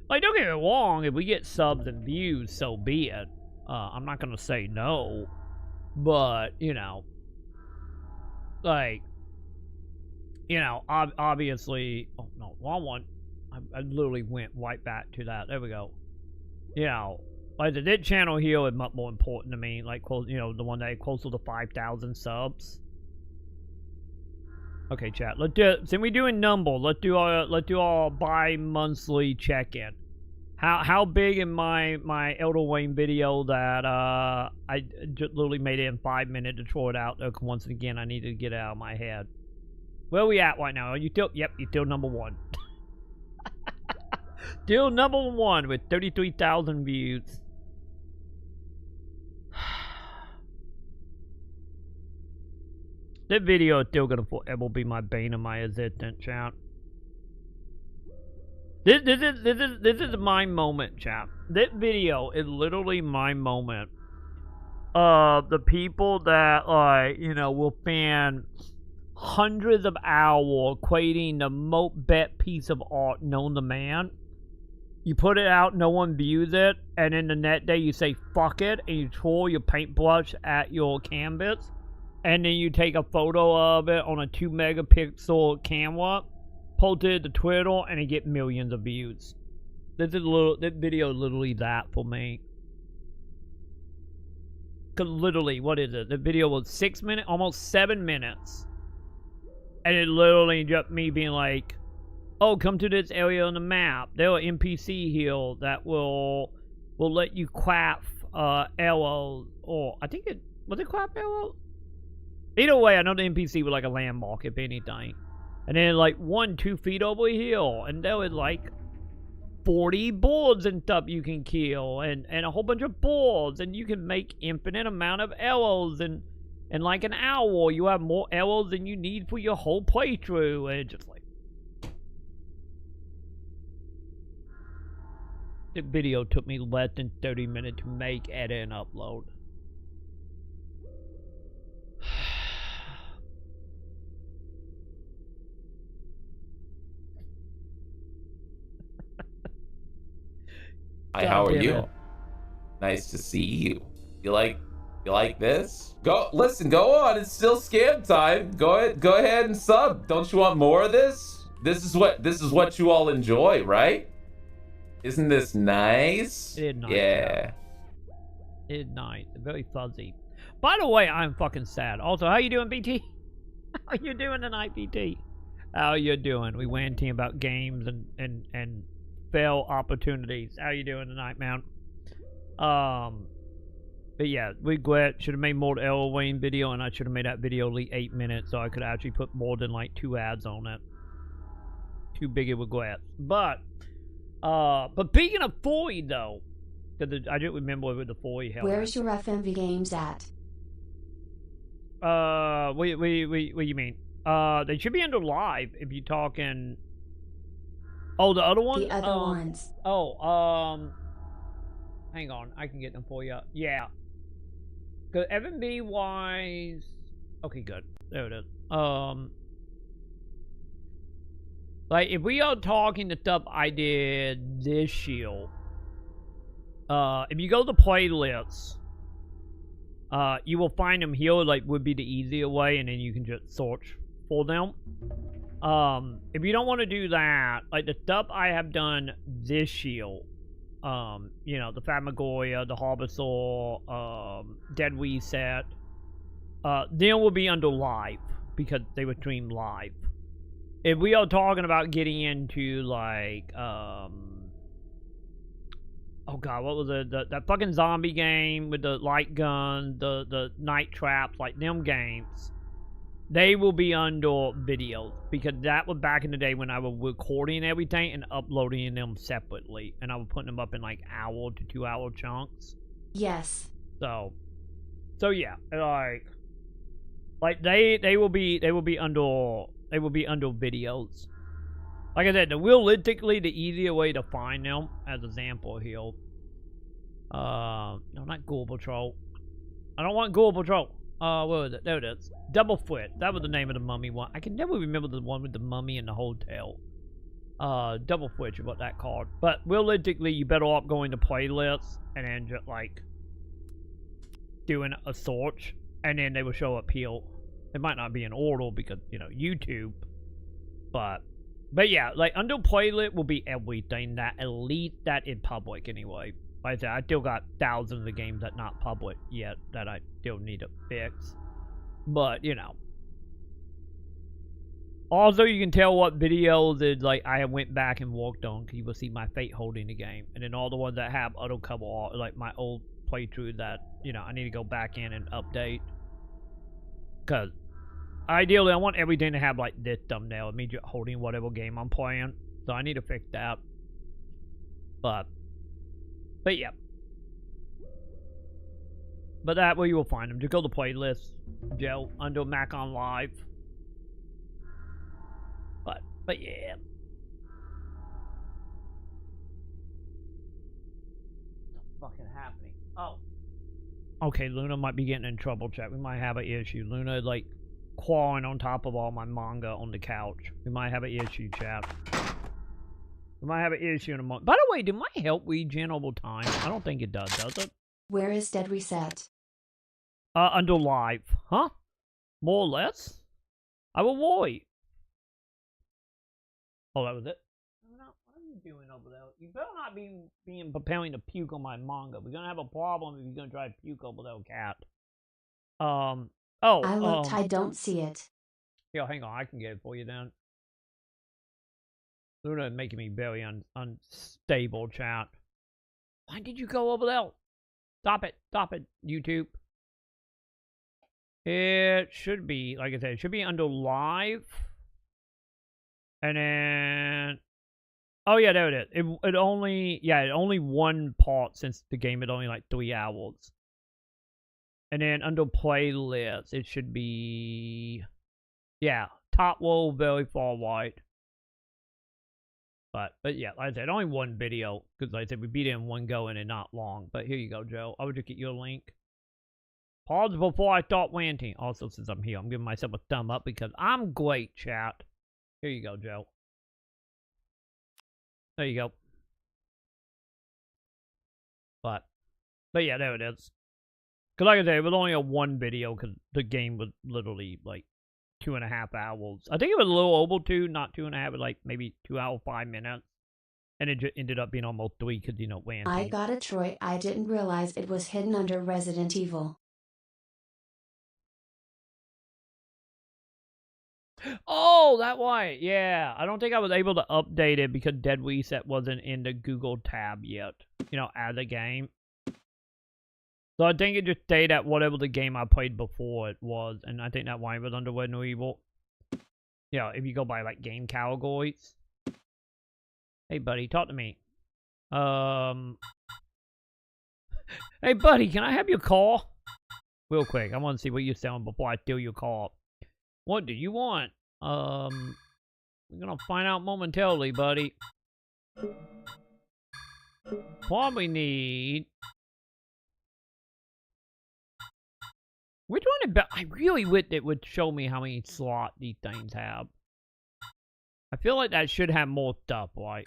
Like, don't get me wrong, if we get subs and views, so be it. I'm not gonna say no. But, you know, like, you know, obviously, oh no, wrong one. I literally went right back to that. There we go. You know, like the channel here is much more important to me. Like, you know, the one that is closer to 5,000 subs. Okay, chat. Let's do it. Since we're doing number, let's do our bi-monthly check-in. How big in my Elder Wayne video that I just literally made it in 5 minutes to throw it out. Once again, I need to get it out of my head. Where are we at right now? Are you still? Yep, you're still number 1. Still number 1 with 33,000 views. This video is still gonna forever be my bane of my existence, chat. This is my moment, chat. This video is literally my moment. The people that, like, you know, will spend hundreds of hours equating the most bet piece of art known to man. You put it out, no one views it, and then the next day you say fuck it, and you throw your paintbrush at your canvas. And then you take a photo of it on a 2 megapixel camera, post it to Twitter, and it get millions of views. This video is literally that for me. Cause literally, what is it? The video was 6 minutes, almost 7 minutes. And it literally just me being like, oh, come to this area on the map. There are NPC here that will let you craft arrows, or I think it was it craft arrows? Either way, I know the NPC was like a landmark, if anything. And then, like, 1-2 feet over here, and there was like 40 boards and stuff you can kill, and a whole bunch of boards, and you can make infinite amount of arrows, and like an hour, you have more arrows than you need for your whole playthrough, and just like... The video took me less than 30 minutes to make, edit, and upload. Hi, how are damn you? it. Nice to see you. You like this? Go on. It's still scam time. Go ahead and sub. Don't you want more of this? This is what you all enjoy, right? Isn't this nice? It is nice, Yeah. It is nice. Very fuzzy. By the way, I'm fucking sad. Also, how you doing, BT? How you doing tonight, BT? How you doing? We ranting about games and fail opportunities. How you doing tonight, man? But yeah, regret. Should have made more Halloween video, and I should have made that video only 8 minutes, so I could actually put more than like 2 ads on it. Too big a regret. But speaking of 40 though, because I didn't remember where the 40 held. Where's your FMV games at? What do you mean? They should be under live if you're talking. Oh, the other one? The other ones. Oh, hang on, I can get them for you. Yeah. Cause FMV wise, okay, good. There it is. Like if we are talking the stuff I did this year, if you go to playlists, you will find them here. Like would be the easier way, and then you can just search for them. If you don't want to do that, like the stuff I have done this year, you know, the Phasmagoria, the Harvester, Dead Reset, then will be under live because they were streamed live. If we are talking about getting into like, oh god, what was it? That fucking zombie game with the light gun, the night traps, like them games. They will be under videos because that was back in the day when I was recording everything and uploading them separately, and I was putting them up in like hour to 2 hour chunks. Yes. So yeah, like they will be under videos. Like I said, realistically the easier way to find them, as example here. No, not Ghoul Patrol. I don't want Ghoul Patrol. What was it? There it is. Double Foot. That was the name of the mummy one. I can never remember the one with the mummy in the hotel. Double Foot is what that called. But realistically, you better off going to playlists and then just like doing a search, and then they will show up here. It might not be in order because, you know, YouTube. But yeah, like under playlist will be everything that at least that is public anyway. Like I said, I still got thousands of games that not public yet that I still need to fix. But, you know. Also, you can tell what videos is, like, I went back and worked on, because you will see my fate holding the game. And then all the ones that have auto cover art, like my old playthrough that, you know, I need to go back in and update. Because, ideally, I want everything to have, like, this thumbnail, immediate holding whatever game I'm playing. So I need to fix that. But yeah. But that way you will find them. Just go to playlist, Joe, under Maconn Live. But yeah. What's fucking happening? Oh. Okay, Luna might be getting in trouble, chat. We might have an issue. Luna, like, clawing on top of all my manga on the couch. We might have an issue, chat. We might have an issue in a month. By the way, do my health regen over time? I don't think it does it? Where is Dead Reset? Under live. Huh? More or less? I will worry. Oh, that was it? What are you doing over there? You better not be preparing to puke on my manga. We're gonna have a problem if you're gonna try to puke over there, cat. I looked, I don't see it. Yo, hang on, I can get it for you then. Luna is making me very unstable, chat. Why did you go over there? Stop it, YouTube. It should be, like I said, it should be under live. And then, oh yeah, there it is. It only one part since the game had only like 3 hours. And then under playlist, it should be, yeah, top row, very far right. But yeah, like I said, only one video, because like I said, we beat it in one go and it's not long. But here you go, Joe. I would just get you a link. Pause before I start ranting. Also, since I'm here, I'm giving myself a thumb up because I'm great, chat. Here you go, Joe. There you go. But yeah, there it is. Because like I said, it was only a one video because the game was literally like 2.5 hours. I think it was a little over 2, not 2.5, but like maybe 2 hours, 5 minutes. And it just ended up being almost 3 because, you know, Wanty. I got it, Troy. I didn't realize it was hidden under Resident Evil. Oh, that why. Yeah. I don't think I was able to update it because Dead Reset wasn't in the Google tab yet. You know, as a game. So I think it just stayed at whatever the game I played before it was. And I think that why it was under Resident Evil. Yeah, if you go by, like, game categories. Hey, buddy, talk to me. Hey, buddy, can I have your car? Real quick, I want to see what you're selling before I steal your car. What do you want? We're gonna find out momentarily, buddy. Probably need... Which one? I really wish it would show me how many slots these things have. I feel like that should have more stuff, right?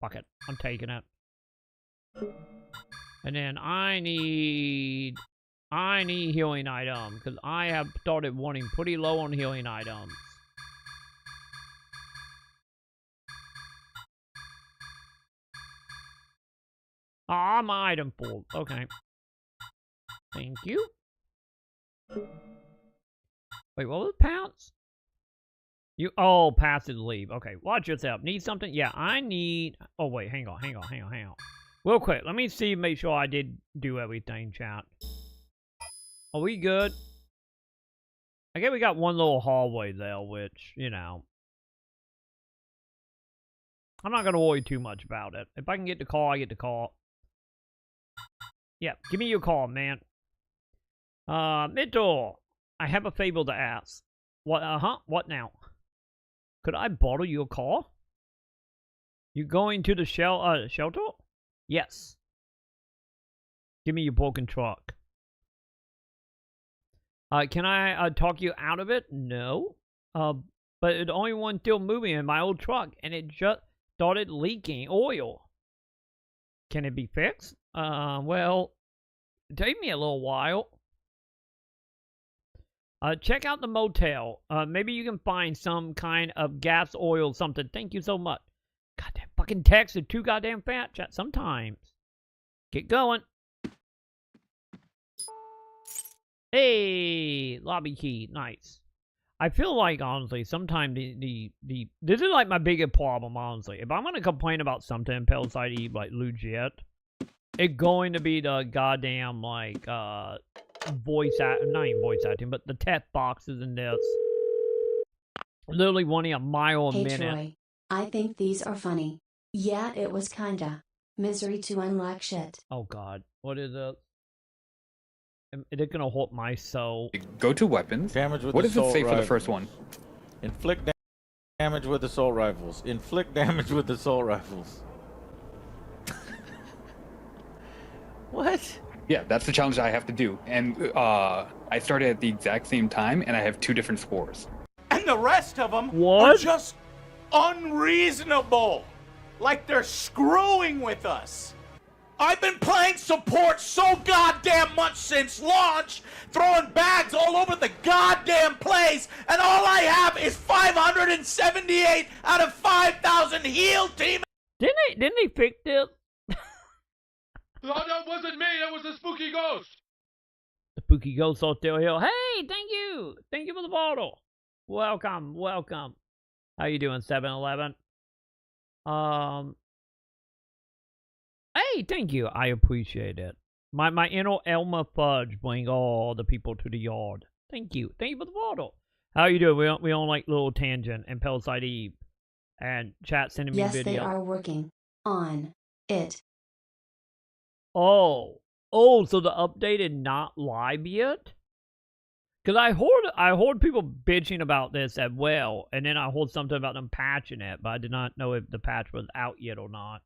Fuck it. I'm taking it. And then I need healing items. Because I have started wanting pretty low on healing items. Ah, my item full. Okay. Thank you. Wait, what was pounce? Oh, passive leave. Okay, watch yourself. Need something? Yeah, I need... Oh, wait, hang on. Real quick, let me see, make sure I did do everything, chat. Are we good? I guess we got one little hallway there, which, you know... I'm not gonna worry too much about it. If I can get the car, I get the car. Yeah, give me your car, man. Mitchell, I have a favor to ask. What, what now? Could I borrow your car? You going to the shelter? Yes. Give me your broken truck. Can I talk you out of it? No. But it's the only one still moving in my old truck, and it just started leaking oil. Can it be fixed? Well, take me a little while. Check out the motel. Maybe you can find some kind of gas, oil, something. Thank you so much. Goddamn fucking text is too goddamn fat, chat. Sometimes. Get going. Hey, lobby key. Nice. I feel like, honestly, sometimes this is like my biggest problem, honestly. If I'm gonna complain about something, Parasite, like, legit, it's going to be the goddamn, like, voice acting, not even voice acting, but the text boxes in this. Literally wanting a mile a minute. Troy, I think these are funny. Yeah, it was kinda misery to unlock shit. Oh god, what is it? Is it gonna hurt my soul? Go to weapons. Damage with what the does it say rifles. for the first one? Inflict damage with assault rifles. Inflict damage with assault rifles. What? Yeah, that's the challenge I have to do. And I started at the exact same time, and I have 2 different scores. And the rest of them What? are just unreasonable. Like they're screwing with us. I've been playing support so goddamn much since launch, throwing bags all over the goddamn place, and all I have is 578 out of 5,000 heal team. Didn't they fix it? No, that wasn't me. That was a spooky ghost. The spooky ghost out there. Hey, thank you. Thank you for the bottle. Welcome. How you doing, 7-Eleven? Hey, thank you. I appreciate it. My inner Elmer Fudge bring all the people to the yard. Thank you. Thank you for the bottle. How you doing? We on like little tangent and Parasite Eve and chat sending me Yes, video. they are working on it. Oh, so the update is not live yet? Because I heard people bitching about this as well, and then I heard something about them patching it, but I did not know if the patch was out yet or not.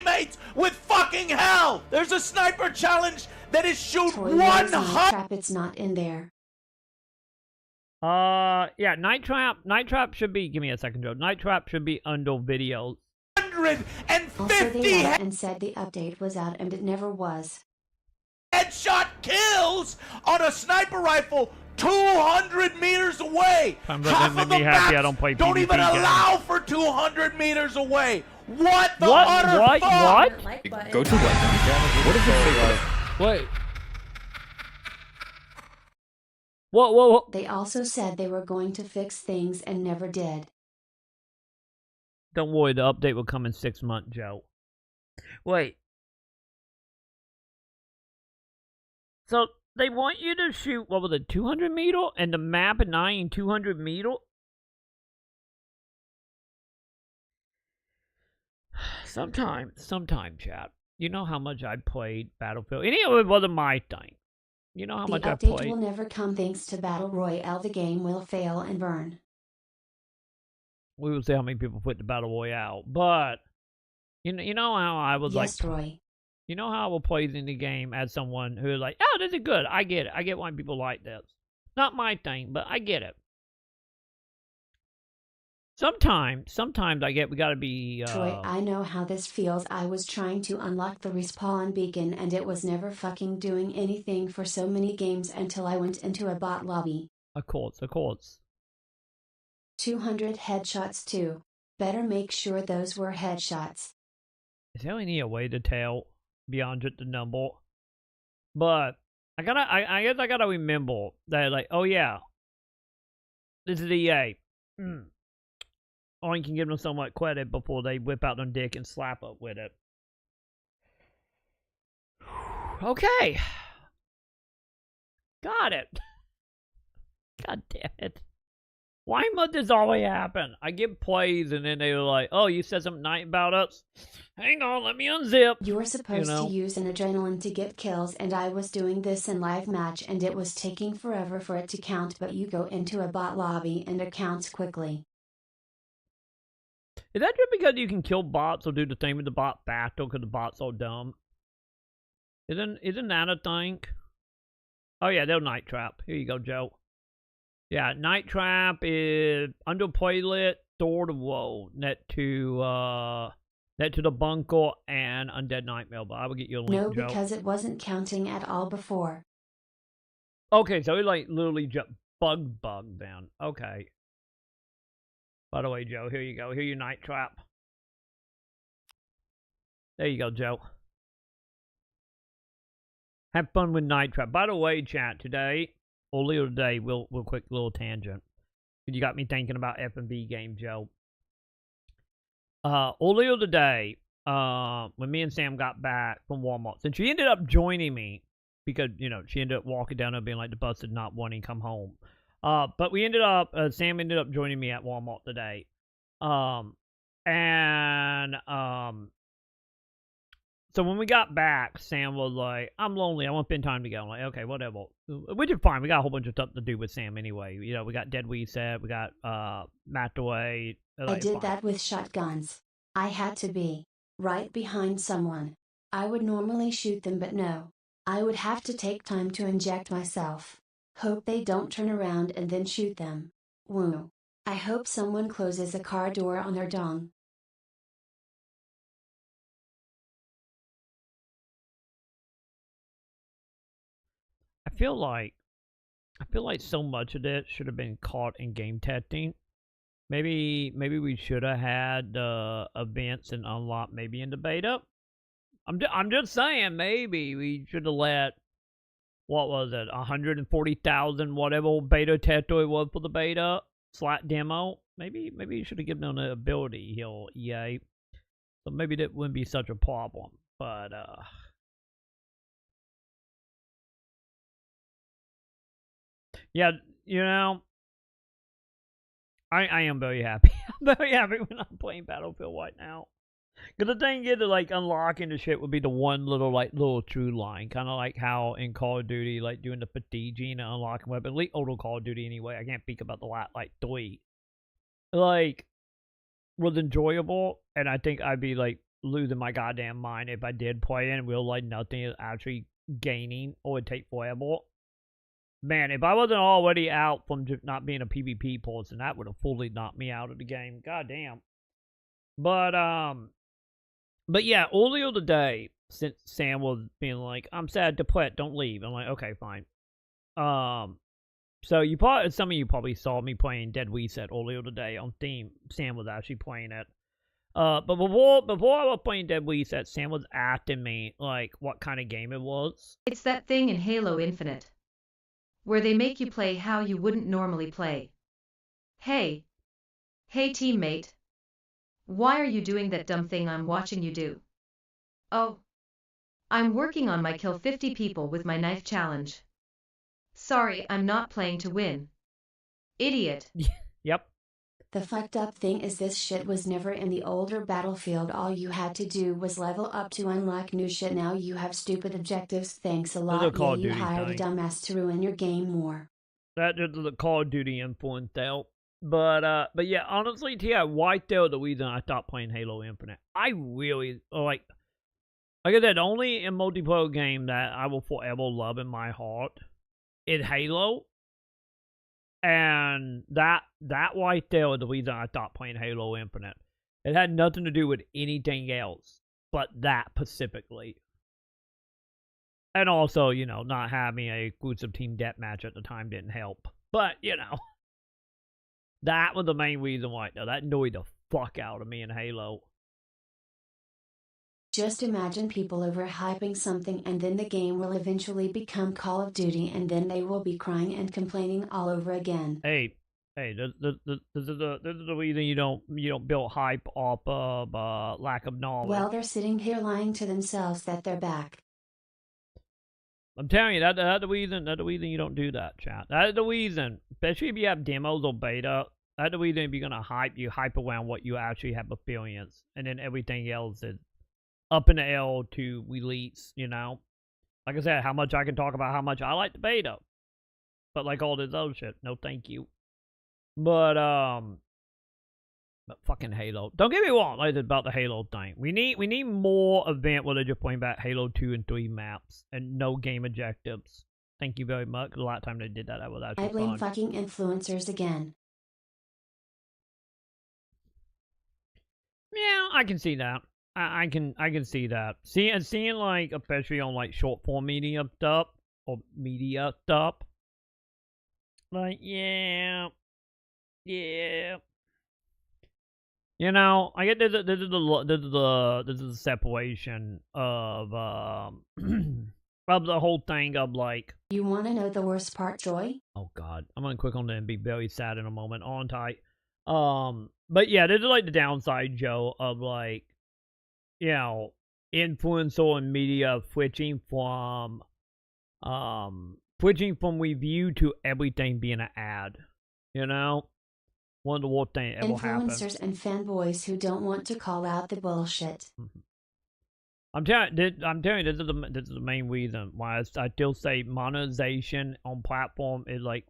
Mates with fucking hell. There's a sniper challenge that is shoot Troy, 100. trap, it's not in there. Yeah, Night Trap should be, give me a second, Joe. Night Trap should be under videos. Also, they lied and said the update was out and it never was. headshot kills on a sniper rifle 200 meters away. Half of the maps don't even allow for 200 meters away. What the utter fuck? Go to what? What does it say? Wait. Whoa. They also said they were going to fix things and never did. Don't worry, the update will come in 6 months, Joe. Wait. So, they want you to shoot, what was it, 200 meter? And the map at 9 and 200 meter? Sometime, chat. You know how much I played Battlefield. Anyway, it wasn't my thing. You know how much I played. The update will never come thanks to Battle Royale. The game will fail and burn. We will see how many people put the Battle Royale. But, you know how I was yes, Troy. You know how I will play in the game as someone who is like, oh, this is good. I get it. I get why people like this. Not my thing, but I get it. Sometimes we gotta be, Troy, I know how this feels. I was trying to unlock the respawn beacon and it was never fucking doing anything for so many games until I went into a bot lobby. Of course. 200 headshots too. Better make sure those were headshots. Is there any way to tell beyond just the number? But I guess I gotta remember that, like, oh yeah, this is EA. Only can give them so much credit before they whip out their dick and slap up with it. Okay. Got it. God damn it. Why must this always happen? I get plays and then they were like, oh, you said something nice about us? Hang on, let me unzip. You were supposed to use an adrenaline to get kills and I was doing this in live match and it was taking forever for it to count, but you go into a bot lobby and it counts quickly. Is that just because you can kill bots or do the thing with the bot faster because the bot's so dumb? Isn't that a thing? Oh yeah, they're Night Trap. Here you go, Joe. Yeah, Night Trap is under playlit, door to woe, net to the bunker and Undead Nightmare. But I will get you a link, No, Joe. because it wasn't counting at all before. Okay, so it like literally just bug then. Okay. By the way, Joe, here you go. Here your Night Trap. There you go, Joe. Have fun with Night Trap. By the way, chat, today, earlier today, we'll quick little tangent. You got me thinking about F&B game, Joe. Earlier today, when me and Sam got back from Walmart, since she ended up joining me, because, you know, she ended up walking down there being like the bus did not wanting to come home. But we ended up, Sam ended up joining me at Walmart today. So when we got back, Sam was like, I'm lonely, I want to spend time together. I'm like, okay, whatever. Which is fine, we got a whole bunch of stuff to do with Sam anyway. You know, we got Dead Reset, we got, Matt Away. I did that with shotguns. I had to be right behind someone. I would normally shoot them, but no. I would have to take time to inject myself. Hope they don't turn around and then shoot them. Woo. I hope someone closes a car door on their dong. I feel like so much of it should have been caught in game testing. Maybe we should have had events and unlock maybe in the beta. I'm just saying, maybe we should have let, what was it, 140,000 whatever beta tester it was for the beta / demo. Maybe you should have given them the ability here, EA. So maybe that wouldn't be such a problem. But yeah, you know, I am very happy. I'm very happy when I'm playing Battlefield right now. Because the thing is, like, unlocking the shit would be the one little true line. Kind of like how in Call of Duty, like, doing the fatigue and unlocking weapons. At least older Call of Duty anyway. I can't speak about the last, like, 3. Like, was enjoyable. And I think I'd be, like, losing my goddamn mind if I did play it and realize nothing is actually gaining or would take forever. Man, if I wasn't already out from just not being a PvP person, that would have fully knocked me out of the game. God damn. But, But yeah, earlier today, since Sam was being like, I'm sad to put, don't leave. I'm like, okay, fine. So some of you probably saw me playing Dead Reset earlier today on Steam. Sam was actually playing it. But before I was playing Dead Reset, Sam was asking me, like, what kind of game it was. It's that thing in Halo Infinite, where they make you play how you wouldn't normally play. Hey, teammate. Why are you doing that dumb thing I'm watching you do? Oh, I'm working on my kill 50 people with my knife challenge. Sorry, I'm not playing to win. Idiot. Yep. The fucked up thing is this shit was never in the older Battlefield. All you had to do was level up to unlock new shit. Now you have stupid objectives. Thanks a lot. Yeah, you hired a dumbass to ruin your game more. That is the Call of Duty influence out. But yeah, honestly, yeah, wiped out the reason I stopped playing Halo Infinite. I really, like I said, only a multiplayer game that I will forever love in my heart is Halo. And that right there is the reason I stopped playing Halo Infinite. It had nothing to do with anything else but that specifically. And also, you know, not having a exclusive team deathmatch at the time didn't help. But, you know, that was the main reason why. Though that annoyed the fuck out of me in Halo. Just imagine people overhyping something and then the game will eventually become Call of Duty and then they will be crying and complaining all over again. Hey, this is the reason you don't build hype off of lack of knowledge. Well, they're sitting here lying to themselves that they're back. I'm telling you, that's the reason you don't do that, chat. That is the reason, especially if you have demos or beta, that's the reason if you're gonna hype around what you actually have experience, and then everything else is up in the L to release, you know? Like I said, how much I can talk about how much I like the beta. But like all this other shit, no thank you. But fucking Halo. Don't get me wrong, like about the Halo thing. We need more event where they're just playing back Halo 2 and 3 maps and no game objectives. Thank you very much. The last time they did that, was actually I blame fun. fucking influencers again. Yeah, I can see that. I can see that. Seeing like, especially on like short form media stuff or media stuff. Like, yeah. You know, I get this is the separation of of the whole thing of like. You want to know the worst part, Joy? Oh God, I'm gonna click on that and be very sad in a moment. On tight. But yeah, this is like the downside, Joe, of like, you know, influencer and media switching from review to everything being an ad. You know, one of the worst things ever happened. Influencers and fanboys who don't want to call out the bullshit. Mm-hmm. I'm telling you, this is the main reason why I still say monetization on platform is like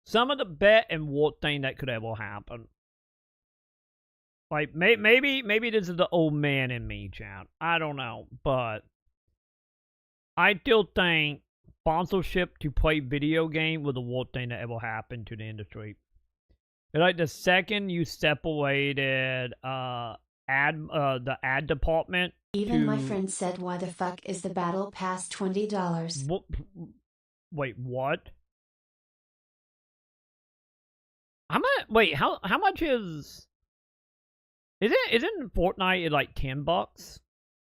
some of the best and worst thing that could ever happen. Like, maybe this is the old man in me, chat. I don't know, but I still think sponsorship to play video game was the worst thing that ever happened to the industry. And like the second you separated the ad department. Even my friend said, "Why the fuck is the battle pass $20?" Wait, what? How much is? Isn't Fortnite at like $10?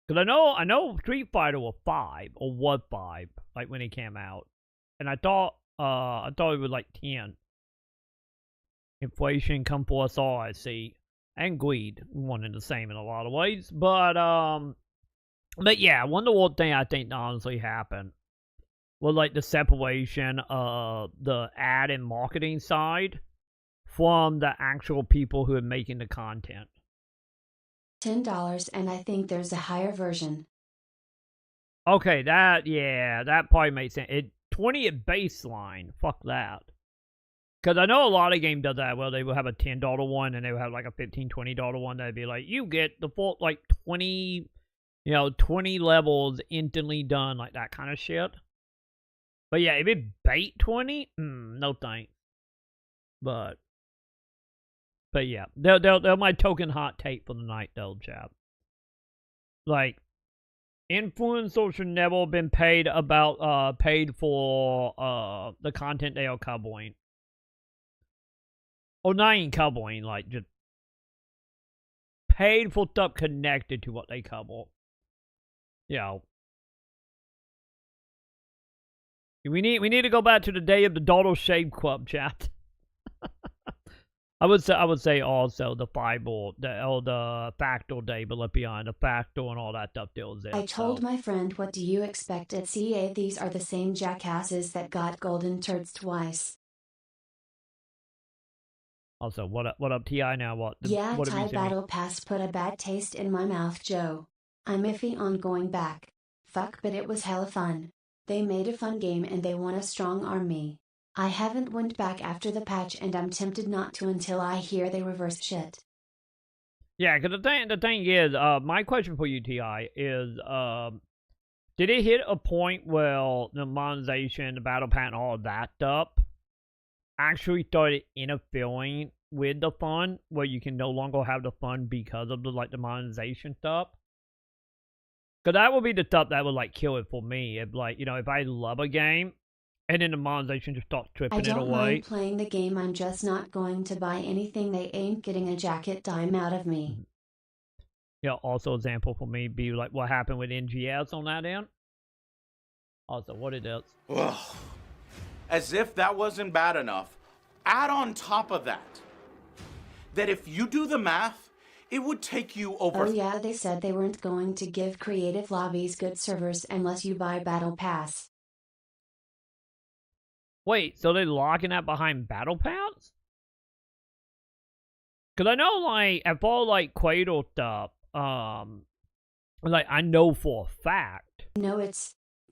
Because I know Street Fighter was $5 or was $5 like when it came out, and I thought it was like 10. Inflation come for us all, I see, and greed, one and the same in a lot of ways. But yeah, one of the worst thing I think honestly happened was like the separation of the ad and marketing side from the actual people who are making the content. $10, and I think there's a higher version. Okay, that probably makes sense. 20 at baseline. Fuck that. Because I know a lot of games do that. Well, they will have a $10 one, and they will have like a $15, $20 one. That'd be like, you get the full like 20 levels instantly done, like that kind of shit. But yeah, if it bait 20, no thanks. But But yeah, they're my token hot take for the night, though, chap. Like, influencers should never have been paid for the content they are covering. Or not even covering, like, just paid for stuff connected to what they cover. You know. We need to go back to the day of the Dollar Shave Club, chat. I would say also the Bible, the Factor Day, but let's be honest, the Factor and all that stuff still is there. I told my friend, what do you expect at CA? These are the same jackasses that got golden turds twice. Also, what up, T.I. now? What Thai Battle Pass put a bad taste in my mouth, Joe. I'm iffy on going back. Fuck, but it was hella fun. They made a fun game and they want to strong arm me. I haven't went back after the patch and I'm tempted not to until I hear they reverse shit. Yeah, because the thing is, my question for you, T.I., is, did it hit a point where the monetization, the battle pass, and all of that stuff actually started interfering with the fun, where you can no longer have the fun because of the monetization stuff? Because that would be the stuff that would, like, kill it for me. If, like, you know, if I love a game, and then the monetization just starts tripping it away. I don't mind playing the game, I'm just not going to buy anything. They ain't getting a jacket dime out of me. Yeah, also example for me be like what happened with NGS on that end. Also, what it is. Ugh. As if that wasn't bad enough, add on top of that if you do the math, it would take you over... Oh yeah, they said they weren't going to give creative lobbies good servers unless you buy Battle Pass. Wait, so they're locking that behind Battle Pass? Because I know, like, if all, like, Quaidel stuff, like, I know for a fact. No,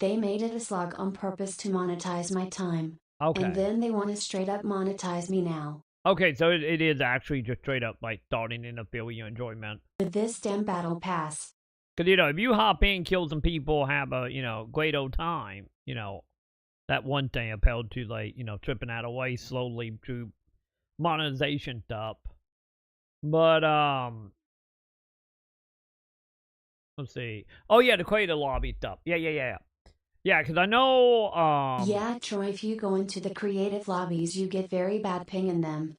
they made it a slog on purpose to monetize my time. Okay. And then they want to straight up monetize me now. Okay, so it is actually just straight up, like, starting to interfere with your enjoyment. With this damn Battle Pass. Because, you know, if you hop in, kill some people, have a, you know, great old time, you know, that one thing upheld to, like, you know, tripping that away slowly through monetization stuff. But, let's see. Oh, yeah, the creator lobby stuff. Yeah. Yeah, because I know, Yeah, Troy, if you go into the creative lobbies, you get very bad ping in them.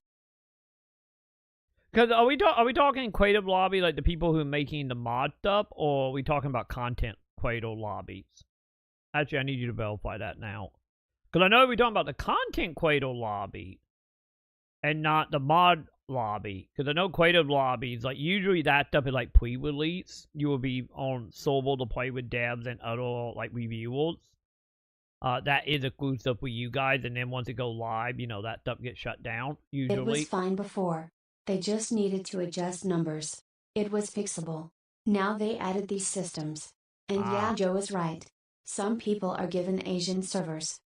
Because are we talking creative lobby, like the people who are making the mod stuff, or are we talking about content creator lobbies? Actually, I need you to verify that now. Because I know we're talking about the content creator lobby, and not the mod lobby. Because I know creative lobbies, like, usually that stuff is, like, pre-release. You will be on server to play with devs and other, like, reviewers. That is exclusive for you guys, and then once it goes live, you know, that stuff gets shut down, usually. It was fine before. They just needed to adjust numbers. It was fixable. Now they added these systems. And yeah, Joe is right. Some people are given Asian servers.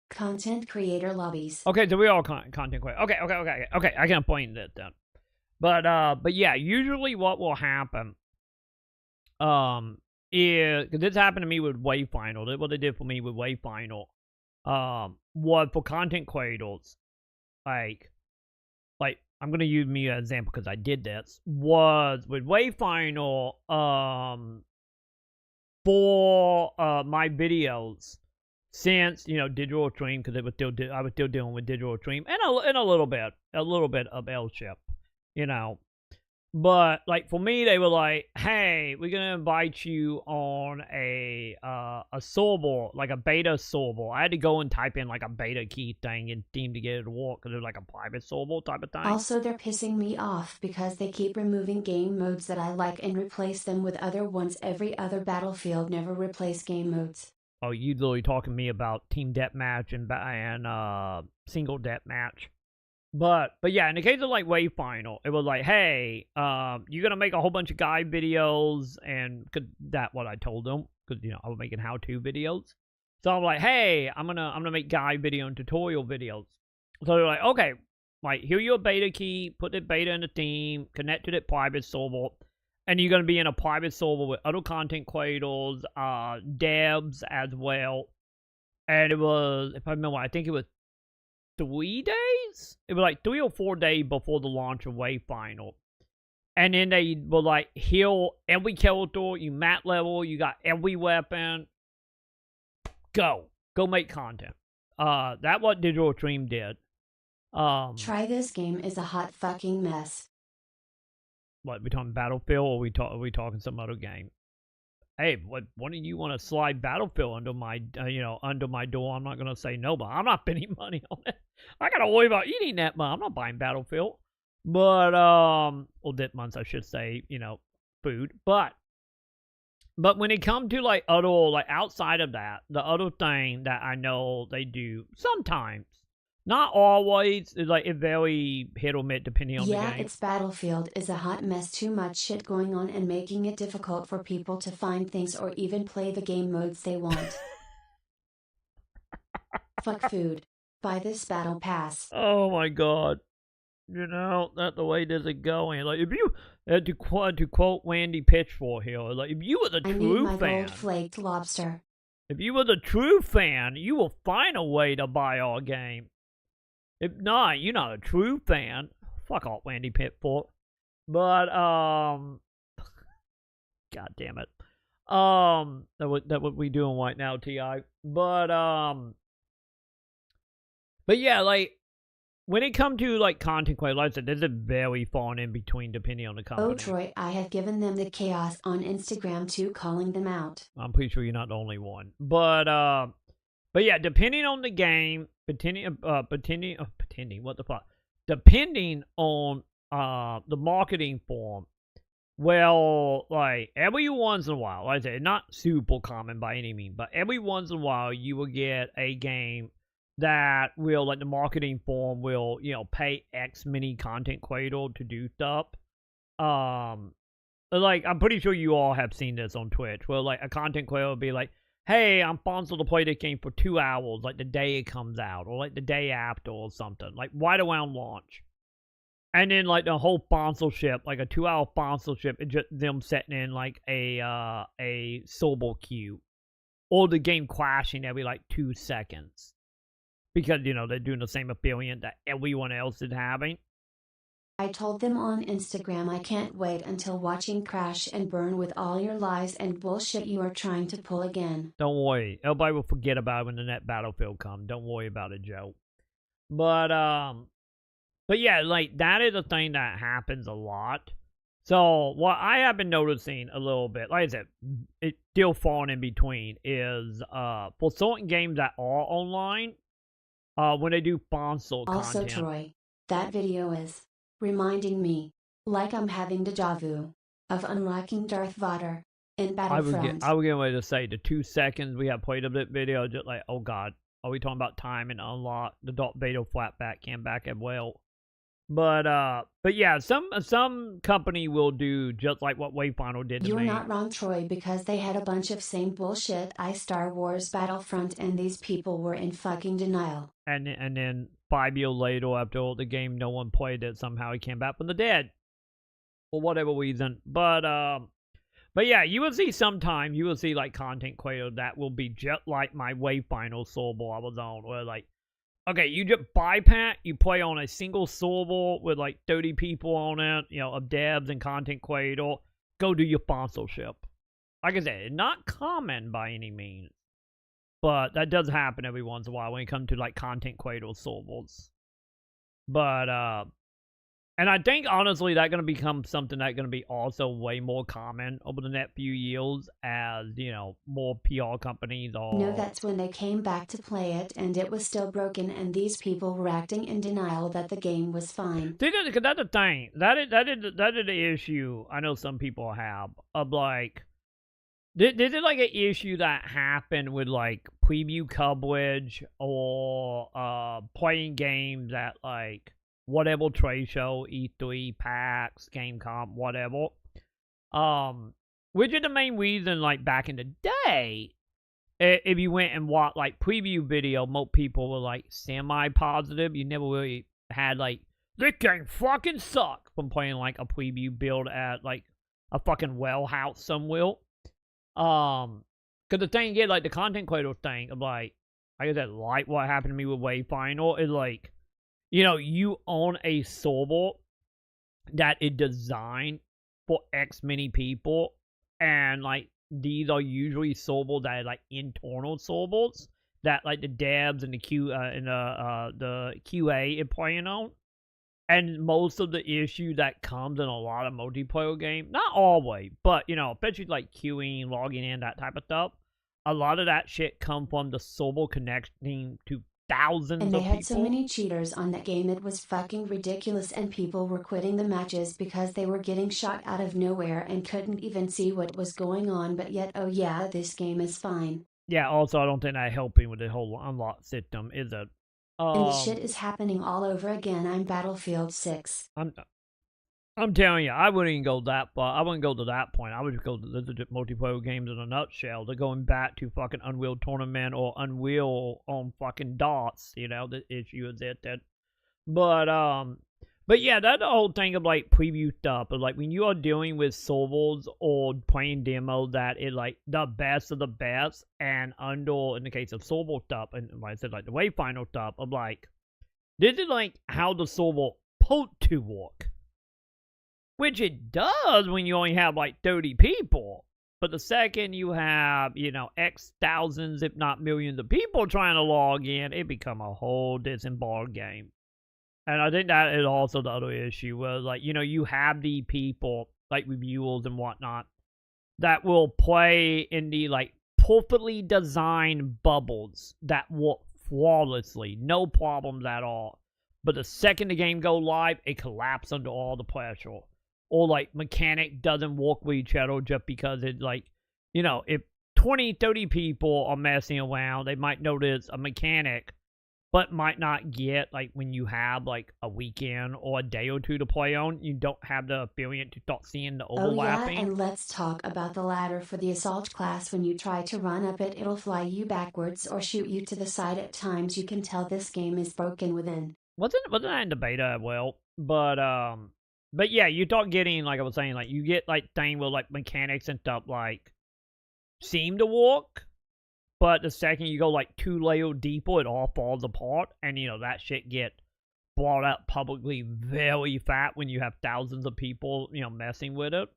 Content creator lobbies. Okay, so we all content creator. Okay, I can point that down. But yeah, usually what will happen, is, because this happened to me with Wayfinder, what they did for me with Wayfinder, was for content creators, like, I'm gonna use me as an example because I did this, was with Wayfinder, for, my videos, since, you know, digital stream, because I was still dealing with digital stream, and a little bit of L-ship, you know. But, like, for me, they were like, hey, we're gonna invite you on a server, like a beta server. I had to go and type in, like, a beta key thing in Steam to get it to work, because it was like a private server type of thing. Also, they're pissing me off because they keep removing game modes that I like and replace them with other ones. Every other Battlefield never replace game modes. Oh, you literally talking to me about team deathmatch and single deathmatch. But yeah, in the case of, like, Wayfinder, it was like, hey, you're gonna make a whole bunch of guide videos, and that's what I told them, because, you know, I was making how-to videos. So I'm like, hey, I'm gonna make guide video and tutorial videos. So they're like, okay, like, here's your beta key, put the beta in the theme, connect to the private server, and you're gonna be in a private server with other content creators, devs as well. And it was, if I remember, I think it was 3 days? days. It was like 3 or 4 days before the launch of Wave Final. And then they will like heal every character, you map level, you got every weapon. Go make content. That's what Digital Dream did. Try this game is a hot fucking mess. What, we talking Battlefield or are we talking some other game? Hey, one of you want to slide Battlefield under my under my door? I'm not gonna say no, but I'm not spending money on it. I gotta worry about eating that month. I'm not buying Battlefield. But or that months I should say, food. But when it comes to like other like outside of that, the other thing that I know they do sometimes, not always, is like it very hit or miss depending on the game. Yeah, it's Battlefield is a hot mess. Too much shit going on and making it difficult for people to find things or even play the game modes they want. Fuck food. Buy this battle pass. Oh my god. That's the way this is going. Like, if you, to quote Randy Pitchford here, like, if you were the I need true my fan, gold flaked lobster. if you were the true fan, you will find a way to buy our game. If not, you're not a true fan. Fuck off, Randy Pitchford. But, god damn it. That what we doing right now, T.I. But yeah, like, when it comes to, like, content creators, like I said, there's a very far in between depending on the company. Oh, Troy, I have given them the chaos on Instagram too, calling them out. I'm pretty sure you're not the only one. But yeah, depending on the game, depending on, the marketing form, well, like, every once in a while, like I said, not super common by any means, but every once in a while, you will get a game that will, like, the marketing form will, pay X many content creator to do stuff. Like, I'm pretty sure you all have seen this on Twitch, where, like, a content creator will be like, hey, I'm sponsored to play this game for 2 hours, like, the day it comes out, or, like, the day after or something, like, right around launch. And then, like, the whole sponsorship, like, a 2-hour sponsorship, is just them setting in, like, a silver queue. Or the game crashing every, like, 2 seconds. Because, they're doing the same experience that everyone else is having. I told them on Instagram I can't wait until watching Crash and Burn with all your lies and bullshit you are trying to pull again. Don't worry. Everybody will forget about it when the next Battlefield comes. Don't worry about it, Joe. But yeah, like, that is a thing that happens a lot. So, what I have been noticing a little bit, like I said, it's still falling in between, is for certain games that are online, when they do sponsor content. Also, Troy, that video is reminding me, like I'm having deja vu, of unlocking Darth Vader in Battlefront. I was getting ready to say, the 2 seconds we have played of that video, just like, oh god, are we talking about time and unlock? The Darth Vader flatback came back as well. But yeah, some company will do just like what Wayfinder did to me. You're not wrong, Troy, because they had a bunch of same bullshit. Star Wars Battlefront, and these people were in fucking denial. And then 5 years later, after all the game, no one played it. Somehow he came back from the dead, for whatever reason. But yeah, you will see like content creators that will be just like my Wayfinder server I was on, where like, okay, you just bypass, you play on a single server with like 30 people on it, of devs and content creator, go do your sponsorship. Like I said, not common by any means, but that does happen every once in a while when it comes to like content creator servers. But, and I think, honestly, that's going to become something that's going to be also way more common over the next few years as, more PR companies are... No, that's when they came back to play it and it was still broken and these people were acting in denial that the game was fine. That's the thing. That is the issue I know some people have of, like... This is like an issue that happened with, like, preview coverage or playing games at, like... whatever trade show, E3, PAX, Gamecom, whatever. Which is the main reason, like, back in the day, if you went and watched, like, preview video, most people were, like, semi-positive. You never really had, like, this game fucking suck from playing, like, a preview build at, like, a fucking well house somewhere. Because the thing is, like, the content creator thing of, like I said, like what happened to me with Wayfinder is, like, you know, you own a server that is designed for X many people, and like these are usually servers that are like internal servers that like the devs and the the QA are playing on. And most of the issue that comes in a lot of multiplayer games, not always, but you know, especially like queuing, logging in, that type of stuff, a lot of that shit come from the server connecting to thousands of And they people. had so many cheaters on that game, it was fucking ridiculous, and people were quitting the matches because they were getting shot out of nowhere and couldn't even see what was going on, but yet, oh yeah, this game is fine. Yeah, also, I don't think that helping with the whole unlock system, is it? And the shit is happening all over again. I'm Battlefield 6. I'm telling you, I wouldn't even go that far. I wouldn't go to that point. I would just go to the multiplayer games in a nutshell. They're going back to fucking Unreal Tournament or Unreal on fucking DOS. You know, the issue is that. But yeah, that's the whole thing of like preview stuff. But like when you are dealing with servers or playing demos that is like the best of the best, and under, in the case of server stuff, and like I said, like the Wayfinder stuff, of like, this is like how the server supposed to work. Which it does when you only have like 30 people. But the second you have, you know, X thousands, if not millions of people trying to log in, it become a whole different ball game. And I think that is also the other issue, where like, you know, you have the people, like reviewers and whatnot, that will play in the like perfectly designed bubbles that work flawlessly, no problems at all. But the second the game go live, it collapses under all the pressure. Or like mechanic doesn't work with each other just because it's like, you know, if 20, 30 people are messing around, they might notice a mechanic, but might not get, like, when you have like a weekend or a day or two to play on, you don't have the ability to start seeing the overlapping. Oh yeah, and let's talk about the ladder for the assault class. When you try to run up it, it'll fly you backwards or shoot you to the side. At times you can tell this game is broken within. Wasn't that in the beta? Well, but yeah, you start getting, like I was saying, like, you get, like, thing with, like, mechanics and stuff, like, seem to work, but the second you go, like, 2 layers deeper, it all falls apart, and, you know, that shit get brought up publicly very fat when you have thousands of people, you know, messing with it.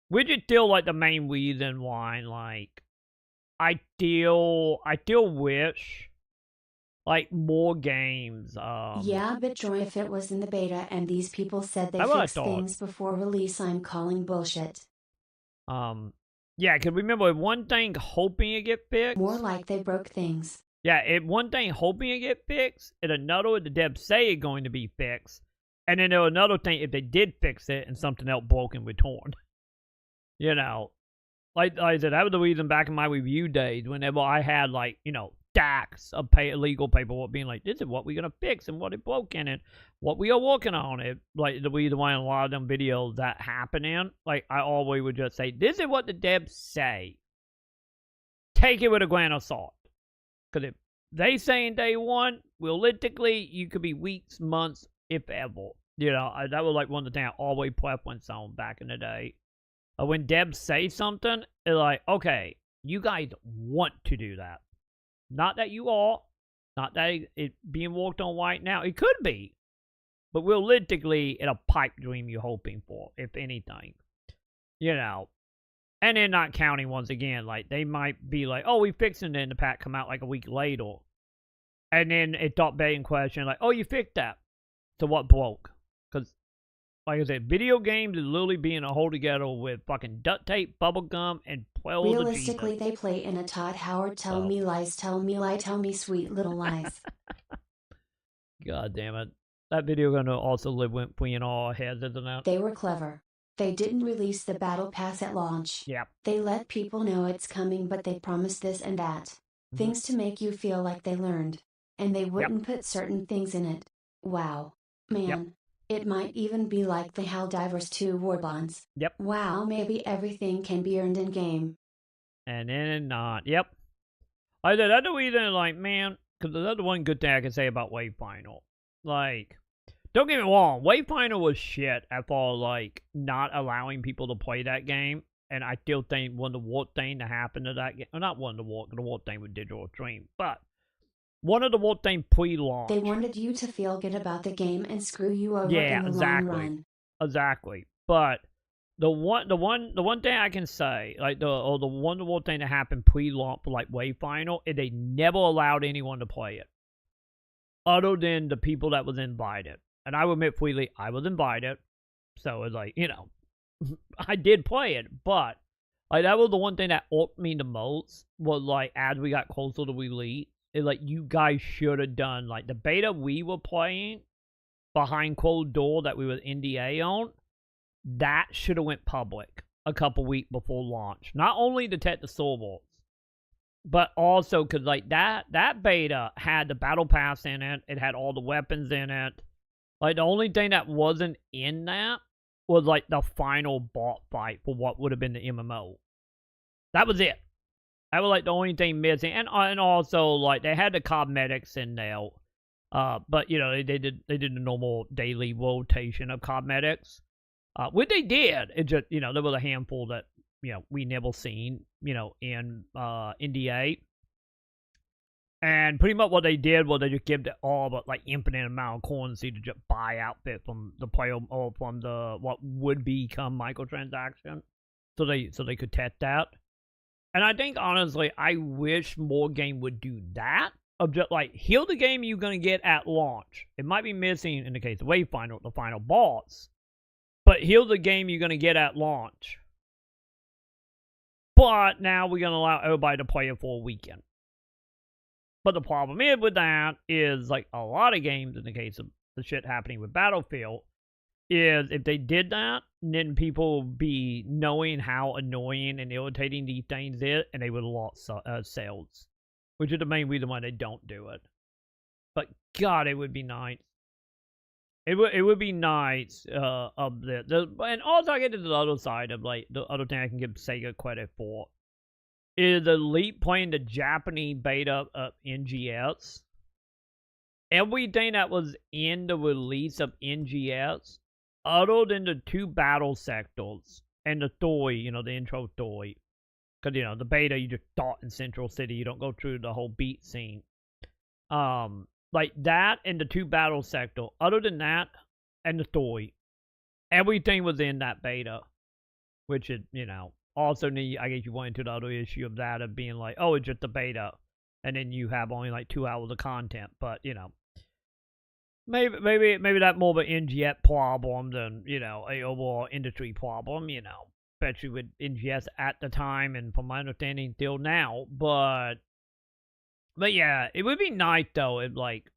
Which is still, like, the main reason why, like, I still wish, like, more games. Yeah, but Troy, if it was in the beta and these people said they fixed things before release, I'm calling bullshit. Yeah, because remember, one thing hoping it get fixed. More like they broke things. Yeah, one thing hoping it get fixed, and another the devs say it's going to be fixed, and then there's another thing if they did fix it and something else broken returned. You know, like I said, that was the reason back in my review days, whenever I had, like, you know, stacks of legal paperwork being like, this is what we're going to fix and what it broke in and what we are working on it. Like, the reason why in a lot of them videos that happen in, like, I always would just say, this is what the devs say. Take it with a grain of salt. Because if they saying day one, realistically, you could be weeks, months, if ever. You know, that was like one of the things I always preference on back in the day. When devs say something, it's like, okay, you guys want to do that. Not that you are. Not that it being worked on right now. It could be. But realistically, it's a pipe dream you're hoping for, if anything. You know. And then not counting, once again, like, they might be like, oh, we fixing it, and the pack come out like a week later. And then it start begging question, like, oh, you fixed that. So what broke? Because, like I said, video games is literally being a whole together with fucking duct tape, bubble gum, and 12 Realistically, they play in a Todd Howard tell me lies, tell me lie, tell me sweet little lies. God damn it. That video gonna also live between all our heads, isn't it? They were clever. They didn't release the battle pass at launch. Yep. They let people know it's coming, but they promised this and that. Things to make you feel like they learned. And they wouldn't put certain things in it. Wow. Man. It might even be like the Helldivers 2 Warbonds. Yep. Wow, maybe everything can be earned in game. And then not. Yep. I did that the reason, like, man, because that's the one good thing I can say about Wayfinder. Like, don't get me wrong, Wayfinder was shit as far as, like, not allowing people to play that game. And I still think one of the worst things to happen to that game, well, not one of the worst thing with digital stream, but one of the one thing pre-launch. They wanted you to feel good about the game and screw you over Yeah, in the exactly. long run. Exactly. But the one thing I can say, like the wonderful thing that happened pre-launch for like Wave Final, is they never allowed anyone to play it, other than the people that was invited. And I will admit freely, I was invited, so it's like, you know, I did play it, but like that was the one thing that irked me the most. Was like as we got closer to release, it's like you guys should have done like the beta we were playing behind closed door that we were NDA on. That should have went public a couple weeks before launch. Not only to test the servers, but also because like that beta had the battle pass in it. It had all the weapons in it. Like the only thing that wasn't in that was like the final boss fight for what would have been the MMO. That was it. That was like the only thing missing. And also like they had the cosmetics in there. But you know, they did the normal daily rotation of cosmetics. What they did, it just, you know, there was a handful that, you know, we never seen, you know, in NDA. And pretty much what they did was they just gave it all but like infinite amount of currency to just buy outfit from the player or from the what would become microtransaction. So they could test that. And I think honestly, I wish more game would do that. Of just like, here's the game you're gonna get at launch. It might be missing in the case of Wayfinder, the final boss. But here's the game you're going to get at launch. But now we're going to allow everybody to play it for a weekend. But the problem is with that is, like a lot of games, in the case of the shit happening with Battlefield, is if they did that, then people would be knowing how annoying and irritating these things is, and they would have lost sales. Which is the main reason why they don't do it. But God, it would be nice. It would be nice of and also I get to the other side of like the other thing I can give Sega credit for is Elite playing the Japanese beta of NGS. Everything that was in the release of NGS, other than the 2 battle sectors and the story, you know, the intro story, because you know the beta you just start in Central City, you don't go through the whole beat scene. Like that and the 2 battle sector. Other than that, and the story, everything was in that beta. Which is, you know, also I guess you went into the other issue of that of being like, oh, it's just a beta, and then you have only like 2 hours of content. But you know, maybe that's more of an NGS problem than, you know, a overall industry problem. You know, especially with NGS at the time and from my understanding till now, But yeah, it would be nice though if like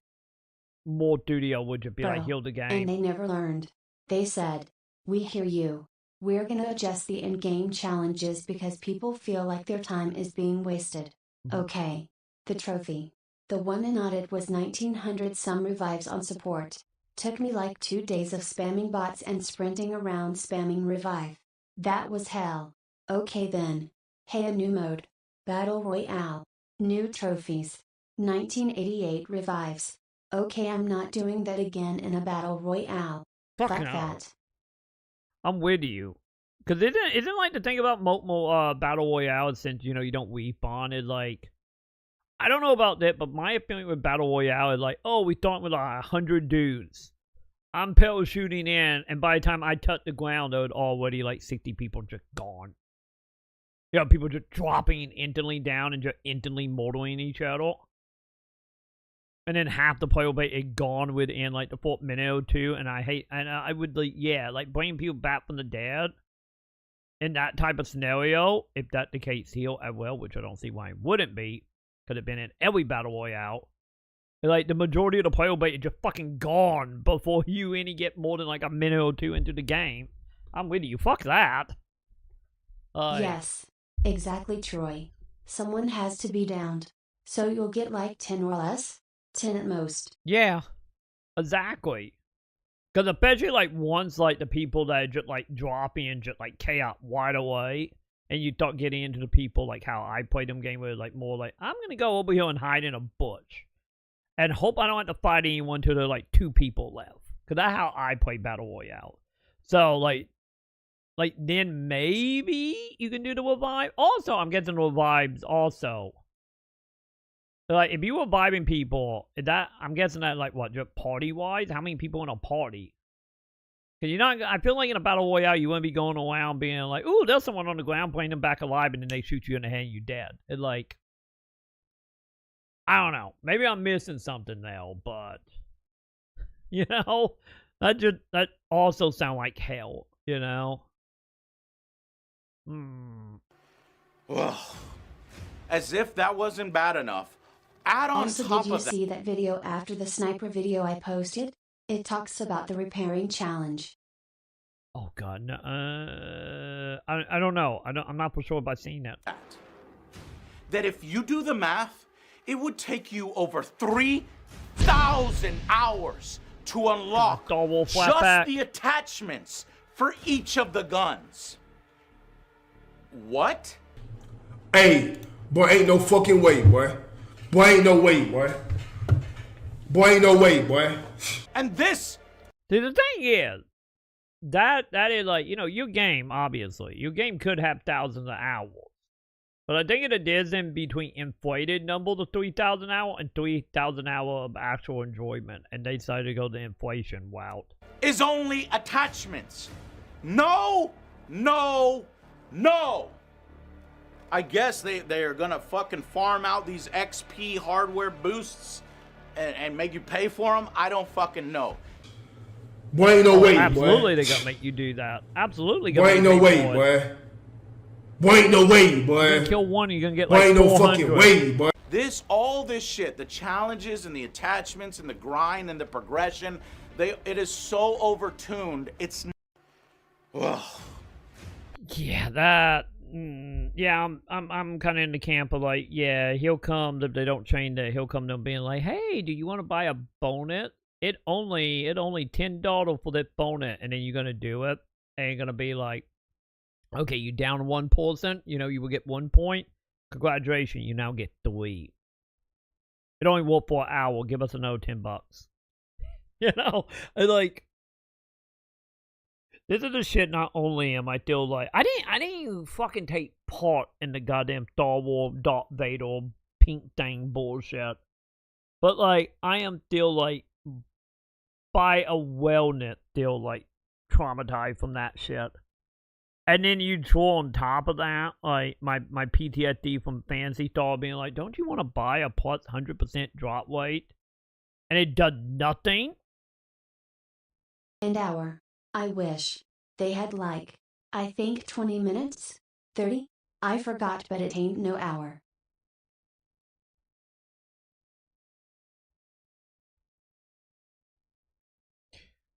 more studio would just be like, heal the game. And they never learned. They said, "We hear you. We're gonna adjust the in-game challenges because people feel like their time is being wasted." Okay. The trophy. The one in audit was 1900 some revives on support. Took me like 2 days of spamming bots and sprinting around spamming revive. That was hell. Okay then. Hey, a new mode. Battle Royale. New trophies. 1988 revives. Okay, I'm not doing that again in a battle royale. Fuck no. that. I'm with you. Because isn't like the thing about battle royale, since, you know, you don't respawn, is like, I don't know about that, but my opinion with battle royale is like, oh, we start with 100 dudes. I'm parachuting in, and by the time I touch the ground, there's already like 60 people just gone. You know, people just dropping instantly down and just instantly mortaling each other. And then half the player base is gone within like the 4th minute or 2. And I would like, yeah, like bringing people back from the dead in that type of scenario, if that's the case here as well, which I don't see why it wouldn't be, could have been in every battle royale. Like the majority of the player base is just fucking gone before you any get more than like a minute or 2 into the game. I'm with you. Fuck that. Yes, exactly, Troy. Someone has to be downed. So you'll get like 10 or less? 10 at most. Yeah, exactly. Because especially like once like the people that are just like dropping and just like chaos right away, and you start getting into the people like how I played them game where like more like, I'm going to go over here and hide in a bush and hope I don't have to fight anyone till there are like 2 people left. Because that's how I play Battle Royale. So like then maybe you can do the revive. Also, I'm getting the revives also. Like, if you were vibing people, that I'm guessing that, like, what, just party-wise? How many people in a party? Because you're not, I feel like in a battle royale, you wouldn't be going around being like, ooh, there's someone on the ground playing them back alive, and then they shoot you in the head and you're dead. It, like, I don't know. Maybe I'm missing something now, but, you know, that also sound like hell, you know? Ugh. As if that wasn't bad enough. Add on Also, top did you of that. see that video after the sniper video I posted? It talks about the repairing challenge. Oh God, no. I don't know. I'm not for sure about seeing that. That if you do the math, it would take you over 3,000 hours to unlock just the attachments for each of the guns. What? Hey, boy, ain't no fucking way, boy. Boy, ain't no way, boy. Boy, ain't no way, boy. And this. See, the thing is, that is like, you know, your game, obviously. Your game could have thousands of hours. But I think it is in between inflated numbers of 3,000 hours and 3,000 hours of actual enjoyment. And they decided to go the inflation route. Is only attachments. No, no, no. I guess they are gonna fucking farm out these XP hardware boosts and make you pay for them. I don't fucking know. Boy, ain't no way, absolutely, boy. they're gonna make you do that. Absolutely, boy, ain't no way, boy. Boy, ain't no way, boy. You're gonna kill one, you're gonna get boy, like ain't no 400. fucking way, boy. All this shit, the challenges and the attachments and the grind and the progression, it is so overtuned. It's. Ugh. Yeah, that. Yeah, I'm kind of in the camp of like, yeah, he'll come if they don't change that. He'll come to them being like, hey, do you want to buy a bonnet? It only $10 for that bonnet, and then you're gonna do it, and you're gonna be like, okay, you down 1%, you know, you will get 1 point. Congratulations, you now get 3. It only worked for an hour. Give us another $10. You know, like. This is the shit. Not only am I still like, I didn't even fucking take part in the goddamn Star Wars Darth Vader pink thing bullshit, but like I am still like, by a wellness, still like traumatized from that shit. And then you throw on top of that, like my PTSD from Fantasy Star being like, don't you want to buy a plus 100% drop weight, and it does nothing. An hour. I wish. They had like, I think 20 minutes? 30? I forgot, but it ain't no hour.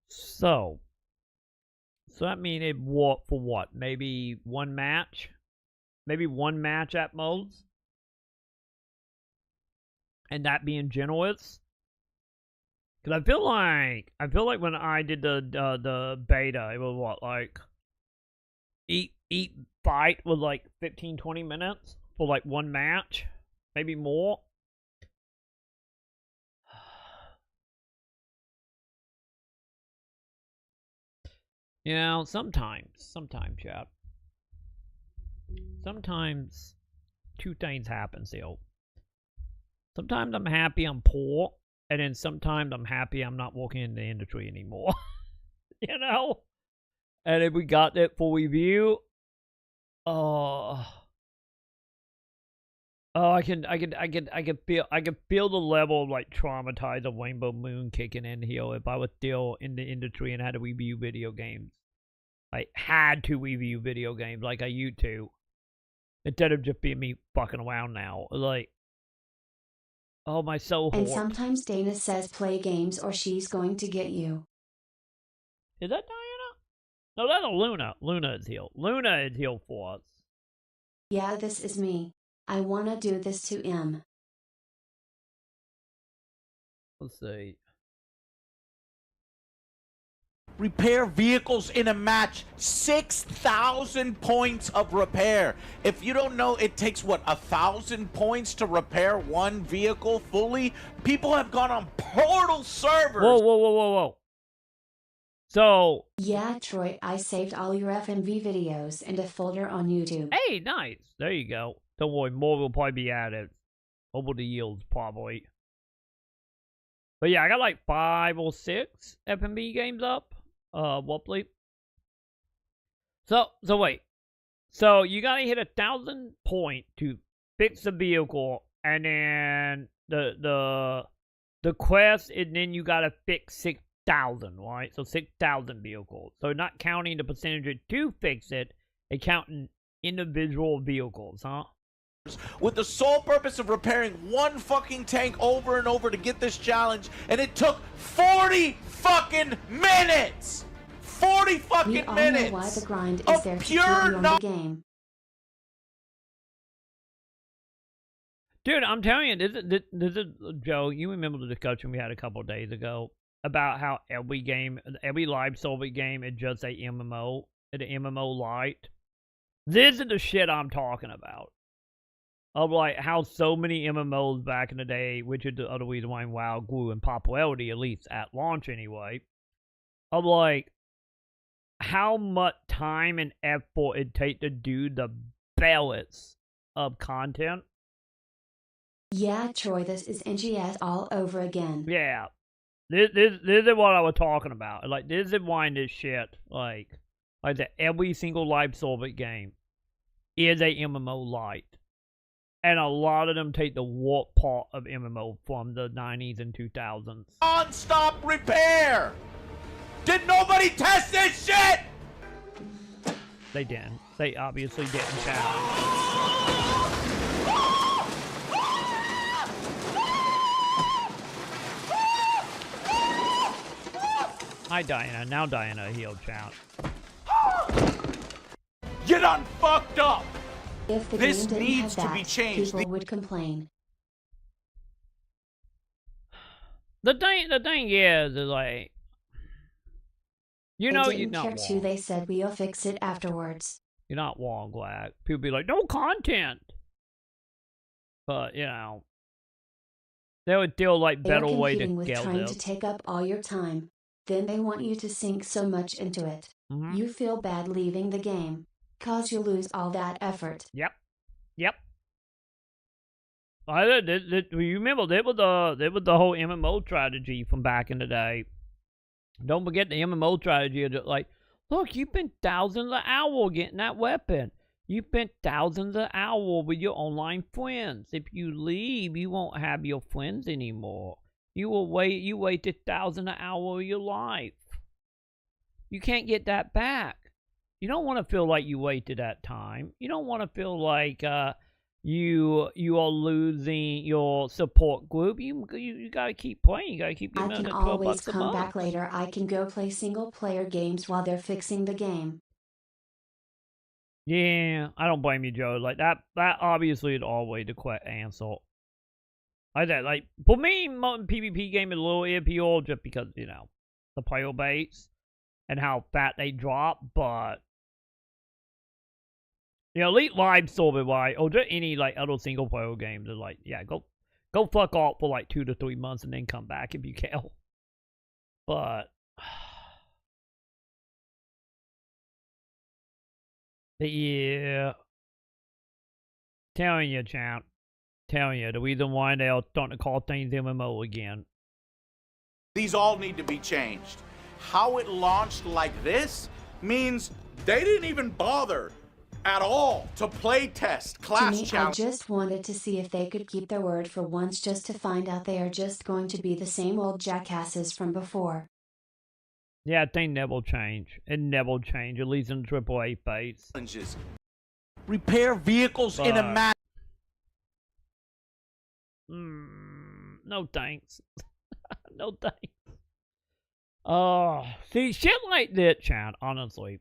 So that means it worked for what? Maybe one match? Maybe one match at most? And that being generous? Because I feel like when I did the beta, it was what, like, eat fight was like 15-20 minutes for like one match, maybe more. You know, sometimes, chat. Sometimes two things happen, still. Sometimes I'm happy I'm poor. And then sometimes I'm happy I'm not working in the industry anymore. You know? And if we got that for review, I can feel the level of like traumatized of Rainbow Moon kicking in here if I was still in the industry and had to review video games. I had to review video games like I used to. Instead of just being me fucking around now. Like, oh, my soul. And sometimes Dana says play games or she's going to get you. Is that Diana? No, that's Luna. Luna is healed. Luna is healed for us. Yeah, this is me. I wanna do this to M. Let's see. Repair vehicles in a match. 6,000 points of repair. If you don't know, it takes what, 1,000 points to repair one vehicle fully? People have gone on Portal servers. Whoa. So. Yeah, Troy, I saved all your FMV videos in a folder on YouTube. Hey, nice. There you go. Don't worry, more will probably be added. over the years, probably. But yeah, I got like 5 or 6 F&B games up. Whooply. So wait. So you gotta hit 1,000 point to fix the vehicle, and then the quest, and then you gotta fix 6,000, right? So 6,000 vehicles. So not counting the percentage to fix it, and counting individual vehicles, huh? With the sole purpose of repairing one fucking tank over and over to get this challenge, and it took 40 fucking minutes! 40 fucking we all minutes! Know why the grind is there to keep you on the game. Dude, I'm telling you, this is Joe. You remember the discussion we had a couple of days ago about how every live service game is just a MMO, an MMO light. This is the shit I'm talking about. Of like how so many MMOs back in the day, which is the other reason why WoW grew in popularity, at least at launch anyway, of like how much time and effort it takes to do the balance of content. Yeah, Troy, this is NGS all over again. Yeah. This is what I was talking about. Like, this is why this shit, like that every single live service game is a MMO light. And a lot of them take the warp part of MMO from the 90s and 2000s. Non-stop repair! Did nobody test this shit? They didn't. They obviously didn't, chat. Hi, Diana. Now Diana healed, chat. You done fucked up! If the This game didn't needs have to that, be changed. people would complain. The thing is like, you know, you're didn't not care wrong. too. They said we'll fix it afterwards. You're not wrong, Glad. People be like, no content. But, you know, there would still like better They're way to competing with scale trying this. to take up all your time. Then they want you to sink so much into it. Mm-hmm. You feel bad leaving the game, cause you lose all that effort. Yep. You remember that was the whole MMO strategy from back in the day. Don't forget the MMO strategy of just like, look, you spent thousands of hours getting that weapon. You spent thousands of hours with your online friends. If you leave, you won't have your friends anymore. You wasted thousands of hours of your life. You can't get that back. You don't want to feel like you wasted that time. You don't want to feel like you are losing your support group. You gotta keep playing. You gotta keep I giving can them $12 always a come month. back later. I can go play single player games while they're fixing the game. Yeah, I don't blame you, Joe. Like that obviously is always the correct answer. Like that, like for me, PvP game is a little iffy just because, you know, the player base and how fat they drop, but you know, Elite Live Server, right, or just any like other single player games are like, yeah, go fuck off for like 2 to 3 months and then come back if you can. But yeah, telling you, champ, telling you, the reason why they're starting to call things MMO again. These all need to be changed. How it launched like this means they didn't even bother at all to play test class to me, challenge. I just wanted to see if they could keep their word for once, just to find out they are just going to be the same old jackasses from before. Yeah, things never change. It never change, at least in AAA phase. Repair vehicles in a match. No thanks. No thanks. See, shit like this, Chad, honestly.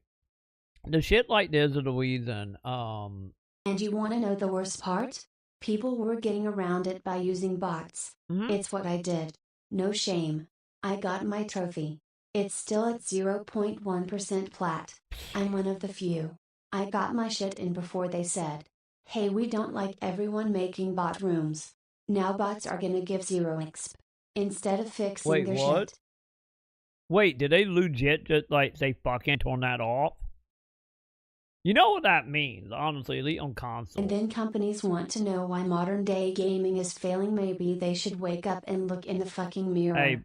The shit like this is the reason, And you want to know the worst part? People were getting around it by using bots. It's what I did. No shame. I got my trophy. It's still at 0.1% plat. I'm one of the few. I got my shit in before they said, hey, we don't like everyone making bot rooms. Now bots are gonna give 0 exp. Instead of fixing their shit. Wait, did they legit just like say fucking turn that off? You know what that means, honestly, at least on console. And then companies want to know why modern day gaming is failing. Maybe they should wake up and look in the fucking mirror. Hey,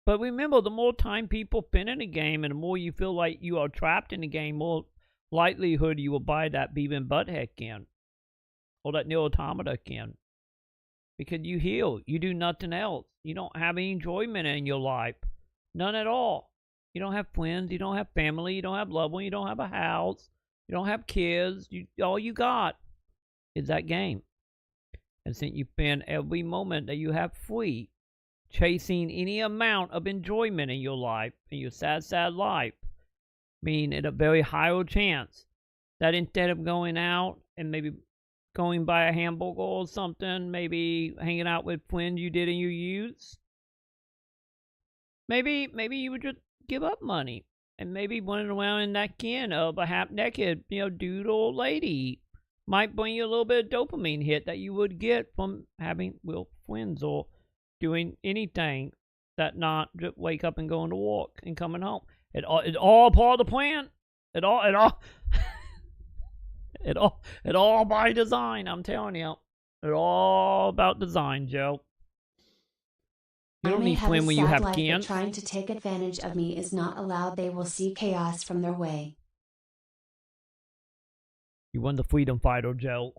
but remember, the more time people spend in a game and the more you feel like you are trapped in the game, more likelihood you will buy that Beavis and Butthead again. Or that Neo Automata again. Because you heal. You do nothing else. You don't have any enjoyment in your life. None at all. You don't have friends. You don't have family. You don't have loved ones. You don't have a house. You don't have kids. All you got is that game. And since you spend every moment that you have free chasing any amount of enjoyment in your life, in your sad, sad life, at a very higher chance that instead of going out and maybe going buy a hamburger or something, maybe hanging out with friends you did in your youth, maybe you would just give up money and maybe running around in that can of a half-naked, dude or lady might bring you a little bit of dopamine hit that you would get from having real friends or doing anything that not just wake up and going to work and coming home. It's all part of the plan. It all by design, I'm telling you. It's all about design, Joe. You don't need Flynn when you have kids. Trying to take advantage of me is not allowed. They will see chaos from their way. You won the freedom fighter, Joe.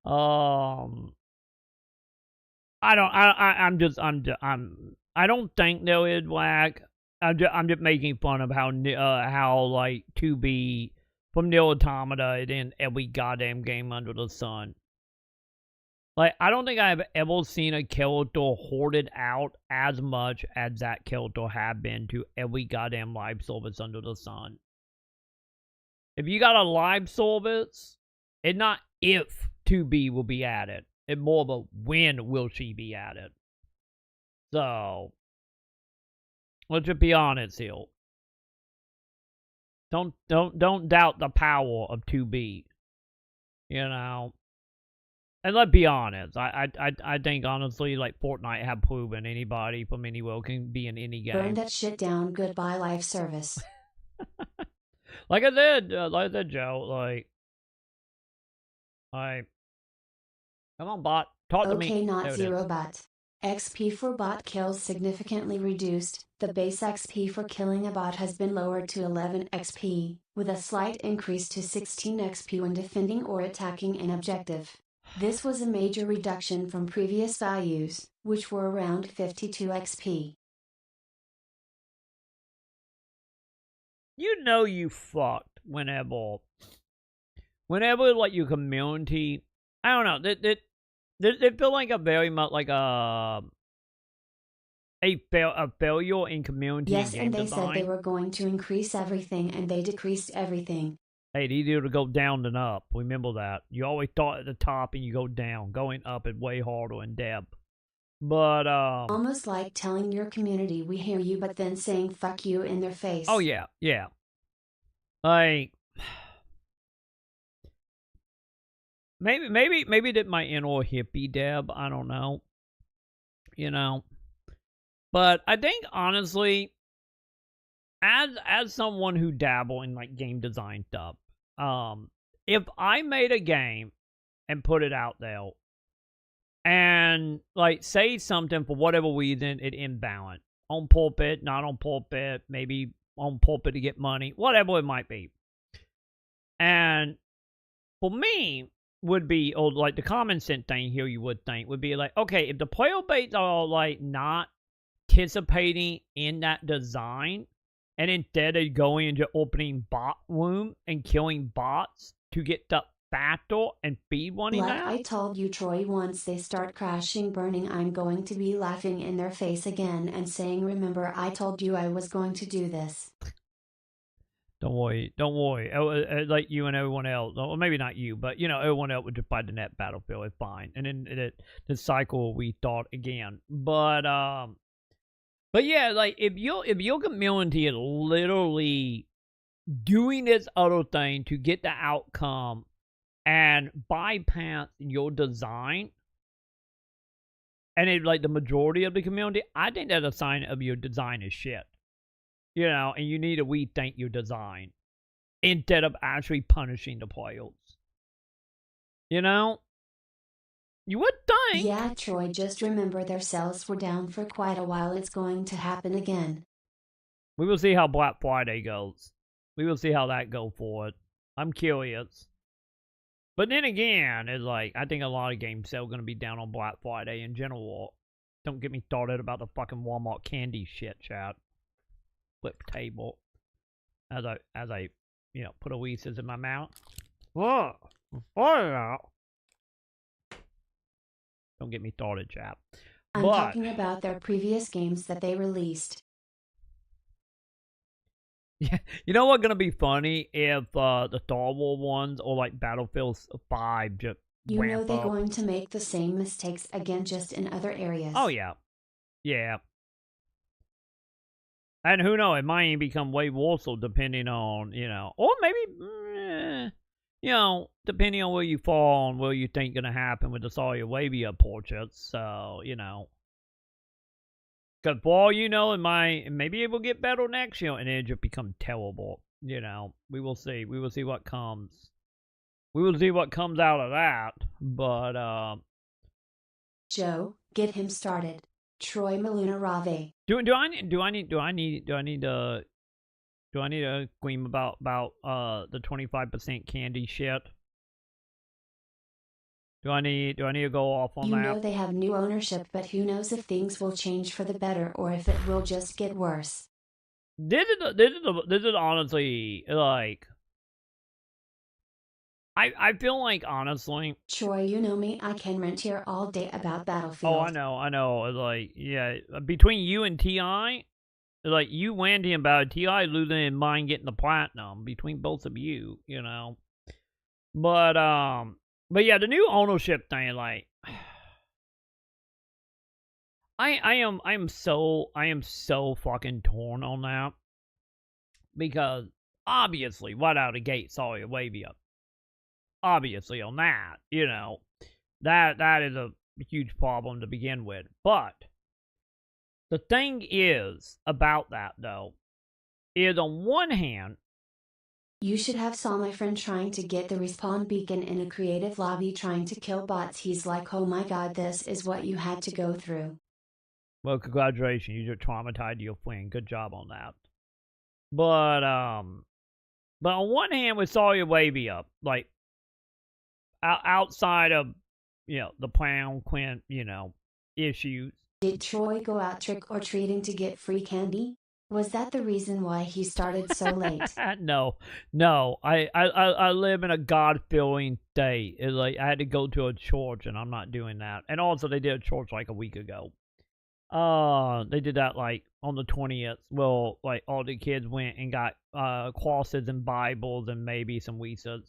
I don't think there is whack. I'm just making fun of how like 2B from Neo Automata is in every goddamn game under the sun. Like, I don't think I've ever seen a character hoarded out as much as that character have been to every goddamn live service under the sun. If you got a live service, it's not if 2B will be added. It's more of a when will she be added. So, let's just be honest here. Don't doubt the power of 2B. And let's be honest. I think honestly, like Fortnite have proven anybody from anywhere can be in any game. Burn that shit down. Goodbye, live service. Like I said, Joe. Come on, bot. Talk to me. Okay, not zero bot. XP for bot kills significantly reduced. The base XP for killing a bot has been lowered to 11 XP, with a slight increase to 16 XP when defending or attacking an objective. This was a major reduction from previous values, which were around 52 XP. You fucked whenever like your community, I don't know, they feel like a very much like a failure in community. Yes, game and they design. said they were going to increase everything, and they decreased everything. Hey, it's easier to go down than up. Remember that. You always start at the top and you go down. Going up is way harder in depth. But, almost like telling your community we hear you, but then saying fuck you in their face. Oh, yeah. Like, maybe that my inner hippie Deb. I don't know. But I think, honestly, as someone who dabble in, like, game design stuff, if I made a game and put it out there and, like, say something for whatever reason it imbalanced, on pulpit, not on pulpit, maybe on pulpit to get money, whatever it might be. And for me, would be, or like the common sense thing here you would think, would be like, okay, if the player base are, like, not participating in that design, and instead of going into opening bot room and killing bots to get the faster and feed one Like another. I told you, Troy, once they start crashing, burning, I'm going to be laughing in their face again and saying, remember, I told you I was going to do this. Don't worry. Like you and everyone else, or maybe not you, but everyone else would just buy the net battlefield. It's fine, and then the cycle we thought again. But yeah, like if your community is literally doing this other thing to get the outcome and bypass your design, and it's like the majority of the community, I think that's a sign of your design is shit. And you need to rethink your design. instead of actually punishing the players. You know? You would think. Yeah, Troy, just remember their sales were down for quite a while. It's going to happen again. We will see how Black Friday goes. We will see how that goes forward. I'm curious. But then again, it's like, I think a lot of game sales are going to be down on Black Friday in general. Don't get me started about the fucking Walmart candy shit, chat. Flip table. As I, you know, put Oasis in my mouth. Whoa! Oh, don't get me started, chat. I'm talking about their previous games that they released. Yeah, you know what's gonna be funny if the Star Wars ones or like Battlefield 5 just You know they're up. going to make the same mistakes again, just in other areas. Oh yeah, yeah. And who knows, it might even become way worse, depending on, you know, or maybe, you know, depending on where you fall and where you think gonna happen with the Saudi Arabia portraits. So, you know. Because for all you know, maybe it will get better next year, and it just become terrible. You know, we will see. We will see what comes. We will see what comes out of that. But Joe, get him started. Troy Malunarave. Do I need to scream about the 25% candy shit? Do I need to go off on that? You know they have new ownership, but who knows if things will change for the better or if it will just get worse. This is honestly like, I feel like, honestly, Troy, you know me, I can rant here all day about Battlefield. Oh, I know. Like, yeah, between you and T.I., like, you ranting about T.I. losing and mine getting the platinum, between both of you, you know. But yeah, the new ownership thing, like, I am so fucking torn on that, because obviously, right out of the gate, Saudi Arabia, obviously on that, you know, that is a huge problem to begin with. But the thing is about that, though, is on one hand, you should have saw my friend trying to get the respawn beacon in a creative lobby trying to kill bots. He's like, oh my god, this is what you had to go through. Well, congratulations, you just traumatized your friend. Good job on that. But on one hand, with Saudi Arabia, like, outside of, you know, the Pound Quint, you know, issues. Did Troy go out trick-or-treating to get free candy? Was that the reason why he started so late? No. I live in a God-fearing state. It's like, I had to go to a church, and I'm not doing that. And also, they did a church like a week ago. They did that, like, on the 20th. Well, like, all the kids went and got crosses and Bibles and maybe some Weeses.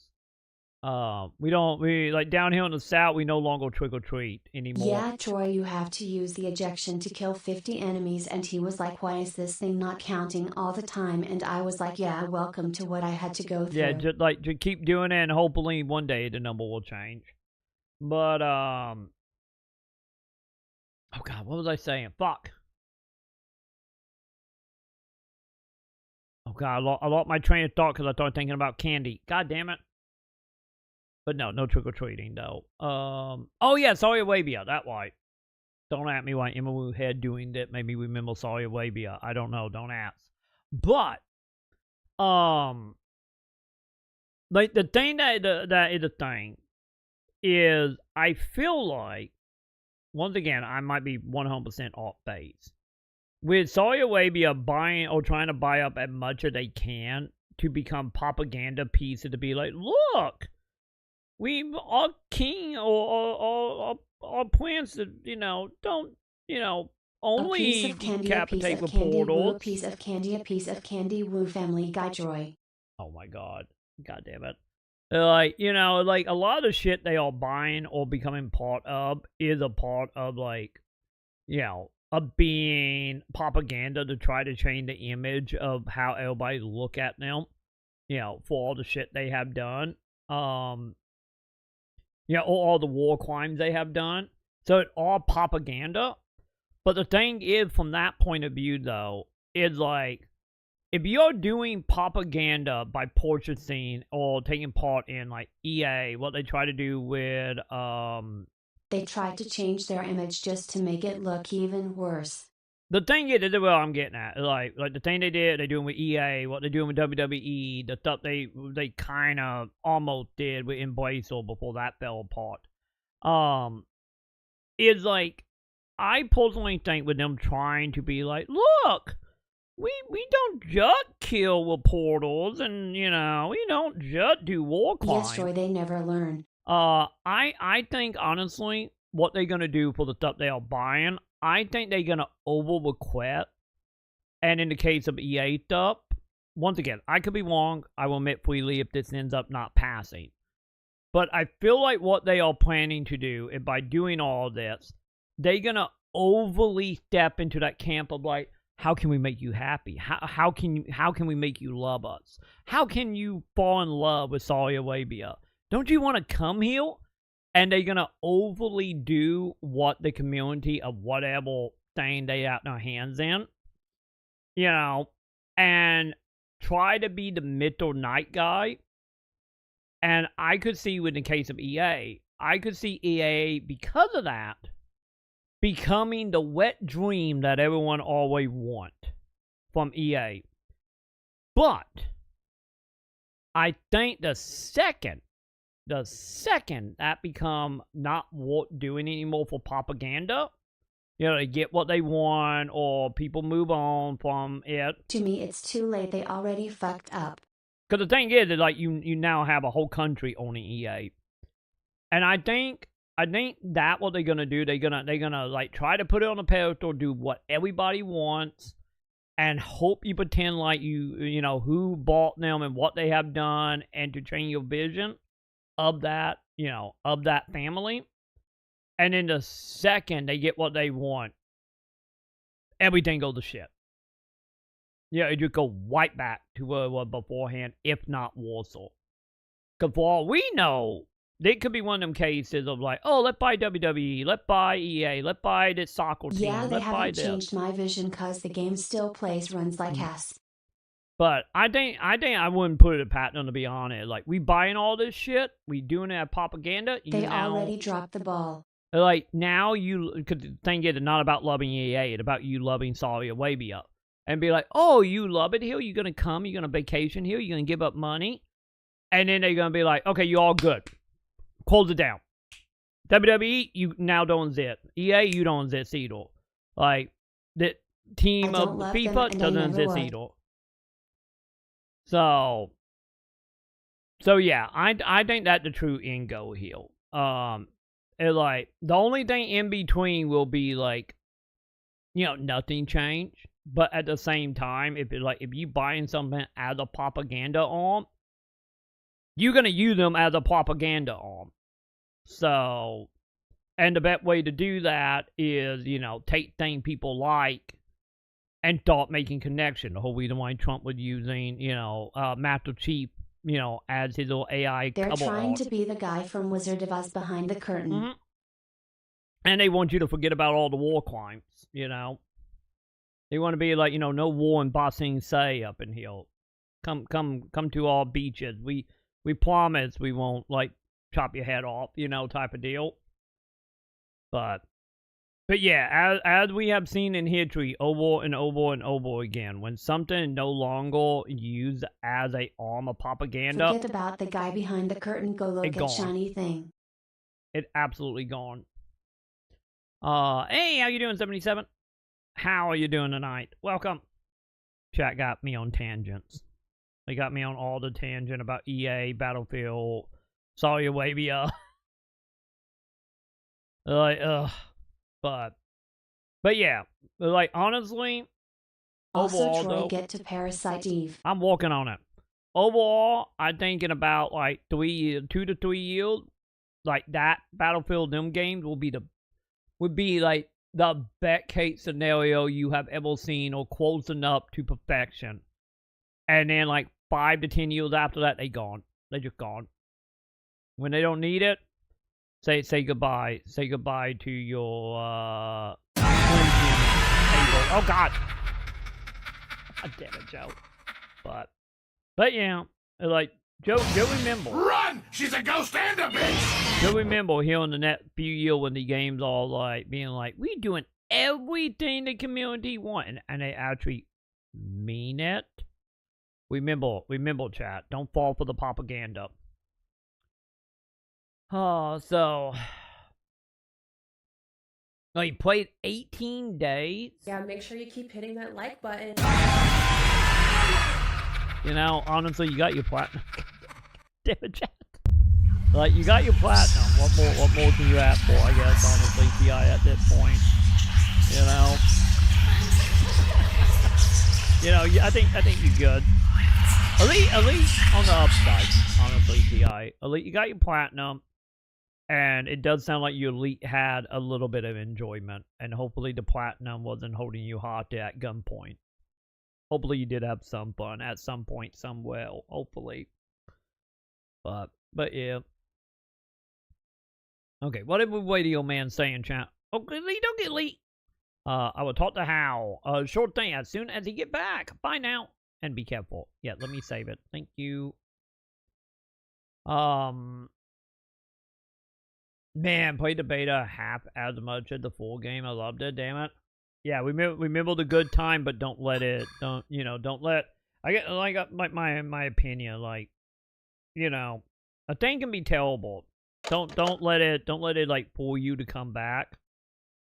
We like, down here in the South, we no longer trick-or-treat anymore. Yeah, Troy, you have to use the ejection to kill 50 enemies, and he was like, why is this thing not counting all the time? And I was like, yeah, welcome to what I had to go through. Yeah, just keep doing it, and hopefully one day the number will change. But, oh god, what was I saying? Fuck. Oh god, I lost my train of thought because I started thinking about candy. God damn it. But no trick-or-treating, though. Oh yeah, Saudi Arabia, that why. Don't at me why Emma had doing that made me remember Saudi Arabia. I don't know, don't ask. But, like, the thing that is a thing is, I feel like, once again, I might be 100% off base. With Saudi Arabia buying or trying to buy up as much as they can to become propaganda pieces to be like, look, our king or our plans to, you know, don't, you know, only decapitate with portals. A piece of candy, woo, Family Guy, Troy. Oh my god. God damn it. Like, you know, like, a lot of the shit they are buying or becoming part of is a part of, like, you know, of being propaganda to try to change the image of how everybody look at them, you know, for all the shit they have done. Yeah, or all the war crimes they have done. So it's all propaganda. But the thing is, from that point of view, though, is like, if you're doing propaganda by purchasing or taking part in like EA, what they try to do with They tried to change their image just to make it look even worse. the thing is, this is what I'm getting at. Like the thing they're doing with EA, what they're doing with WWE, the stuff they kind of almost did with Embracer before that fell apart. Is like, I personally think with them trying to be like, look, we don't just kill with portals, and we don't just do war crimes. Yes, Troy, they never learn. I think honestly, what they're gonna do for the stuff they are buying, I think they're gonna over request. And in the case of EA stuff, once again, I could be wrong. I will admit freely if this ends up not passing. But I feel like what they are planning to do, and by doing all this, they're gonna overly step into that camp of like, how can we make you happy? How can we make you love us? How can you fall in love with Saudi Arabia? Don't you want to come here? And they're gonna overly do what the community of whatever thing they have their hands in, and try to be the middle night guy. And I could see, in the case of EA, I could see EA, because of that, becoming the wet dream that everyone always want from EA. But I think the second that become not worth doing anymore for propaganda, they get what they want or people move on from it. To me, it's too late. They already fucked up. Because the thing is that, like, you now have a whole country owning EA. And I think that what they're gonna do, they're gonna like try to put it on a pedestal, do what everybody wants, and hope you pretend like you know who bought them and what they have done, and to change your vision of that, of that family. And then the second they get what they want, everything goes to shit. It just go right back to where it was beforehand, if not worse. Because for all we know, it could be one of them cases of like, oh, let's buy WWE, let's buy EA, let's buy this soccer team. Yeah, they haven't changed my vision because the game still runs like ass. But I think I wouldn't put it a pattern, to be honest. Like, we buying all this shit, we doing it as propaganda. They already dropped the ball. Like, now because the thing is, it's not about loving EA, it's about you loving Saudi Arabia. And be like, oh, you love it here, you're going to come, you're going to vacation here, you're going to give up money. And then they're going to be like, okay, you're all good. Close it down. WWE, you now don't exist. EA, you don't exist either. Like, the team of FIFA doesn't exist either. So yeah, I think that's the true end goal here. It's like, the only thing in between will be like, nothing changed. But at the same time, if you buying something as a propaganda arm, you're gonna use them as a propaganda arm. So, and the best way to do that is, take things people like and start making connection. The whole reason why Trump was using, Master Chief, as his little AI They're cover trying art. to be the guy from Wizard of Oz behind the curtain. Mm-hmm. And they want you to forget about all the war crimes, They want to be like, no war in Ba Sing Se up in here. Come to our beaches. We promise we won't, like, chop your head off, type of deal. But yeah, as we have seen in history over and over and over again, when something is no longer used as a arm of propaganda, forget about the guy behind the curtain. Go look at shiny thing. It's absolutely gone. Hey, how you doing, 77? How are you doing tonight? Welcome. Chat got me on tangents. They got me on all the tangent about EA, Battlefield, Saudi Arabia. Like, but yeah, like, honestly, Also, overall, Troy, though, get to Parasite Eve. I'm working on it. Overall, I'm thinking about like 2 to 3 years, like that Battlefield them games would be like the best case scenario you have ever seen, or close enough to perfection. And then like 5 to 10 years after that, they gone. They just gone. When they don't need it, say goodbye. Say goodbye to your table. Oh God! God damn it, Joe. But yeah, like Joe remember. Run! She's a ghost and a bitch! Joe remember hearing the net few years when the game's all like being like, we doing everything the community want, and they actually mean it. Remember, chat. Don't fall for the propaganda. Oh, so you played 18 days. Yeah, make sure you keep hitting that like button. You know, honestly, you got your platinum. Damn it, chat. Like, you got your platinum. What more can you ask for? I guess honestly, TI at that point. You know, I think you're good. At least on the upside, honestly, TI. Elite, you got your platinum, and it does sound like your elite had a little bit of enjoyment, and hopefully the platinum wasn't holding you hostage at gunpoint. Hopefully you did have some fun at some point somewhere. Hopefully, but yeah. Okay, what did we wait your man saying, chat? Okay, Lee, don't get Lee. I will talk to Hal. Short thing as soon as he get back. Bye now. And be careful. Yeah, let me save it. Thank you. Man, played the beta half as much as the full game. I loved it, damn it. Yeah, remember the good time, but don't let it, don't let, I get, like, my opinion, like, you know, a thing can be terrible. Don't let it, like, pull you to come back.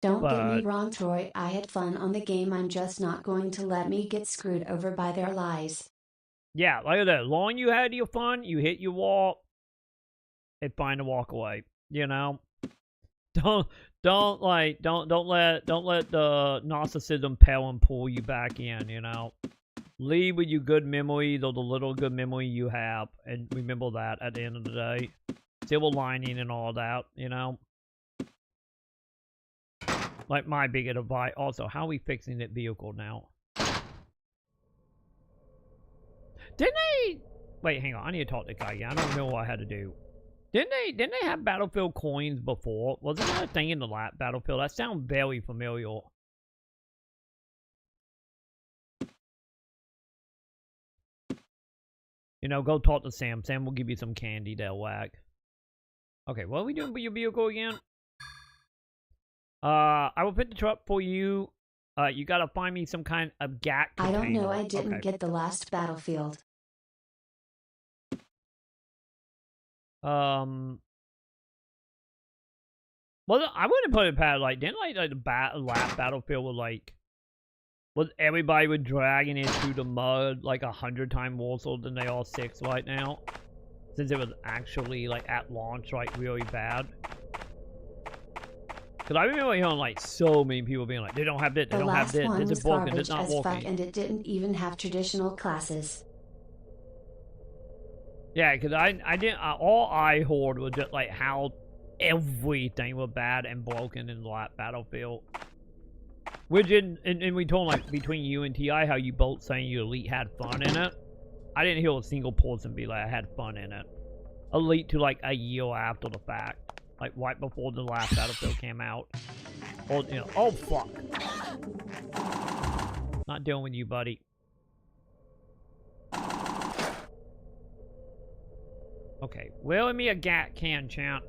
Don't get me wrong, Troy. I had fun on the game. I'm just not going to let me get screwed over by their lies. Yeah, like that. Long you had your fun, you hit your wall, it's fine to walk away. You know, don't let the narcissism pale and pull you back in. You know, leave with your good memories or the little good memory you have, and remember that at the end of the day, silver lining and all that. You know. Like my big advice. Also, how are we fixing that vehicle now? Didn't they? Wait, hang on. I need to talk to the guy again. I don't know what I had to do. Didn't they have Battlefield coins before? Wasn't that a thing in the last Battlefield? That sounds very familiar. You know, go talk to Sam. Sam will give you some candy, they'll whack. Okay, what are we doing with your vehicle again? I will pick the truck for you. You gotta find me some kind of GAT container. I don't know, I didn't get the last Battlefield. Well, I wouldn't put it past, like, didn't, like the last Battlefield was everybody was dragging it through the mud, like, 100 times more so than they all 6 right now? Since it was actually, like, at launch, like, really bad. Because I remember hearing, like, so many people being like, they don't have this, they don't have this, this is broken, it's not working. And it didn't even have traditional classes. Yeah, because I didn't, all I heard was just, like, how everything was bad and broken in the last Battlefield. Which, and we told, like, between you and TI, how you both saying you Elite had fun in it. I didn't hear a single person be like, I had fun in it. Elite to, like, a year after the fact. Like, right before the last Battlefield came out. Or, you know, oh, fuck. Not dealing with you, buddy. Okay, wheel me a GAT can, champ.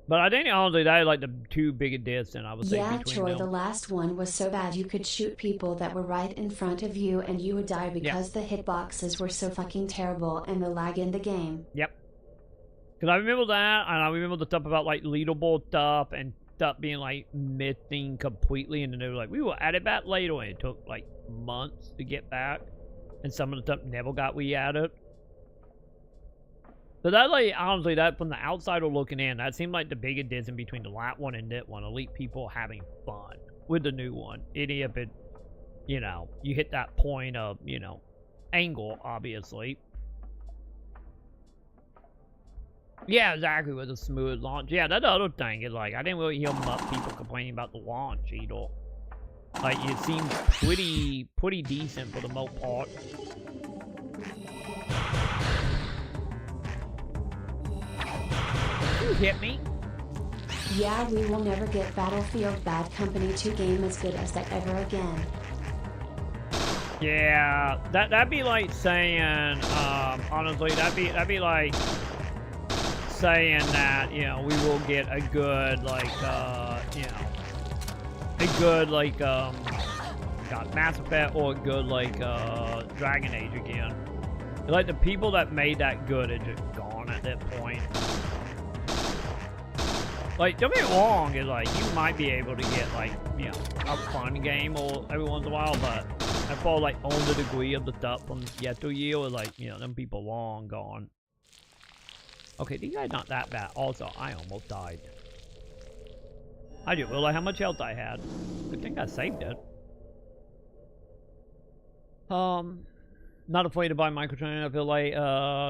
But I think, honestly, that is, like, the two biggest deaths, and I would say yeah, between Troy, them. the last one was so bad you could shoot people that were right in front of you, and you would die because the hitboxes were so fucking terrible and the lag in the game. Yep. Because I remember that, and I remember the stuff about, like, leaderboard stuff, and stuff being, like, missing completely, and then they were like, we will add it back later, and it took, like, months to get back, and some of the stuff never got re-added. So that, like, honestly, that, from the outsider looking in, that seemed like the biggest difference between the last one and that one. Elite people having fun with the new one. If it, you know, you hit that point of, you know, angle, obviously. Yeah, exactly, with a smooth launch. Yeah, that other thing is, like, I didn't really hear much people complaining about the launch, either. Like, it seemed pretty decent for the most part. You hit me. Yeah, we will never get Battlefield Bad Company 2 game as good as that ever again. Yeah, that'd be like saying, honestly, that'd be like saying that, you know, we will get a good, like, you know, a good, like, Mass Effect or a good, like, Dragon Age again. Like, the people that made that good are just gone at that point. Like, don't get me wrong, it's like, you might be able to get, like, you know, a fun game or every once in a while, but I feel like on the degree of the stuff from yesteryear, like, you know, them people long gone. Okay, these guys not that bad. Also, I almost died. I didn't realize how much health I had. I think I saved it. Not afraid to buy microtransactions. I feel like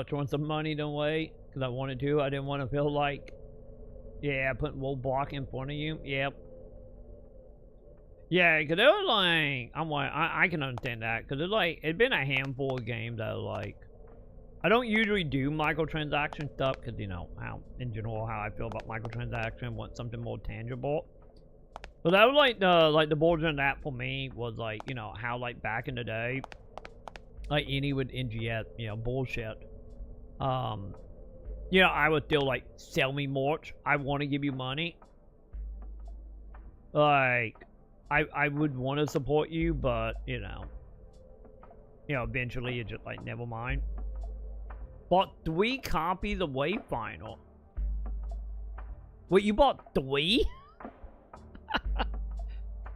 throwing some money away because I wanted to. I didn't want to feel like, yeah, putting roadblock in front of you. Yep. Yeah, because it was like, I can understand that because it's like, it's been a handful of games that are like, I don't usually do microtransaction stuff because, you know, in general how I feel about microtransaction, want something more tangible. But that was like the bullshit of that for me was like, you know, how like back in the day, like any with NGS, you know, bullshit. You know, I would still like sell me merch. I want to give you money. Like, I would want to support you, but you know, eventually it's just like never mind. Bought 3 copies of Wayfinder. Wait, you bought 3?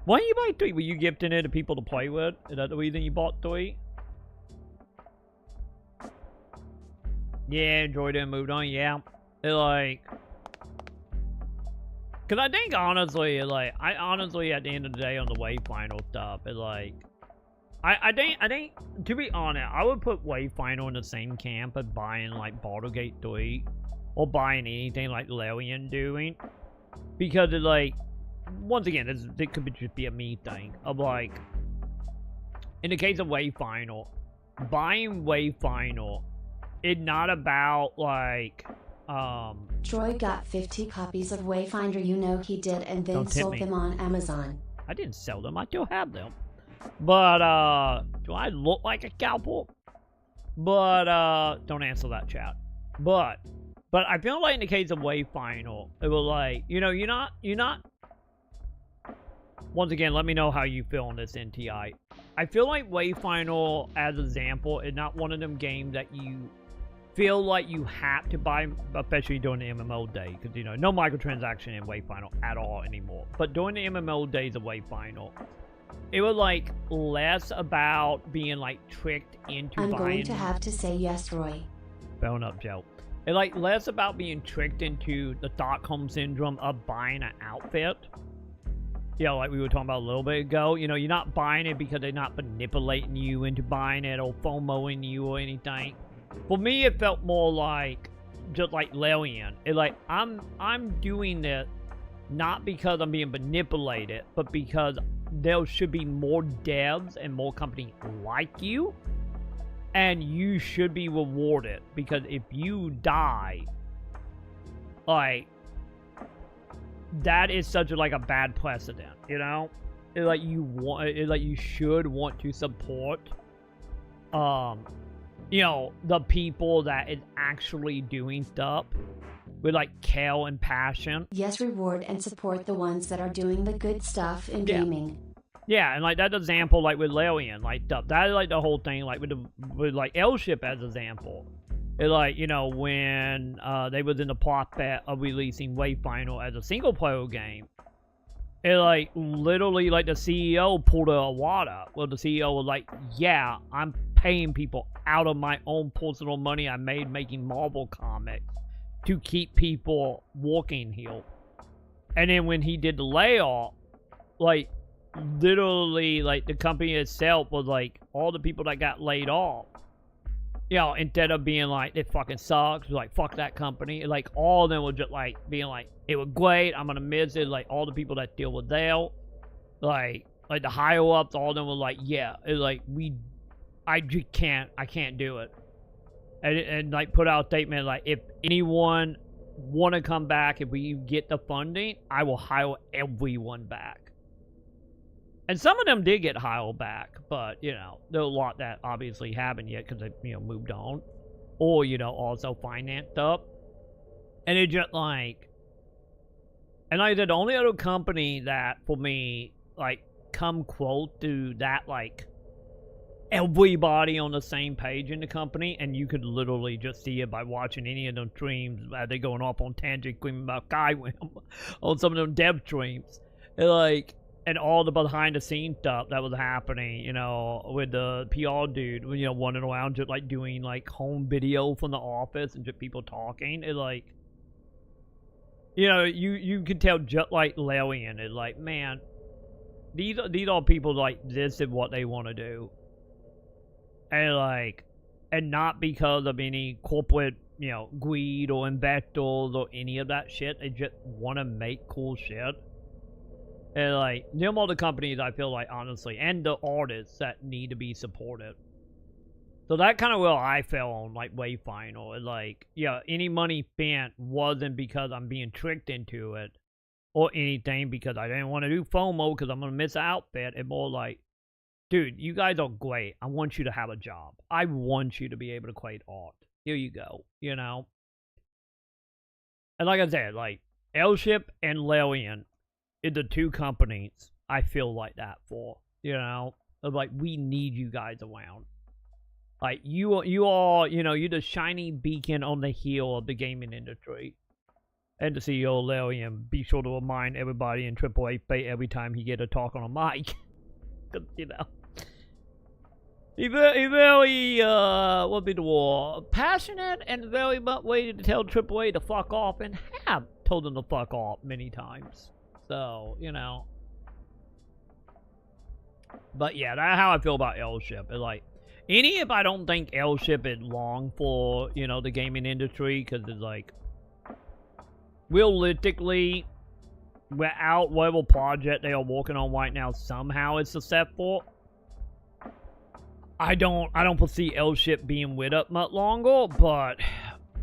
Why you buy 3? Were you gifting it to people to play with? Is that the reason you bought 3? Yeah, enjoyed it and moved on. Yeah, it like, cause I think honestly, like, I honestly at the end of the day on the Wayfinder stuff, it like, I think to be honest, I would put Wayfinder in the same camp as buying like Baldur's Gate 3 or buying anything like Larian doing, because it like, once again, it could just be a me thing of like, in the case of Wayfinder, buying Wayfinder, it's not about like Troy got 50 copies of Wayfinder, you know he did, and then sold them on Amazon. I didn't sell them, I still have them. But do I look like a cowboy? But don't answer that, chat. But I feel like in the case of Wayfinder, it was like, you know, you're not once again, let me know how you feel on this NTI. I feel like Wayfinder as an example is not one of them games that you feel like you have to buy, especially during the MMO day, because, you know, no microtransaction in Wayfinder at all anymore. But during the MMO days of Wayfinder, it was like less about being like tricked into I'm buying. going to have to say yes, Roy. Fair up, Joe. It's like less about being tricked into the Stockholm syndrome of buying an outfit. You know, like we were talking about a little bit ago. You know, you're not buying it because they're not manipulating you into buying it or FOMOing you or anything. For me, it felt more like just like Larian. It's like I'm doing this not because I'm being manipulated, but because there should be more devs and more companies like you, and you should be rewarded, because if you die, like, that is such a, like, a bad precedent, you know? It's like you should want to support you know, the people that is actually doing stuff with like care and passion. Yes, reward and support the ones that are doing the good stuff in gaming. Yeah, and like that example, like with Larian, like that is like the whole thing, like with like L-Ship as example. It's like, you know, when they was in the prospect of releasing Wayfinder as a single player game, it like literally like the CEO pulled a water. Well, the CEO was like, yeah, I'm paying people out of my own personal money I made making Marvel comics to keep people working here. And then when he did the layoff, like literally like the company itself was like, all the people that got laid off, you know, instead of being like, it fucking sucks, like, fuck that company, like, all of them were just like being like, it was great, I'm gonna miss it. Like, all the people that still were there, like the higher ups, all of them were like, yeah, it's like, I can't do it. And like put out a statement like, if anyone want to come back, if we get the funding, I will hire everyone back. And some of them did get hired back, but, you know, there were a lot that obviously haven't yet because they, you know, moved on. Or, you know, also financed up. And it just like... And like I said, the only other company that, for me, like, come close to that, like, everybody on the same page in the company, and you could literally just see it by watching any of them streams. They going off on tangent, screaming about Skyrim on some of them dev streams. And like... And all the behind-the-scenes stuff that was happening, you know, with the PR dude, you know, running around just, like, doing, like, home video from the office and just people talking. It, like, you know, you could tell just, like, Larian, it's like, man, these are people, like, this is what they want to do. And, like, and not because of any corporate, you know, greed or investors or any of that shit. They just want to make cool shit. And, like, them are the companies I feel like, honestly, and the artists that need to be supported. So that kind of where I fell on, like, Wayfinder. And, like, yeah, any money spent wasn't because I'm being tricked into it or anything because I didn't want to do FOMO because I'm going to miss an outfit. It's more like, dude, you guys are great. I want you to have a job. I want you to be able to create art. Here you go, you know? And like I said, like, Airship and Larian is the two companies I feel like that for, you know? Of like, we need you guys around. Like, you are, you know, you're the shiny beacon on the hill of the gaming industry. And the CEO, Larian, be sure to remind everybody in AAA Fate every time he get a talk on a mic. You know? He very, what be the word? Passionate and very much ready to tell AAA to fuck off, and have told them to fuck off many times. So, you know. But yeah, that's how I feel about Airship. It's like, if I don't think Airship is long for, you know, the gaming industry, because it's like, realistically, without whatever project they are working on right now somehow is successful, I don't foresee Airship being with up much longer, but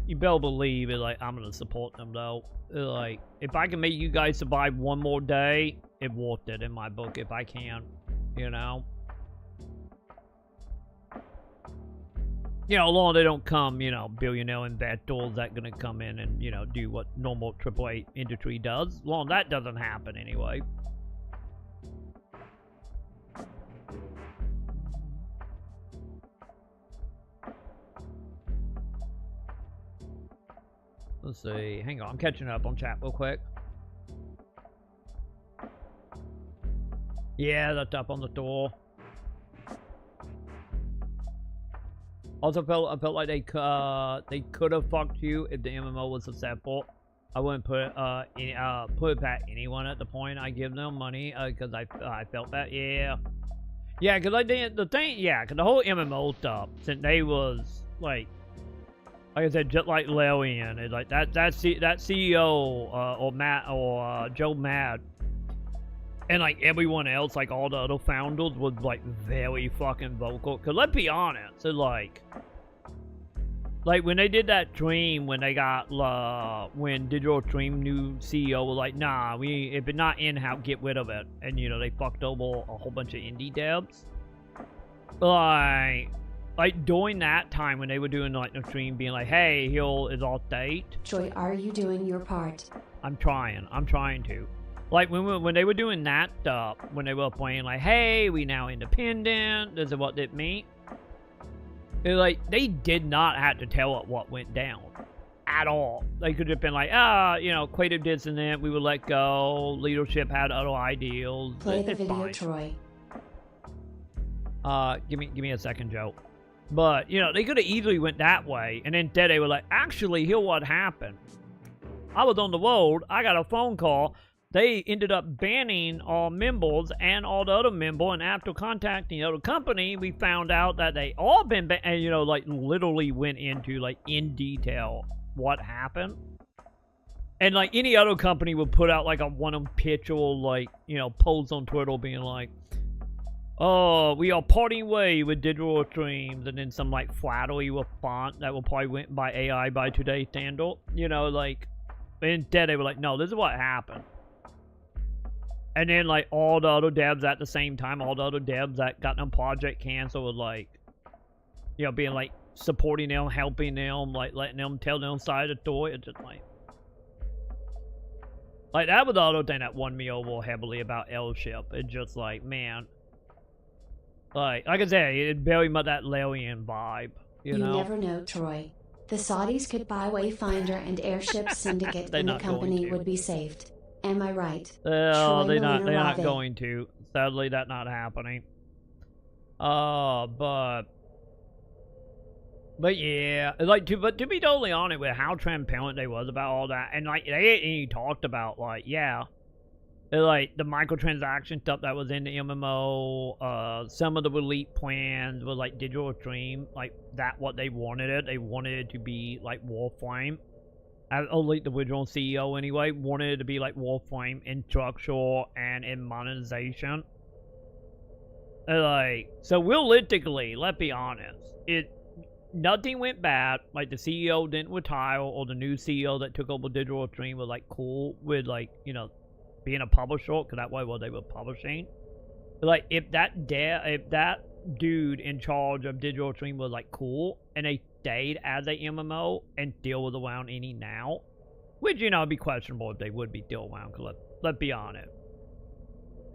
you better believe it, like, I'm gonna support them though. Like, if I can make you guys survive one more day, it's worth it in my book if I can, you know? You know, long as they don't come, you know, billionaire investors that gonna come in and, you know, do what normal AAA industry does. Long as that doesn't happen anyway. Let's see. Hang on. I'm catching up on chat real quick. Yeah, that's up on the door. Also, I felt like they could have fucked you if the MMO was successful. I wouldn't put it back anyone at the point I give them money because I felt that. Yeah, because I didn't. The thing, yeah, because the whole MMO stuff, since they was like I said, just like Larian, it's like that CEO or Matt or Joe Mad, and like everyone else, like all the other founders, was like very fucking vocal. Cause let's be honest, it's like when they did that dream, when they got when Digital Dream new CEO was like, nah, if it's not in-house, get rid of it, and you know they fucked over a whole bunch of indie devs. Like during that time when they were doing like the stream, being like, hey, here is our state. Troy, are you doing your part? I'm trying to. Like when they were doing that stuff, when they were playing like, hey, we now independent, this is what it means. Like, they did not have to tell it what went down at all. They could have been like, you know, creative dissonant, we would let go, leadership had other ideals. Play the video, Troy. Give me a second, Joe. But, you know, they could have easily went that way, and instead they were like, actually, here's what happened. I was on the road, I got a phone call, they ended up banning all members and all the other members, and after contacting the other company, we found out that they all been banned, and, you know, like, literally went into, like, in detail what happened. And, like, any other company would put out, like, a one-on pitch or, like, you know, post on Twitter being like, oh, we are parting way with digital streams, and then some, like, flattery with font that will probably went by AI by today's standard. You know, like, instead they were like, no, this is what happened. And then, like, all the other devs at the same time, all the other devs that got them project canceled was, like, you know, being, like, supporting them, helping them, like, letting them tell them side of the story. It's just, like, that was the other thing that won me over heavily about L-Ship. It's just, like, man. Like I said, it's very much that Larian vibe, you know? You never know, Troy. The Saudis could buy Wayfinder and Airship Syndicate and the company would be saved. Am I right? Oh, they're not going to. Sadly, that's not happening. But yeah, like to be totally honest with how transparent they was about all that, and like they talked about like like the microtransaction stuff that was in the MMO, some of the elite plans were like digital stream, like that what they wanted it. They wanted it to be like Warframe. Elite, the original CEO anyway, wanted it to be like Warframe in structure and in monetization. Like, so realistically, let's be honest, nothing went bad. Like the CEO didn't retire, or the new CEO that took over digital stream was like cool with like, you know, being a publisher, because that way what they were publishing. Like if that dude in charge of digital stream was like cool and they stayed as a MMO and still was around any now, which, you know, it'd be questionable if they would be still around, because let's be honest,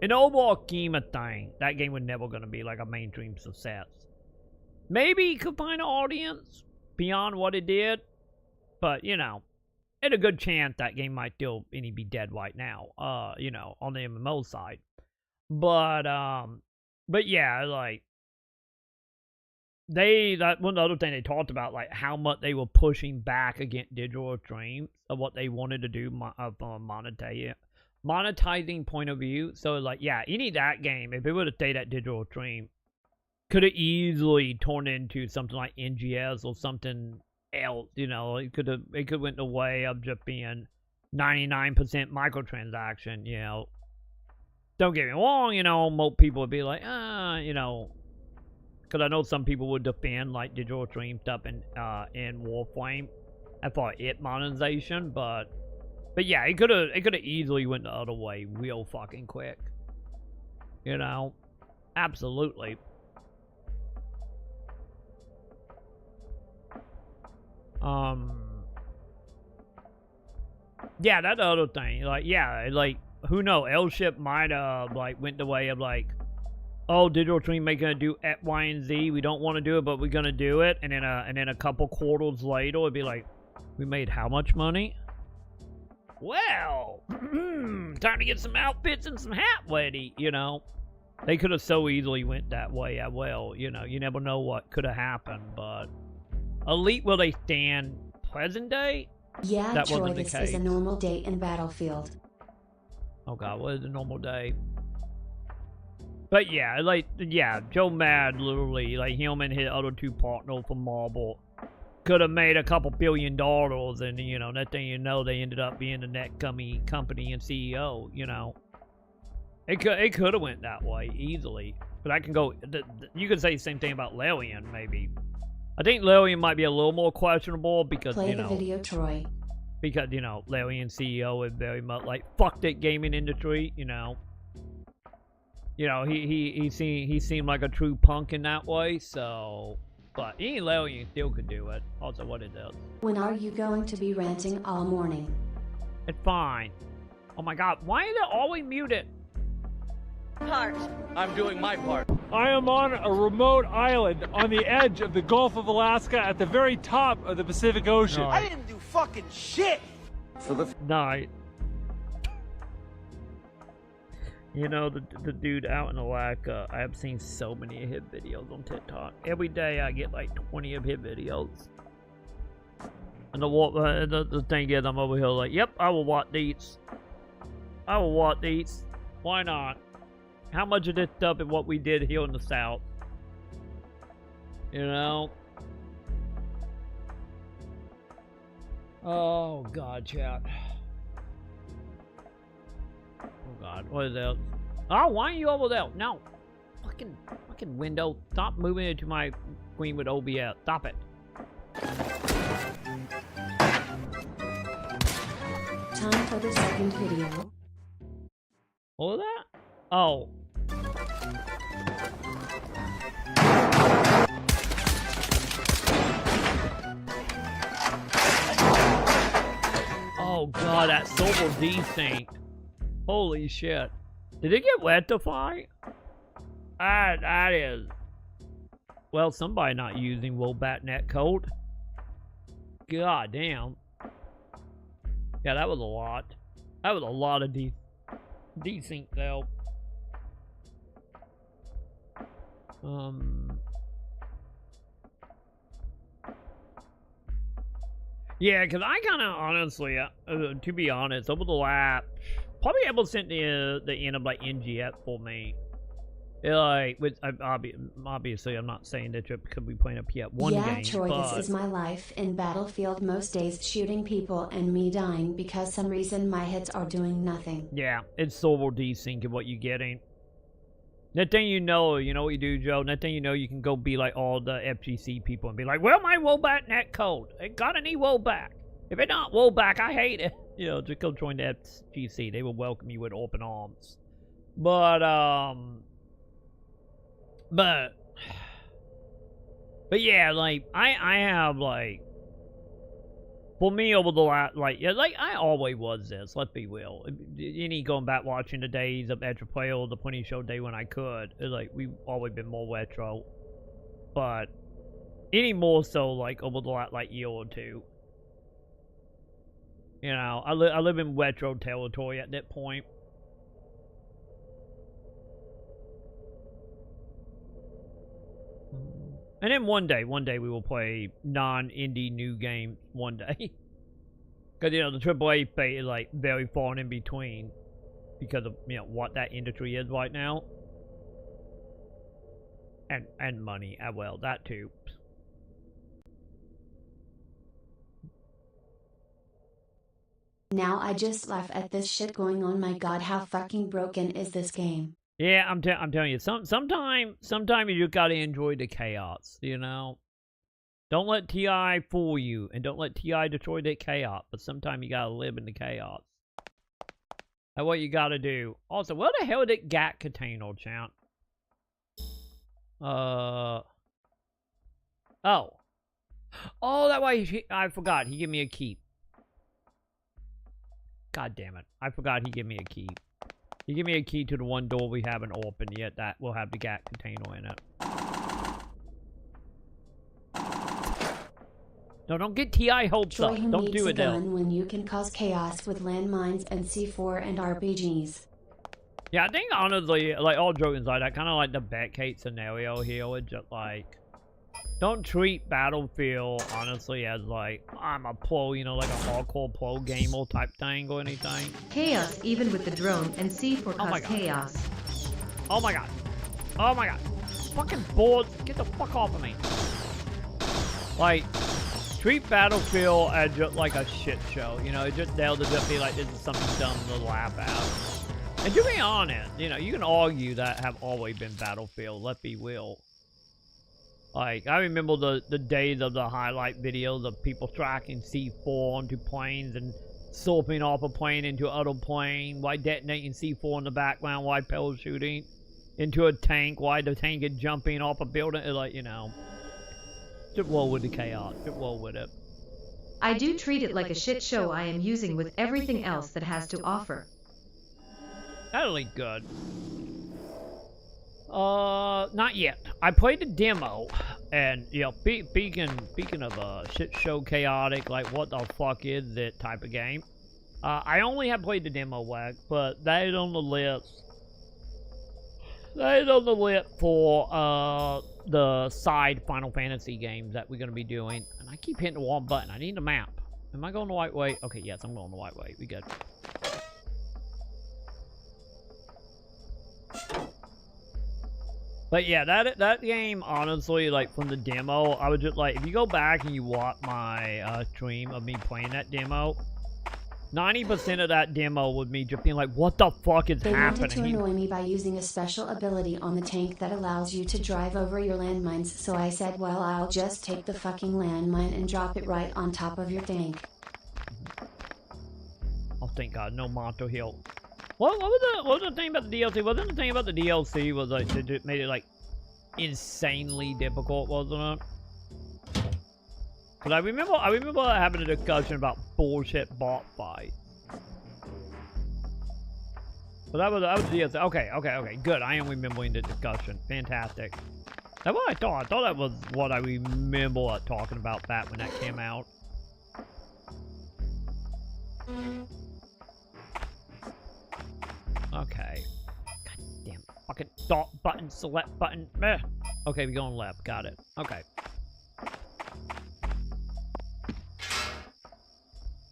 in the overall scheme of thing, that game was never going to be like a mainstream success. Maybe it could find an audience beyond what it did, but, you know, it's a good chance that game might still be dead right now, you know, on the MMO side. But yeah, like, that one other thing they talked about, like, how much they were pushing back against digital streams of what they wanted to do from a monetizing point of view. So, like, yeah, that game, if it would have stayed at digital stream, could have easily turned into something like NGS or something else, you know. It could went the way of just being 99% microtransaction, you know. Don't get me wrong, you know, most people would be like, you know, because I know some people would defend like digital stream stuff in Warframe as far as monetization, but yeah, it could have easily went the other way real fucking quick, you know. Absolutely. Yeah, that other thing, like, yeah, like, who knows, L-Ship might have, like, went the way of, like, oh, digital stream making it do X, Y, and Z, we don't want to do it, but we're gonna do it, and then a couple quarters later, it'd be like, we made how much money? Well, time to get some outfits and some hat ready, you know. They could have so easily went that way as well, you know, you never know what could have happened, but Elite, will they stand present day? Yeah, that Troy, this is a normal day in Battlefield. Oh god, what is a normal day? But yeah, like, yeah, Joe Mad, literally, like, him and his other two partners from Marvel could have made a couple $1 billion, and, you know, that thing, you know, they ended up being the next company and CEO, you know. It could have went that way, easily. But I can go, you could say the same thing about Larian, maybe. I think Larian might be a little more questionable because, Play you know, the video, Troy. Because, you know, Larian CEO is very much like, fuck that gaming industry, you know. You know, he seemed like a true punk in that way, so, but any Larian still could do it. Also, what it does. When are you going to be ranting all morning? It's fine. Oh my god, why is it always muted? Part. I'm doing my part. I am on a remote island on the edge of the Gulf of Alaska at the very top of the Pacific Ocean. I didn't do fucking shit! For the night. You know, the dude out in Alaska, I have seen so many of his videos on TikTok. Every day I get like 20 of his videos. And the thing is, I'm over here like, yep, I will watch these. I will watch these. Why not? How much of this stuff is what we did here in the South? You know? Oh, God, chat. Oh, God. What is that? Oh, why are you over there? No. Fucking window. Stop moving into my screen with OBS. Stop it. Time for the second video. What was that? Oh. Oh god, that Silver desync. Holy shit. Did it get wet to fight? That is... Well, somebody not using Wobat netcode. God damn. Yeah, that was a lot. That was a lot of desync though. Yeah, because I kind of honestly, to be honest, over the lap, probably able to send the end of like NGF for me. Like, with obviously, I'm not saying that because we playing a PS1 game. Yeah, Troy, this is my life in Battlefield. Most days shooting people and me dying because some reason my hits are doing nothing. Yeah, it's Silver desync and what you getting. That thing you know what you do, Joe? That thing you know, you can go be like all the FGC people and be like, well, my Wobat netcode. It gotta need Wobat. If it's not Wobat, I hate it. You know, just go join the FGC. They will welcome you with open arms. But yeah, like, I have, like, for me over the last, like I always was this, let's be real. Any going back watching the days of Retro Play or the Plenty Show day when I could, like, we've always been more retro. But, any more so, like, over the last, like, year or two. You know, I live in retro territory at that point. And then one day we will play non-indie new games one day. Because, the AAA fate is, like, very far in between. Because of, what that industry is right now. And money as well, that too. Now I just laugh at this shit going on. My god, how fucking broken is this game? Yeah, I'm telling you, sometimes you just gotta enjoy the chaos, Don't let TI fool you, and don't let TI destroy that chaos, but sometimes you gotta live in the chaos. That's what you gotta do. Also, where the hell did GAT container, champ? Oh, that way, I forgot, he gave me a key. God damn it, I forgot he gave me a key. He gave me a key to the one door we haven't opened yet that will have the GAT container in it. No, don't get TI hopes Troy, up. Don't do it, though. When you can cause chaos with landmines and C4 and RPGs. Yeah, I think honestly, like, all joking aside, I kind of like the Batcave scenario here. It's just like, don't treat Battlefield, honestly, as like, I'm a pro, like a hardcore pro gamer type thing or anything. Chaos, even with the drone and C4 cause chaos. Oh my god. Oh my god. Fucking bored. Get the fuck off of me. Like, treat Battlefield as just like a shit show. They'll just be like, this is something dumb to laugh at. And to be honest, you can argue that have always been Battlefield, let's be real. Like, I remember the days of the highlight videos of people tracking C4 onto planes and sloping off a plane into other plane, while detonating C4 in the background, while parachuting into a tank, while the tank is jumping off a building. It's like, just roll with the chaos. Just roll with it. I do treat it like a shit show I am using with everything else that has to offer. That'll be good. Not yet. I played the demo, and, speaking of shit show chaotic, like, what the fuck is that type of game? I only have played the demo, but that is on the list. That is on the list for, the side Final Fantasy games that we're gonna be doing. And I keep hitting the wrong button. I need a map. Am I going the right way? Okay, yes, I'm going the right way. We good. But yeah, that game, honestly, like, from the demo, I was just like, if you go back and you watch my stream of me playing that demo, 90% of that demo was me just being like, what the fuck is happening? They wanted to annoy me by using a special ability on the tank that allows you to drive over your landmines, so I said, well, I'll just take the fucking landmine and drop it right on top of your tank. Oh, thank God, no Monto Hill. What was the thing about the DLC? Wasn't the thing about the DLC was like it made it like insanely difficult, wasn't it? Cause I remember having a discussion about bullshit bot fights. But that was DLC. Okay, good. I am remembering the discussion. Fantastic. That's what I thought. I thought that was what I remember talking about that when that came out. Okay. God damn. Fucking dot button, select button. Meh. Okay, we're going left. Got it. Okay.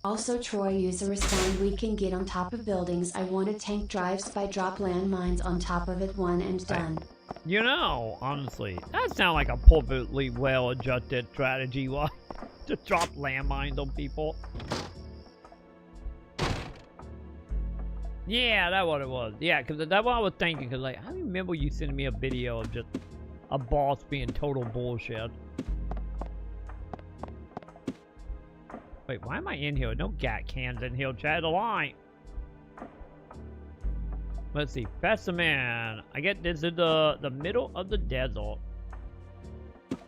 Also, Troy user respond, we can get on top of buildings. I want a tank drives by drop landmines on top of it, one and done. You know, honestly, that sounds like a perfectly well-adjusted strategy. What? To drop landmines on people. Yeah, that's what it was. Yeah, because that's what I was thinking. Because, like, I remember you sending me a video of just a boss being total bullshit. Wait, why am I in here? No gat cans in here. Chat the line. Let's see. Specimen. I get this is the middle of the desert.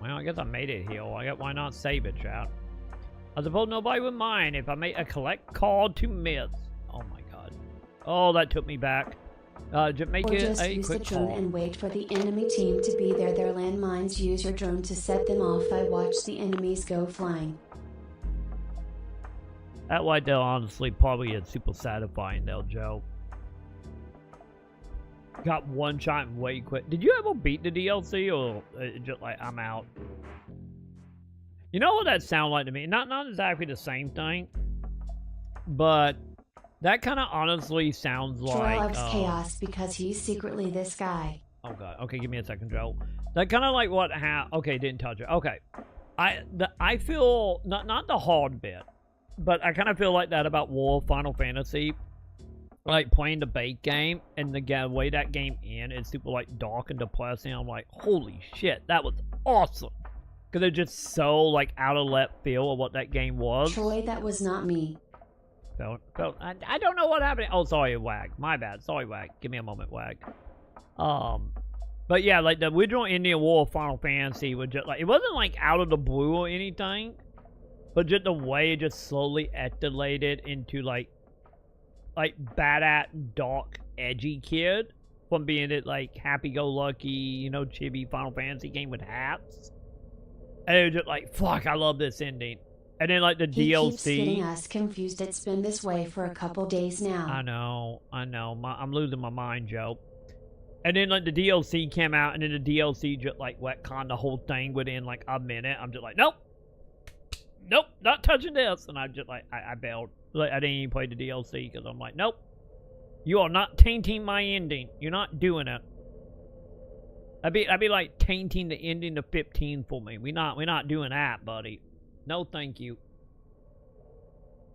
Well, I guess I made it here. I guess why not save it, chat? I suppose nobody would mind if I make a collect call to myths. Oh my god. Oh, that took me back. Just make or it just a use the quick drone call. and wait for the enemy team to be there. Their landmines. Use your drone to set them off. I watch the enemies go flying. That like they'll honestly probably is super satisfying though, Joe. Got one shot and way quick. Did you ever beat the DLC or just like I'm out? You know what that sound like to me? Not exactly the same thing, but that kind of honestly sounds Troy like loves chaos because he's secretly this guy. Oh god. Okay, give me a second, Joe. That kind of like what okay, didn't touch it. Okay. I feel not the hard bit. But I kind of feel like that about War of Final Fantasy. Like, playing the bait game, and the way that game ends, it's super, like, dark and depressing. I'm like, holy shit, that was awesome. Because it's just so, like, out of left field of what that game was. Troy, that was not me. I don't know what happened. Oh, sorry, Wag. My bad. Sorry, Wag. Give me a moment, Wag. But yeah, like, the original Indian War of Final Fantasy was just, like, it wasn't, like, out of the blue or anything. But just the way it just slowly escalated into like badass, dark, edgy kid from being it like happy-go-lucky, you know, chibi Final Fantasy game with hats. And it was just like, fuck, I love this ending. And then like the he DLC. Keeps getting us confused. It's been this way for a couple days now. I know. I'm losing my mind, Joe. And then like the DLC came out, and then the DLC just like retconned the whole thing within like a minute. I'm just like, nope. Nope, not touching this. And I just like, I bailed. Like, I didn't even play the DLC because I'm like, nope. You are not tainting my ending. You're not doing it. I'd be like tainting the ending to 15 for me. We're not doing that, buddy. No, thank you.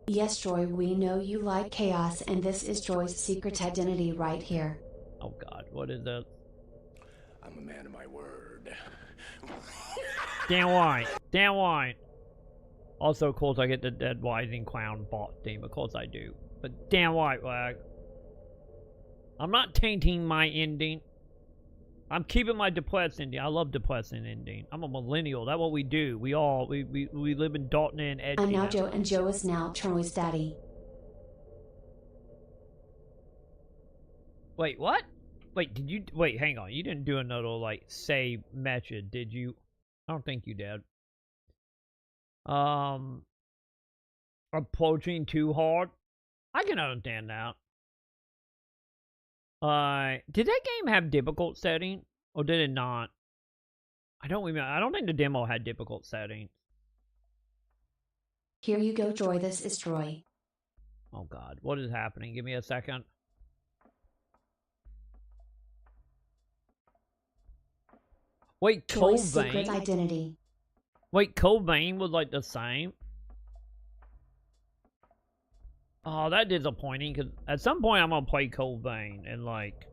Yes, Troy, we know you like chaos, and this is Troy's secret identity right here. Oh God, what is that? I'm a man of my word. Damn white. Damn white. Also, of course, I get the Dead Rising Clown bot theme. Of course I do. But damn white, Wag. I'm not tainting my ending. I'm keeping my depressed ending. I love depressing ending. I'm a millennial. That's what we do. We live in Dalton and Edgy. I'm now Joe, and Joe is now Troy's daddy. Wait, what? Wait, did you... Wait, hang on. You didn't do another, like, save method, did you? I don't think you did. Approaching too hard. I can understand that. Did that game have difficult setting? Or did it not? I don't remember. I don't think the demo had difficult settings. Here you go, Troy. This is Troy. Oh god, what is happening? Give me a second. Wait, Troy's Cold secret Vein? identity. Wait, Cold Vein was like the same? Oh, that's disappointing, because at some point I'm gonna play Cold Vein, and like...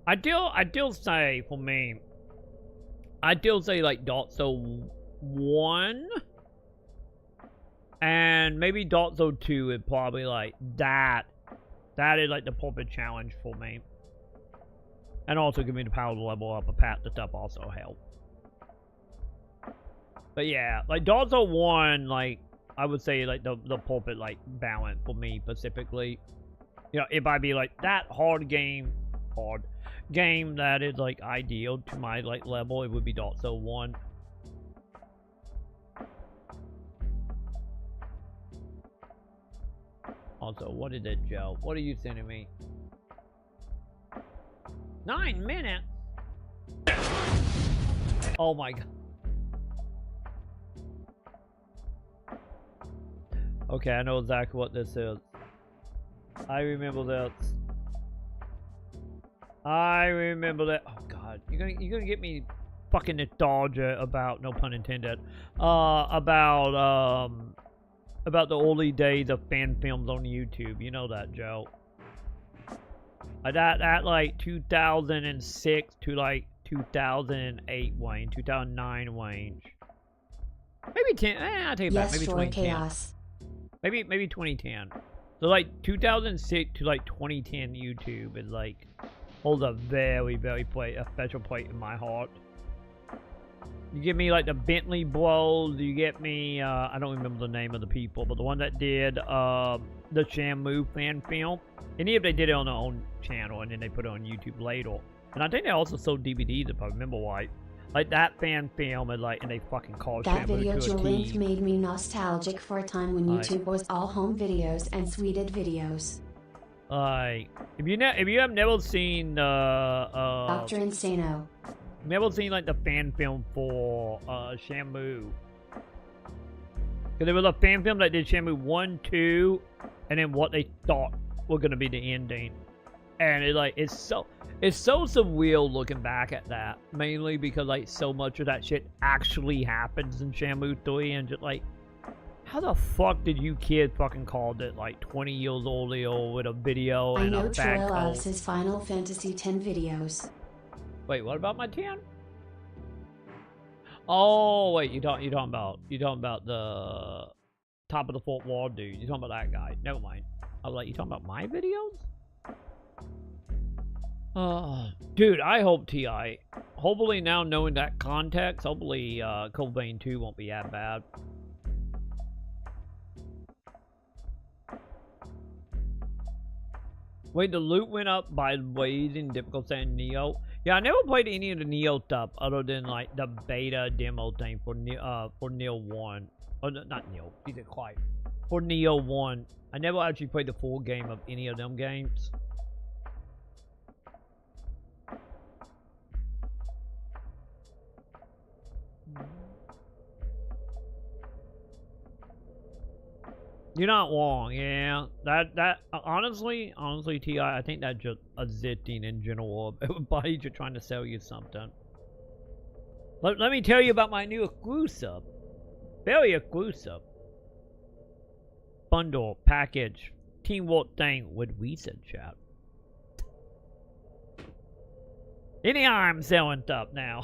I still say, for me, I still say like Dark Souls 1, and maybe Dark Souls 2 is probably like that That is like the pulpit challenge for me. And also give me the power to level up a pat the stuff also help. But yeah, like Darzo 1, like I would say like the pulpit like balance for me specifically. You know, if I be like that hard game that is like ideal to my like level, it would be Darzo 1. Also, what is it, Joe? What are you sending me? 9 minutes? Oh my god. Okay, I know exactly what this is. I remember that. I remember that. Oh god, you're gonna get me fucking nostalgia about, no pun intended, about the early days of fan films on YouTube. You know that, Joe. That like 2006 to like 2008 range, 2009 range. Maybe 10. I'll take it back. Maybe 2010. Chaos. Maybe 2010. So like 2006 to like 2010 YouTube is like holds a very a special place in my heart. You give me like the Bentley Bros. You get me I don't remember the name of the people, but the one that did the Shamu fan film. And if they did it on their own channel and then they put it on YouTube later. And I think they also sold DVDs if I remember right. Like that fan film and like, and they fucking called that Shamu video to you a linked T. made me nostalgic for a time when Like- YouTube was all home videos and sweeted videos. Like if you have never seen Dr. Insano. never seen like the fan film for Shamu. Cause there was a fan film that did Shamu 1, 2, and then what they thought were gonna be the ending. And it's so surreal looking back at that. Mainly because like so much of that shit actually happens in Shamu 3 and just like, how the fuck did you kid fucking called it like 20 years earlier with a video I and know a Troy bad loves code? his Final Fantasy X videos. Wait, what about my 10? Oh wait, you talking about the top of the fourth wall dude. You talking about that guy. Never mind. I was like, you talking about my videos? Oh, dude, I hope T.I. Hopefully now knowing that context, hopefully Cobain 2 won't be that bad. Wait, the loot went up by raising difficulty in Neo. Yeah, I never played any of the Neo stuff other than like the beta demo thing for Neo 1. Oh, no, not Neo. Jesus Christ. For Neo 1. I never actually played the full game of any of them games. You're not wrong, yeah. That honestly, T.I., I think that's just a zitting in general. Everybody just trying to sell you something. Let me tell you about my new exclusive. Very exclusive. Bundle, package, teamwork thing with Reset Chat. Anyhow, I'm selling stuff now.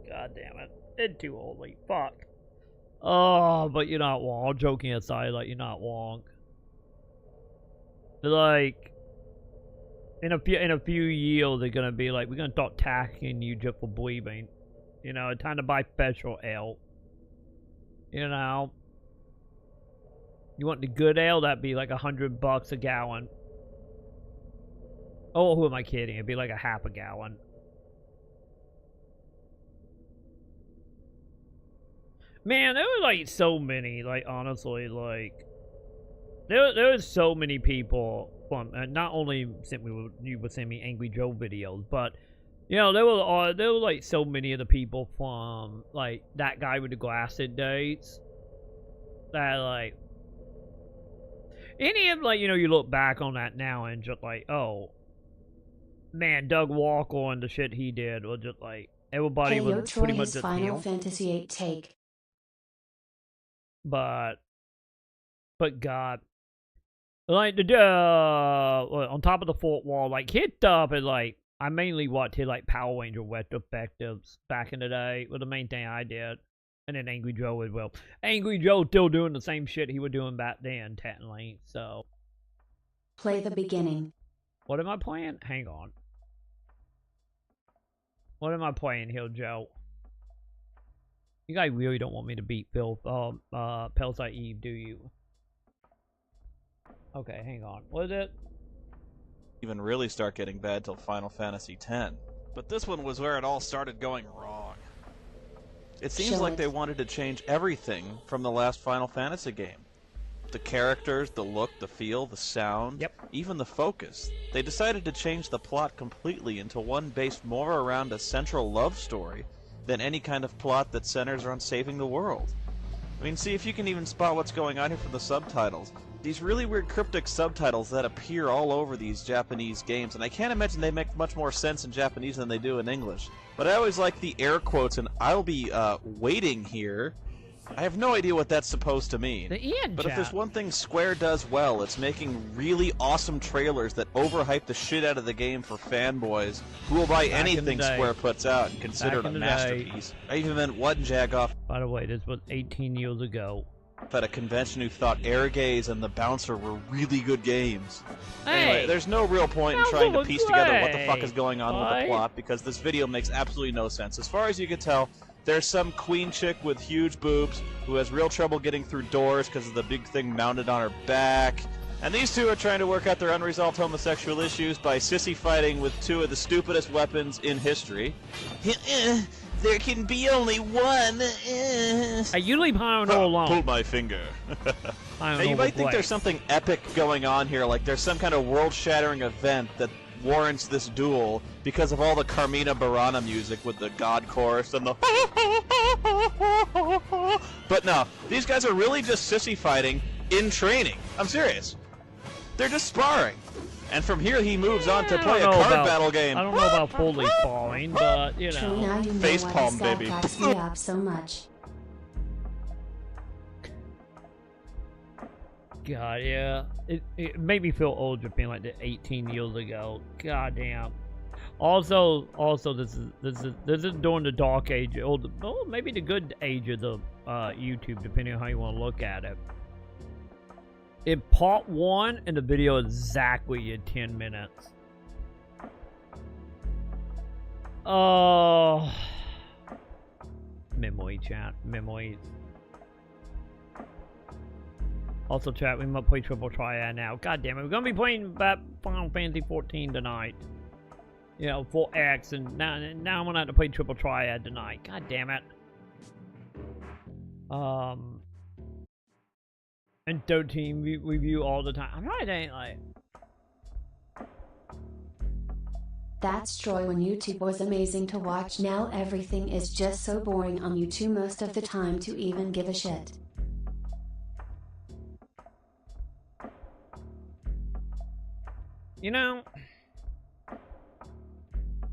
God damn it. It's too early. Fuck. Oh, but you're not wrong. All joking aside, like, you're not wrong. Like, in a few years, they're gonna be like, we're gonna start taxing you just for believing. You know, time to buy special ale. You know, you want the good ale? That'd be like $100 a gallon. Oh, who am I kidding? It'd be like a half a gallon. Man, there were like so many, like honestly, like there was so many people from not only you would send me Angry Joe videos, but you know there were like so many of the people from like that guy with the glasses days that like any of like, you know, you look back on that now and just like, oh man, Doug Walker and the shit he did was just like everybody Hey, yo, was Troy, pretty much his just Final him. Fantasy VIII take. But God, like the on top of the fourth wall, like hit stuff and like I mainly watched his like Power Ranger retrospectives back in the day was the main thing I did, and then Angry Joe as well. Angry Joe still doing the same shit he was doing back then, technically. So Play the beginning. What am I playing? Hang on. What am I playing here, Joe? You guys really don't want me to beat Parasite Eve, do you? Okay, hang on. What is it? Even really start getting bad till Final Fantasy X. But this one was where it all started going wrong. It seems like they wanted to change everything from the last Final Fantasy game. The characters, the look, the feel, the sound, even the focus. They decided to change the plot completely into one based more around a central love story than any kind of plot that centers around saving the world. I mean, see if you can even spot what's going on here from the subtitles. These really weird cryptic subtitles that appear all over these Japanese games, and I can't imagine they make much more sense in Japanese than they do in English. But I always like the air quotes, and I'll be waiting here. I have no idea what that's supposed to mean. But if there's one thing Square does well, it's making really awesome trailers that overhype the shit out of the game for fanboys who will buy anything Square puts out and consider it a masterpiece. I even met one jagoff. By the way, this was 18 years ago. At a convention who thought Air Gaze and The Bouncer were really good games. Anyway, there's no real point in trying to piece together what the fuck is going on with the plot because this video makes absolutely no sense. As far as you can tell, there's some queen chick with huge boobs who has real trouble getting through doors because of the big thing mounted on her back. And these two are trying to work out their unresolved homosexual issues by sissy fighting with two of the stupidest weapons in history. There can be only one. Hey, you leave Hyrule alone. Pull my finger. Now, you might think there's something epic going on here, like there's some kind of world-shattering event that warrants this duel because of all the Carmina Burana music with the God chorus and the But no, these guys are really just sissy fighting in training. I'm serious. They're just sparring. And from here he moves on to play a card battle game. I don't know about fully falling, but you know. True, now you know Face why palm, this guy baby. cracks me up so much. God, yeah. It made me feel old just being like the 18 years ago. God damn. Also, this is during the dark age, or maybe the good age of the YouTube, depending on how you want to look at it. In part 1, and the video is exactly in 10 minutes. Oh, memory chat, memories. Also, chat, we might play Triple Triad now. God damn it, we're gonna be playing Final Fantasy 14 tonight. You know, 4X, and now I'm gonna have to play Triple Triad tonight. God damn it. And 13 review all the time. I'm trying to think, like. That's Troy when YouTube was amazing to watch. Now everything is just so boring on YouTube most of the time to even give a shit. You know,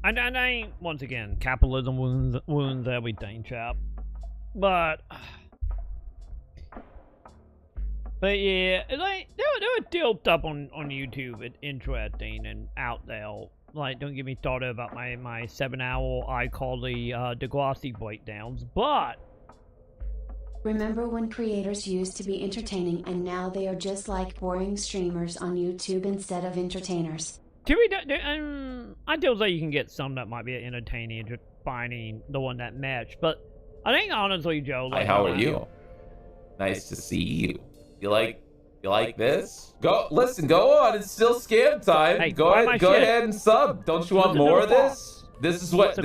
I once again, capitalism wounds everything, chap. But yeah, like they were tilted up on YouTube and interesting and out there. Like, don't get me started about my 7-hour iCarly Degrassi breakdowns, but remember when creators used to be entertaining and now they are just like boring streamers on YouTube instead of entertainers? I still say you can get some that might be entertaining, just finding the one that match. But I think honestly, Joe. Hi, how are you? Nice to see you. You like this? Go on. It's still scam time. Hey, go ahead and sub. Don't you want more of this? This is what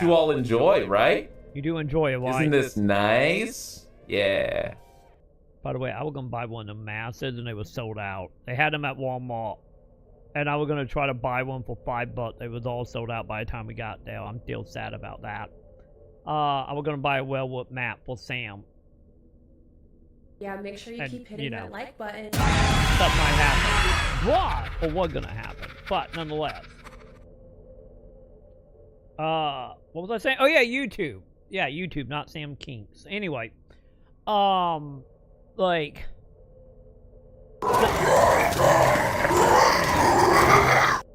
you all enjoy, right? You do enjoy it, right? Isn't this nice? Yeah. By the way, I was gonna buy one of the masses and they were sold out. They had them at Walmart, and I was gonna try to buy one for $5. They was all sold out by the time we got there. I'm still sad about that. I was gonna buy a Wellwood map for Sam. Yeah, make sure you keep hitting that like button. Stuff might happen. What? Or was gonna happen. But nonetheless. What was I saying? Oh yeah, YouTube. Yeah, YouTube, not Sam Kinks. Anyway. Like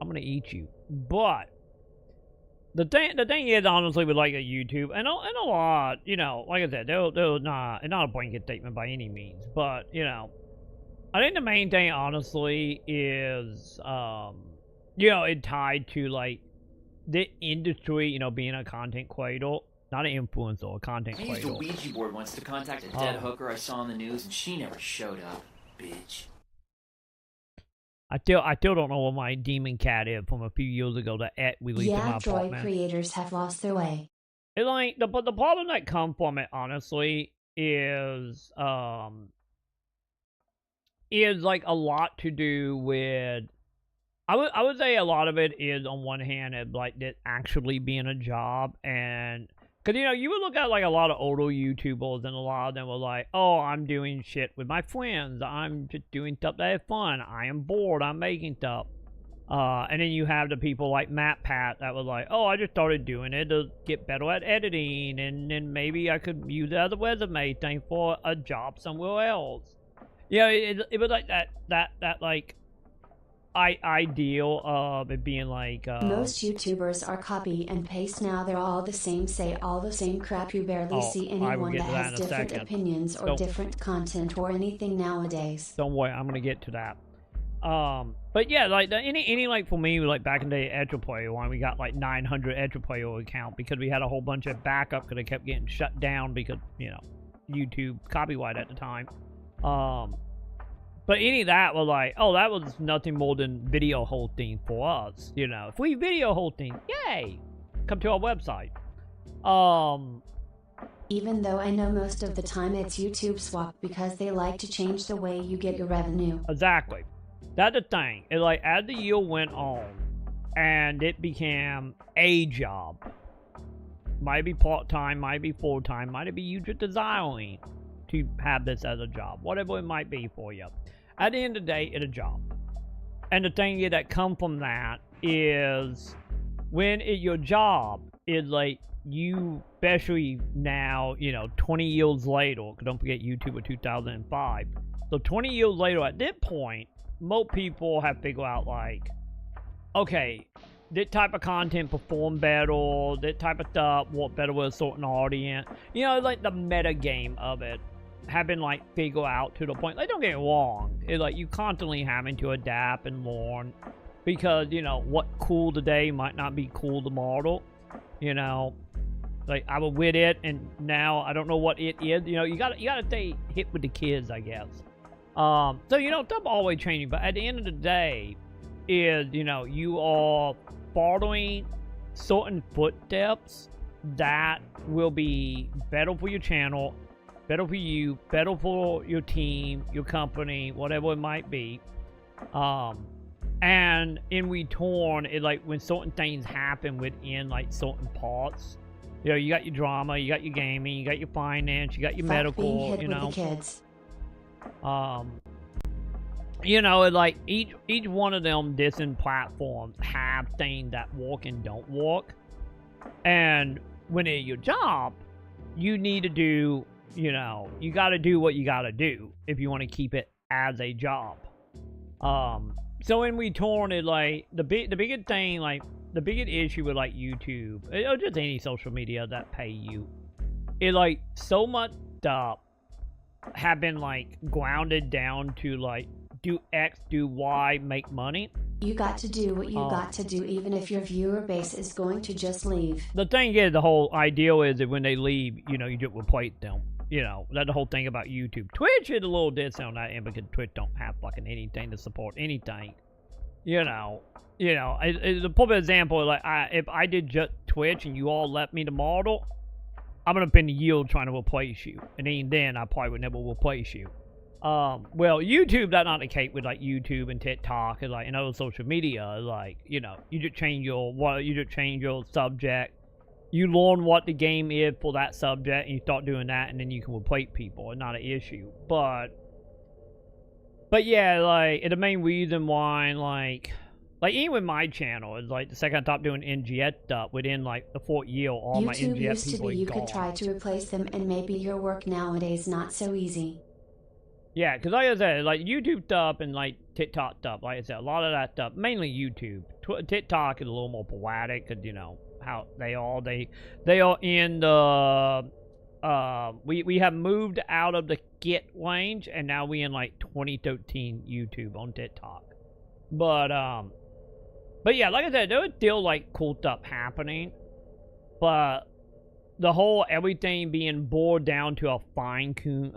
I'm gonna eat you. But the thing is, honestly, with like a YouTube and a lot, you know, like I said, they're not a blanket statement by any means, but you know, I think the main thing, honestly, is, you know, it tied to, like, the industry, you know, being a content creator. Not an influencer, a content I creator. used a Ouija board once to contact a dead hooker I saw on the news, and she never showed up, bitch. I still don't know what my demon cat is from a few years ago that released in my apartment. Droid creators have lost their way. It like the problem that comes from it, honestly, is like a lot to do with. I would say a lot of it is on one hand of like it actually being a job, and because you know you would look at like a lot of older YouTubers and a lot of them were like, oh, I'm doing shit with my friends, I'm just doing stuff that is fun, I am bored, I'm making stuff. And then you have the people like Matt Pat that was like, oh, I just started doing it to get better at editing, and then maybe I could use it as a resume thing for a job somewhere else. Yeah, it was like that like ideal of it being like most YouTubers are copy and paste now. They're all the same, say all the same crap. You barely see anyone that has different opinions or different content or anything nowadays. Don't worry, I'm gonna get to that. But yeah, like any like for me, like back in the day, Edge Player when we got like 900 Edge Player account because we had a whole bunch of backup because they kept getting shut down because you know YouTube copyright at the time. But any of that was like, oh, that was nothing more than video hosting for us. You know, free video hosting, yay! Come to our website. Even though I know most of the time it's YouTube swap because they like to change the way you get your revenue. Exactly. That's the thing. It like as the year went on, and it became a job. Might be part-time, might be full-time, might be you just desiring to have this as a job. Whatever it might be for you. At the end of the day, it's a job. And the thing that come from that is when your job is like you, especially now, you know, 20 years later, because don't forget YouTube was 2005. So 20 years later, at this point, most people have figured out like, okay, this type of content perform better, this type of stuff work better with a certain audience. You know, like the meta game of it have been like figure out to the point, like don't get me wrong, it's like you constantly having to adapt and learn because you know what cool today might not be cool tomorrow. You know, like I was with it and now I don't know what it is. You know, you gotta stay hip with the kids, I guess. So you know, stuff always changing, but at the end of the day is, you know, you are following certain footsteps that will be better for your channel, better for you, better for your team, your company, whatever it might be. And in return, it like when certain things happen within like certain parts, you know, you got your drama, you got your gaming, you got your finance, you got your medical, you know. You know, like each one of them different platforms have things that work and don't work. And when it's your job, you need to do, you know, you got to do what you got to do if you want to keep it as a job. So in return, it like the biggest thing, like the biggest issue with like YouTube or just any social media that pay you, it like so much stuff have been like grounded down to like do X, do Y, make money. You got to do what you got to do, even if your viewer base is going to just leave. The thing is, the whole ideal is that when they leave, you know, you just replace them. You know, that's the whole thing about YouTube. Twitch is a little different on that end because Twitch don't have fucking anything to support anything. You know, the perfect example, like if I did just Twitch and you all left me tomorrow, I'm gonna spend a year trying to replace you, and even then I probably would never replace you. Well, YouTube, that's not the case with like YouTube and TikTok and like and other social media. Like, you know, you just change your subject. You learn what the game is for that subject, and you start doing that, and then you can replace people. It's not an issue. But yeah, like the main reason why, like even with my channel, is like the second I stopped doing NGS stuff, within like the 4th year, all my NGS used people to be you gone. could try to replace them, and maybe your work nowadays not so easy. Yeah, because like I said, like YouTube stuff and like TikTok stuff, like I said, a lot of that stuff, mainly YouTube. TikTok is a little more sporadic because, you know, how they are in the we have moved out of the Git range, and now we in like 2013 YouTube on TikTok. But yeah, like I said, there was still like cool stuff happening, but the whole everything being boiled down to a fine-tooth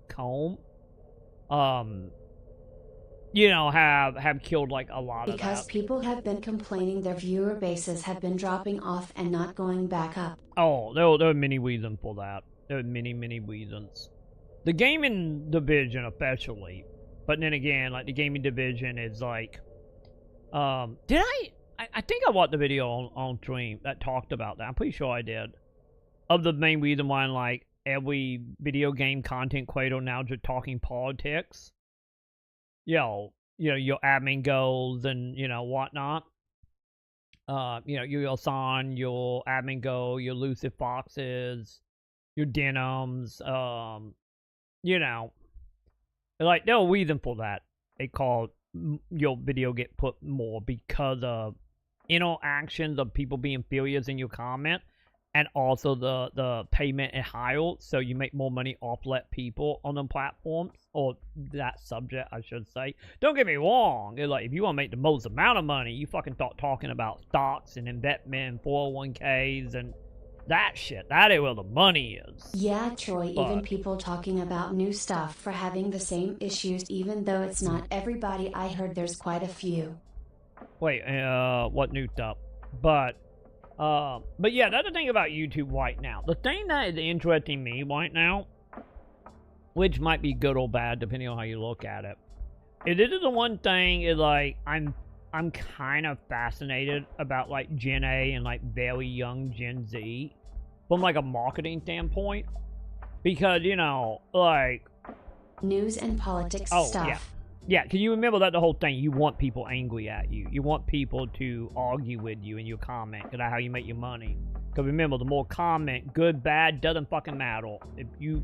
comb, you know, have killed like a lot of that. Because people have been complaining their viewer bases have been dropping off and not going back up. Oh, there are many reasons for that. There are many reasons. The gaming division especially, but then again, like the gaming division is like, I think I watched the video on stream that talked about that. I'm pretty sure I did. Of the main reason why, like, every video game content creator now just talking politics. You know, your admin goals and, you know, whatnot. You know, your Son, your admin goal, your Lucid Foxes, your Denims, you know. Like, there's a reason for that. They call your video get put more because of interactions of people being furious in your comment, and also the payment and higher, so you make more money off let people on the platforms, or that subject I should say. Don't get me wrong, it's like if you want to make the most amount of money, you fucking start talking about stocks and investment and 401ks and that shit. That is where the money is. Yeah, Troy, even people talking about new stuff for having the same issues, even though it's not everybody. I heard there's quite a few. Wait, what new stuff? But yeah, that's the thing about YouTube right now. The thing that is interesting me right now, which might be good or bad depending on how you look at it, it is the one thing is like I'm kind of fascinated about like Gen A and like very young Gen Z from like a marketing standpoint, because you know, like news and politics stuff. Yeah, because you remember that the whole thing, you want people angry at you. You want people to argue with you in your comment, because that's how you make your money. Because remember, the more comment, good, bad, doesn't fucking matter. If you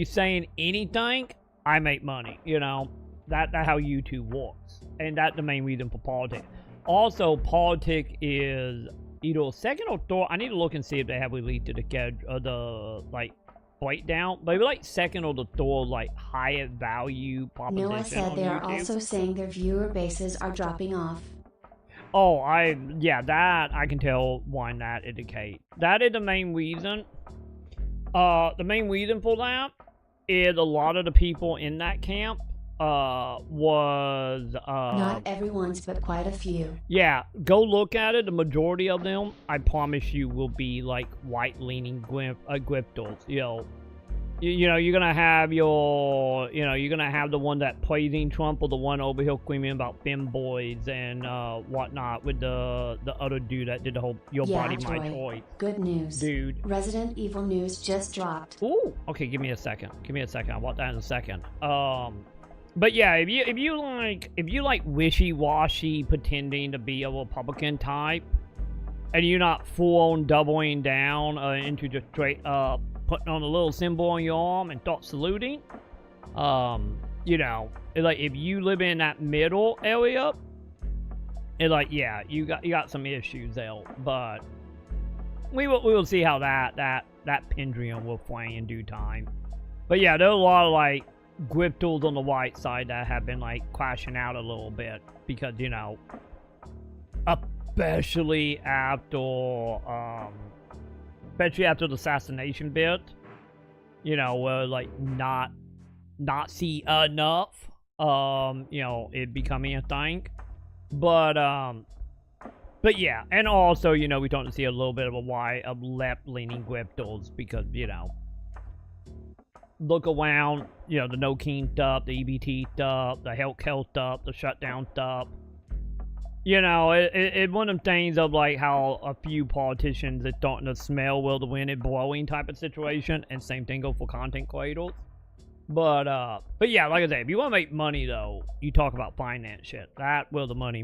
saying anything, I make money, you know? That's how YouTube works. And that's the main reason for politics. Also, politics is either second or third. I need to look and see if they have released the like, breakdown, but maybe like second or the third like higher value proposition. Noah said they are also saying their viewer bases are dropping off. Oh, that I can tell why that indicate. That is the main reason. The main reason for that is a lot of the people in that camp was not everyone's, but quite a few. Yeah, go look at it. The majority of them, I promise you, will be like white-leaning grifters. You know, you're gonna have you're gonna have the one that praising Trump, or the one over here screaming about femboys and whatnot, with the other dude that did the whole "Your Body, My Choice." Good news, dude. Resident Evil news just dropped. Ooh, okay, give me a second. I'll watch that in a second. But yeah, if you like wishy-washy pretending to be a Republican type, and you're not full-on doubling down into just straight up putting on a little symbol on your arm and start saluting, you know, like if you live in that middle area, it's like, yeah, you got some issues there. But we will see how that pendulum will swing in due time. But yeah, there's a lot of like grifters on the white side that have been like crashing out a little bit, because you know, especially after the assassination bit, you know, like not see enough, you know, it becoming a thing. But yeah, and also, you know, we don't see a little bit of left-leaning grifters, because, you know, look around, you know, the No King stuff, the EBT stuff, the health stuff, the shutdown stuff. You know, it's one of them things of like how a few politicians are starting to smell where the wind is blowing type of situation, and same thing goes for content creators. But yeah, like I said, if you want to make money though, you talk about finance shit. That where the money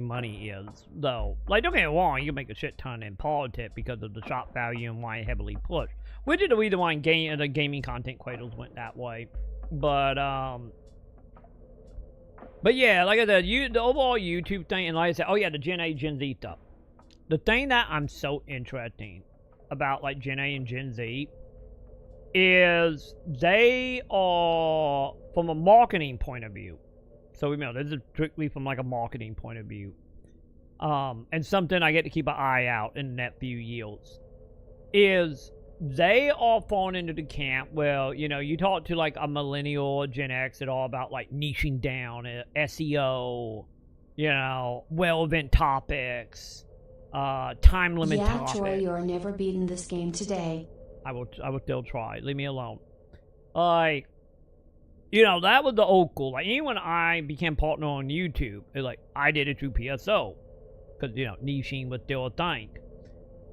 is though. Like, don't get me wrong, you can make a shit ton in politics because of the shock value and why it heavily pushed. Which is the reason why the gaming content creators went that way. But yeah, like I said, the overall YouTube thing, and like I said, oh yeah, the Gen A, Gen Z stuff. The thing that I'm so interesting about like Gen A and Gen Z is they are from a marketing point of view. So this is strictly from like a marketing point of view. And something I get to keep an eye out in the next few years is they are falling into the camp where, you talk to like a millennial or Gen X, it's all about like niching down, SEO, relevant topics, time limit topics. Yeah, Troy, you're never beating this game today. I will still try. Leave me alone. Like, that was the old school. Like, even when I became partner on YouTube, it's like, I did it through PSO. Because, niching was still a thing.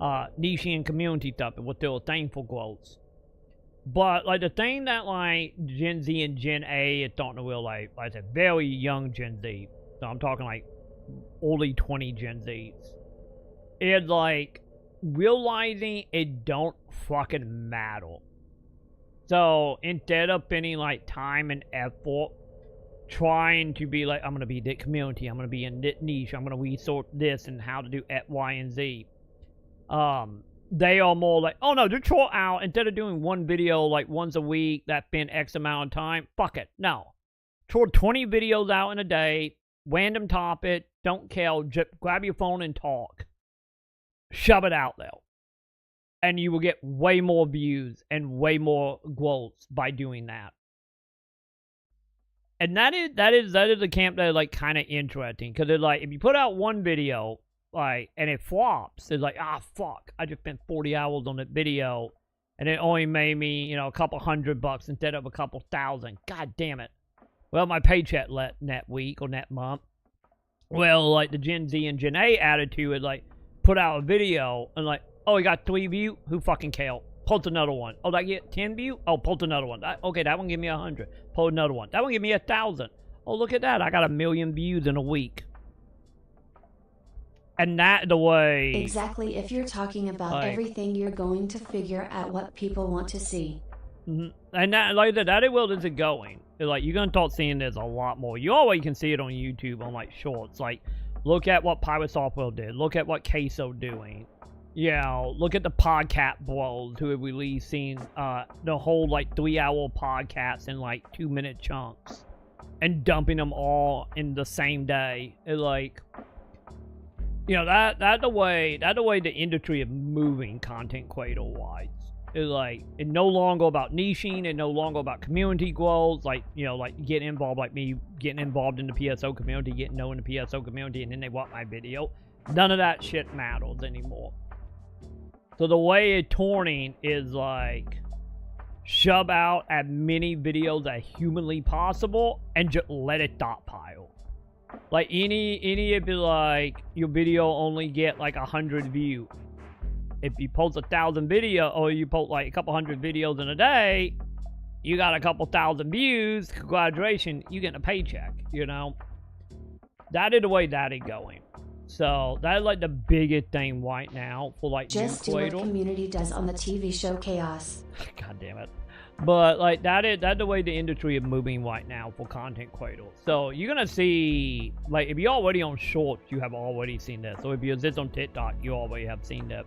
Niching and community stuff was still a thing for growth. But, like, the thing that, like, Gen Z and Gen A is starting to realize, like I said, very young Gen Z. So I'm talking, like, early 20 Gen Zs. It's, like, realizing it don't fucking matter. So, instead of spending, like, time and effort trying to be like, I'm going to be that community, I'm going to be in that niche, I'm going to research this and how to do X, Y, and Z. They are more like, oh no, just throw out, instead of doing one video like once a week that spend X amount of time, fuck it, no. Throw 20 videos out in a day, random topic, don't care, just grab your phone and talk. Shove it out there. And you will get way more views and way more growth by doing that. And that is the camp that is like kind of interesting, because it's like if you put out one video like and it flops, it's like, fuck, I just spent 40 hours on that video and it only made me a couple $100 instead of a couple thousand. God damn it. Well, my paycheck net week or net month. Well, like the Gen Z and Gen A attitude is like put out a video and like, oh, you got 3 views? Who fucking cares? Post another one. Oh, did I get 10 views? Oh, post another one. Okay, that one give me 100. Post another one. That one give me 1,000. Oh, look at that. I got 1 million views in a week. And that the way... Exactly. If you're talking about everything, you're going to figure out what people want to see. Mm-hmm. And that, like that world is it going. It's like, you're going to start seeing this a lot more. You always can see it on YouTube on, like, shorts. Like, look at what Pirate Software did. Look at what Queso doing. Look at the podcast bros who have releasing the whole, like, 3-hour podcast in, like, 2-minute chunks. And dumping them all in the same day. It's like... that's the way the industry is moving content creator-wise. It's like, it's no longer about niching, it's no longer about community growth, like, like getting involved, like me getting involved in the PSO community, getting known in the PSO community, and then they watch my video. None of that shit matters anymore. So the way it's turning is like, shove out as many videos as humanly possible, and just let it stockpile. Like, any if it like, your video only get like 100 views. If you post 1,000 video, or you post like a couple hundred videos in a day, you got a couple thousand views, congratulations, you getting a paycheck, That is the way that is going. So, that is like the biggest thing right now for like just do what Community does on the TV show Chaos. God damn it. But like that's the way the industry is moving right now for content creators. So you're gonna see, like, if you're already on shorts, you have already seen that. So if you're just on TikTok, you already have seen that.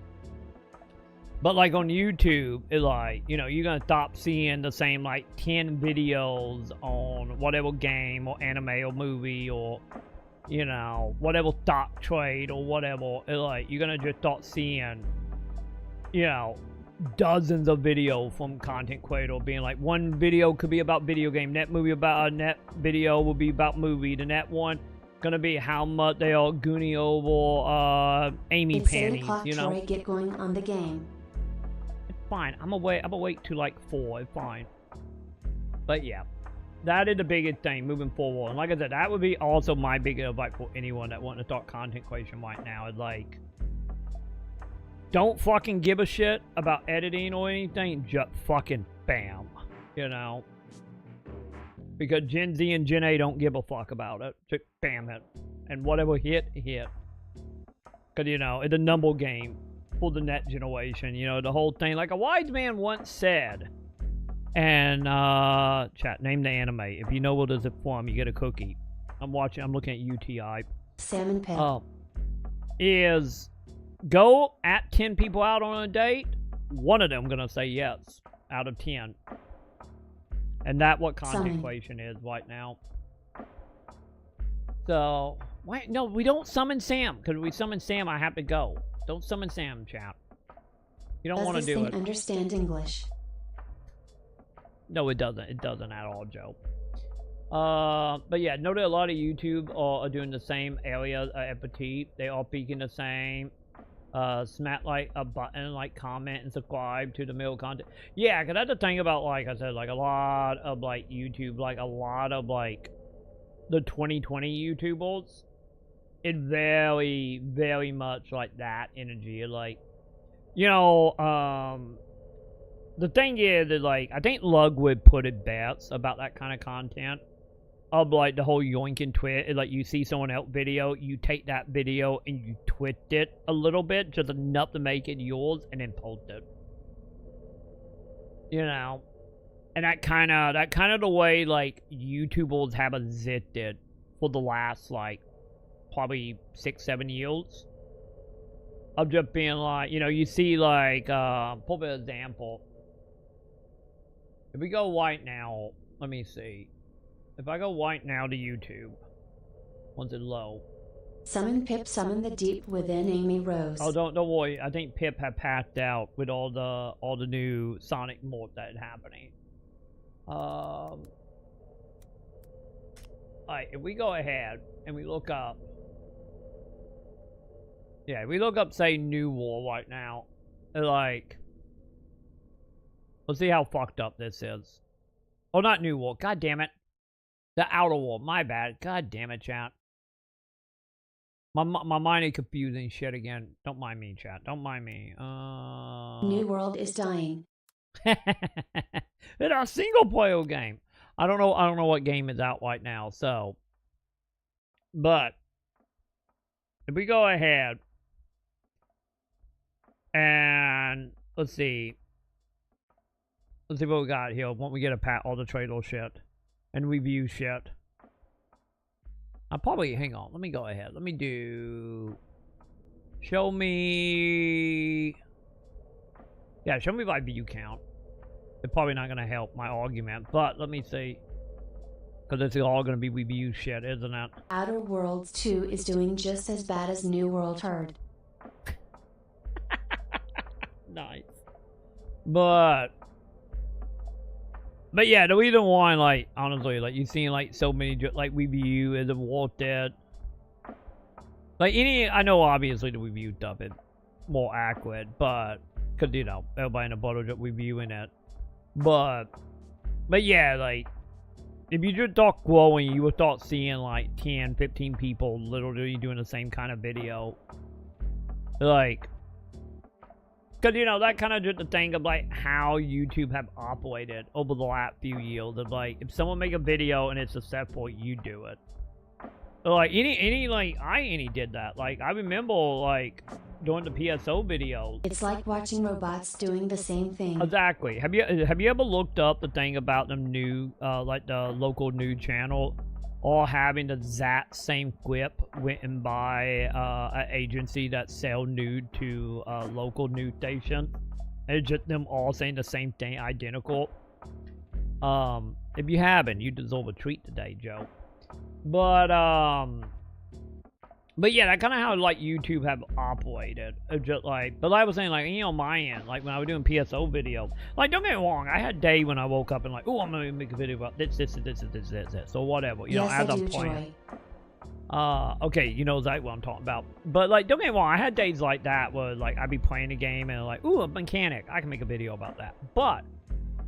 But like on YouTube, it's like, you're gonna stop seeing the same like 10 videos on whatever game or anime or movie or whatever stock trade or whatever. It's like, you're gonna just start seeing, dozens of videos from content creator being like, one video could be about video game, net movie about net video will be about movie, the net one gonna be how much they are gooning over Amy panties, Troy, get going on the game. It's fine. I'm gonna wait till like 4. It's fine. But yeah, that is the biggest thing moving forward. And like I said, that would be also my biggest advice for anyone that wants to start content creation right now. Is like, don't fucking give a shit about editing or anything. Just fucking bam. Because Gen Z and Gen A don't give a fuck about it. Just bam it. And whatever hit. Because, it's a number game for the next generation. The whole thing. Like a wise man once said. And, chat, name the anime. If you know what is it from, you get a cookie. I'm looking at UTI. Salmon Pit. Is... go at 10 people out on a date, one of them gonna say yes. out of 10. And that what content Summon. equation is right now. So, wait, no, we don't summon Sam. Because we summon Sam, I have to go. Don't summon Sam, chat. You don't want to do Does this it. thing understand English? No, it doesn't. It doesn't at all, Joe. But yeah, noted a lot of YouTube are doing the same area FT. They all peeking the same. Smack like a button, like comment and subscribe to the middle content. Yeah, cause that's the thing about, like I said, like a lot of like YouTube, like a lot of like the 2020 YouTubers. It very, very much like that energy. Like, you know, the thing is that, like, I think Lug would put it best about that kind of content. Of, like, the whole yoinking twist. Like, you see someone else video, you take that video and you twist it a little bit, just enough to make it yours, and then post it. You know? And that kind of the way, like, YouTubers have existed for the last, like, probably 6-7 years. Of just being like, you know, you see, like, for example, if we go right now, let me see. If I go right now to YouTube, once it's low. Summon Pip, summon the deep within Amy Rose. Oh, don't worry. I think Pip had passed out with all the new Sonic morph that is happening. Alright, if we go ahead and we look up. Yeah, if we look up, say, New War right now. Like, let's see how fucked up this is. Oh, not New War. God damn it. The Outer War. My bad. God damn it, chat. My mind is confusing shit again. Don't mind me, chat. Don't mind me. New World is dying. It's our single player game. I don't know what game is out right now, so. But if we go ahead and let's see what we got here. Won't we get a pat all the trailer shit and review shit? I'll probably hang on. Let me go ahead. Let me do. Show me. Yeah, show me by view count. It's probably not gonna help my argument, but let me see. Because it's all gonna be review shit, isn't it? Outer Worlds 2 is doing just as bad as New World Herd. Nice. But yeah, the reason why, like, honestly, like, you've seen, like, so many, like, review is of Walk Dead. Like, I know, obviously, the review stuff is more accurate, but, because, you know, everybody in the bottle just reviewing it. But yeah, like, if you just start growing, you will start seeing, like, 10, 15 people literally doing the same kind of video. Like, because, you know, that kind of just the thing of, like, how YouTube have operated over the last few years. Of, like, if someone make a video and it's successful, you do it. Like, I did that. Like, I remember, like, doing the PSO video. It's like watching robots doing the same thing. Exactly. Have you ever looked up the thing about them new, like, the local news channel all having the exact same clip written by an agency that sell nude to local news station? And it's just them all saying the same thing, identical. If you haven't, you deserve a treat today, Joe. But yeah, that's kind of how, like, YouTube have operated. Just like, but like I was saying, like, you know, my end, like, when I was doing PSO video, like, don't get me wrong, I had a day when I woke up and, like, oh, I'm gonna make a video about this, or whatever, you know, as I'm playing. Okay, you know exactly what I'm talking about. But, like, don't get me wrong, I had days like that where, like, I'd be playing a game and, like, ooh, a mechanic, I can make a video about that. But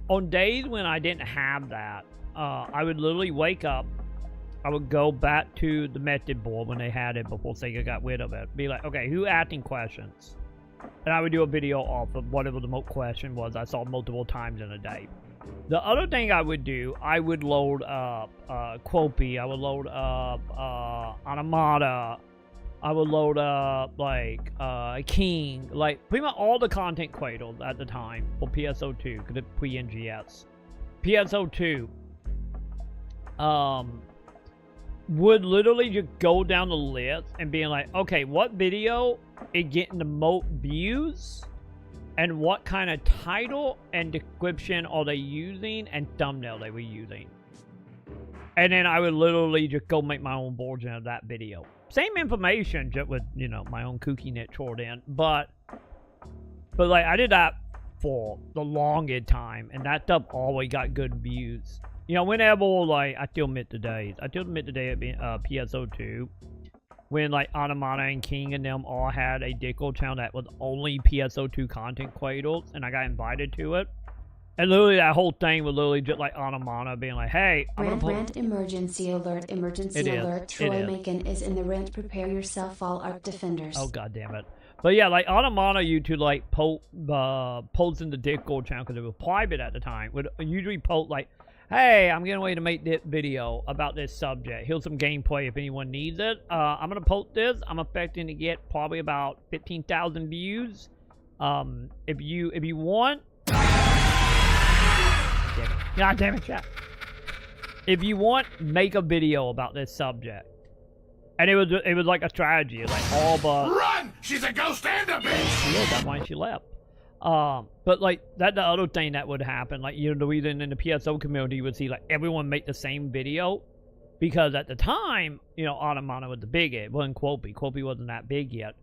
on days when I didn't have that, I would literally wake up, I would go back to the method board when they had it before Sega got rid of it. Be like, okay, who asking questions? And I would do a video off of whatever the question was I saw multiple times in a day. The other thing I would do, I would load up Quopy, I would load up Animata, I would load up, like, King, like, pretty much all the content creators at the time for PSO2, because it's pre-NGS. PSO2, would literally just go down the list and being like, okay, what video is getting the most views? and what kind of title and description are they using and thumbnail they were using. And then I would literally just go make my own version of that video. Same information, just with, you know, my own kooky niche short in. But like, I did that for the longest time, and that stuff always got good views. You know, whenever, like, I still admit today at being PSO2, when, like, Anamana and King and them all had a Discord channel that was only PSO2 content creators, and I got invited to it. And literally that whole thing was literally just like Anamana being like, hey, Rant, emergency alert, Troy Macon is in the rent, prepare yourself, all ARC defenders. Oh, god damn it. But yeah, like, Anamana used to, like, post in the Discord channel, because it was private at the time, would usually post, like, hey, I'm getting ready to make this video about this subject. Here's some gameplay if anyone needs it. I'm going to post this. I'm expecting to get probably about 15,000 views. If you want... God damn it, chat. If you want, make a video about this subject. And it was like a strategy. Like, all but... Run! She's a ghost and a bitch! Yeah, that's why she left. But like, that the other thing that would happen, like, you know, the reason in the PSO community you would see, like, everyone make the same video. Because at the time, you know, Anamana was the biggest. It wasn't Quopy. Quopy wasn't that big yet.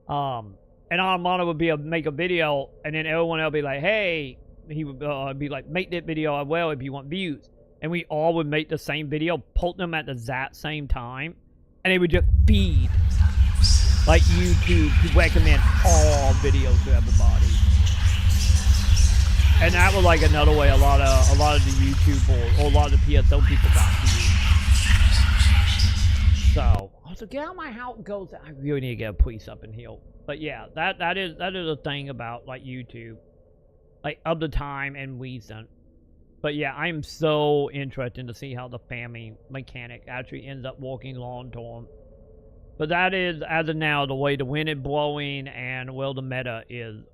And Anamana would make a video, and then everyone else would be like, hey... He would be like, make that video as well if you want views. And we all would make the same video, post them at the exact same time. And it would just feed, like, YouTube to recommend all videos to everybody. And that was like another way a lot of the YouTube or a lot of the PSO people got views. So, also get out of my house goes. I really need to get a police up in here. But yeah, that is a thing about, like, YouTube. Like, of the time and recent. But yeah, I'm so interested to see how the family mechanic actually ends up working long term. But that is, as of now, the way the wind is blowing and where the meta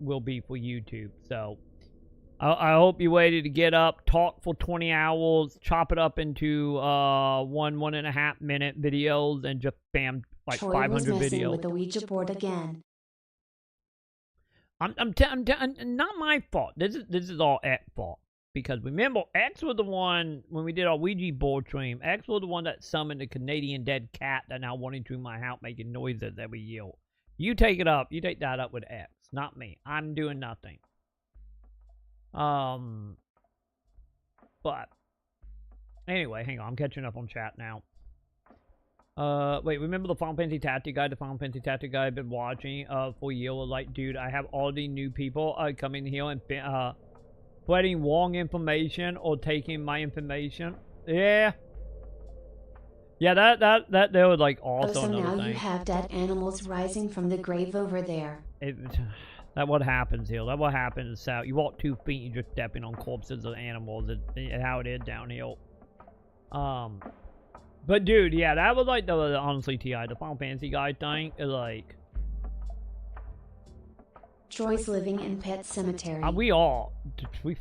will be for YouTube. So I hope you're ready to get up, talk for 20 hours, chop it up into 1.5 minute videos, and just bam, like, Troy 500 was messing videos. with the Ouija board again. I'm not my fault. This is all X fault. Because remember, X was the one, when we did our Ouija board stream, X was the one that summoned the Canadian dead cat that now running through my house making noises every year. You take it up. You take that up with X. Not me. I'm doing nothing. But anyway, hang on. I'm catching up on chat now. Wait, remember the Final Fantasy Tactic Guide? The Final Fantasy Tactic Guide I've been watching for a year. Like, dude, I have all these new people coming here and spreading wrong information or taking my information. Yeah. Yeah, that there was, like, also so another now thing. You have dead animals rising from the grave over there. That what happens here. That what happens south. You walk 2 feet, you're just stepping on corpses of animals. It's how it is down here. But dude, yeah, that was like the honestly, TI, the Final Fantasy guy thing is like... Troy's living in Pet Cemetery. We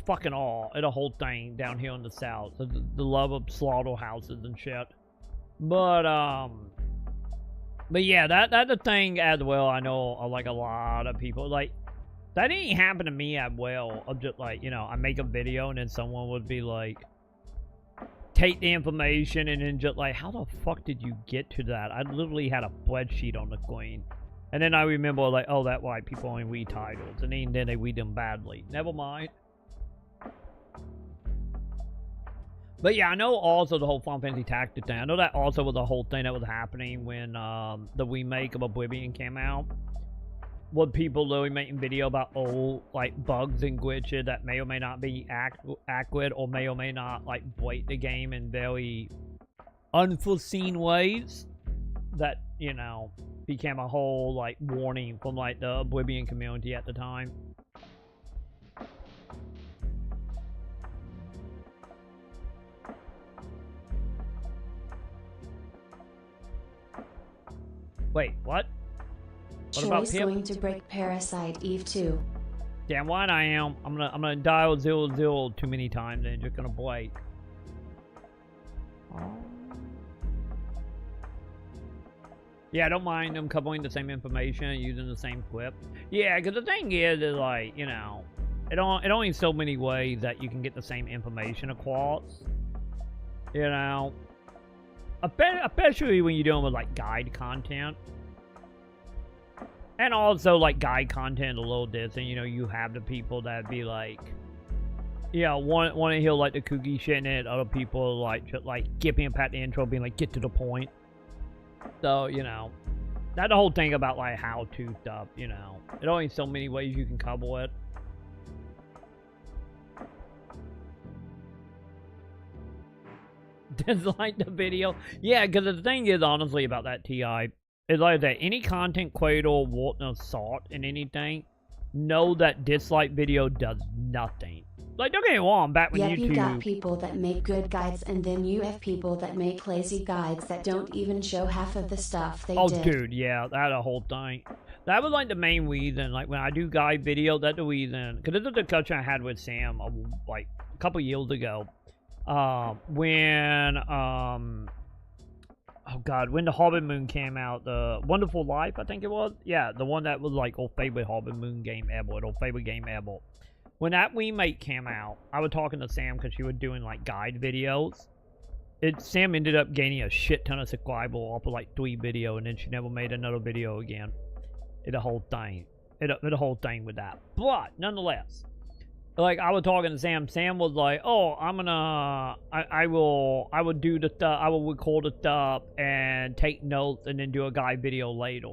fucking all, it's a whole thing down here in the south. The love of slaughterhouses and shit. But yeah, that's the thing as well. I know, like, a lot of people, like, that ain't happened to me as well. Of just, like, you know, I make a video and then someone would be like, take the information and then just like, how the fuck did you get to that? I literally had a spreadsheet on the screen. And then I remember, like, oh, that's why people only read titles. And then they read them badly. Never mind. But yeah, I know also the whole Final Fantasy Tactics thing. I know that also was the whole thing that was happening when the remake of Oblivion came out. What people literally making video about old, like, bugs and glitches that may or may not be accurate or may not, like, break the game in very unforeseen ways that, you know, became a whole, like, warning from, like, the Oblivion community at the time. Wait, what? What about Troy's going to break Parasite Eve 2. Damn right I am. I'm gonna dial 00 too many times and just gonna break. Yeah, I don't mind them coupling the same information and using the same clip. Yeah, because the thing is like, you know, it only so many ways that you can get the same information across. You know, especially when you're dealing with like guide content. And also like guide content a little distant, you know, you have the people that be like, yeah, one to hear like the kooky shit in it, other people like just like giving up at the intro, being like, get to the point. So, you know, that's the whole thing about like how-to stuff, you know. There's only so many ways you can cover it. Dislike the video. Yeah, because the thing is, honestly, about that TI, is like that any content creator wanting a salt in anything, know that dislike video does nothing. Like, don't get me wrong, back when Yep, YouTube... you got people that make good guides, and then you have people that make lazy guides that don't even show half of the stuff they did. Oh, dude, yeah, that a whole thing. That was, like, the main reason. Like, when I do guide video, that's the reason. Because this is the discussion I had with Sam, like, a couple years ago. When, oh, God, when the Harvest Moon came out, the Wonderful Life, I think it was? Yeah, the one that was, like, our favorite Harvest Moon game ever, our favorite game ever. When that remake came out, I was talking to Sam because she was doing, like, guide videos. Sam ended up gaining a shit ton of subscribers off of, like, 3 videos, and then she never made another video again. It a whole thing. It a whole thing with that. But, nonetheless, like, I was talking to Sam. Sam was like, oh, I'm gonna... I will do the stuff. I will record the stuff and take notes and then do a guide video later.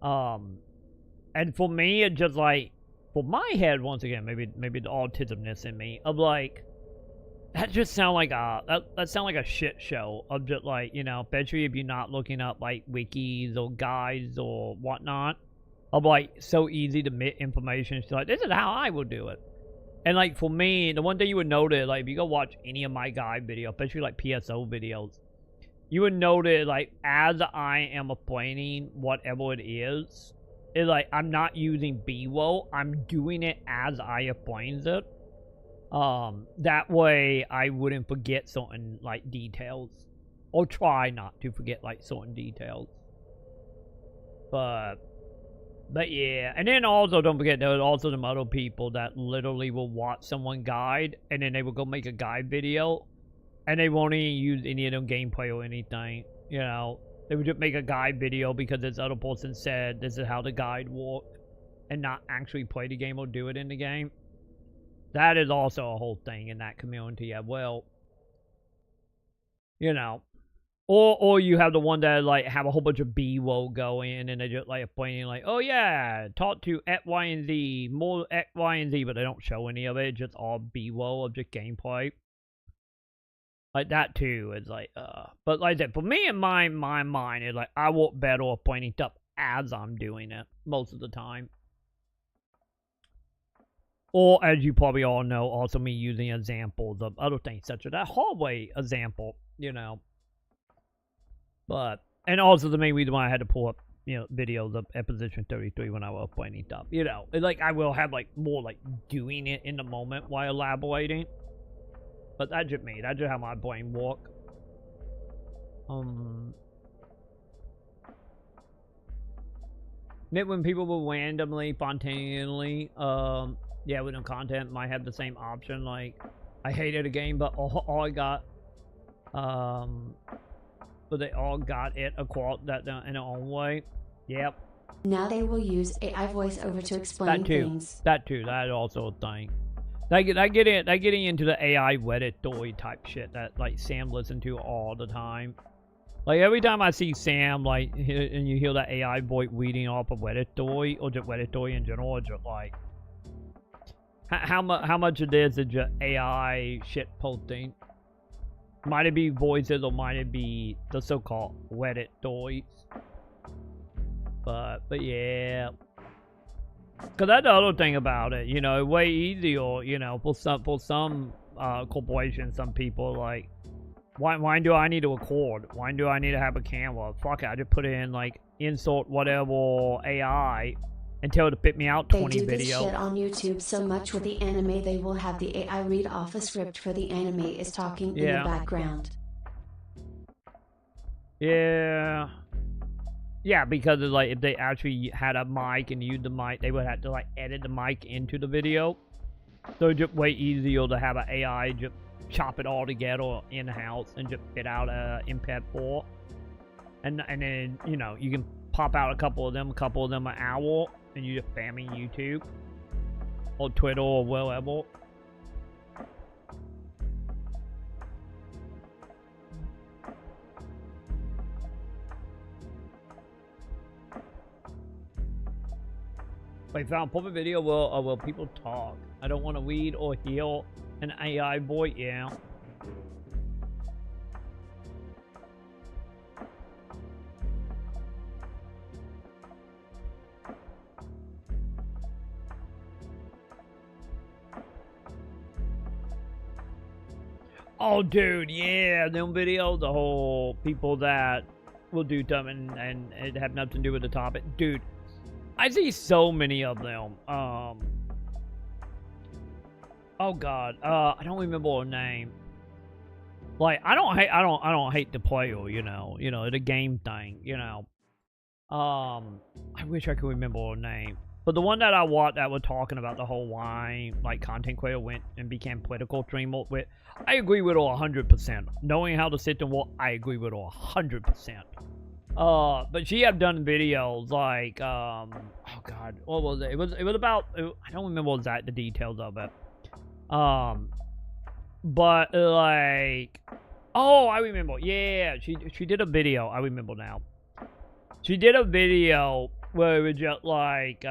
And for me, it just, like... For my head, once again, maybe the autismness in me, of like, that just sound like a, that sound like a shit show of just like, you know, especially if you're not looking up like wikis or guides or whatnot, of like, so easy to miss information. It's like, this is how I would do it. And like, for me, the one thing you would notice, like, if you go watch any of my guide videos, especially like PSO videos, you would notice, like, as I am explaining whatever it is, it's like, I'm not using B-roll, I'm doing it as I explains it. That way, I wouldn't forget certain, like, details. Or try not to forget, like, certain details. But yeah. And then also, don't forget, there was also some other people that literally will watch someone guide, and then they will go make a guide video, and they won't even use any of them gameplay or anything, you know. They would just make a guide video because this other person said this is how the guide worked, and not actually play the game or do it in the game. That is also a whole thing in that community as well. You know. Or you have the one that like have a whole bunch of B-roll go in and they just like explaining like, oh yeah, talk to X, Y, and Z, more X, Y, and Z, but they don't show any of it, just all B-roll of just gameplay. Like that too is like, but like that, for me in my mind, is like, I work better at pointing stuff as I'm doing it, most of the time. Or, as you probably all know, also me using examples of other things, such as that hallway example, you know. But, and also the main reason why I had to pull up, you know, videos of Exposition 33 when I was pointing stuff, you know. It's like, I will have, like, more, like, doing it in the moment while elaborating. But that's just me. That's just how my brain works. When people will randomly, spontaneously, yeah, with no content, might have the same option. Like, I hated a game, but all I got, but they all got it across that in their own way. Yep. Now they will use AI voiceover to explain things. That too. That also a thing. That getting into the AI Reddit story type shit that like Sam listens to all the time. Like every time I see Sam, like, and you hear that AI voice reading off of Reddit story or just Reddit story in general, it's just like, how much of this is just AI shit posting? Might it be voices or might it be the so-called Reddit stories? But yeah. Cause that's the other thing about it, you know, way easier, you know, for some corporations, some people like, why do I need to record? Why do I need to have a camera? Fuck it, I just put it in like insert whatever AI and tell it to spit me out 20 videos. They do this shit on YouTube so much with the anime, they will have the AI read off a script for the anime is talking in the background. Yeah. Yeah, because it's like if they actually had a mic and used the mic, they would have to like edit the mic into the video. So it's just way easier to have an AI just chop it all together in-house and just fit out a MPEG 4. And then, you know, you can pop out a couple of them an hour, and you just spamming YouTube or Twitter or wherever. Wait, found puppet video will people talk? I don't want to read or hear an AI voice. Yeah. Oh, dude, yeah, them videos, the whole people that will do something and it have nothing to do with the topic, dude. I see so many of them. Oh God, I don't remember her name. Like, I don't hate the player, you know, the game thing, you know. I wish I could remember her name. But the one that I watched that was talking about the whole why, like, content creator went and became political streamer with, I agree with her 100%. Knowing how the system works, I agree with her 100%. But she have done videos like, oh God, what was it? It was about, I don't remember exact the details of it. But like, oh, I remember. Yeah, she did a video. I remember now. She did a video where it was just like,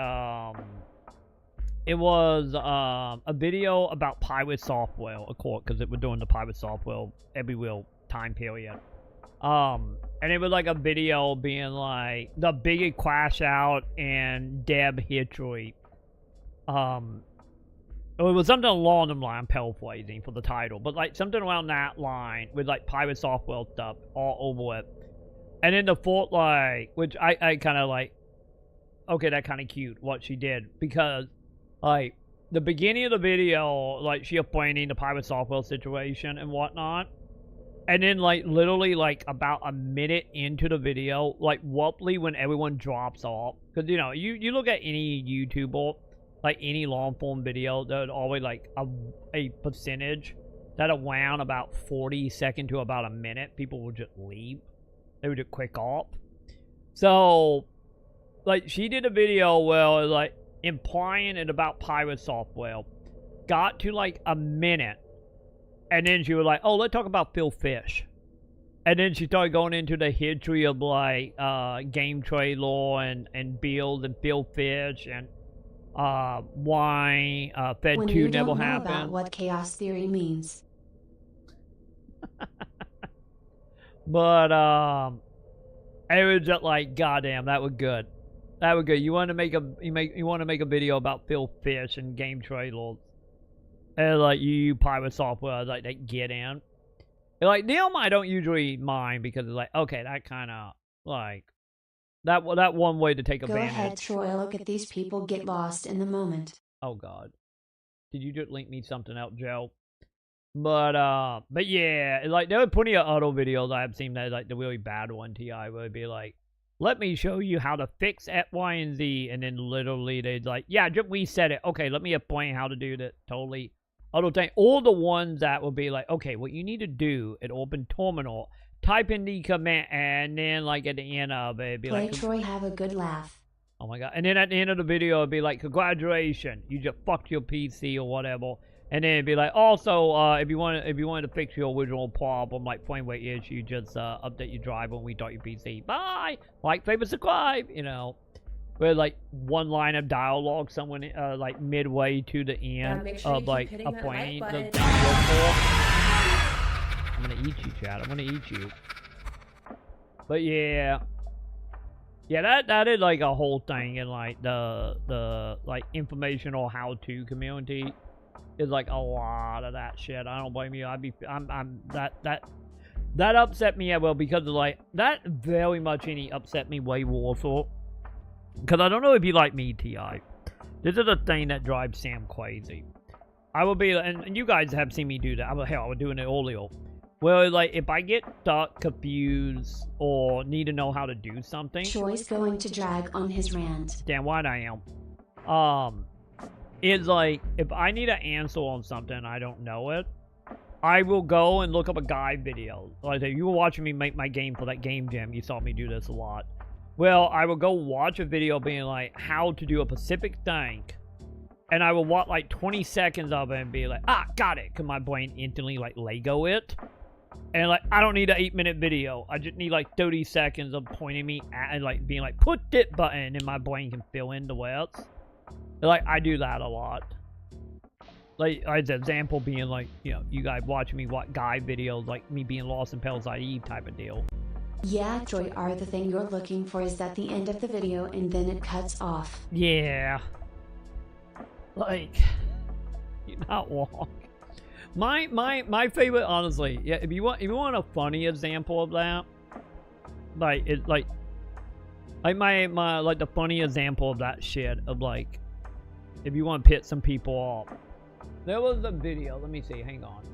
it was a video about pirate software, of course, because it was doing the pirate software every real time period. And it was like a video being like the biggest crash out in dev history. It was something along the line, I'm paraphrasing for the title, but like something around that line with like pirate software stuff all over it. And then the fourth, like, which I kind of like, okay, that kind of cute what she did, because like the beginning of the video, like she explaining the pirate software situation and whatnot. And then, like, literally, like, about a minute into the video, like, roughly when everyone drops off. Because, you know, you look at any YouTuber, like, any long-form video, there's always, like, a percentage that around about 40 seconds to about a minute, people will just leave. They would just click off. So, like, she did a video where, like, implying it about pirate software. Got to, like, a minute. And then she was like, oh, let's talk about Phil Fish. And then she started going into the history of, like, game trailer and build and Phil Fish and why Fed 2 never happened. When you don't know about what chaos theory means. But, it was just like, goddamn, that was good. That was good. You want to make a video about Phil Fish and game trailers. And like you pirate software, like they get in. And like them, I don't usually mind because it's like, okay, that kind of like that one way to take advantage. Go ahead, Troy. Look at these people get lost in the moment. Oh God, did you just link me something out, Joe? But yeah, like there were plenty of other videos I have seen that like the really bad one. Ti would be like, let me show you how to fix X, Y, and Z, and then literally they'd like, yeah, just reset it. Okay, let me explain how to do that. Totally. Other thing, all the ones that will be like, okay, what you need to do at open terminal, type in the command, and then like at the end of it, it'd be like, Troy, have a good laugh. Oh my God! And then at the end of the video, it'd be like, congratulations, you just fucked your PC or whatever. And then it'd be like, also, if you wanted to fix your original problem, like frame rate issue, just update your driver and restart your PC. Bye. Like, favorite, subscribe. You know. Where like one line of dialogue, someone like midway to the end of like a plane. I'm gonna eat you, Chad. I'm gonna eat you. But yeah, that is like a whole thing in like the like informational how-to community is like a lot of that shit. I don't blame you. That upset me as well because of like that very much upset me way worse. Because I don't know if you like me, T.I. This is a thing that drives Sam crazy. I will be, and you guys have seen me do that. I was doing it earlier. Well, like, if I get stuck, confused, or need to know how to do something... Troy's going to drag on his rant. Damn right I am. It's like, if I need an answer on something and I don't know it, I will go and look up a guide video. Like, if you were watching me make my game for that game jam, you saw me do this a lot. Well, I will go watch a video being like, how to do a specific thing. And I will watch like 20 seconds of it and be like, ah, got it. Because my brain instantly like Lego it. And like, I don't need an 8-minute video. I just need like 30 seconds of pointing me at and like being like, put that button, and my brain can fill in the words. Like, I do that a lot. Like, as an example being like, you know, you guys watching me watch guide videos, like me being lost in Parasite Eve type of deal. Yeah, Troy, the thing you're looking for is at the end of the video and then it cuts off. Yeah. Like, you're not wrong. My favorite, honestly, yeah, if you want a funny example of that, like, it's like my like the funny example of that shit of like, if you want to pit some people off. There was a video, let me see, hang on.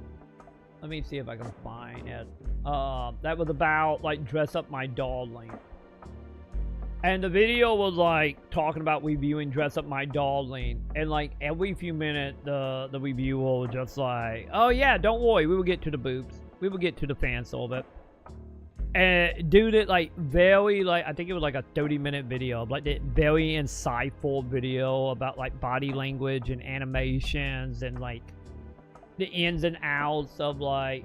Let me see if I can find it. That was about, like, dress up my darling. And the video was, like, talking about reviewing Dress Up My Darling. And, like, every few minutes, the reviewer was just like, oh, yeah, don't worry, we will get to the boobs. We will get to the fan of it. And dude, it, like, very, like, I think it was, like, a 30-minute video. Like, that very insightful video about, like, body language and animations and, like, the ins and outs of, like,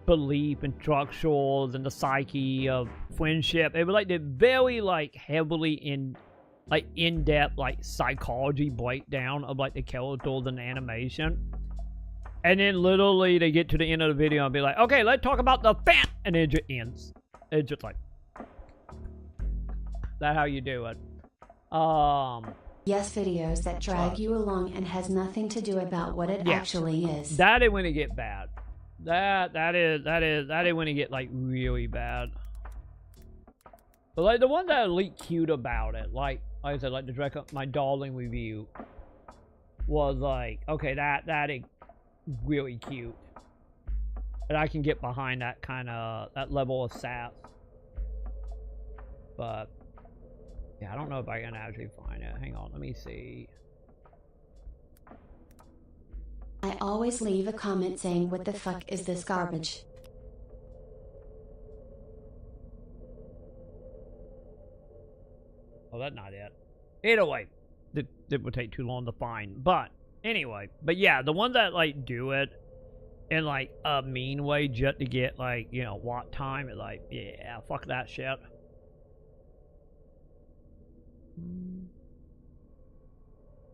belief and structures and the psyche of friendship. It was, like, the very, like, heavily in-depth, like, psychology breakdown of, like, the characters and the animation. And then, literally, they get to the end of the video and be like, okay, let's talk about the fan, and it just ends. It's just like, that's how you do it. Yes, videos that drag you along and has nothing to do about what it actually is. That is when it get bad. That is when it get like really bad. But like the one that are like cute about it, like I said, like the Dress Up My Darling review was like, okay, that is really cute. And I can get behind that kind of that level of sass. But yeah, I don't know if I can actually find it. Hang on, let me see. I always leave a comment saying, what the fuck is this garbage? Oh, that's not it. Either way, it would take too long to find. But anyway, but yeah, the ones that like do it in like a mean way just to get like, you know, what time, it's like, yeah, fuck that shit.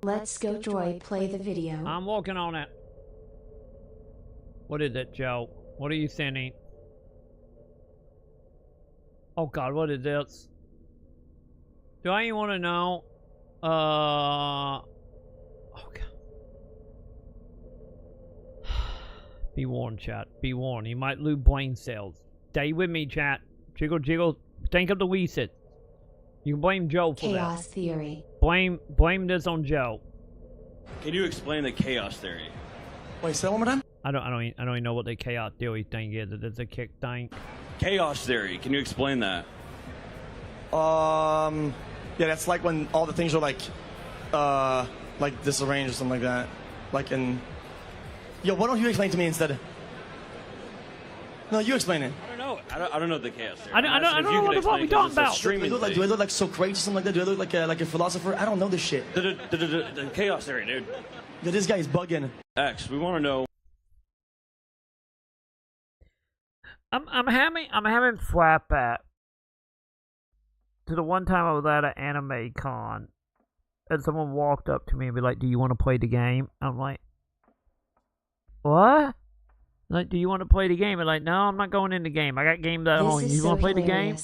Let's go, Troy, play the video. I'm working on it. What is it, Joe? What are you sending? Oh god, what is this? Do I even want to know? Oh god. Be warned, chat. Be warned. You might lose brain cells. Stay with me, chat. Jiggle, jiggle. Think of the Weesit. You can blame Joe for that. Chaos theory. Blame this on Joe. Can you explain the chaos theory? Wait, say that one more time? I don't even know what the chaos theory thing is. It's a kick thing. Chaos theory. Can you explain that? Yeah, that's like when all the things are like disarranged or something like that. Like in. Yo, why don't you explain to me instead? No, you explain it. I don't know. I don't know the chaos theory. I don't know what the fuck we talking about. Do I look like Socrates or something like that? Do I look like a philosopher? I don't know this shit. The chaos theory, dude. Yeah, this guy's bugging. X, we want to know. I'm having flashback to the one time I was at an anime con and someone walked up to me and be like, "Do you want to play the game?" I'm like, "What?" Like, "Do you want to play the game?" And like, "No, I'm not going in the game. I got games at home. You want to play the game?"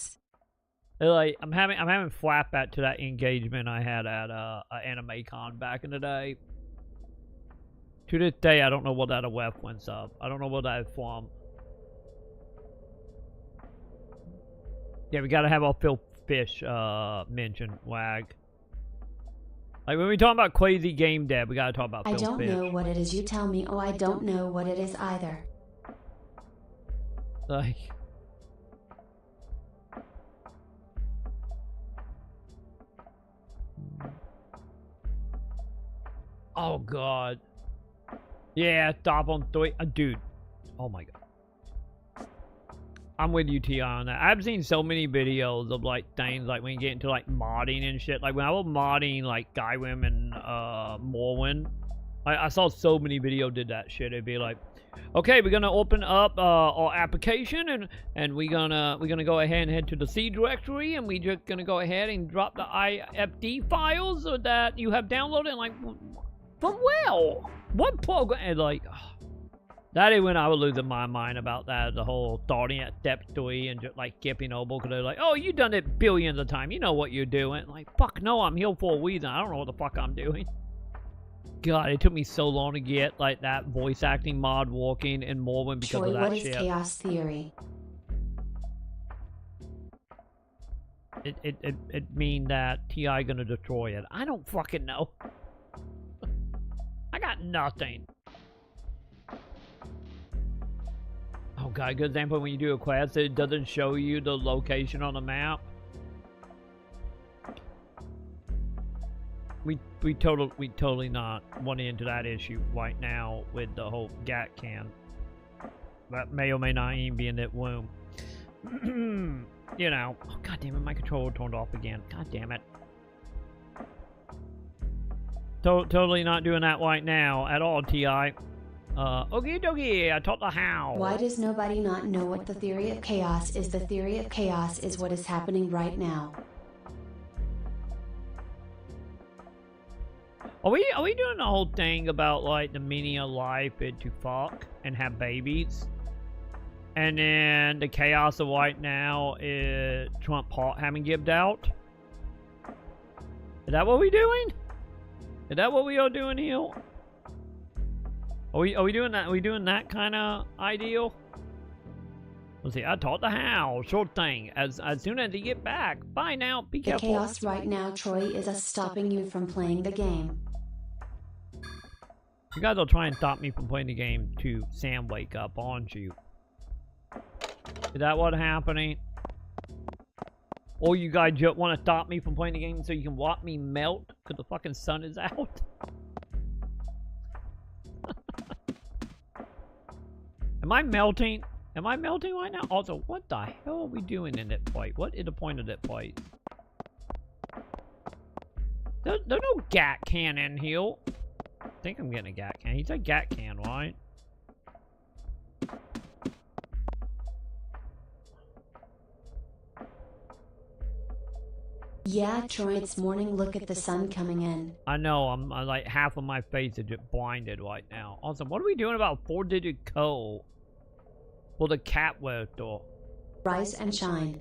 And like, I'm having flashback to that engagement I had at an anime con back in the day. To this day, I don't know what that reference of. I don't know what that is from. Yeah, we gotta have our Phil Fish mention, Wag. Like, when we talk about crazy game dev, we gotta talk about Phil Fish. I don't know what it is, you tell me. Oh, I don't know what it is either. Like, oh god. Yeah, stop on three. Dude. Oh my god. I'm with you, T on that. I've seen so many videos of like things like when you get into like modding and shit. Like when I was modding like Skyrim and Morrowind, I saw so many videos did that shit. It'd be like, okay, we're gonna open up our application and we're gonna go ahead and head to the C directory and we're just gonna go ahead and drop the IFD files that you have downloaded. And like, from well, what program? And like, that is when I was losing my mind about that, the whole starting at step 3 and just like skipping over because they're like, oh, you done it billions of times. You know what you're doing. Like, fuck no, I'm here for a reason. I don't know what the fuck I'm doing. God, it took me so long to get like that voice acting mod working in Morrowind because Troy, of that what is shit. chaos theory? It mean that TI gonna destroy it. I don't fucking know. I got nothing. Oh god, good example when you do a quest, it doesn't show you the location on the map. We totally not running into that issue right now with the whole GAT can. That may or may not even be in that womb. You know. Oh god damn it, my controller turned off again. God damn it. Totally not doing that right now at all, TI. Okie dokie, I taught the how. Why does nobody not know what the theory of chaos is? The theory of chaos is what is happening right now. Are we doing the whole thing about like the meaning of life is to fuck and have babies? And then the chaos of right now is Trump pot having given out? Is that what we doing? Is that what we are doing here? Are we doing that? Are we doing that kind of ideal? Let's see. I taught the how. Sure thing. As soon as you get back. Bye now. Be The careful. chaos right now, Troy, is us stopping you from playing the game. You guys will try and stop me from playing the game to Sam wake up, aren't you? Is that what's happening? Or you guys just want to stop me from playing the game so you can watch me melt because the fucking sun is out? Am I melting? Am I melting right now? Also, what the hell are we doing in that fight? What is the point of that fight? There's no GAT can in here. I think I'm getting a GAT can. He's a GAT can, right? Yeah, Troy, it's morning. Look at the sun coming in. I know. I'm like half of my face is just blinded right now. Also, what are we doing about 4-digit code for the cat door? Rise and shine.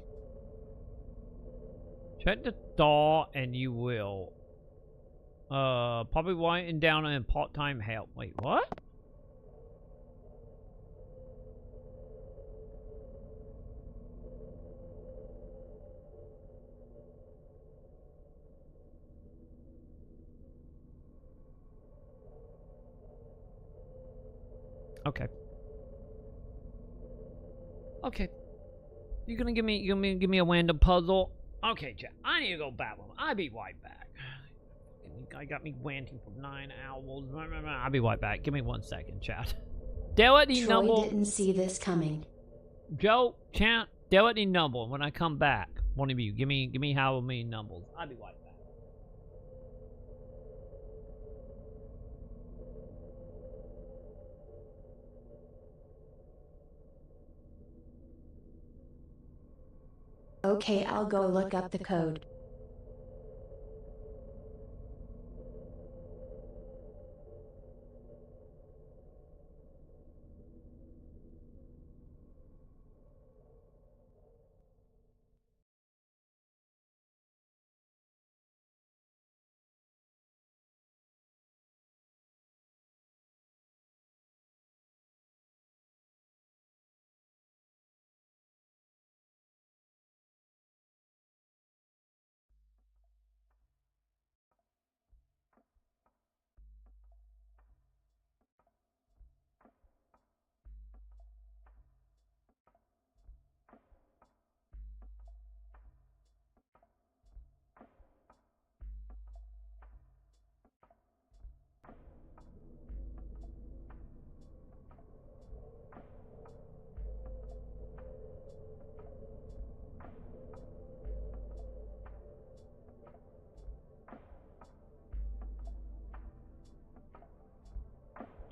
Check the door and you will. Probably writing down in part-time help. Wait, what? Okay. Okay. You gonna give me a random puzzle? Okay, chat. I need to go battle him. I'll be right back. You guy got me ranting for 9 hours. I'll be right back. Give me 1 second, chat. Troy didn't see this coming. Joe, chat. Delity number when I come back. One of you, give me how many numbers. I'll be right back. Okay, I'll go look up the code.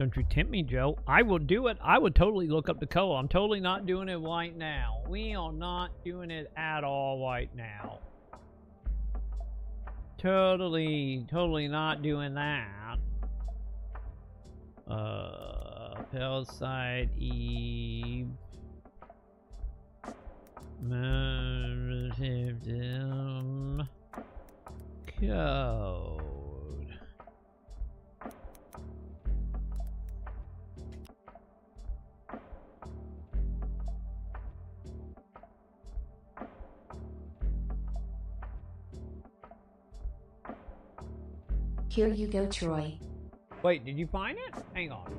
Don't you tempt me, Joe. I will do it. I would totally look up the code. I'm totally not doing it right now. We are not doing it at all right now. Totally not doing that. Parasite Eve. Code. Here you go, Troy. Wait, did you find it? Hang on.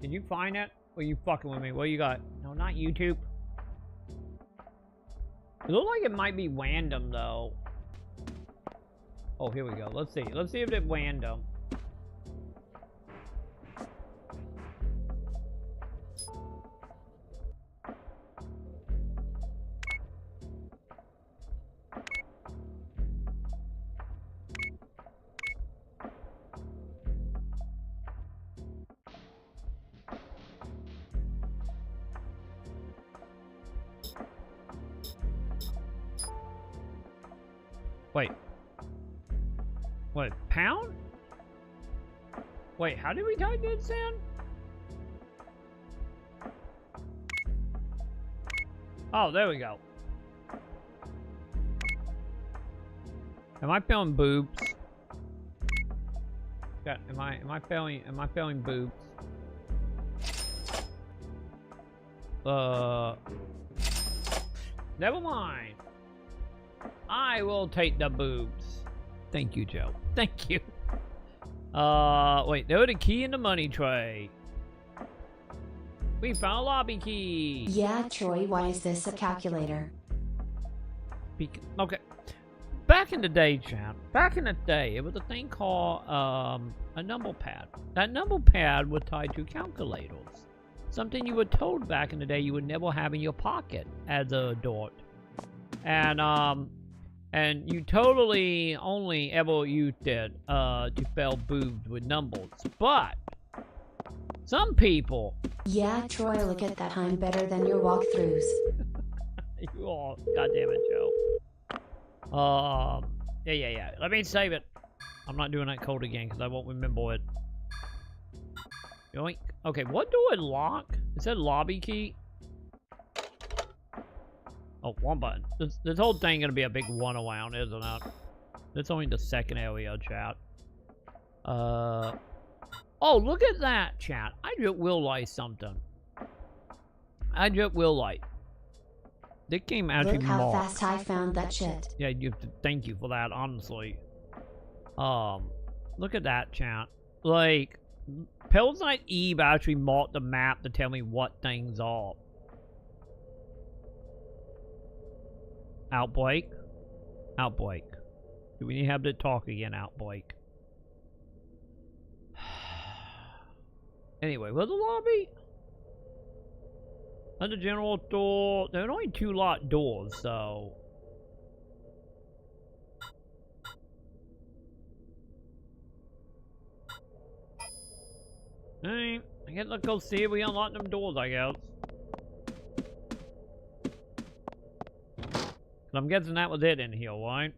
Did you find it? Or are you fucking with me? What you got? No, not YouTube. It looks like it might be random, though. Oh, here we go. Let's see. Let's see if it's random. Wait. What? Pound? Wait, how did we type this in? Oh, there we go. Am I feeling boobs? Yeah, am I feeling boobs? Never mind. I will take the boobs. Thank you, Joe. Thank you. Wait, there was a key in the money tray. We found a lobby key. Yeah, Troy, why is this a calculator? Okay. Back in the day, champ. Back in the day, it was a thing called a number pad. That number pad was tied to calculators. Something you were told back in the day you would never have in your pocket as an adult. And you totally only ever used it to spell boobs with numbers. But some people... Yeah, Troy, look at that. I'm better than your walkthroughs. You all... God damn it, Joe. Yeah. Let me save it. I'm not doing that code again because I won't remember it. Yoink. Okay, what do I lock? Is that lobby key? Oh, one button. This whole thing gonna be a big one around, isn't it? That's only the second area, chat. Oh, look at that, chat. I just realized something. I just realized. This game actually Look how fast I found that shit. Yeah, thank you for that, honestly. Look at that, chat. Like, Parasite Eve actually marked the map to tell me what things are. Outbreak? Outbreak. Do we need to have to talk again, Outbreak? Anyway, where's the lobby? Under general door. There are only 2 locked doors, so... Alright, I guess let's go see if we unlock them doors, I guess. I'm guessing that was it in here, right?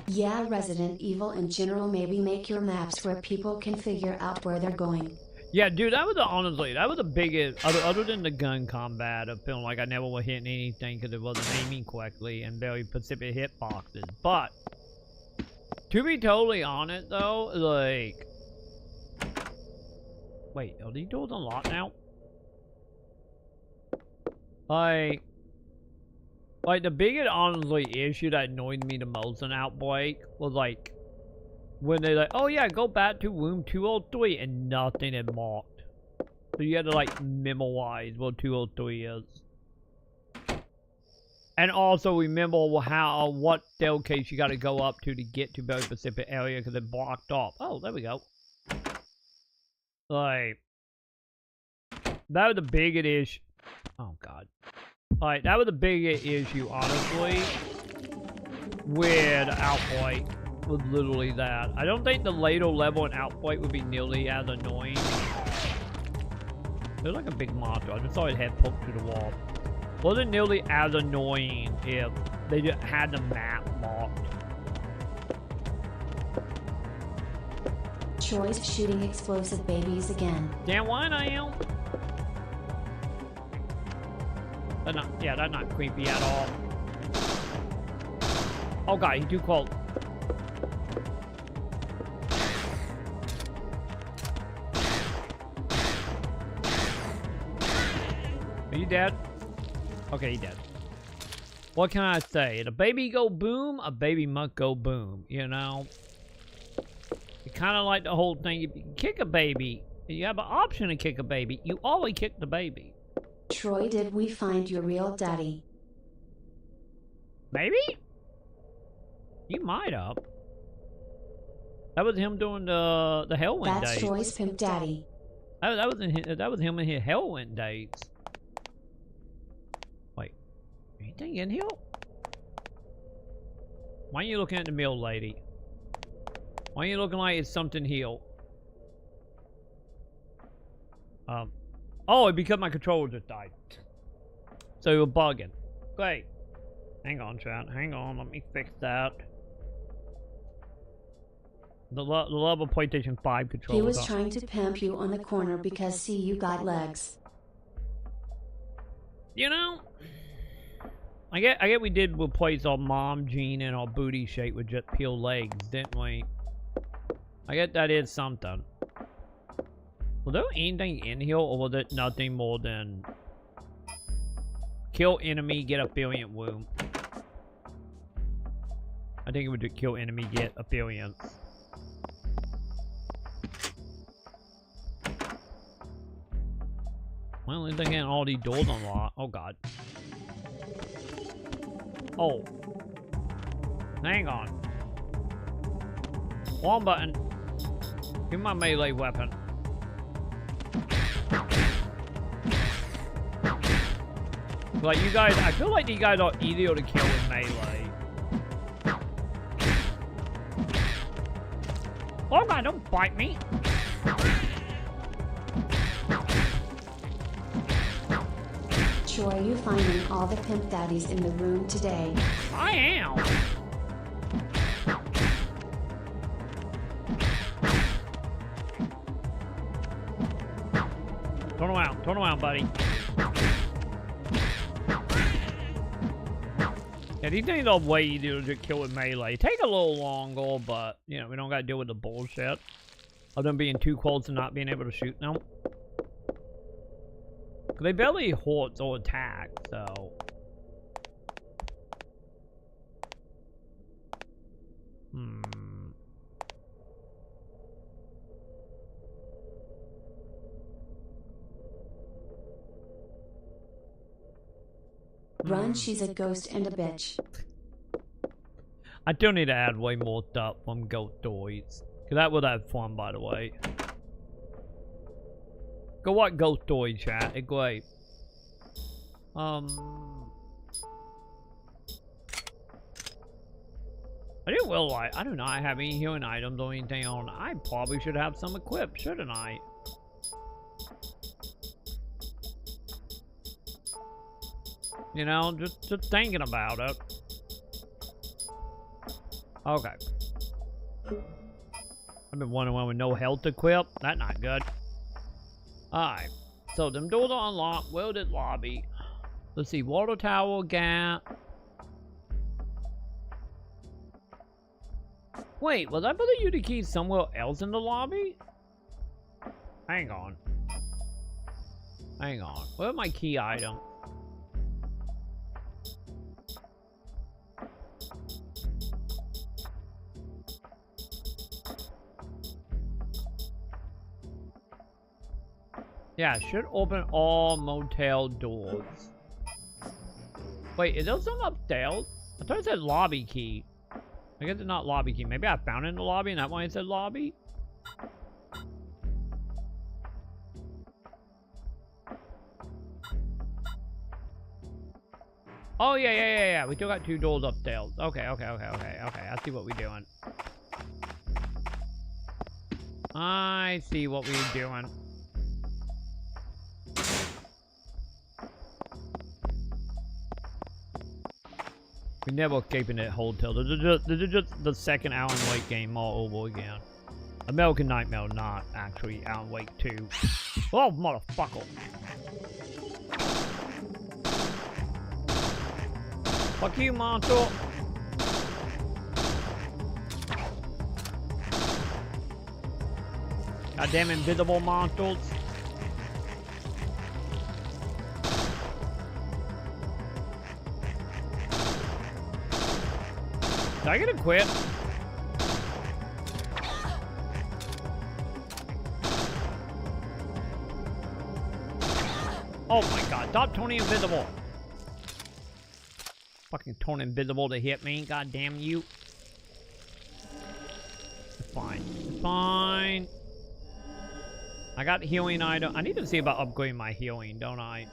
Yeah, Resident Evil in general, maybe make your maps where people can figure out where they're going. Yeah, dude, that was honestly, that was the biggest, other than the gun combat of feeling like I never was hitting anything because it wasn't aiming correctly and very specific hitboxes. But, to be totally honest though, like... Wait, are these doors unlocked now? Like, the biggest, honestly, issue that annoyed me the most in Outbreak was, like, when they like, oh yeah, go back to room 203, and nothing had marked. So you had to, like, memorize what 203 is. And also remember what staircase you gotta go up to get to very specific area, because it blocked off. Oh, there we go. Like, that was the biggest issue. Oh, God. Like, that was the biggest issue, honestly, with Outbreak. was literally that. I don't think the later level in Outbreak would be nearly as annoying. There's like a big monster. I just saw his head poked through the wall. Wasn't nearly as annoying if they just had the map marked. Troy's shooting explosive babies again. Damn right I am. That's not, yeah, that's not creepy at all. Oh god, he's too close. Are you dead? Okay, he's dead. What can I say? A baby go boom, a baby must go boom, you know? It's kind of like the whole thing, if you kick a baby, you have an option to kick a baby, you always kick the baby. Troy, did we find your real daddy? Maybe? You might have. That was him doing the Hellwind days. That's Troy's pimp daddy. That was him in his Hellwind days. Wait, anything in here? Why are you looking at the mill, lady? Why are you looking like it's something here? Oh, because my controller just died. So you're bugging. Great. Hang on, chat. Hang on. Let me fix that. The level PlayStation 5 controller. He was trying to pimp you on the corner because see you got legs. You know, I get we did replace our mom gene and our booty shape with just peeled legs, didn't we? I get that is something. Was there anything in here, or was it nothing more than kill enemy, get a billion wound? I think it would kill enemy, get a billion. Well, at least again, all these doors unlocked. Oh god. Oh. Hang on. One button. Give me my melee weapon. Like you guys, I feel like you guys are easier to kill with melee. Oh god, don't bite me. Troy, are you finding all the pimp daddies in the room today? I am. Turn around, buddy. Yeah, these things are way easier to kill with melee. Take a little longer, but, you know, we don't gotta deal with the bullshit of them being too close and not being able to shoot them. They barely hurt or attack, so. Run, she's a ghost and a bitch. I do need to add way more stuff from Ghost Toys. Cause that would have fun, by the way. Go watch Ghost Toys, chat. It's great. I didn't realize, I do not have any healing items or anything on. I probably should have some equipped, shouldn't I? You know, just thinking about it. Okay. I've been wondering why with no health equipped. That's not good. Alright. So, them doors are unlocked. Welded lobby. Let's see. Water tower, gap. Wait, was I putting you the key somewhere else in the lobby? Hang on. Hang on. Where's my key item? Yeah, should open all motel doors. Wait, is there some upstairs? I thought it said lobby key. I guess it's not lobby key. Maybe I found it in the lobby and that's why it said lobby? Oh, yeah. We still got 2 doors upstairs. Okay. I see what we're doing. I see what we're doing. We're never keeping it hotel. This is just the second Alan Wake game all over again. American Nightmare, not actually Alan Wake 2. Oh, motherfucker. Fuck you, monster. Goddamn invisible monsters. Did I get to quit? Oh my god, stop turning invisible. Fucking turn invisible to hit me, god damn you. It's fine. It's fine. I got healing item. I need to see about upgrading my healing, don't I?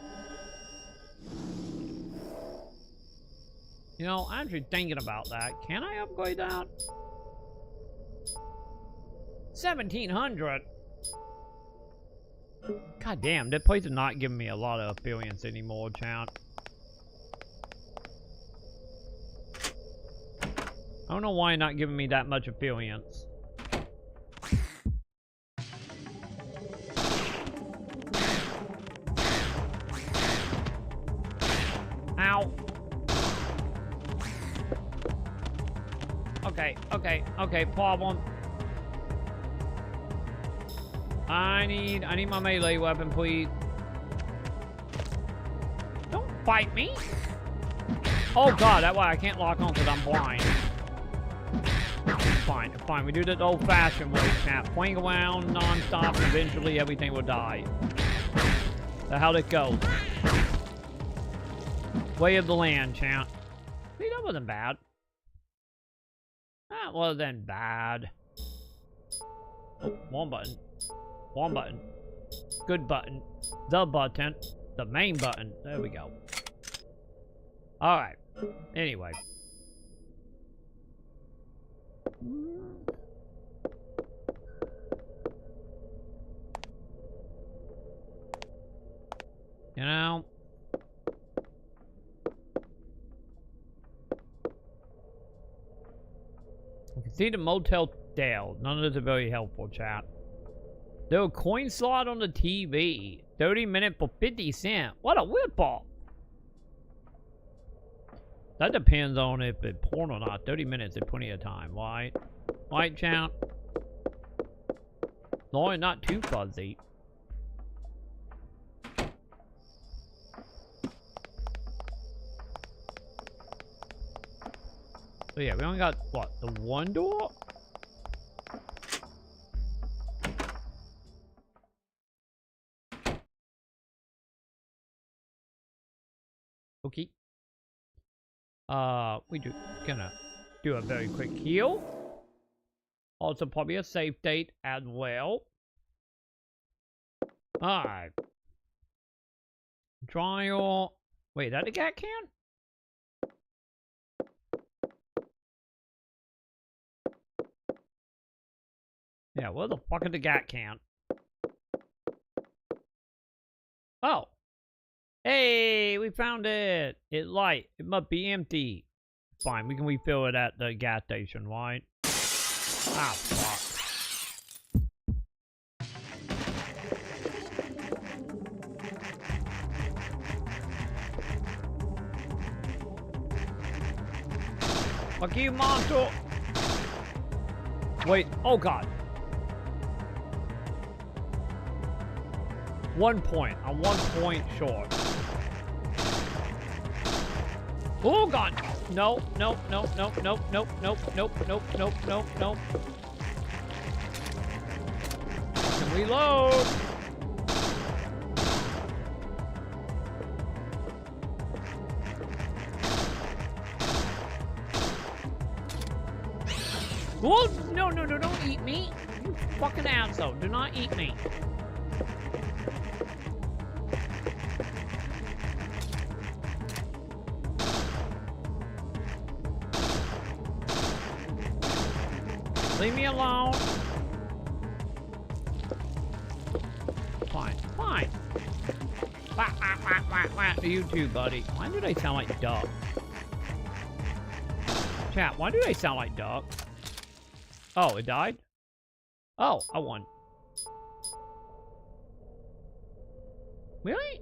You know, I'm actually thinking about that. Can I upgrade that? 1700. God damn, that place is not giving me a lot of experience anymore, chat. I don't know why not giving me that much experience. Ow. Okay, problem. I need my melee weapon, please. Don't fight me. Oh god, that way I can't lock on because I'm blind. It's fine. We do this old-fashioned way, chat. Playing around non-stop, and eventually everything will die. That's how it goes. Way of the land, chat. See, that wasn't bad. That wasn't bad. Oh, one button. One button. Good button. The button. The main button. There we go. Alright. Anyway. You know. You can see the Motel Dale. None of this is very helpful, chat. There was a coin slot on the TV. 30 minutes for 50 cents. What a whip-off. That depends on if it's porn or not. 30 minutes is plenty of time, right? Right, chat? No, it's not too fuzzy. So yeah, we only got, what, the one door? Okay. We just gonna do a very quick heal. Also probably a save date as well. Alright. Trial. Wait, is that the cat can? Yeah, where the fuck is the gat can? Oh. Hey, we found it. It's light. It must be empty. Fine, we can refill it at the gas station, right? Ah, fuck. Fuck you, monster. Wait, oh god. 1 point. I'm 1 point short. Oh god! No, no, no, no, no, no, no, no, no, no, no, no. Can we load? Oh, no, no, no, don't eat me. You fucking asshole. Do not eat me. Leave me alone. Quack, quack to you too, buddy. Why do they sound like duck? Chat, why do they sound like duck? Oh, it died? Oh, I won. Really?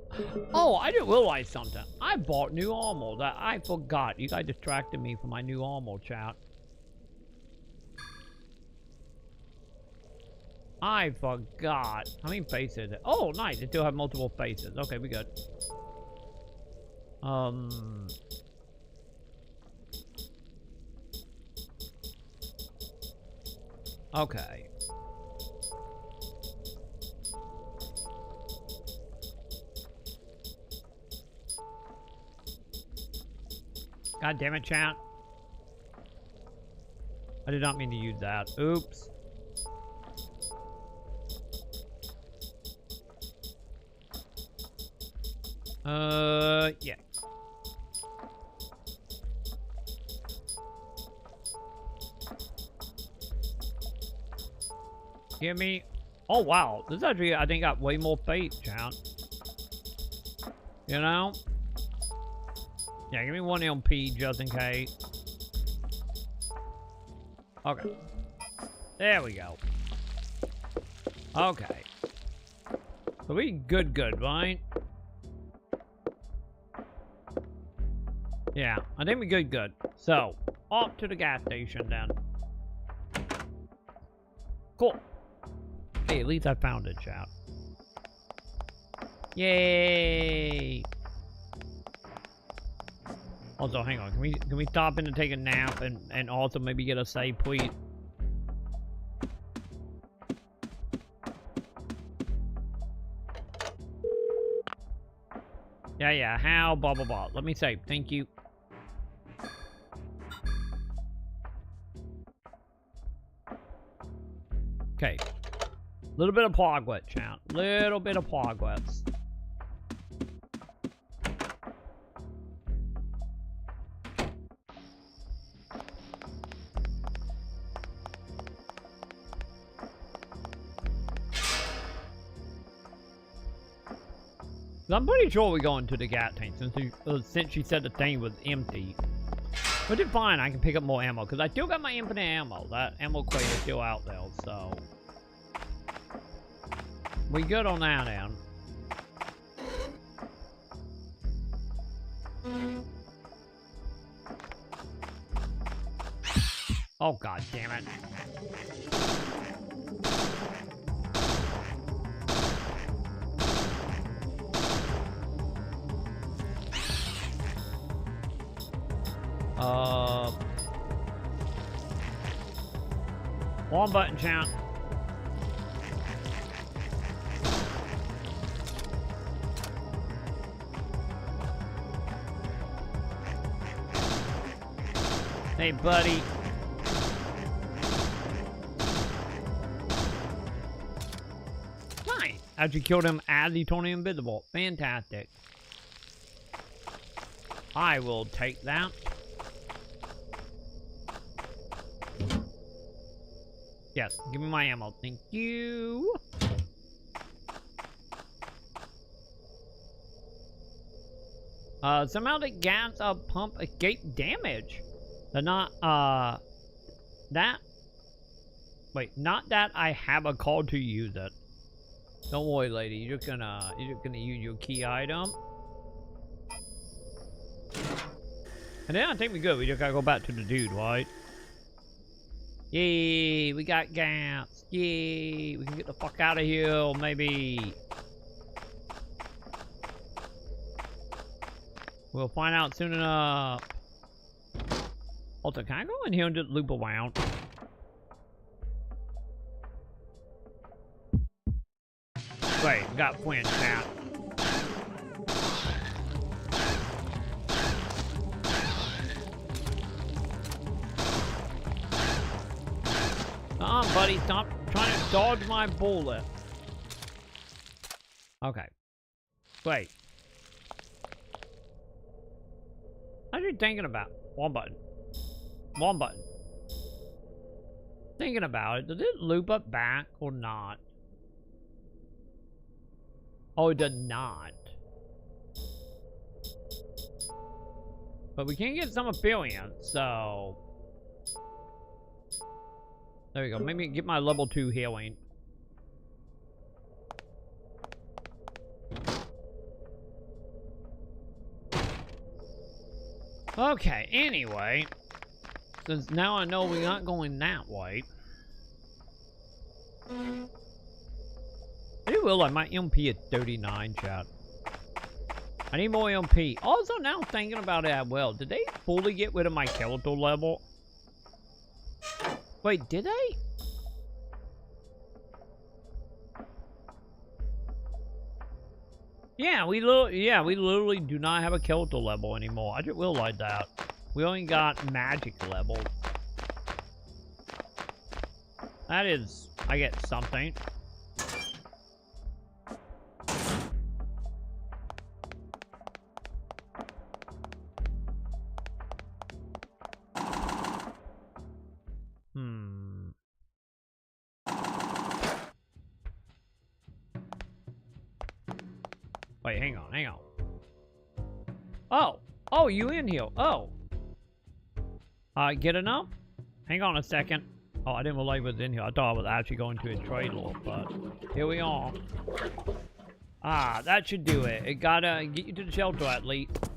Oh, I didn't realize something. I bought new armor that I forgot. You guys distracted me from my new armor, chat. I forgot. How many faces? Oh, nice. They still have multiple faces. Okay, we good. Okay. God damn it, chat. I did not mean to use that. Oops. Yeah. Hear me? Oh, wow. This actually, I think, got way more faith, chat. You know? Yeah, give me 1 MP just in case. Okay. There we go. Okay. So we good, right? Yeah, I think we good. So, off to the gas station then. Cool. Hey, at least I found it, chat. Yay! Also, hang on. Can we stop in to take a nap and also maybe get a save, please? Yeah. How? Blah blah blah. Let me save. Thank you. Okay. Little bit of progress, chat. Little bit of progress. I'm pretty sure we're going to the gas tank since she said the thing was empty. Which is fine, I can pick up more ammo because I still got my infinite ammo. That ammo crate is still out there, so we good on that end. Oh god damn it. One button, chat. Hey, buddy. Nice. Actually killed him as he turned invisible. Fantastic. I will take that. Yes, give me my ammo. Thank you. Somehow the gas pump escape damage. They're not, wait, not that I have a call to use it. Don't worry, lady. You're just gonna use your key item. And then I think we're good. We just gotta go back to the dude, right? Yay, we got gas. Yay, we can get the fuck out of here, maybe. We'll find out soon enough. Also, can I go in here and just loop around? Wait, we got Quinn now. Come on, buddy, stop trying to dodge my bullet. Okay. Wait. What are you thinking about? One button. One button. Thinking about it. Does it loop up back or not? Oh, it does not. But we can get some experience, so... There we go. Maybe get my level 2 healing. Okay, anyway. Since now I know we're not going that way. I do realize my MP is 39, chat. I need more MP. Also, now thinking about it as well, did they fully get rid of my character level? Wait, did they? Yeah, we literally do not have a character level anymore. I just realized that. We only got magic level. That is, I get something. Wait, hang on. Oh, you in here? Oh. Get enough? Hang on a second. Oh, I didn't realize it was in here. I thought I was actually going to a trade lord, but here we are. Ah, that should do it. It gotta get you to the shelter at least.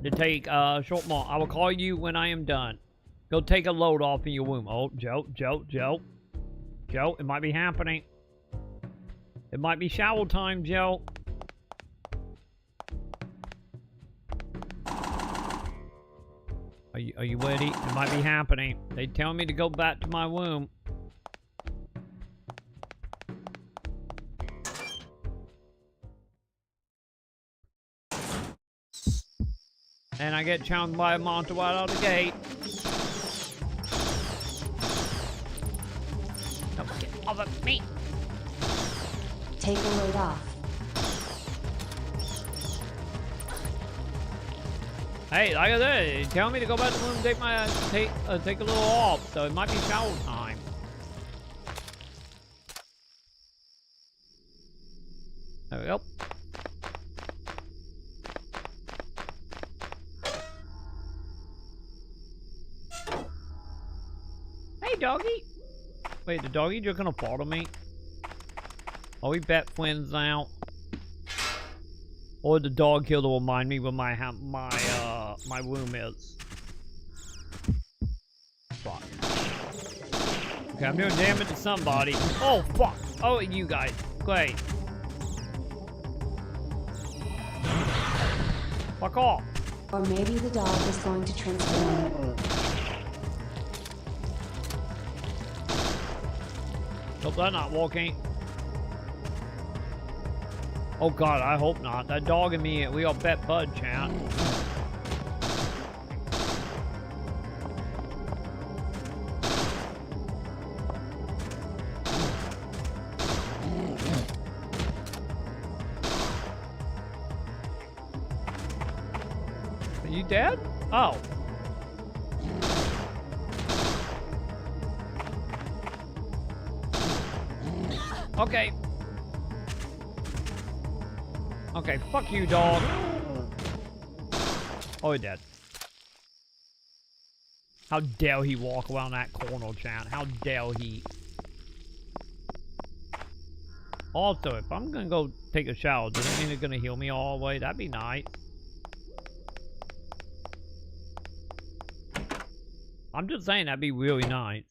To take a short mark. I will call you when I am done. Go take a load off in your womb. Oh, Joe, it might be happening. It might be shower time, Joe. Are you ready? It might be happening. They tell me to go back to my womb. And I get challenged by a monster right out of the gate. Don't get off of me. Take a load off. Hey, like I said, tell me to go back to the room and take a little off, so it might be shower time. There we go. Hey, doggy. Wait, the doggy just gonna follow me? Are we bet friends now? Or the dog here to remind me where my room is. Fuck. Okay, I'm doing damage to somebody. Oh, fuck. Oh, you guys. Great. Fuck off. Or maybe the dog is going to transform. Nope, they're not walking. Oh god, I hope not. That dog and me, we all bet bud, chat. Are you dead? Oh. Okay. Okay, fuck you, dog. Oh, he's dead. How dare he walk around that corner, chat? How dare he? Also, if I'm gonna go take a shower, does that mean it's gonna heal me all the way? That'd be nice. I'm just saying that'd be really nice.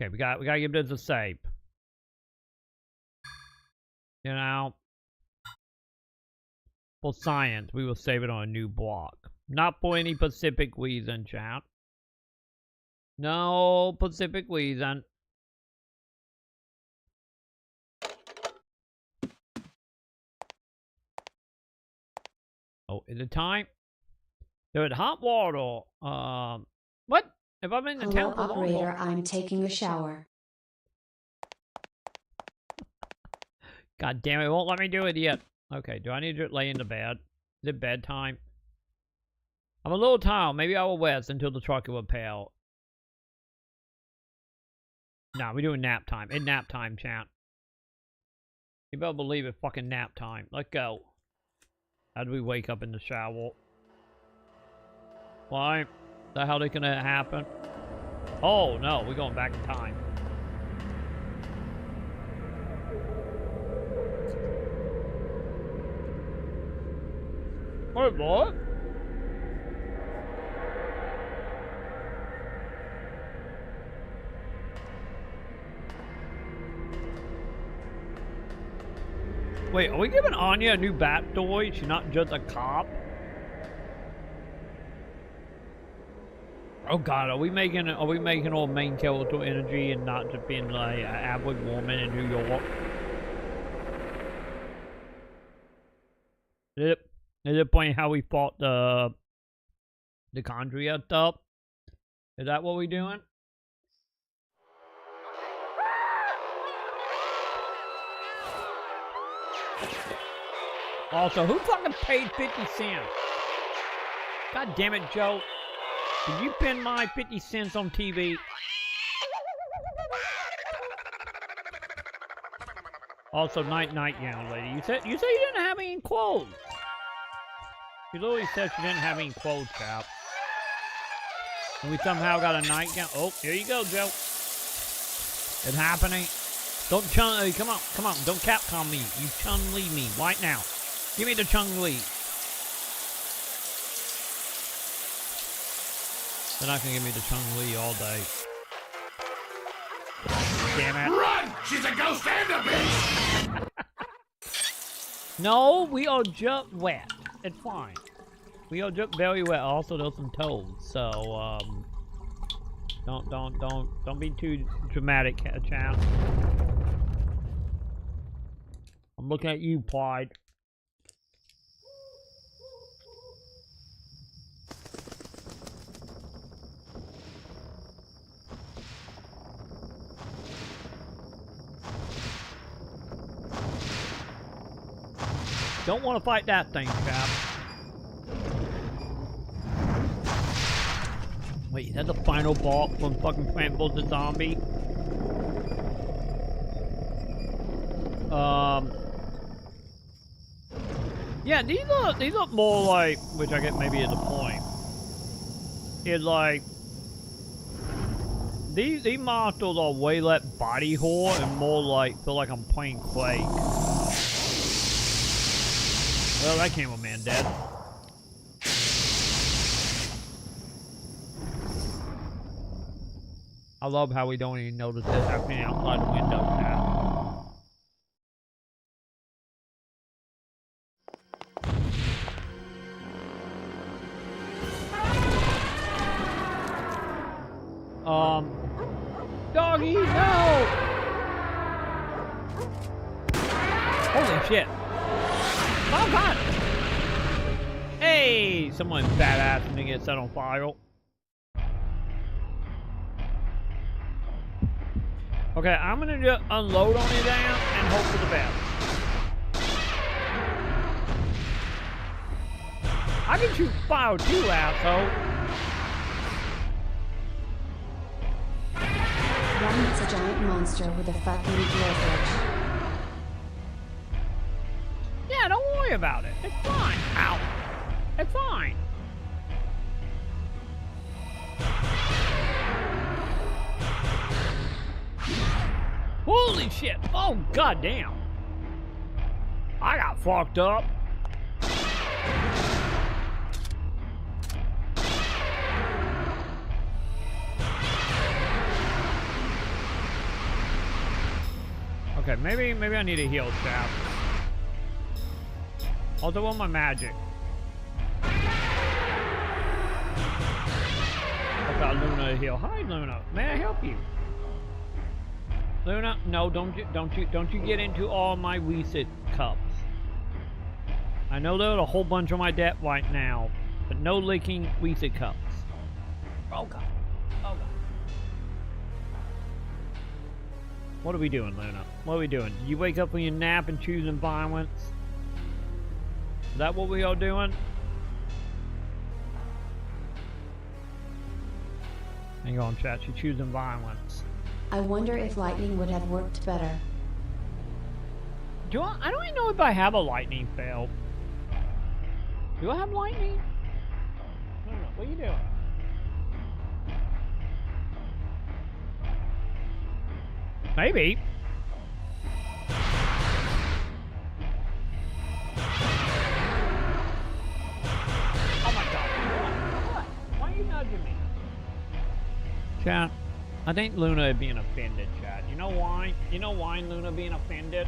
Okay, we gotta give this a save. You know, for science, we will save it on a new block. Not for any specific reason, chat. No specific reason. Oh, is it time? There's hot water. What? If I'm in the Hello, town operator, I'm taking a shower. God damn it, won't let me do it yet. Okay, do I need to lay in the bed? Is it bedtime? I'm a little tired. Maybe I will rest until the truck will repair. No, we're doing nap time. It's nap time, chat. You better believe it. Fucking nap time. Let's go. How do we wake up in the shower? Why? The hell is gonna happen? Oh no, we're going back in time. Wait, what? Wait, are we giving Anya a new backstory? She's not just a cop? Oh god, are we making all main character energy and not just being like an average woman in New York? Is it point how we fought the Condria stuff? Is that what we doing? Also, who fucking paid 50 cents? God damn it, Joe. Did you pin my 50 cents on TV? Also, night, young lady. You said you didn't have any clothes. You literally said you didn't have any clothes, chap. And we somehow got a nightgown. Oh, here you go, Joe. It's happening. Don't come on. Don't Capcom me. You Chun-Li me right now. Give me the Chun-Li. They're not gonna give me the Chun-Li all day. Damn it. Run! She's a ghost and a bitch! No, we are just wet. It's fine. We are just very wet. Also, there's some toads, so don't be too dramatic, champ. I'm looking at you, Pride. Don't want to fight that thing, chap. Wait, is that the final boss from fucking Plant vs. Zombie? Yeah, these look more like, which I get maybe is the point. It's like these monsters are way less body horror and more like feel like I'm playing Quake. Well, that cameraman dead. I love how we don't even notice this happening outside the window now. Doggy, no! Holy shit. Oh god! Hey! Someone badass and they get set on fire. Okay, I'm gonna just unload on you down and hope for the best. I can shoot fire too, asshole. One is a giant monster with a fucking blowfish. Yeah, don't worry about it. It's fine. Ow. It's fine. Holy shit. Oh, goddamn. I got fucked up. Okay, maybe I need a heal, chap. I'll do all my magic. I've got Luna to heal. Hi, Luna. May I help you? Luna, no, don't you get into all my reset cups. I know there's a whole bunch on my deck right now, but no licking reset cups. Oh god. Oh god. What are we doing, Luna? What are we doing? Did you wake up from your nap and choosing violence? Is that what we are doing? Hang on, chat. She's choosing violence. I wonder if lightning would have worked better. I don't even know if I have a lightning fail. Do I have lightning? I don't know. What are you doing? Maybe. Oh my god. What? Why are you nudging me? Chat, I think Luna is being offended, chat. You know why? You know why Luna being offended?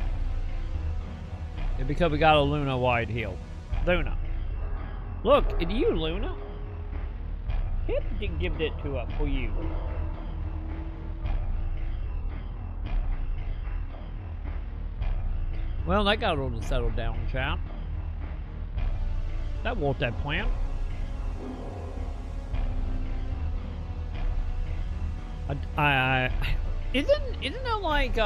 It's because we got a Luna wide heel. Luna. Look, it's you, Luna. Hip give it to us for you. Well, that got a little settled down, chat. That wasn't that plant. Isn't it like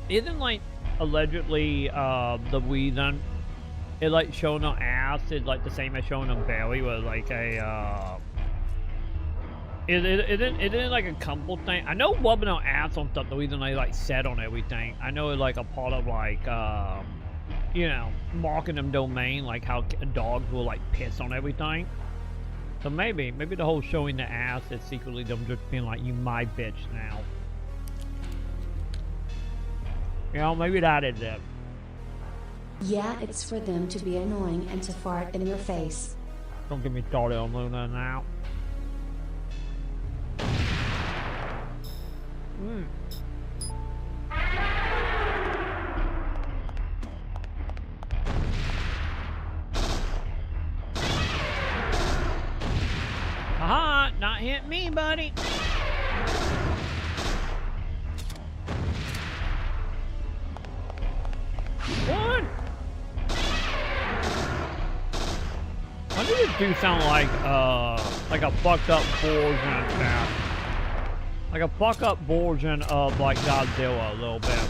isn't like allegedly the reason it like showing on ass is like the same as showing on belly with like a isn't it like a couple thing? I know rubbing on ass on stuff the reason they like set on everything. I know it's like a part of like you know, marking them domain, like how dogs will like piss on everything. So maybe the whole showing the ass is secretly them just being like, you my bitch now. You know, maybe that is it. Yeah, it's for them to be annoying and to fart in your face. Don't get me started on Luna now. Haha, not hit me, buddy. One. Why does it do sound like a fucked up version, chat? Like a fucked up version of like Godzilla a little bit.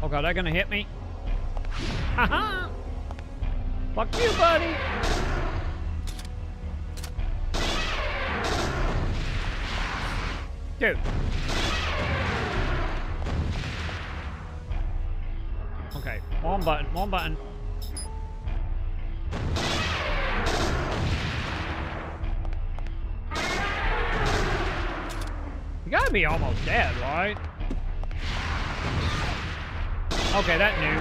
Oh god, they're gonna hit me. Haha! Fuck you, buddy! Dude. Okay, one button, one button. You gotta be almost dead, right? Okay, that knew.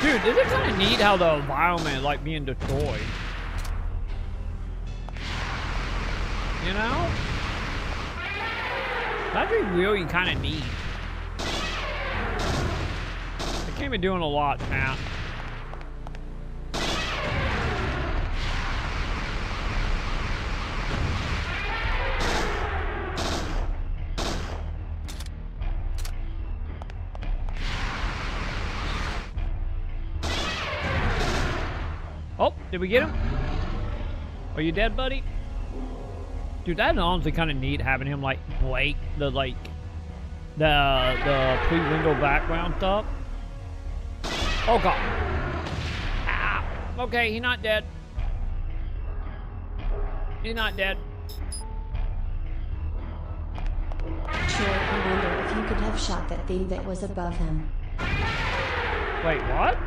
Dude, this is kind of neat how the environment is like being destroyed. You know? That'd be really kind of neat. I can't be doing a lot, chat. Oh, did we get him? Are you dead, buddy? Dude, that's honestly kind of neat having him like break the pre-window background stuff. Oh god. Ah. Okay, he's not dead. He's not dead. Sure, I wonder if you could have shot that thing that was above him. Wait, what?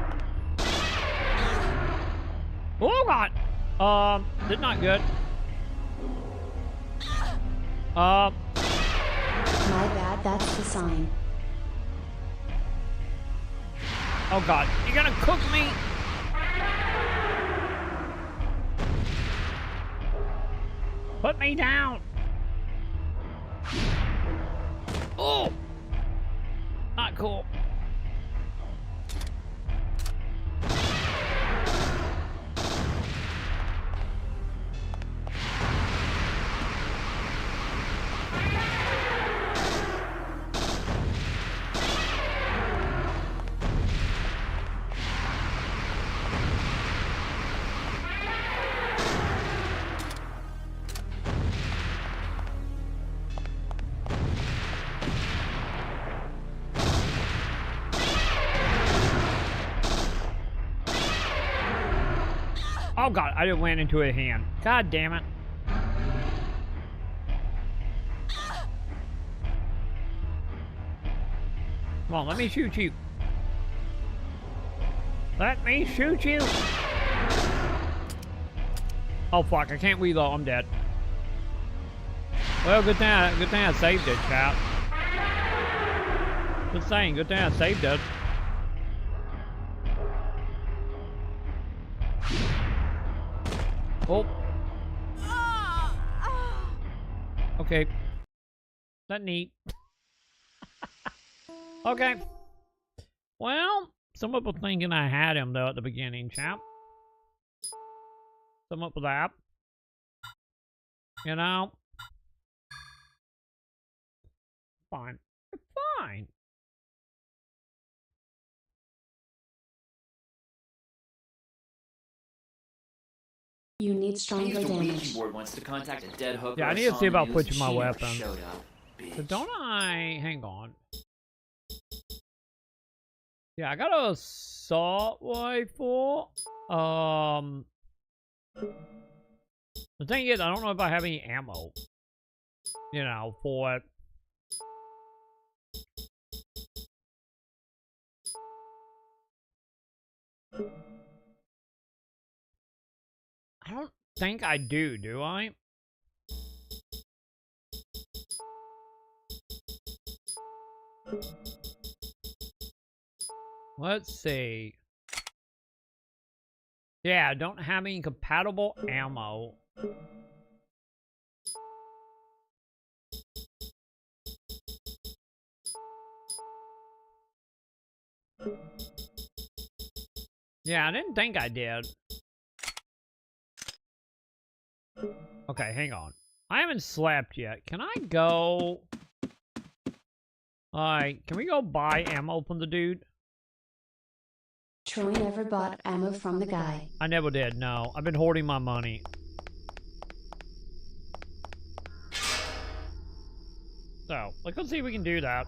Oh god. That's not good. My bad, that's the sign. Oh god, you gonna cook me? Put me down. Oh, not cool. Oh god, I just went into a hand. God damn it. Come on, let me shoot you. Let me shoot you. Oh fuck, I can't reload, I'm dead. Well, good thing I saved it, chat. Just saying, good thing I saved it. Oh. Okay. That's neat. Okay. Well, some people thinking I had him though at the beginning, chap. Some up with that. You know? Fine. It's fine. You need stronger The Ouija damage. board wants to contact a dead hooker. Yeah, I need to see about switching my weapon. Showed up, So don't I... Hang on. Yeah, I got a assault rifle. The thing is, I don't know if I have any ammo. You know, for it. I don't think I do I? Let's see. Yeah, I don't have any compatible ammo. Yeah, I didn't think I did. Okay, hang on. I haven't slept yet. Can I go... Alright, can we go buy ammo from the dude? Troy never bought ammo from the guy. I never did, no. I've been hoarding my money. So, let's see if we can do that.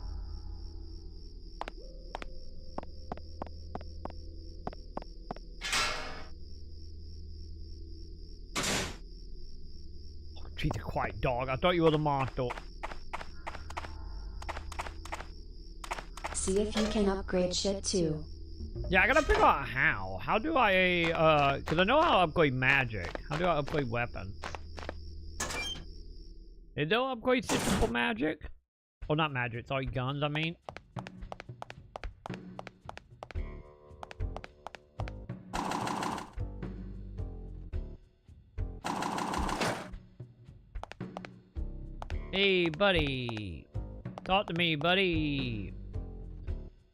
Treat the quiet dog. I thought you were the monster. See if you can upgrade shit too. Yeah, I gotta figure out how. How do I, cause I know how to upgrade magic. How do I upgrade weapons? Is there an upgrade system for magic? Oh, not magic, sorry, guns, I mean. Hey, buddy. Talk to me, buddy.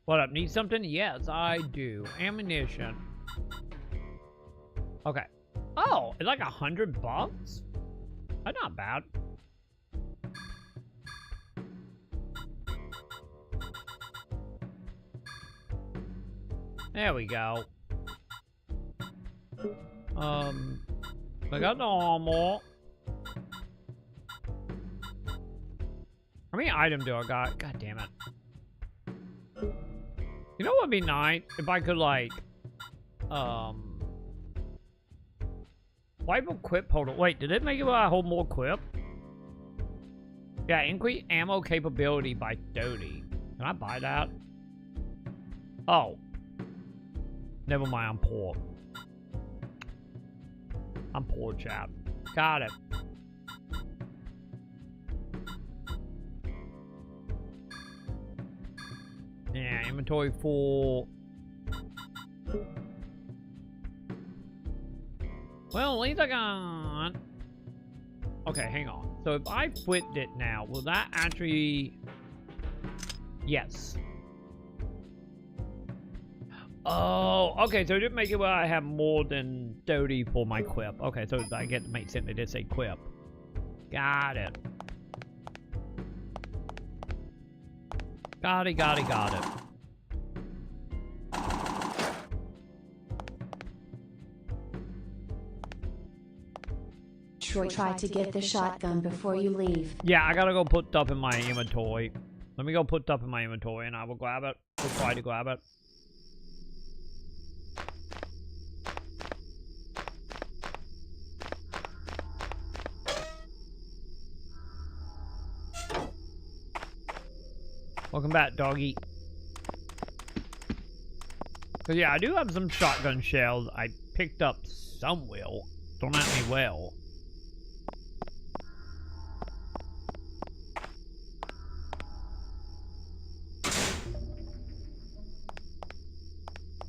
What up, need something? Yes, I do. Ammunition. Okay. Oh, it's like $100? That's not bad. There we go. I got the armor. How many items do I got? God damn it. You know what would be nice? If I could, like, wipe equip holder. Wait, did it make it where I hold more equip? Yeah, increase ammo capability by 30. Can I buy that? Oh. Never mind, I'm poor. I'm poor, chap. Got it. Yeah, inventory full. Well, at least I got... Okay, hang on. So if I flipped it now, will that actually... Yes. Oh, okay, so it didn't make it where I have more than 30 for my quip. Okay, so I get to make sense it did say quip. Got it. Got it. Troy, try to get the shotgun before you leave. Yeah, I gotta go put stuff in my inventory. Let me go put stuff in my inventory and I will grab it. We'll try to grab it. Welcome back, doggy. Cause yeah, I do have some shotgun shells I picked up somewhere. Don't at me well.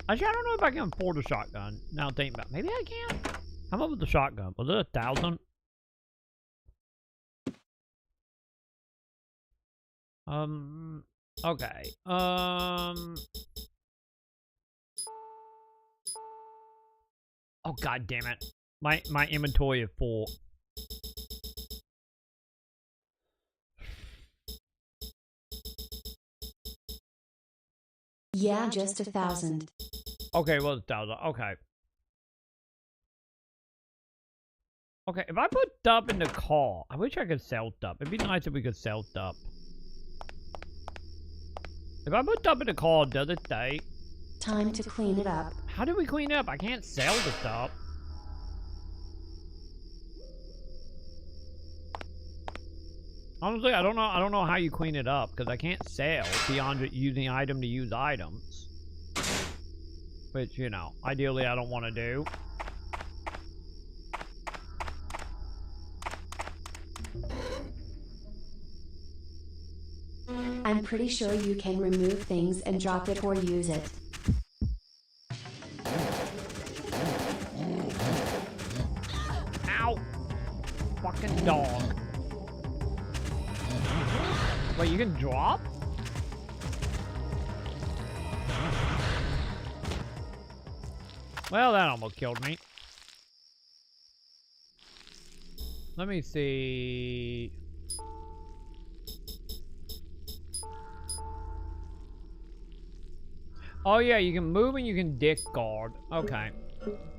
Actually, I don't know if I can afford a shotgun. Now think about it. Maybe I can. How much was the shotgun? Was it 1,000? Okay. Oh god damn it. My inventory is full. Yeah, just 1,000. Okay, well, 1,000. Okay. Okay, if I put Dub in the car, I wish I could sell Dub. It'd be nice if we could sell Dub. If I put Dub in the car, does it stay? Time to clean it up. How do we clean it up? I can't sell the stuff. Honestly, I don't know how you clean it up because I can't sell beyond using item to use items. Which, you know, ideally I don't want to do. I'm pretty sure you can remove things and drop it or use it. Ow! Fucking dog. Wait, you can drop? Well, that almost killed me. Let me see. Oh yeah, you can move and you can discard. Okay.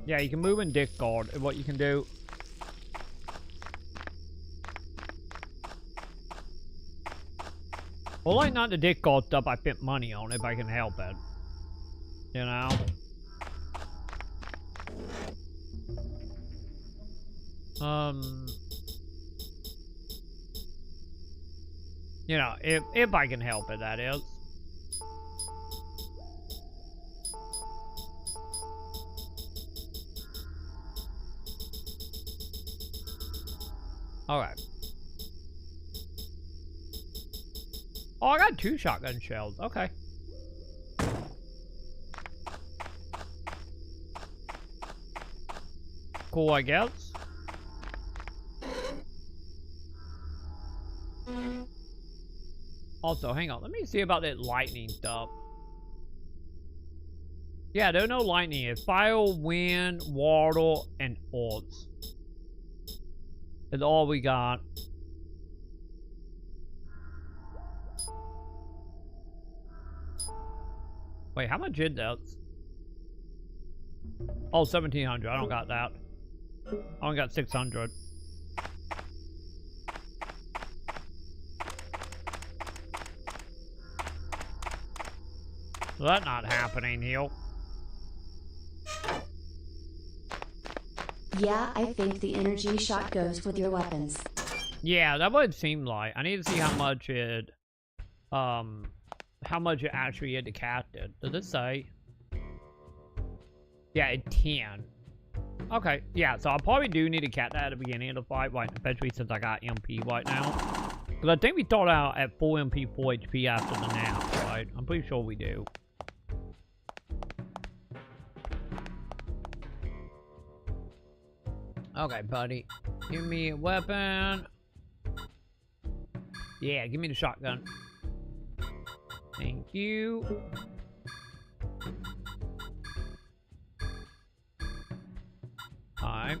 Yeah, you can move and discard is what you can do. Well, like not the discard stuff I spent money on if I can help it. You know? You know, if I can help it, that is. Alright. Oh, I got 2 shotgun shells. Okay. Cool, I guess. Also, hang on. Let me see about that lightning stuff. Yeah, there's no lightning. It's fire, wind, water, and earth. That's all we got. Wait, how much is that? Oh, 1,700. I don't got that. I only got 600. So that's not happening here. Yeah, I think the energy shot goes with your weapons. Yeah, that would seem like. I need to see how much it actually had to cast it. Does it say? Yeah, it 10. Okay, yeah, so I probably do need to cat that at the beginning of the fight, right, especially since I got MP right now. Because I think we start out at full MP, 4 HP after the nap, right? I'm pretty sure we do. Okay, buddy. Give me a weapon. Yeah, give me the shotgun. Thank you. Alright.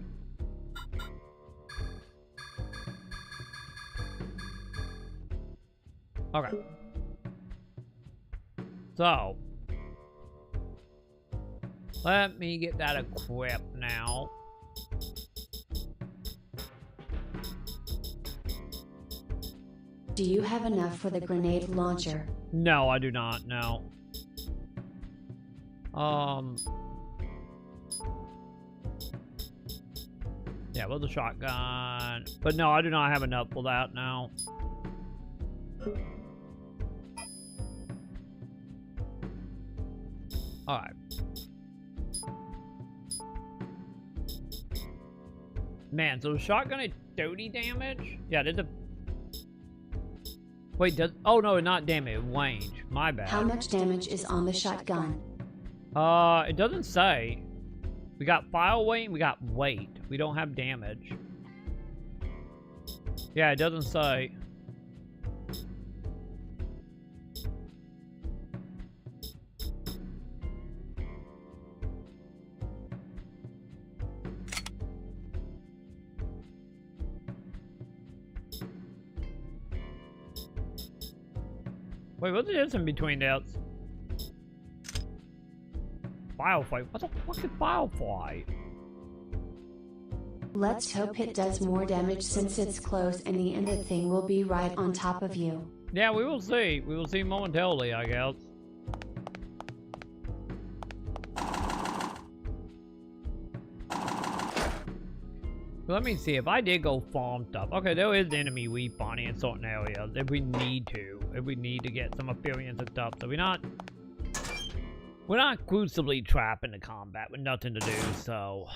Okay. So. Let me get that equipped now. Do you have enough for the grenade launcher? No, I do not, no. Yeah, well, the shotgun. But no, I do not have enough for that now. Alright. Man, so the shotgun is 30 damage? Yeah, there's a... Wait, does... Oh, no, not damage. Range. My bad. How much damage is on the shotgun? It doesn't say. We got fire weight and we got weight. We don't have damage. Yeah, it doesn't say. Wait, what's the difference between that? Firefight? What the fuck is firefight? Let's hope it does more damage since it's close and the ended thing will be right on top of you. Yeah, we will see. We will see momentarily, I guess. Let me see if I did go farm stuff. Okay, there is enemy we find in certain areas if we need to. If we need to get some experience and stuff. So we're not exclusively trapped into combat with nothing to do, so.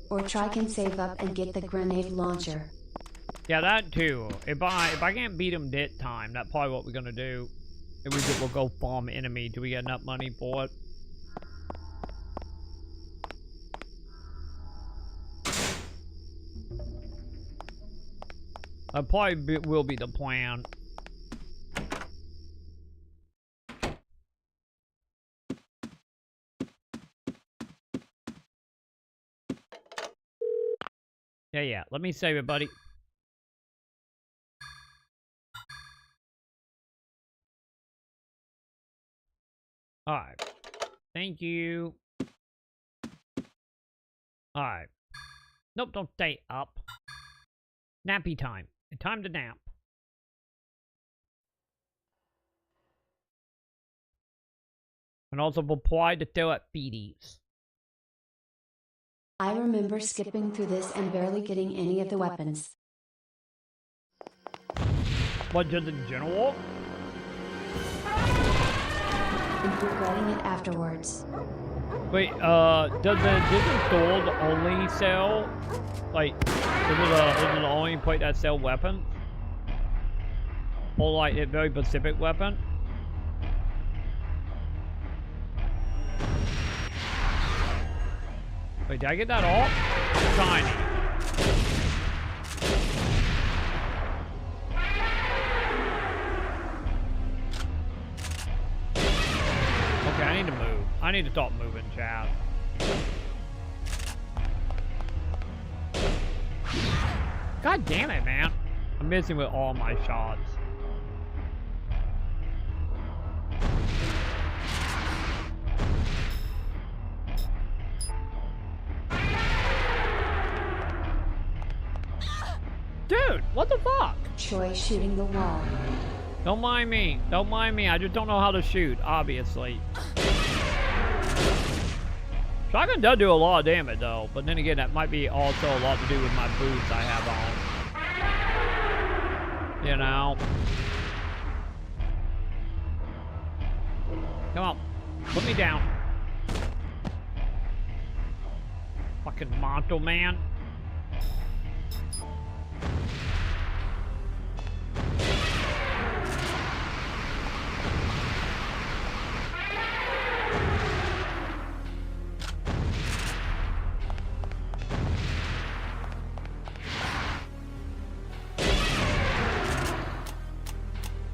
Or try can save up and get the grenade launcher. Yeah, that too. If I can't beat him that time, that's probably what we're gonna do. If we'll go farm enemy till we get enough money for it. That probably will be the plan. Yeah. Let me save it, buddy. Alright. Thank you. Alright. Nope, don't stay up. Nappy time. Time to nap. And also apply to throw at feeties. I remember skipping through this and barely getting any of the weapons. What, just in general? And regretting it afterwards. Wait, does the sword only sell, like, is it the only place that sell weapons? Or like a very specific weapon? Wait, did I get that off? Shiny. Okay, I need to move. I need to stop moving, chat. God damn it, man. I'm missing with all my shots. Dude, what the fuck? Troy shooting the wall. Don't mind me. Don't mind me. I just don't know how to shoot, obviously. Shotgun does do a lot of damage, though. But then again, that might be also a lot to do with my boots I have on. You know? Come on. Put me down. Fucking Monto man.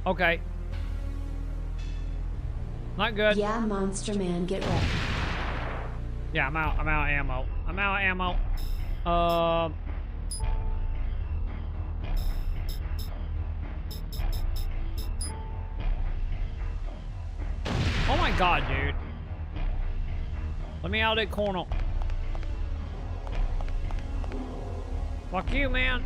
Okay. Not good. Yeah, Monster Man, get ready. Yeah, I'm out of ammo. I'm out of ammo. Oh my god, dude. Let me out of that corner. Fuck you, man.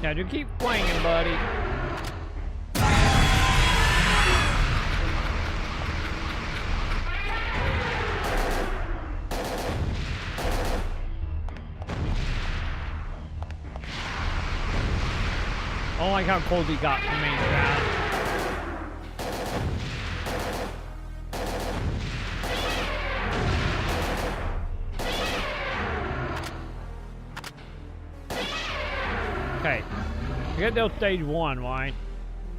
Yeah, just keep swinging, buddy. I don't like how cold he got for me, Chad. Okay, I get to stage 1, right?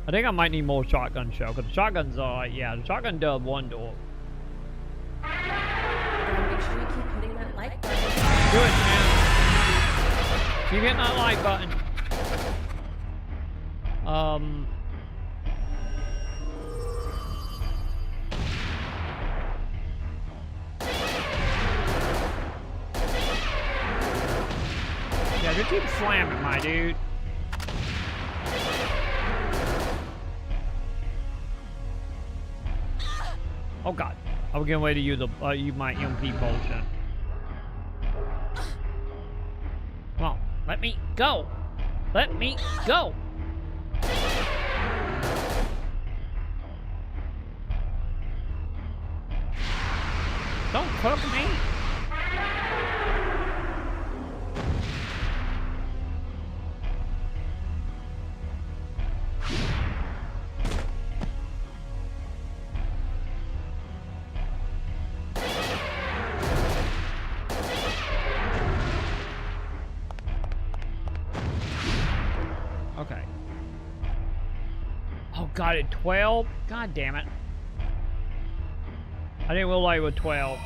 I think I might need more shotgun shell, because the shotgun's yeah, the shotgun does one door. Make sure you keep hitting that like button. Do it, man. Keep hitting that like button. Yeah, just keep slamming, my dude. Oh god, I was getting ready to use my EMP potion. Come on, let me go. Let me go. Don't cook me. Okay. Oh, got it. 12? God damn it. I didn't realize it was 12.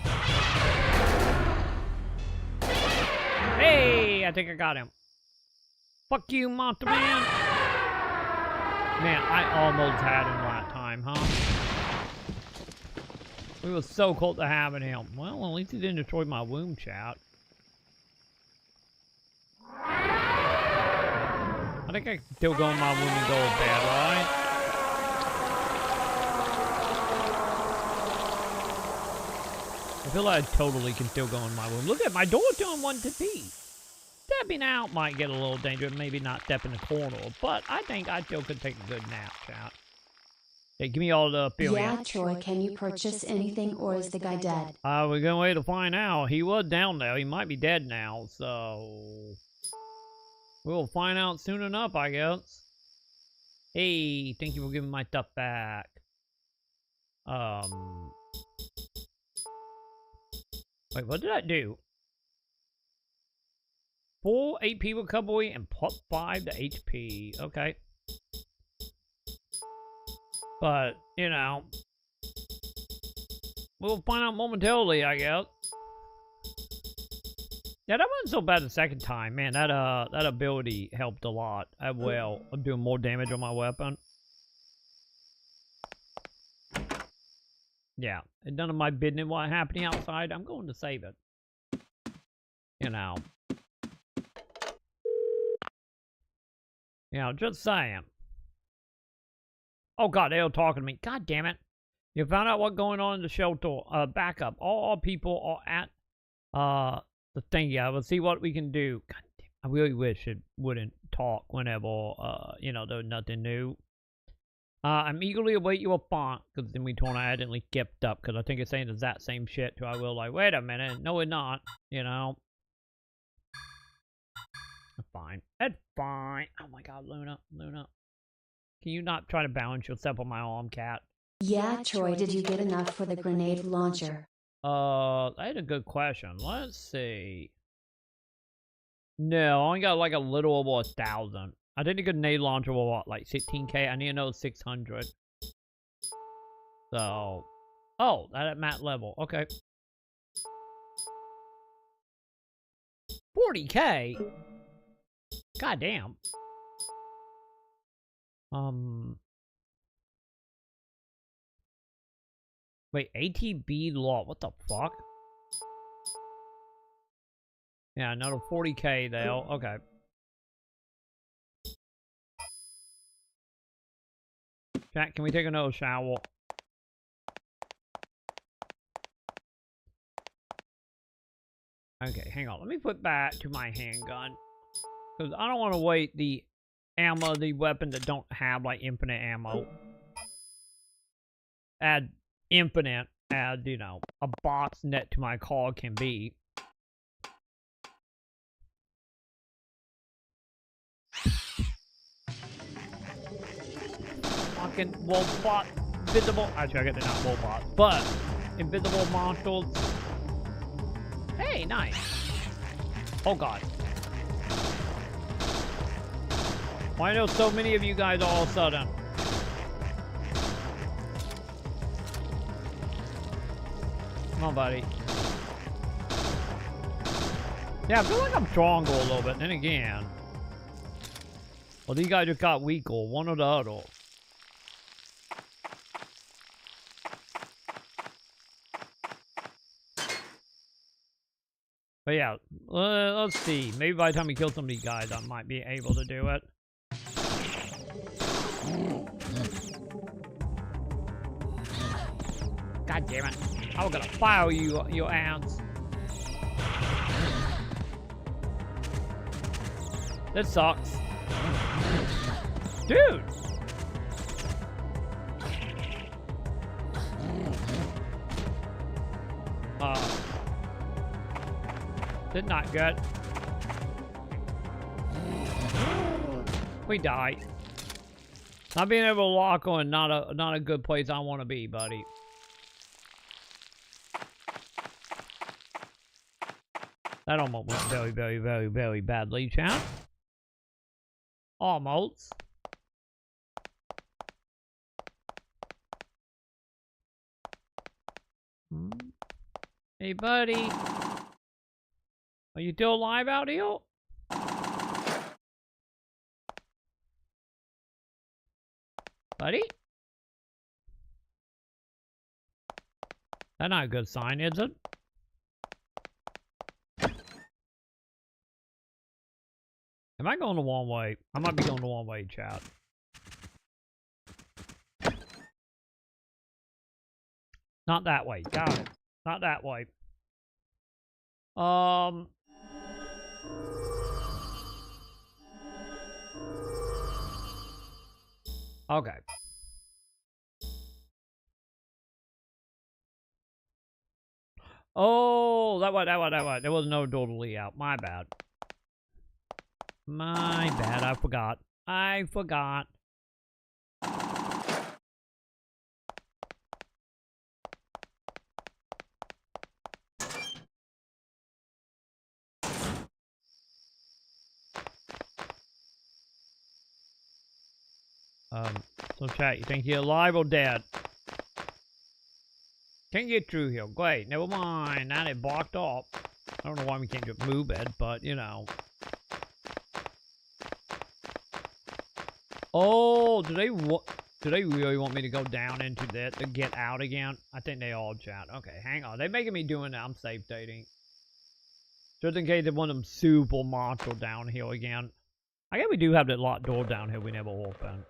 Hey, I think I got him. Fuck you, Monster Man. Man, I almost had him that time, huh? We were so close to having him. Well, at least he didn't destroy my womb, chat. I think I can still go in my womb and go bad, right? I feel like I totally can still go in my room. Look at my door doing 1 to P. Stepping out might get a little dangerous, maybe not step in the corner, but I think I still could take a good nap, chat. Hey, give me all the feeling. Yeah, Troy, can you purchase anything or is the guy dead? We're gonna wait to find out. He was down there. He might be dead now, so we'll find out soon enough, I guess. Hey, thank you for giving my stuff back. Wait, what did I do? 4 AP recovery and plus 5 to HP. Okay. But, you know, we'll find out momentarily, I guess. Yeah, that wasn't so bad the second time. Man, that ability helped a lot. I'm doing more damage on my weapon. Yeah, and none of my business what happening outside. I'm going to save it. You know. Just saying. Oh god, they were talking to me. God damn it. You found out what's going on in the shelter. Backup. All people are at the thing. Yeah, we'll see what we can do. God damn, I really wish it wouldn't talk whenever there's nothing new. I'm eagerly await your font, because then we told I hadn't kept up, because I think it's saying the exact same shit, so I will wait a minute, no it's not, you know. That's fine. That's fine. Oh my god, Luna. Can you not try to balance yourself on my arm, cat? Yeah, Troy, did you get enough for the grenade launcher? That's a good question. Let's see. No, I only got a little over 1,000. I think a grenade launcher was what, 16k? I need another 600. So, oh, that at mat level. Okay. 40k? God damn. Wait, ATB law. What the fuck? Yeah, another 40k there. Okay. Chat, can we take another shower? Okay, hang on. Let me put back to my handgun. Because I don't want to wait the ammo, the weapon that don't have like infinite ammo. Add infinite, add, you know, a box net to my car can be. Fucking robot, invisible. Actually, I guess they're not robots, but invisible monsters. Hey, nice. Oh god. Why know so many of you guys all of a sudden? Come on, buddy. Yeah, I feel like I'm stronger a little bit. Then again, well, these guys just got weaker, one or the other. But yeah, let's see. Maybe by the time we kill some of these guys, I might be able to do it. God damn it. I was gonna fire you, your ants. That sucks. Dude! Did not good. We die. Not being able to lock on, not a good place I want to be, buddy. That almost went very, very, very, very badly, chat. Almost. Hey, buddy. Are you still alive out here? Buddy? That's not a good sign, is it? Am I going the wrong way? I might be going the wrong way, chat. Not that way. Got it. Not that way. Okay. Oh, that way. There was no door to lead out. My bad. My bad. I forgot. So chat, you think you're alive or dead? Can't get through here. Great, never mind. Now they blocked off. I don't know why we can't just move it, but you know. Oh, do they really want me to go down into that to get out again? I think they all chat. Okay, hang on. They're making me doing that. I'm safe dating. Just in case they want them super monster down here again. I guess we do have that locked door down here we never opened.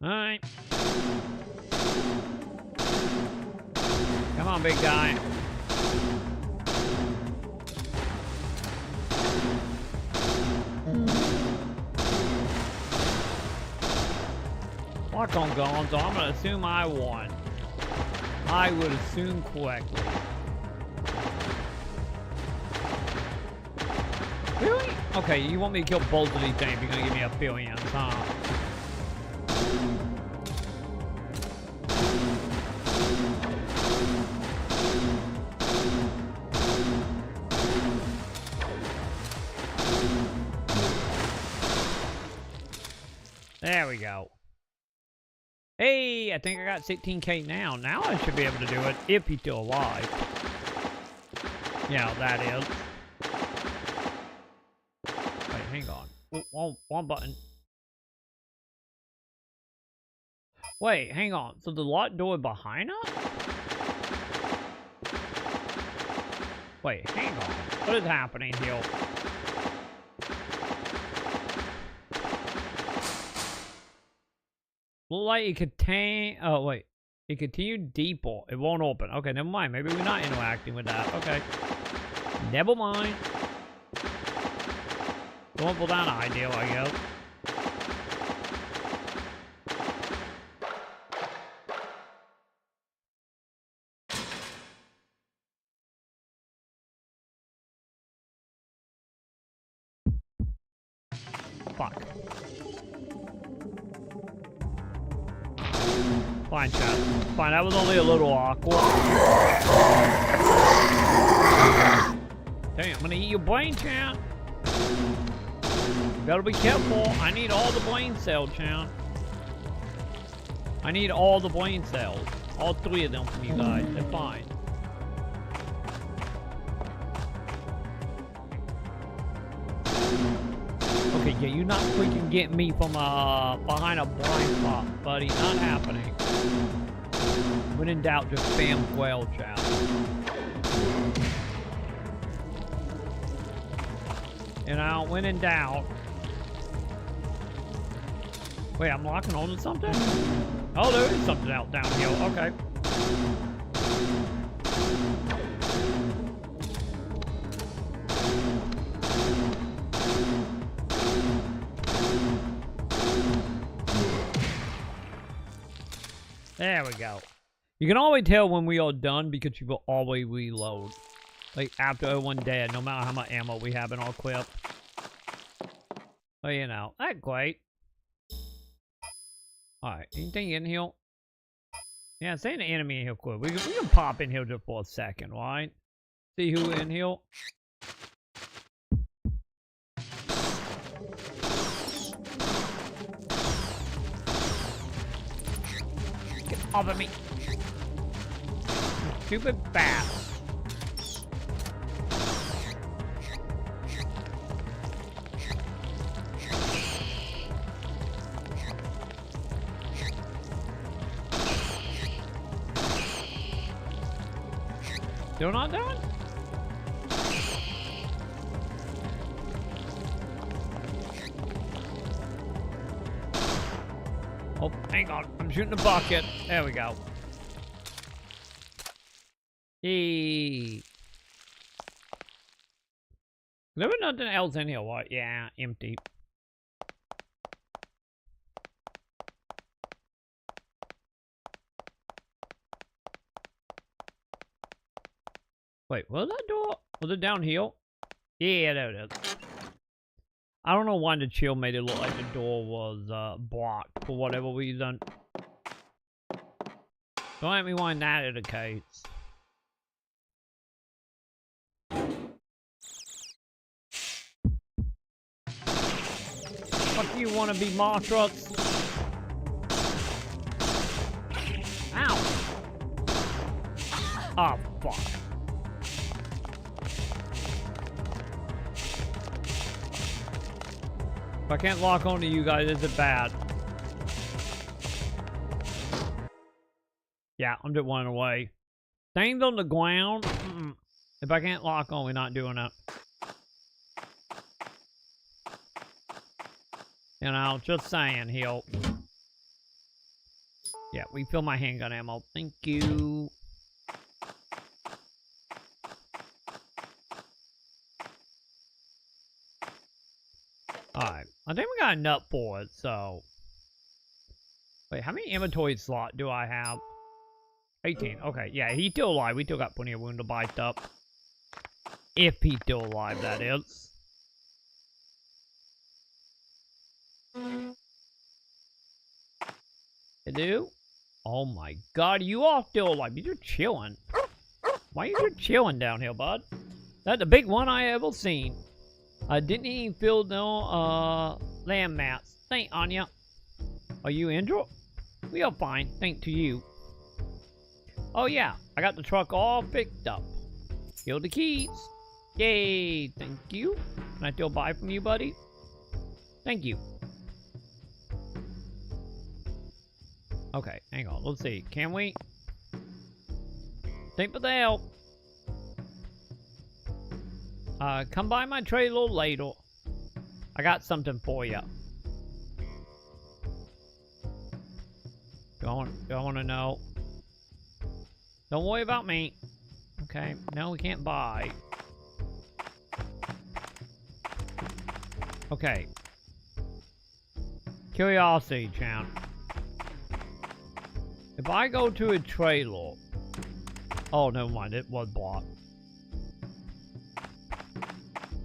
Alright. Come on, big guy. Lock on gone, so I'm gonna assume I won. I would assume correctly. Really? Okay, you want me to kill both of these things, you're gonna give me a billion, huh? There we go. Hey, I think I got 16K now. Now I should be able to do it if he's still alive. Yeah, that is. Wait, hang on. One button. Wait, hang on. So the locked door behind us? Wait, hang on. What is happening here? Like it contain. Oh wait. It continued deeper. It won't open. Okay, never mind. Maybe we're not interacting with that. Okay. Never mind. Going for that idea, I guess. Fuck. Fine, chat. Fine, that was only a little awkward. Damn, I'm gonna eat your brain, chat. You gotta be careful. I need all the brain cells, chat. I need all the brain cells. All 3 of them from you guys. They're fine. Okay, yeah, you're not freaking getting me from behind a blind spot, buddy. Not happening. When in doubt, just spam quail, chat. You know, when in doubt. Wait, I'm locking on to something? Oh, there is something out down here. Okay. There we go. You can always tell when we are done because you will always reload. Like after one dead, no matter how much ammo we have in our clip. Oh, you know, that's great. Alright, anything in here? Yeah, say an enemy in here quick. We can pop in here just for a second, right? See who in here. Get off of me. Stupid bat. Still not done? Oh, hang on. I'm shooting a bucket. There we go. Hey. There was nothing else in here, what? Yeah, empty. Wait, was that door? Was it down here? Yeah, there it is. I don't know why the chill made it look like the door was blocked for whatever reason. Don't let me wind that in the case. Fuck you, wanna be monstrous? Ow! Oh, fuck. If I can't lock onto you guys, is it bad? Yeah, I'm just running away. Things on the ground? If I can't lock on, we're not doing it. You know, just saying, he'll. Yeah, refill my handgun ammo. Thank you. Alright, I think we got enough for it, so. Wait, how many inventory slot do I have? 18. Okay, yeah, he's still alive. We still got plenty of room to buy stuff. If he's still alive, that is. Hello? Oh my god, you all still alive. You're chilling. Why are you just chilling down here, bud? That's the big one I ever seen. I didn't even feel no land mats. Thank Anya. Are you injured? We are fine, thanks to you. Oh yeah, I got the truck all picked up. Here's the keys. Yay, thank you. Can I still buy from you, buddy? Thank you. Okay, hang on, let's see. Can we? Thank for the help. Come by my tray a little later. I got something for you. Do I want to know? Don't worry about me. Okay, no, we can't buy. Okay. Curiosity, champ. If I go to a trailer... Oh, never mind, it was blocked.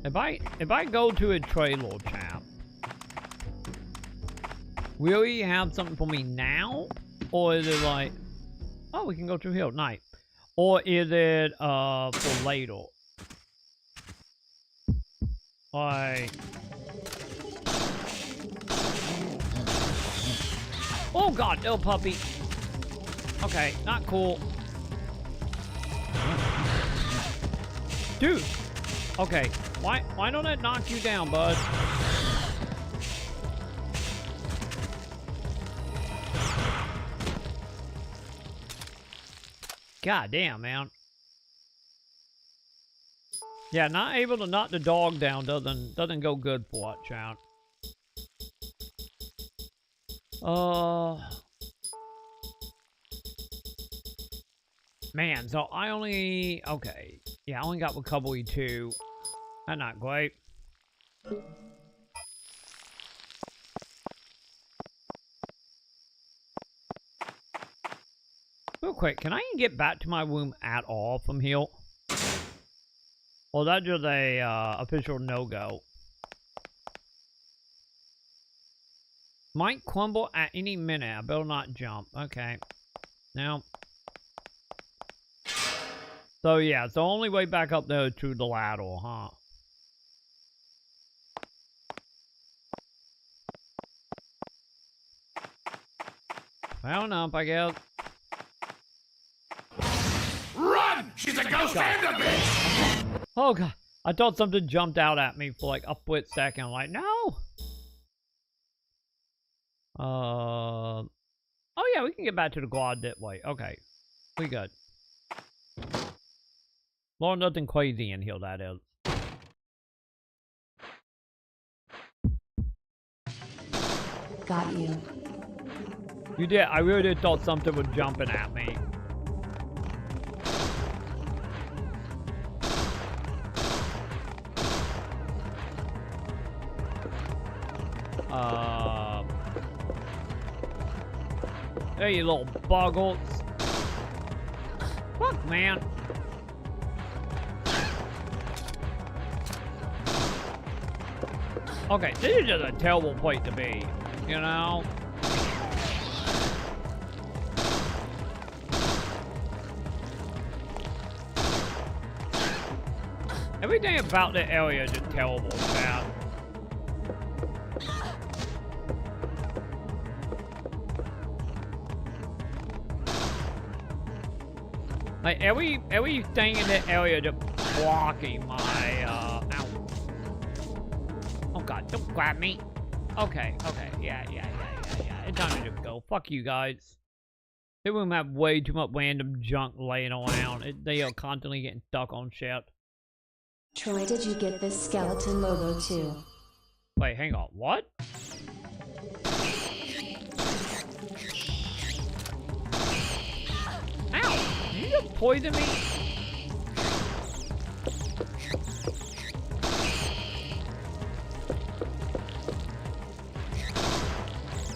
If I go to a trailer, champ, will you have something for me now? Or is it like... Oh, we can go through here, nice. Or is it, for later? Like... Oh god, little puppy. Okay, not cool. Dude! Okay, why don't I knock you down, bud? God damn, man. Yeah, not able to knock the dog down doesn't go good for it, child. Man, so I only... Okay. Yeah, I only got recovery 2. That's not great. Real quick, can I even get back to my room at all from here? Or that's just a official no-go. Might crumble at any minute. I better not jump. Okay. Now. So yeah, the only way back up there is through the ladder, huh? Fair enough, I guess. Run! She's a ghost and a bitch! Oh god. I thought something jumped out at me for like a split second. I'm like, no! Oh yeah, we can get back to the quad that way. Okay. We good. Well, nothing crazy in here, that is. Got you. You did. I really did thought something was jumping at me. Hey, you little boggles. Fuck, man. Okay, this is just a terrible place to be, you know? Everything about the area is just terrible, man. Like, everything in the area just blocking my, ow. Oh god, don't grab me. Okay, yeah. It's time to just go. Fuck you guys. They wouldn't have way too much random junk laying around. They are constantly getting stuck on shit. Troy, did you get this skeleton logo too? Wait, hang on, what? Ow! Did you just poison me?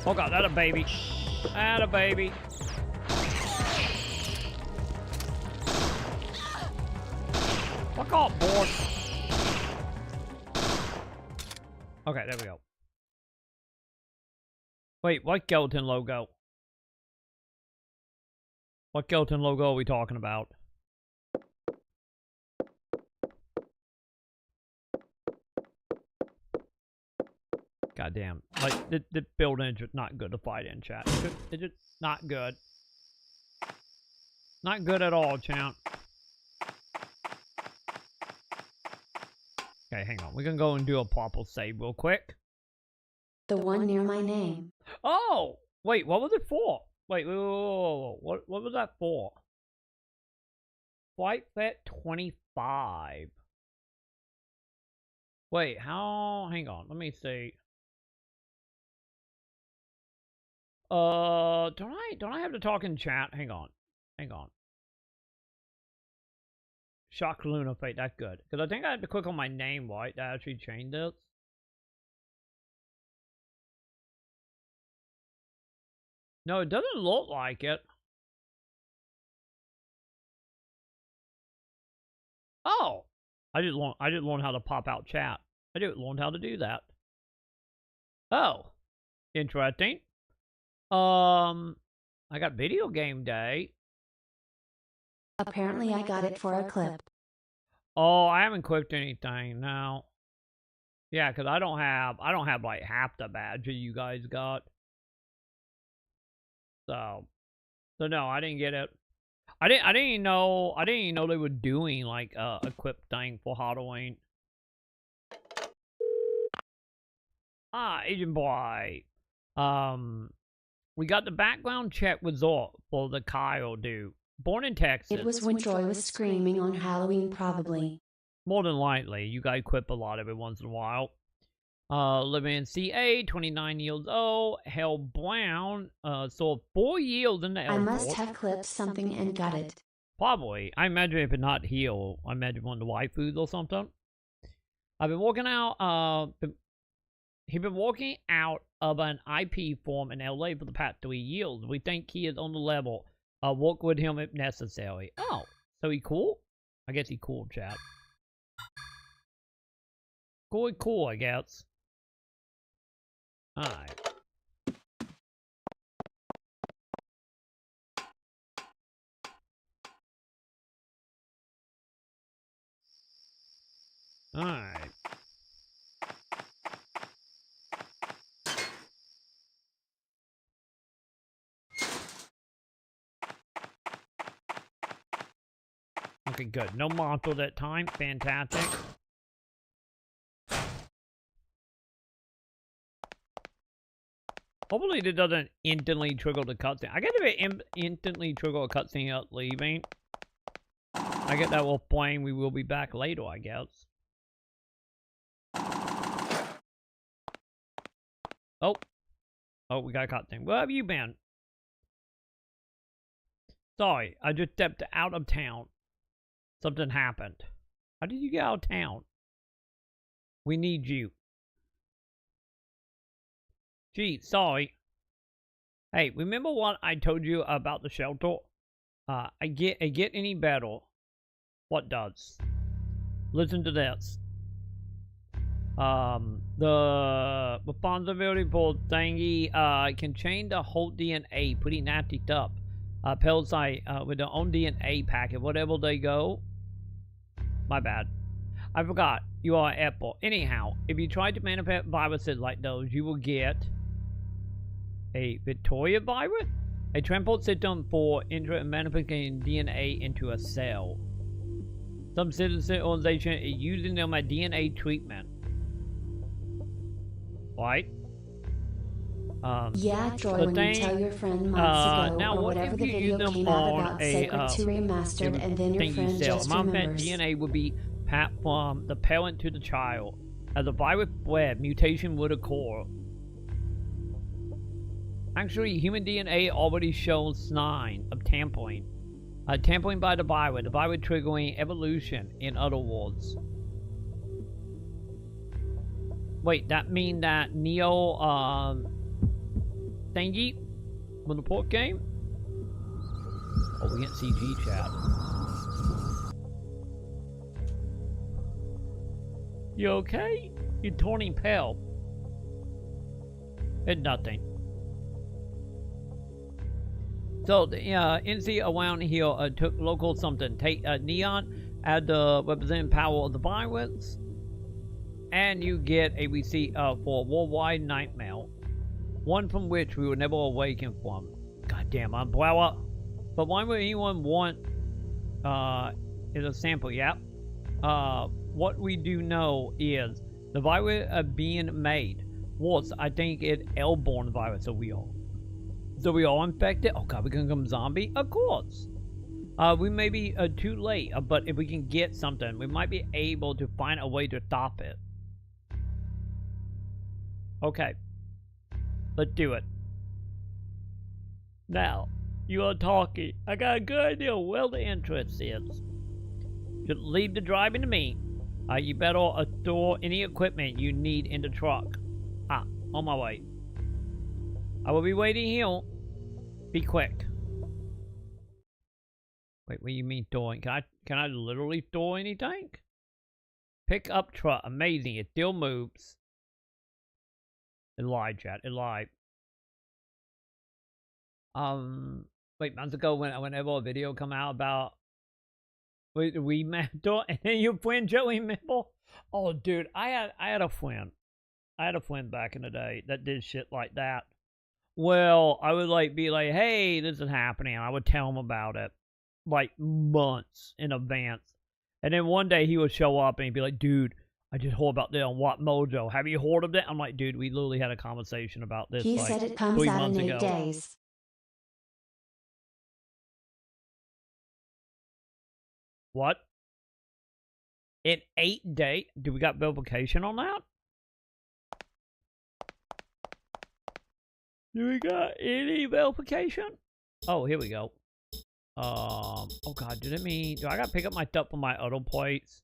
Oh god, that a baby. That a baby. Fuck off, board. Okay, there we go. Wait, what skeleton logo? What skeleton logo are we talking about? Goddamn. Like, the building is just not good to fight in, chat. It's just not good. Not good at all, champ. Okay, hang on. We're gonna go and do a proper save real quick. The one near my name. Oh! Wait, what was it for? Wait, whoa. What was that for? Flight Fit 25. Wait, how? Hang on, let me see. Don't I have to talk in chat? Hang on. Shock Luna Fate, that's good. Because I think I had to click on my name, right, to actually change this. No, it doesn't look like it. Oh! I just learned how to pop out chat. I just learned how to do that. Oh. Interesting. I got video game day. Apparently I got it for a clip. Oh, I haven't clicked anything, no. Yeah, because I don't have like half the badges you guys got. So no, I didn't get it. I didn't even know they were doing like a equip thing for Halloween. Agent Boy. We got the background check result for the Kyle dude. Born in Texas. It was when Troy was screaming on Halloween, probably. More than likely. You guys quip a lot every once in a while. Living in CA, 29 years old. Hell Brown. So 4 years in the airport. I must have clipped something and got it. Probably. I imagine if it's not Heal, I imagine one of the waifus or something. I've been working out, he's been working out of an IP form in LA for the past 3 years. We think he is on the level. Work with him if necessary. Oh, so he cool? I guess he cool, chat. Cool, I guess. Alright. Alright. Okay, good. No monster that time. Fantastic. Hopefully it doesn't instantly trigger the cutscene. I guess if it instantly trigger a cutscene out leaving, I get that we're playing. We will be back later, I guess. Oh, we got a cutscene. Where have you been? Sorry, I just stepped out of town. Something happened. How did you get out of town? We need you. Gee, sorry. Hey, remember what I told you about the shelter? I get any better. What does? Listen to this. The responsibility for thingy can change the whole DNA pretty nasty stuff. Parasite with their own DNA packet, whatever they go. My bad. I forgot. You are an apple. Anyhow, if you try to manifest viruses like those, you will get a Victoria virus? A transport system for manifesting DNA into a cell. Some citizen organization is using them as DNA treatment. Right? Yeah, Troy, when you tell your friend months ago, now or whatever the video came out about Sacred 2 Remastered, and then your friend just remembers. DNA would be passed from the parent to the child. As the virus spread, mutation would occur. Actually, human DNA already shows signs of tampering. Tampering by the virus triggering evolution, in other words. Wait, that mean that Neo, thingy from the port game? Oh, we get CG chat. You okay? You're turning pale. It's nothing. So the NC around here took local something. Take Neon as the representing power of the virus, and you get a receipt for a worldwide nightmare, one from which we will never awaken from. Goddamn umbrella! But why would anyone want is a sample? Yep. What we do know is the virus being made. Worse, I think it's airborne virus. So we all infected. Oh god, we can become zombie? Of course. We may be too late, but if we can get something, we might be able to find a way to stop it. Okay. Let's do it. Now, you are talking. I got a good idea where the entrance is. Just leave the driving to me. You better store any equipment you need in the truck. On my way. I will be waiting here. Be quick. Wait, what do you mean storing? Can I literally store anything? Pick up truck. Amazing. It still moves. It lied, chat. It lied. Wait, months ago whenever a video come out about we met and then your friend Joey Mimble. Oh, dude, I had a friend. I had a friend back in the day that did shit like that. Well, I would like be like, hey, this is happening. I would tell him about it like months in advance. And then one day he would show up and he'd be like, dude, I just heard about that on What Mojo. Have you heard of that? I'm like, dude, we literally had a conversation about this. He like said it comes 3 out months in 8 ago. days. What? In 8 days? Do we got verification on that? Do we got any verification? Oh, here we go. Oh god, do I gotta pick up my stuff from my other plates?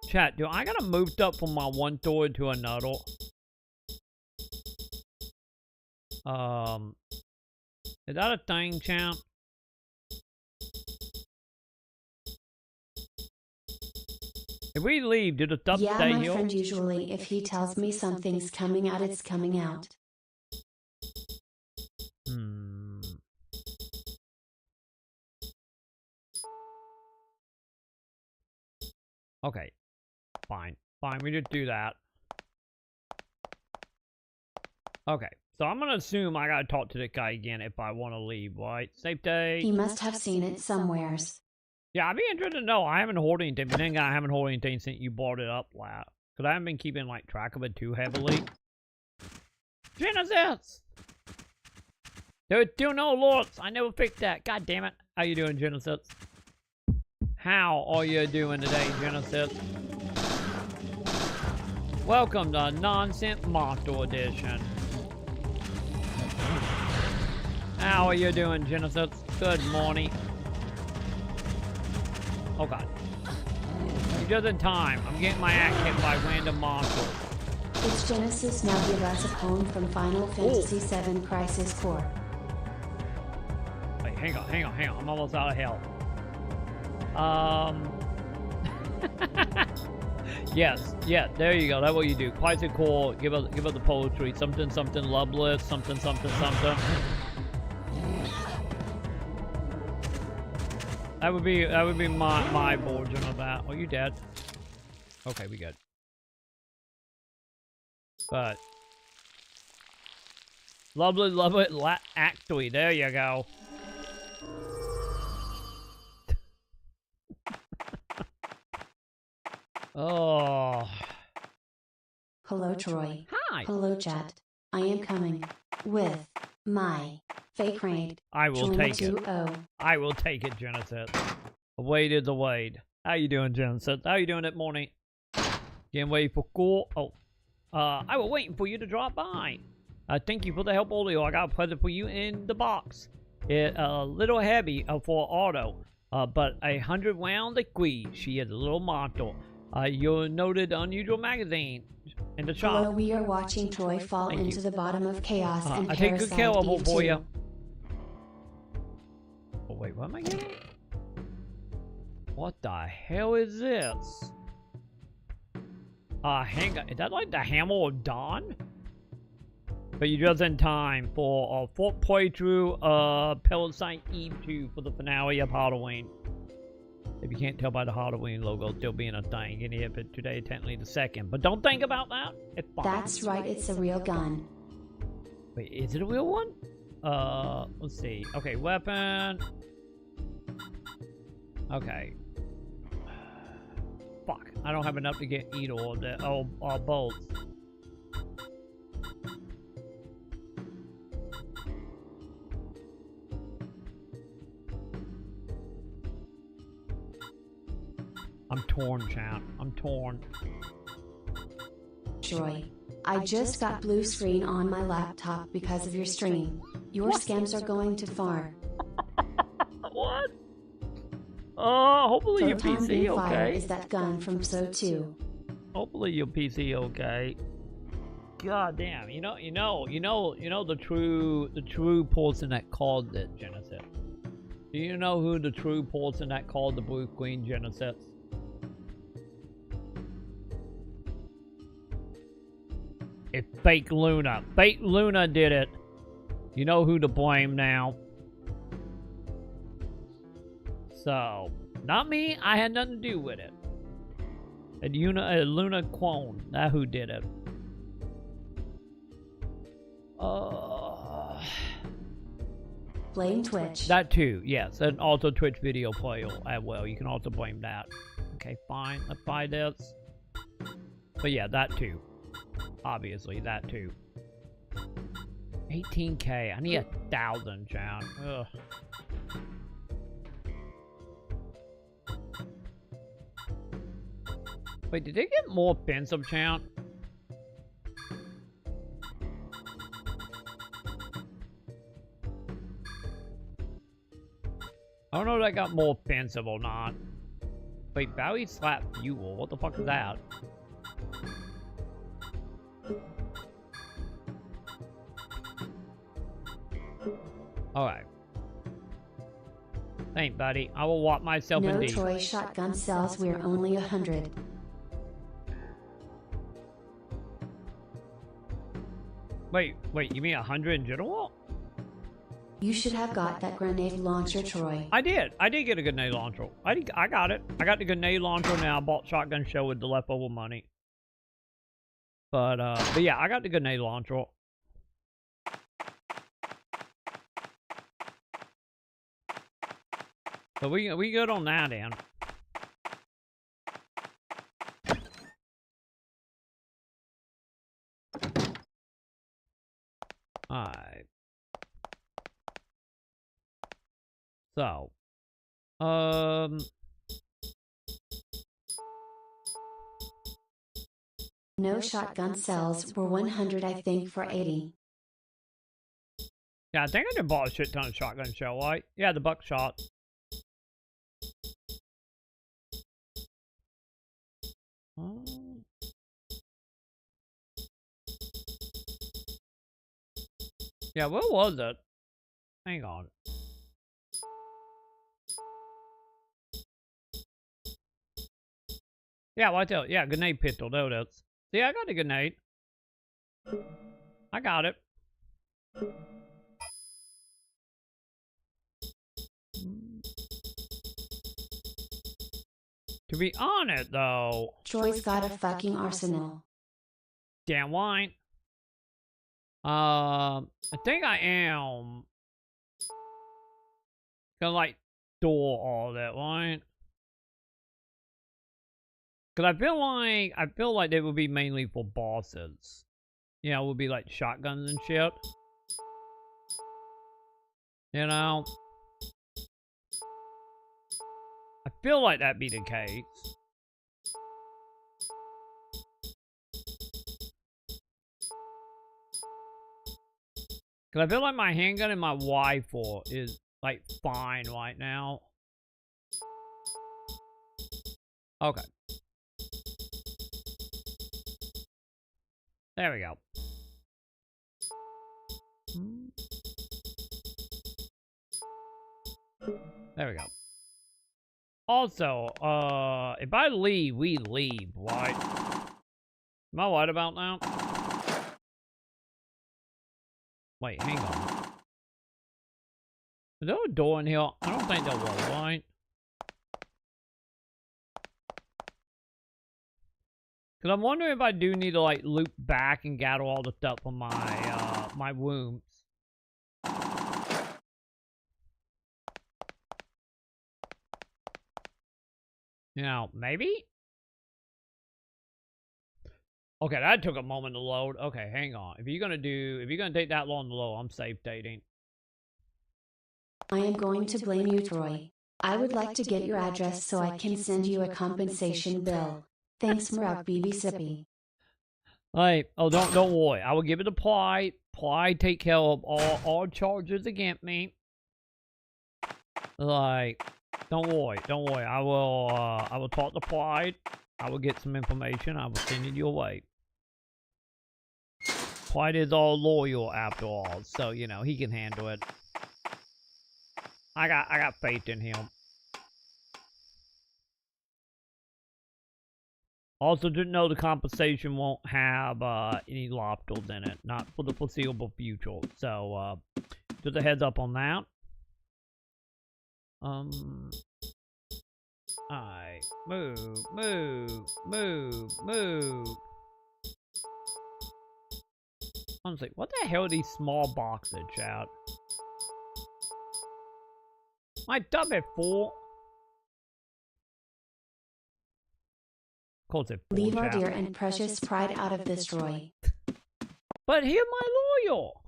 Chat, do I gotta move stuff from my one store to another? Is that a thing, champ? If we leave, do the stuff Yeah, stay my here? friend, usually if he tells me something's coming out, it's coming out. Okay. Fine. Fine, we just do that. Okay. So I'm gonna assume I gotta talk to this guy again if I want to leave, right? Safe day. He must have seen it somewheres. Yeah, I'd be interested to know. I haven't heard anything, but then I haven't heard anything since you brought it up last. Because I haven't been keeping, like, track of it too heavily. Genesis! There are still no alerts. I never fixed that. God damn it. How you doing, Genesis? How are you doing today, Genesis? Welcome to Nonsense Monster Edition. How are you doing, Genesis? Good morning. Oh god. You're just in time. I'm getting my act hit by random monsters. It's Genesis. Now give us a poem from Final Fantasy VII Crisis Core. Wait, hang on. I'm almost out of health. Yes, there you go. That's what you do. Crisis Core. Give us the poetry. Something loveless. Something. That would be my version of that. Oh, you dead? Okay, we good. But lovely, act 3. There you go. Oh. Hello, Troy. Hi. Hello, chat. I am coming with my fake raid. I will take it. 2020. I will take it, Genesis. The wait is the wait. How you doing, Genesis? How you doing that morning? Getting ready for school? Oh. I was waiting for you to drop by. Thank you for the help earlier. I got a present for you in the box. It's a little heavy for auto, but 100 round liquid. She is a little monster. Your noted unusual magazine in the shop. Hello, we are watching Troy fall into the bottom of chaos and I take good care of Parasite it for Eve you. 2. Oh wait, what am I getting? What the hell is this? Hang on. Is that like the Hammer of Dawn? But you're just in time for a fourth playthrough Parasite Eve 2 for the finale of Halloween. If you can't tell by the Halloween logo still being a thing, and if it today technically the second. But don't think about that. It's fine. That's right, it's a real gun. Wait, is it a real one? Let's see. Okay, weapon. Okay. Fuck, I don't have enough to get either of the bolts. I'm torn, champ. I'm torn. Troy, I just got blue screen on my laptop because of your stream. Your scams are going too far. What? Hopefully your Photon PC beam fire okay. is that gun from So 2. Hopefully your PC okay. God damn, you know the true person that called it Genesis. Do you know who the true person that called the Blue Queen Genesis? It's fake Luna. Fake Luna did it. You know who to blame now. So, not me. I had nothing to do with it. And Luna Quone. That who did it. Blame Twitch. That too, yes. And also Twitch video player as well. You can also blame that. Okay, fine. Let's buy this. But yeah, that too. Obviously, that too. 18K. I need 1,000, chat. Ugh. Wait, did they get more offensive, chat? I don't know if that got more offensive or not. Wait, Bowie slap fuel. What the fuck is that? Alright. Thanks, buddy. I will walk myself No indeed. Troy shotgun cells, we're only 100. Wait, you mean 100 in general? You should have got that grenade launcher, Troy. I did get a grenade launcher. I got it. I got the grenade launcher now. I bought Shotgun Show with the leftover money. But yeah, I got the grenade launcher. So we good on that end. Alright. So, No shotgun cells were 100, I think, for 80. yeah, I think I just bought a shit ton of Shotgun Shell, right? Yeah, the buckshot. Yeah, where was it? Hang on. Yeah, right there. Yeah, grenade pistol. There it is. See, I got the grenade. I got it. To be honest, though... Troy's got a fucking arsenal. Damn right. I think I am... gonna, like, store all that, right? Because I feel like they would be mainly for bosses. You know, it would be like shotguns and shit. You know? I feel like that'd be the case. Because I feel like my handgun and my rifle is, like, fine right now. Okay. There we go. There we go. Also, if I leave, we leave, right? Am I right about now? Wait, hang on. Is there a door in here? I don't think there was, right? Because I'm wondering if I do need to, like, loop back and gather all the stuff from my, my wombs. You know, maybe? Okay, that took a moment to load. Okay, hang on. If you're gonna take that long to load, I'm safe dating. I am going to blame you, Troy. I would like to get your address so I can send you a compensation bill. Thanks, Murad BB Sippy. Alright, oh, don't worry. I will give it a Ply. Ply take care of all charges against me. Like, don't worry. I will talk to Pride. I will get some information. I will send it your way. Pride is all loyal after all, so you know he can handle it. I got faith in him. Also, didn't know the compensation won't have any lobsters in it, not for the foreseeable future. So, just a heads up on that. Alright, move. Honestly, what the hell are these small boxes, chat? My tub at 4. Calls it 4, Leave our chat. dear and precious Pride out of this, Roy. But here's my loyal.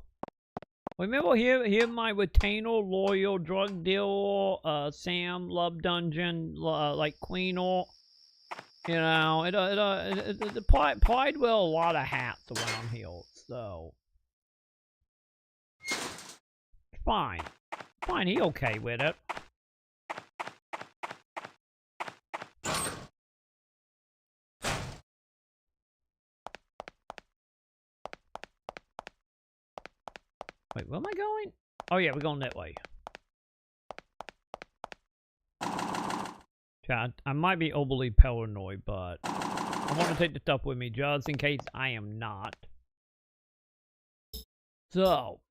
Remember, here my retainer, loyal, drug dealer, Sam, love dungeon, like Queener. You know, Pride wear a lot of hats around here, so fine, he okay with it. Wait, where am I going? Oh yeah, we're going that way. Chat, I might be overly paranoid, but I want to take the stuff with me just in case I am not. So.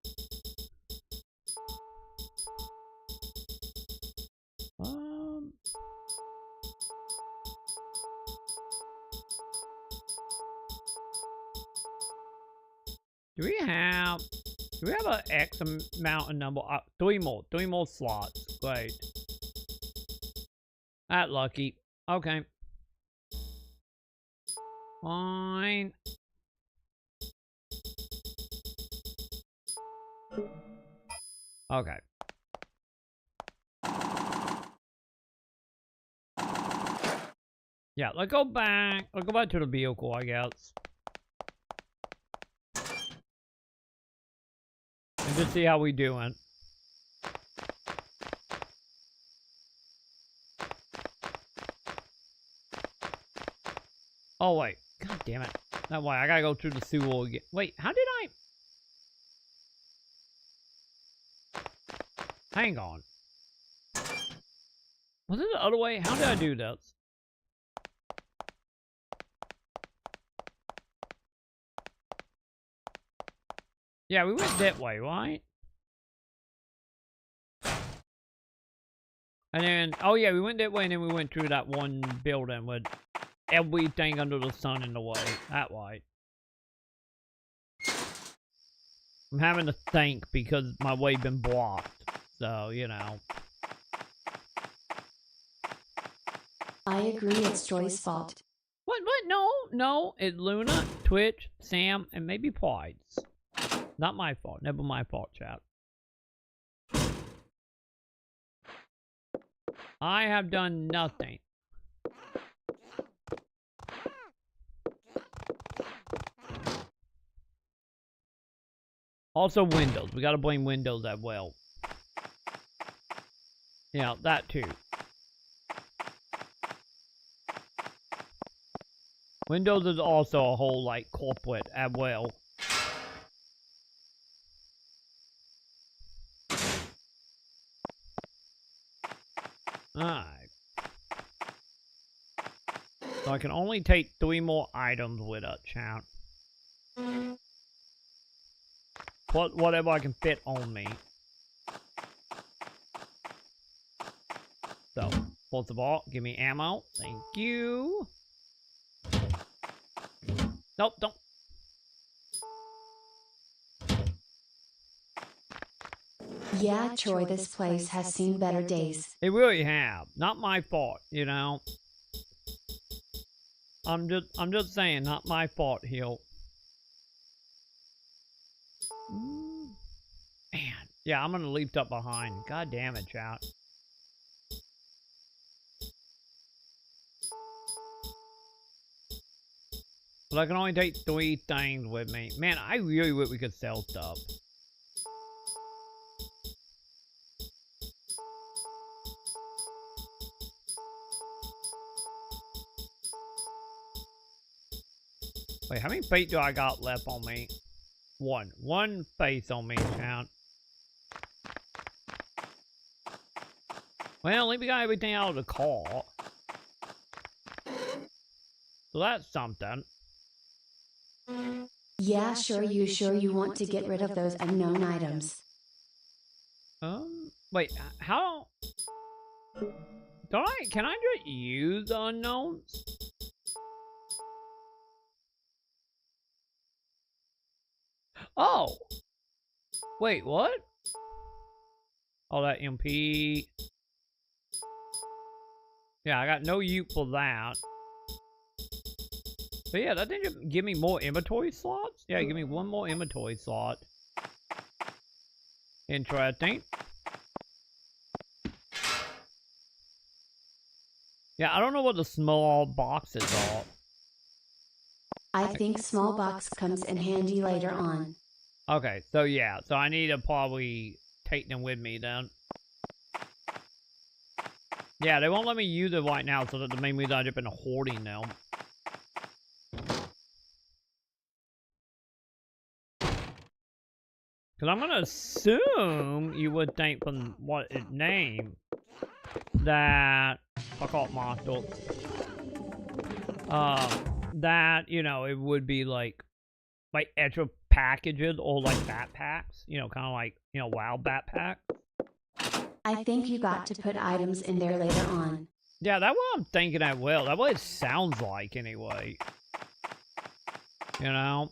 Do we have an X amount of number? 3 more slots. Great. That lucky. Okay. Fine. Okay. Yeah, let's go back. Let's go back to the vehicle, I guess. And just see how we doing. Oh wait, god damn it. That way, I gotta go through the sewer again. Wait, how did I? Hang on. Was it the other way? How did I do this? Yeah, we went that way, right? And then, oh yeah, we went that way and then we went through that one building with everything under the sun in the way. That way. I'm having to think because my way been blocked. So, you know. I agree, it's Troy's fault. What? No. It's Luna, Twitch, Sam, and maybe Pride's. Not my fault. Never my fault, chat. I have done nothing. Also Windows. We gotta blame Windows as well. Yeah, that too. Windows is also a whole, like, corporate as well. Alright. So I can only take 3 more items with us, chat. Whatever I can fit on me. So, first of all, give me ammo. Thank you. Nope, don't. Yeah, Troy, this place has seen better days. They really have. Not my fault, you know. I'm just saying, not my fault here. Man, yeah, I'm gonna leave stuff behind. God damn it, chat. But I can only take 3 things with me. Man, I really wish we could sell stuff. Wait, how many faith do I got left on me? One. One faith on me, chat. Well, at least we got everything out of the car. So that's something. Yeah, sure you want to get rid of those unknown items. Wait, how? Can I just use the unknowns? Oh! Wait, what? Oh, that MP. Yeah, I got no use for that. But yeah, that didn't give me more inventory slots? Yeah, give me one more inventory slot. Interesting. Yeah, I don't know what the small boxes are. I think small box comes in handy later on. Okay, so yeah, so I need to probably take them with me then. Yeah, they won't let me use it right now, so that the main reason I've just been hoarding them. Because I'm gonna assume you would think from what it named that I call it monster. That, you know, it would be like extra packages or like backpacks, you know, kind of like, you know, WoW backpack. I think you got to put items in there later on. Yeah, that's what I'm thinking I will. That's what it sounds like anyway. You know?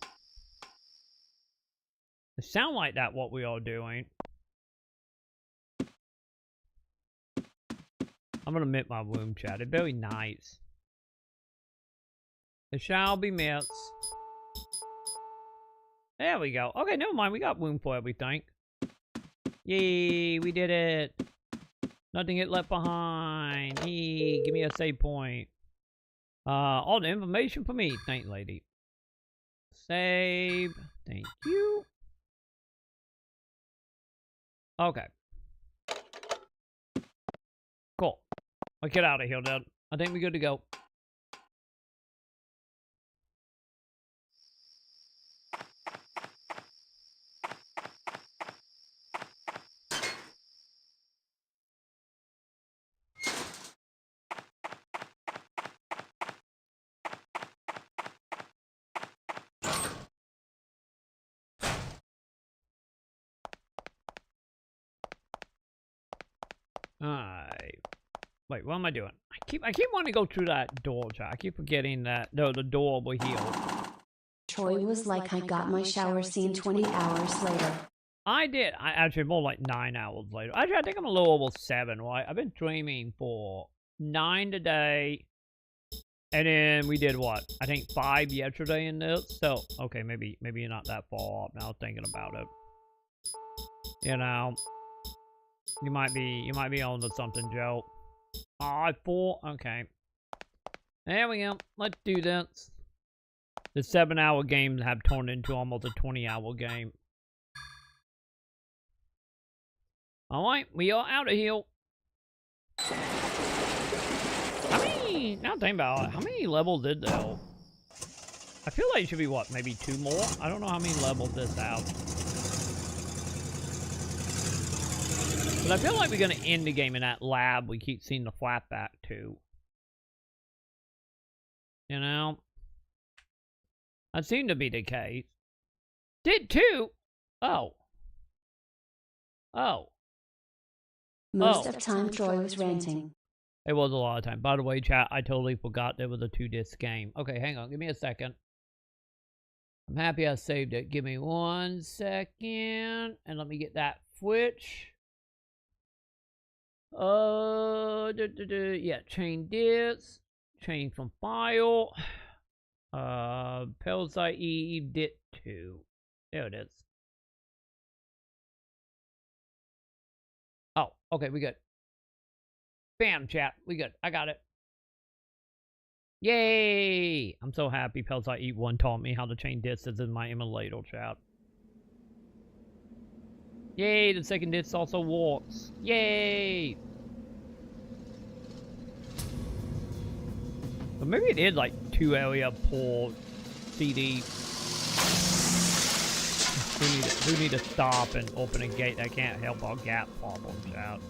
It sounds like that what we are doing. I'm gonna mint my womb, chat. It's very nice. It shall be missed. There we go. Okay, never mind. We got room for everything. Yay, we did it. Nothing get left behind. Yay, give me a save point. All the information for me. Thank lady. Save. Thank you. Okay. Cool. I'll get out of here, then. I think we're good to go. Wait, what am I doing? I keep wanting to go through that door, chat. I keep forgetting that the door over here. Troy was like, I got my shower scene 20 hours later. I did. I actually more like 9 hours later. Actually, I think I'm a little over 7, right? I've been dreaming for 9 today. And then we did what? I think 5 yesterday in this. So, okay, maybe you're not that far off now thinking about it. You know. You might be on to something, Joe. Oh, 4. Okay. There we go. Let's do this. The 7-hour games have turned into almost a 20-hour game. Alright, we are out of here. How many, now think about it, how many levels did though? I feel like it should be what, maybe 2 more? I don't know how many levels this have. But I feel like we're gonna end the game in that lab we keep seeing the flashback to. You know? That seemed to be the case. Did too? Oh. Oh. Most of time Troy was ranting. It was a lot of time. By the way, chat, I totally forgot there was a 2-disc game. Okay, hang on. Give me a second. I'm happy I saved it. Give me 1 second. And let me get that switch. Yeah, chain disc. Change from file. Parasite dit 2. There it is. Oh, okay, we good. Bam, chat. We good. I got it. Yay! I'm so happy Parasite 1 taught me how to change discs in my emulator, chat. Yay, the second disc also works. Yay! But maybe it is like 2 area per CD. Do need to stop and open a gate. That can't help our gap problems out.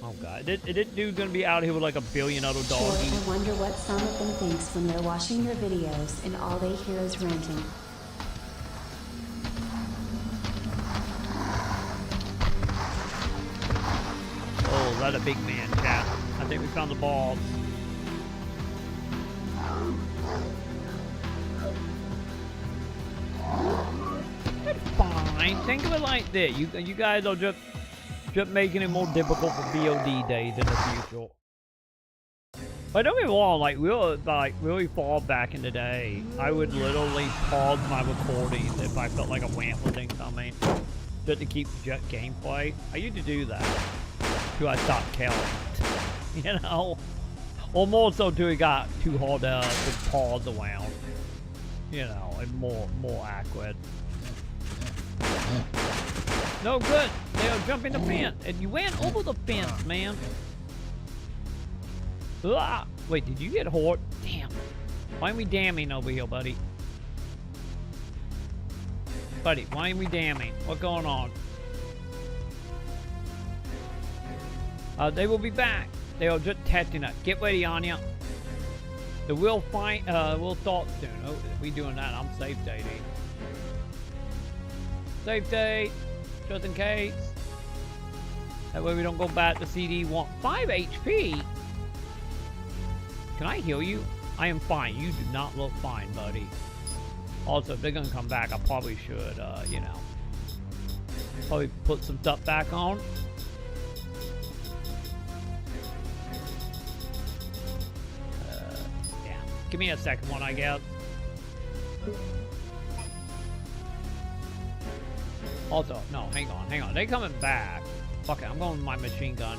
Oh god, this dude's gonna be out here with like a billion other dogs. Sure, I wonder what some of them thinks when they're watching their videos and all they hear is ranting. Oh, that's a big man, chat. I think we found the balls. It's fine. Think of it like this. You guys are just making it more difficult for VOD days in the future. But don't get me wrong, like really far back in the day, I would literally pause my recordings if I felt like a rant was incoming, just to keep gameplay. I used to do that till I stopped counting. You know, or more so till it got too hard to pause around. You know, and more accurate. No good. They are jumping the fence, and you went over the fence, man. Ah! Wait, did you get hurt? Damn. Why ain't we damming over here, buddy? Buddy, why ain't we damming? What's going on? They will be back. They are just testing us. Get ready, Anya. So we'll start soon. Oh, we doing that. I'm safe dating. Safe date. Just in case. That way we don't go back to CD. 5 HP? Can I heal you? I am fine. You do not look fine, buddy. Also, if they're gonna come back, I probably should, you know, probably put some stuff back on. Yeah. Give me a second one, I guess. Also, no, hang on. They coming back. Fuck it, I'm going with my machine gun.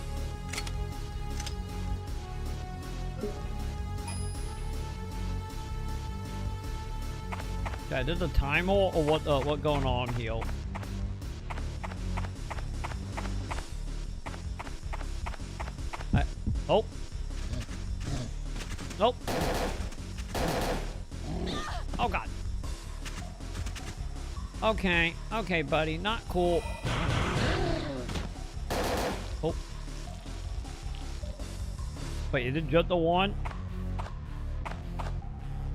Okay, there's a timer or what going on here? Oh. Nope. Oh god. Okay, buddy, not cool. Oh. Wait, is it just the one?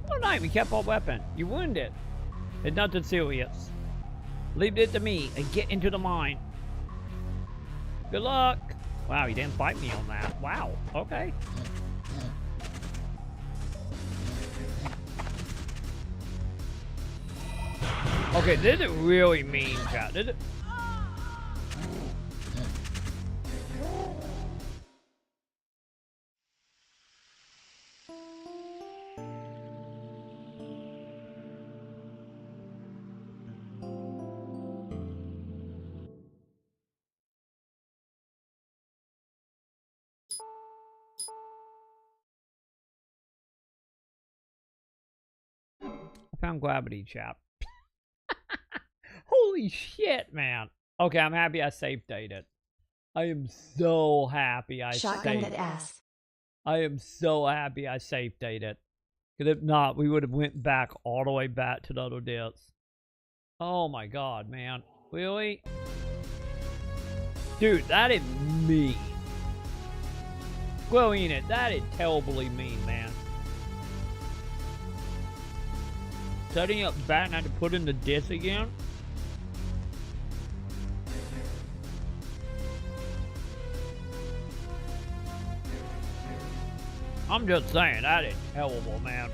Oh, nice, we kept our weapon. You wounded. It's nothing serious. Leave it to me and get into the mine. Good luck. Wow, he didn't fight me on that. Wow, okay. Okay, this is really mean, chat. This is... I found gravity, chap. Holy shit, man. Okay, I'm happy I safe dated. I am so happy I Shotgun that ass. I am so happy I safe dated. Because if not, we would have went back all the way back to the other deaths. Oh my god, man. Really? Dude, that is mean. Well, ain't it? That is terribly mean, man. Setting up back and I had to put in the disc again? I'm just saying, that is terrible, man.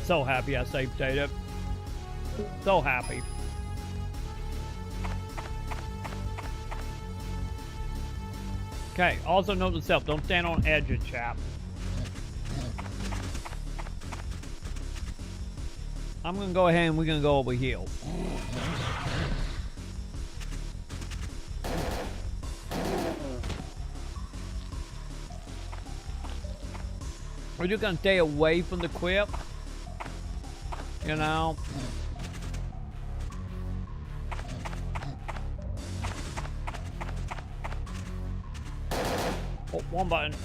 So happy I safe dated. So happy. Okay, also note to self, don't stand on edges, chap. I'm gonna go ahead and we're gonna go over here. We're just gonna stay away from the quip. You know? Oh, one button.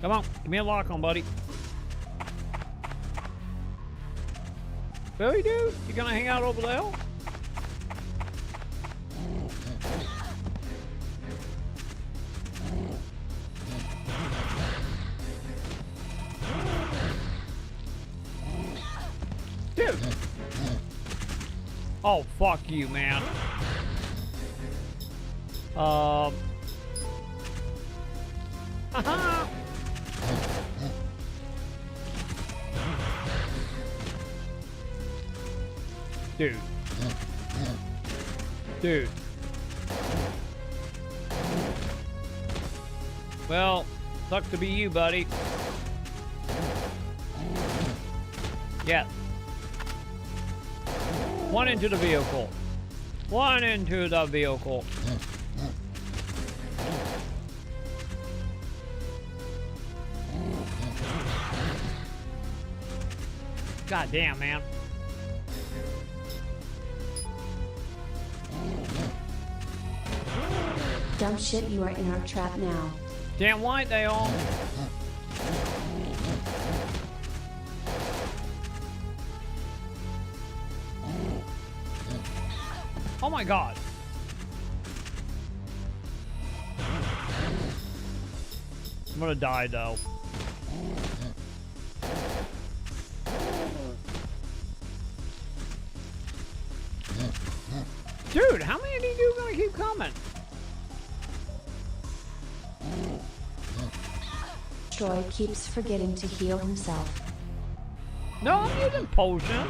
Come on, give me a lock on, buddy. Really, dude? You gonna hang out over there? Dude! Oh, fuck you, man. Haha! Dude. Dude. Well, sucks to be you, buddy. Yeah. One into the vehicle. One into the vehicle. God damn, man. Dumb shit, you are in our trap now. Damn white they all. Oh my god. I'm gonna die though. Dude, how many of you gonna keep coming? Troy keeps forgetting to heal himself. No, I'm using potion.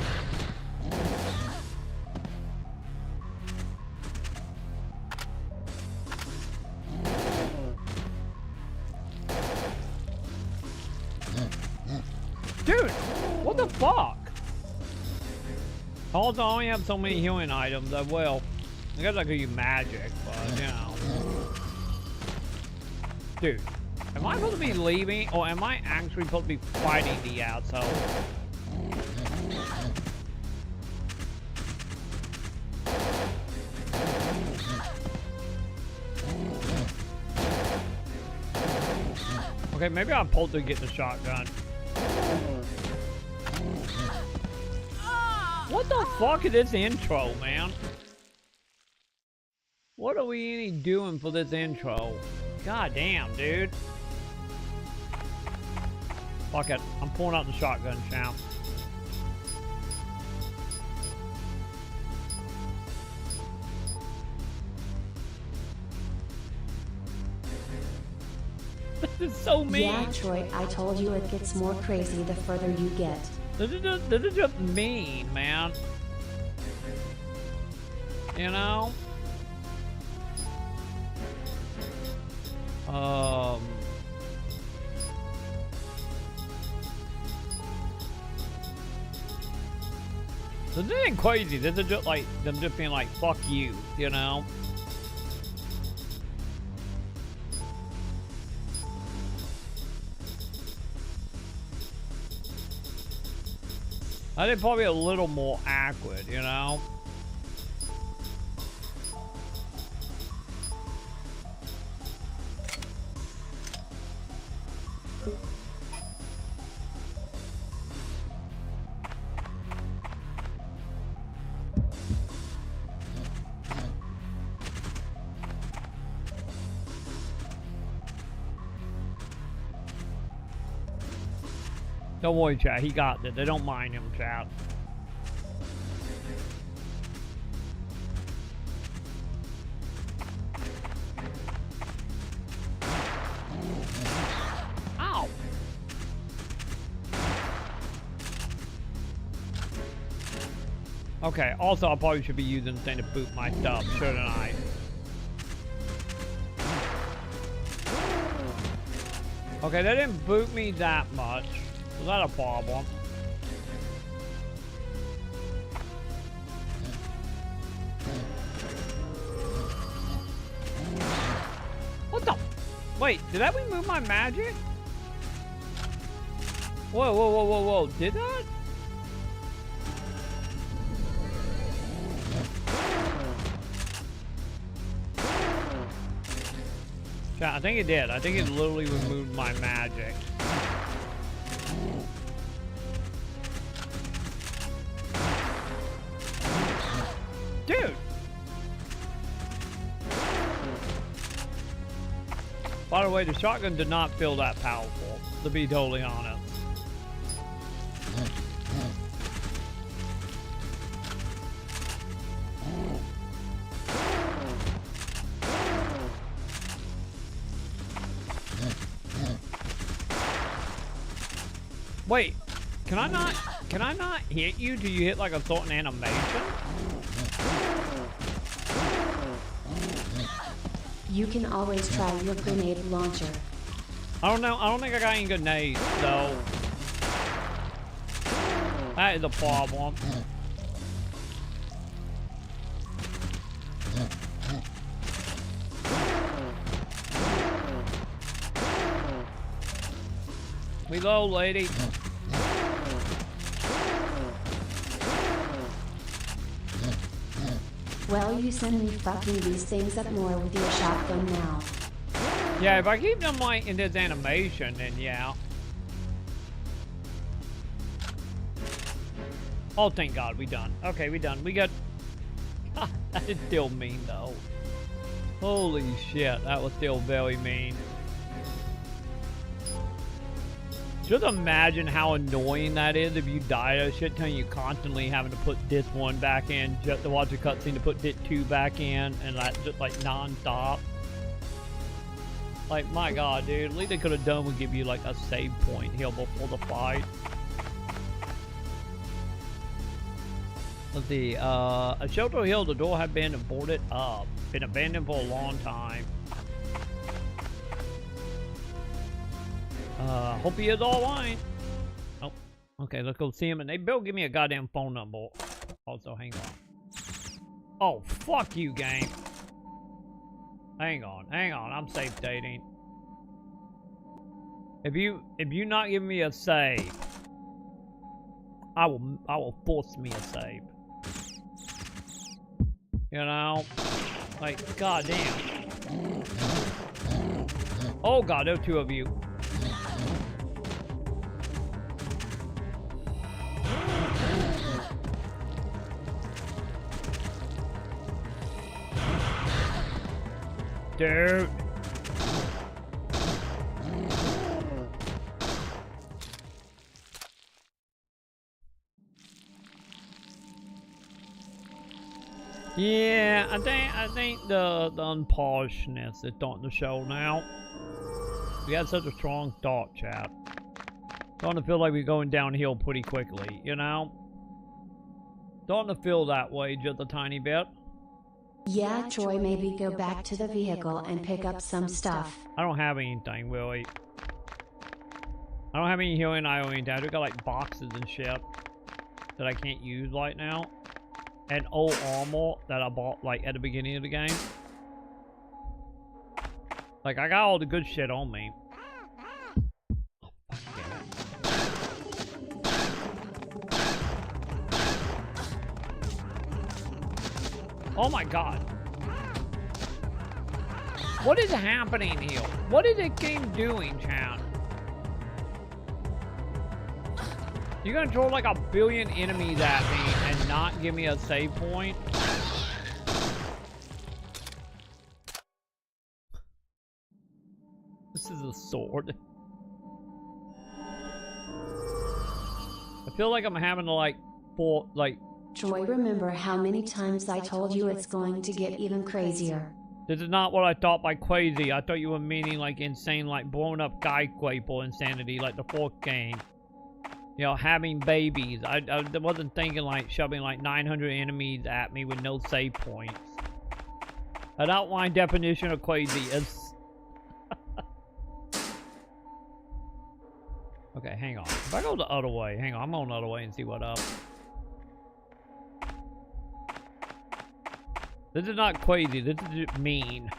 Dude, what the fuck? Also, I only have so many healing items. I guess I could use magic, but you know. Dude, am I supposed to be leaving, or am I actually supposed to be fighting the asshole? Okay, maybe I'm supposed to get the shotgun. What the fuck is this intro, man? What are we even doing for this intro? God damn, dude. Fuck it. I'm pulling out the shotgun, champ. This is so mean. Yeah, Troy, I told you it gets more crazy the further you get. This is just mean, man. You know? This ain't crazy. This is just like them just being like, fuck you, you know? I think probably a little more awkward, you know? Don't worry, chat. He got it. They don't mind him, chat. Ow! Okay, also I probably should be using this thing to boot my stuff, shouldn't I? Okay, they didn't boot me that much. Was that a problem? What the? Wait, did that remove my magic? Whoa, whoa, whoa, whoa, whoa. Did that? Chat, I think it did. I think it literally removed my magic. Dude! By the way, the shotgun did not feel that powerful, to be totally honest. Wait, can I not hit you till you hit like a certain animation? You can always try your grenade launcher. I don't know. I don't think I got any grenades, though. That is a problem. Reload, lady. Well, you send me fucking these things up more with your shotgun now. Yeah, if I keep them like in this animation, then yeah. Oh, thank God, we done. Okay, we done. We got... that is still mean, though. Holy shit, that was still very mean. Just imagine how annoying that is if you die a shit ton, you constantly having to put this one back in just to watch a cutscene to put this 2 back in, and that's just like non-stop. Like, my God, dude, at least they could have done would give you like a save point here before the fight. Let's see, a shelter hill, the door had been boarded up. Been abandoned for a long time. Hope he is all right. Oh, okay, let's go see him. And they better give me a goddamn phone number. Also, hang on. Oh, fuck you, game. Hang on, I'm safe dating. If you not give me a save, I will force me a save. You know? Like, goddamn. Oh God, there are 2 of you. Dude. Yeah, I think the unpolishedness is starting to show now. We had such a strong start, chat. Starting to feel like we're going downhill pretty quickly, you know? Starting to feel that way just a tiny bit. Yeah, Troy, maybe go back to the vehicle and pick up some stuff. I don't have anything, really. I don't have any healing iron. I got like boxes and shit that I can't use right now. And old armor that I bought like at the beginning of the game. Like, I got all the good shit on me. Oh my God. What is happening here? What is this game doing, chat? You're gonna throw like 1 billion enemies at me and not give me a save point? This is a sword. I feel like I'm having to like Troy, remember how many times I told you it's going to get even crazier. This is not what I thought by crazy. I thought you were meaning like insane, like blowing up skyscraper insanity, like the 4th game. You know, having babies. I wasn't thinking like shoving like 900 enemies at me with no save points. An outline definition of crazy is... Okay, hang on. If I go the other way, hang on, I'm going the other way and see what up. This is not crazy, this is just mean.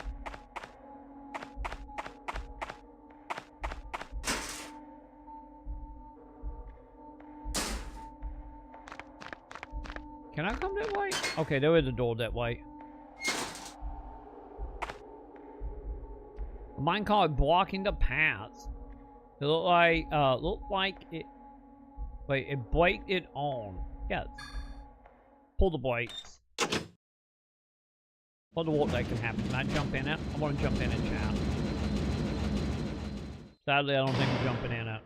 Can I come that way? Okay, there is a door that way. Mine called blocking the paths. It looked like it. Wait, it braked it on. Yes. Pull the brakes. Wonder what that can happen. Can I jump in it? I want to jump in it, chat. Sadly, I don't think I'm jumping in it.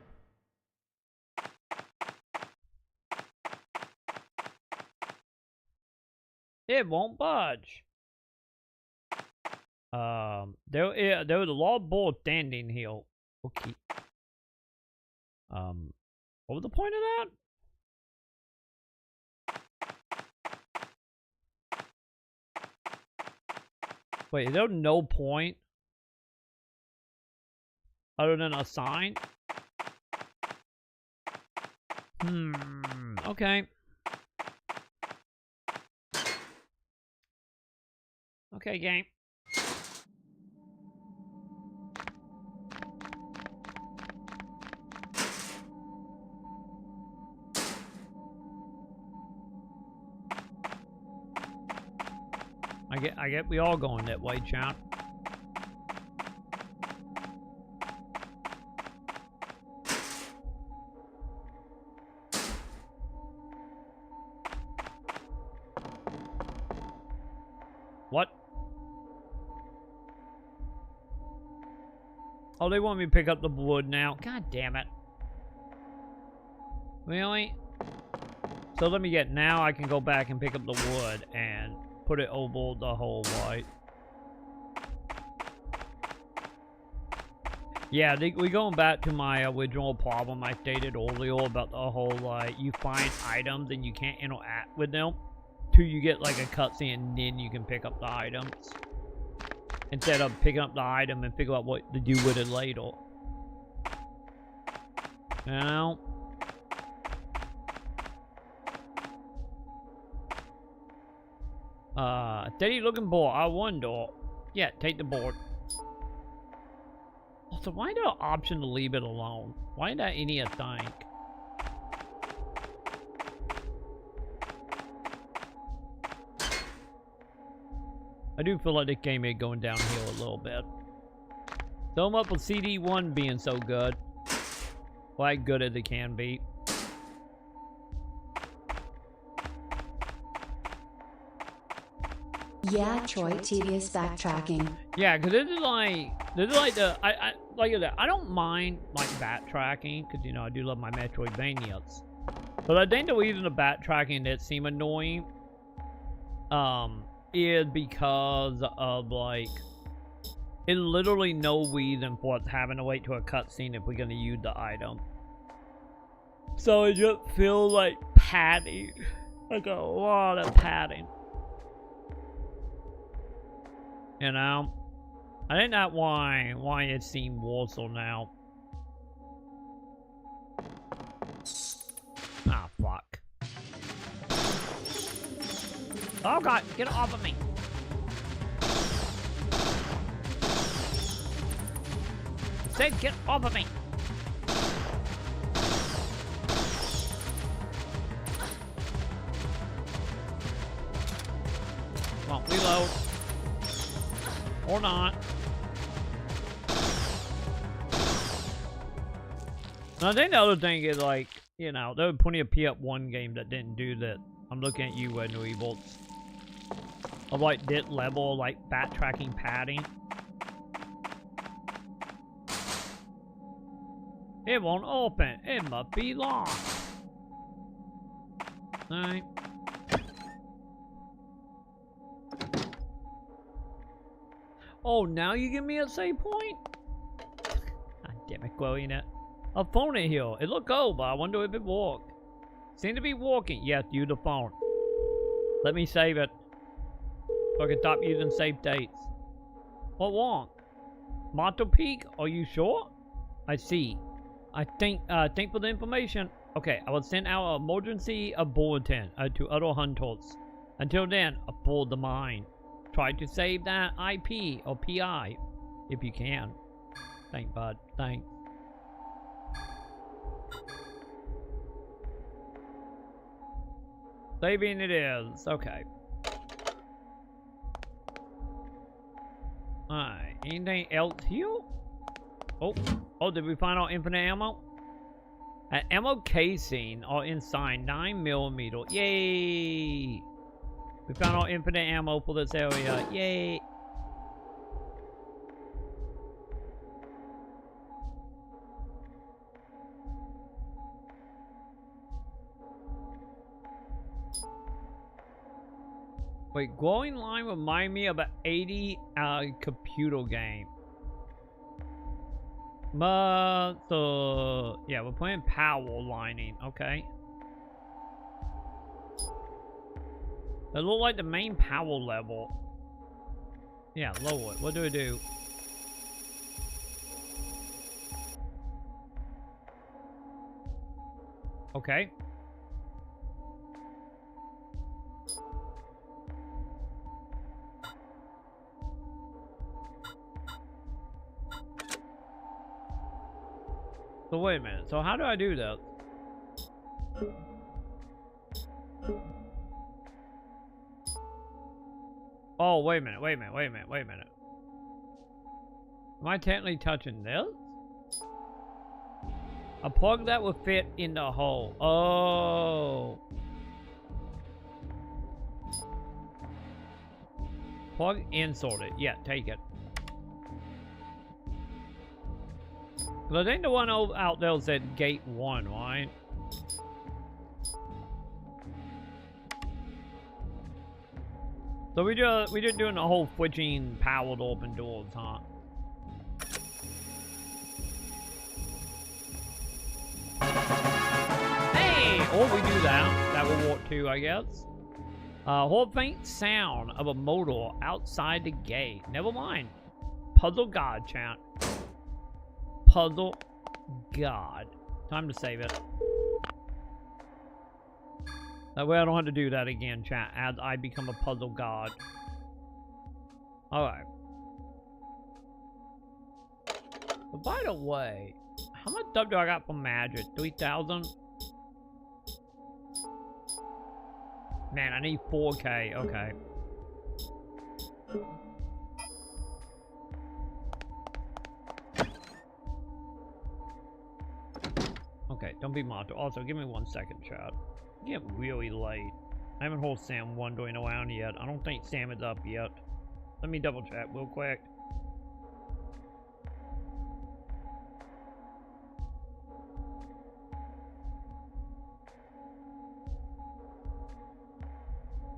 It won't budge. There was a lot of balls standing here. Okay. What was the point of that? Wait, is there no point other than a sign? Okay. Okay, game. I get we all going that way, chat. What? Oh, they want me to pick up the wood now. God damn it. Really? So let me get, now I can go back and pick up the wood and put it over the whole white. Yeah, we going back to my original problem I stated earlier about the whole, like, you find items and you can't interact with them till you get, like, a cutscene and then you can pick up the items. Instead of picking up the item and figure out what to do with it later. You know? Steady looking board. I wonder. Yeah, take the board. So why is there an option to leave it alone? Why did that idiot think? I do feel like this game is going downhill a little bit. Throw up with CD1 being so good. Like good as it can be. Yeah, Troy, tedious backtracking. Yeah, because this is like the, like that. I don't mind, like, backtracking, because, you know, I do love my Metroidvanias. But I think the reason the backtracking that seem annoying, is because of, like, it's literally no reason for us having to wait to a cutscene if we're going to use the item. So it just feels like padding. Like a lot of padding. You know? I think that's why it seemed worse now. Ah, fuck. Oh god, get off of me. Say, get off of me. Come on, reload. Or not. And I think the other thing is, like, you know, there were plenty of PS1 games that didn't do that. I'm looking at you, New Evils. Of, like, this level, like, backtracking padding. It won't open. It must be locked. Alright. Oh, now you give me a save point? God damn it, Chloe, net. A phone in here. It looked old, but I wonder if it worked. Seem to be working. Yes, use the phone. Let me save it. So I can stop using save dates. What wrong? Motto Peak? Are you sure? I see. I think for the information. Okay, I will send out an emergency bulletin to other hunters. Until then, aboard the mine. Try to save that IP or PI if you can. Thanks, bud. Thanks. Saving it is. Okay. Alright. Anything else here? Oh, did we find our infinite ammo? An ammo casing or inside 9mm. Yay! We found our infinite ammo for this area. Yay! Wait, glowing line remind me of an 80 computer game. But yeah, we're playing power lining. Okay. It look like the main power level. Yeah, lower it. What do we do? Okay. So wait a minute. So how do I do that? Oh, wait a minute. Am I technically touching this? A plug that will fit in the hole. Oh. Plug inserted. Yeah, take it. I think the one out there said gate 1, right? So we just doing the whole switching power to open doors, huh? Hey! Or we do that. That will work too, I guess. Whole faint sound of a motor outside the gate. Never mind. Puzzle God, chat. Puzzle God. Time to save it. That way I don't have to do that again, chat, as I become a puzzle god. Alright. But by the way, how much stuff do I got for magic? 3,000? Man, I need 4K. Okay. Okay, don't be monster. Also, give me 1 second, chat. It's getting really late. I haven't heard Sam wandering around yet. I don't think Sam is up yet. Let me double check real quick.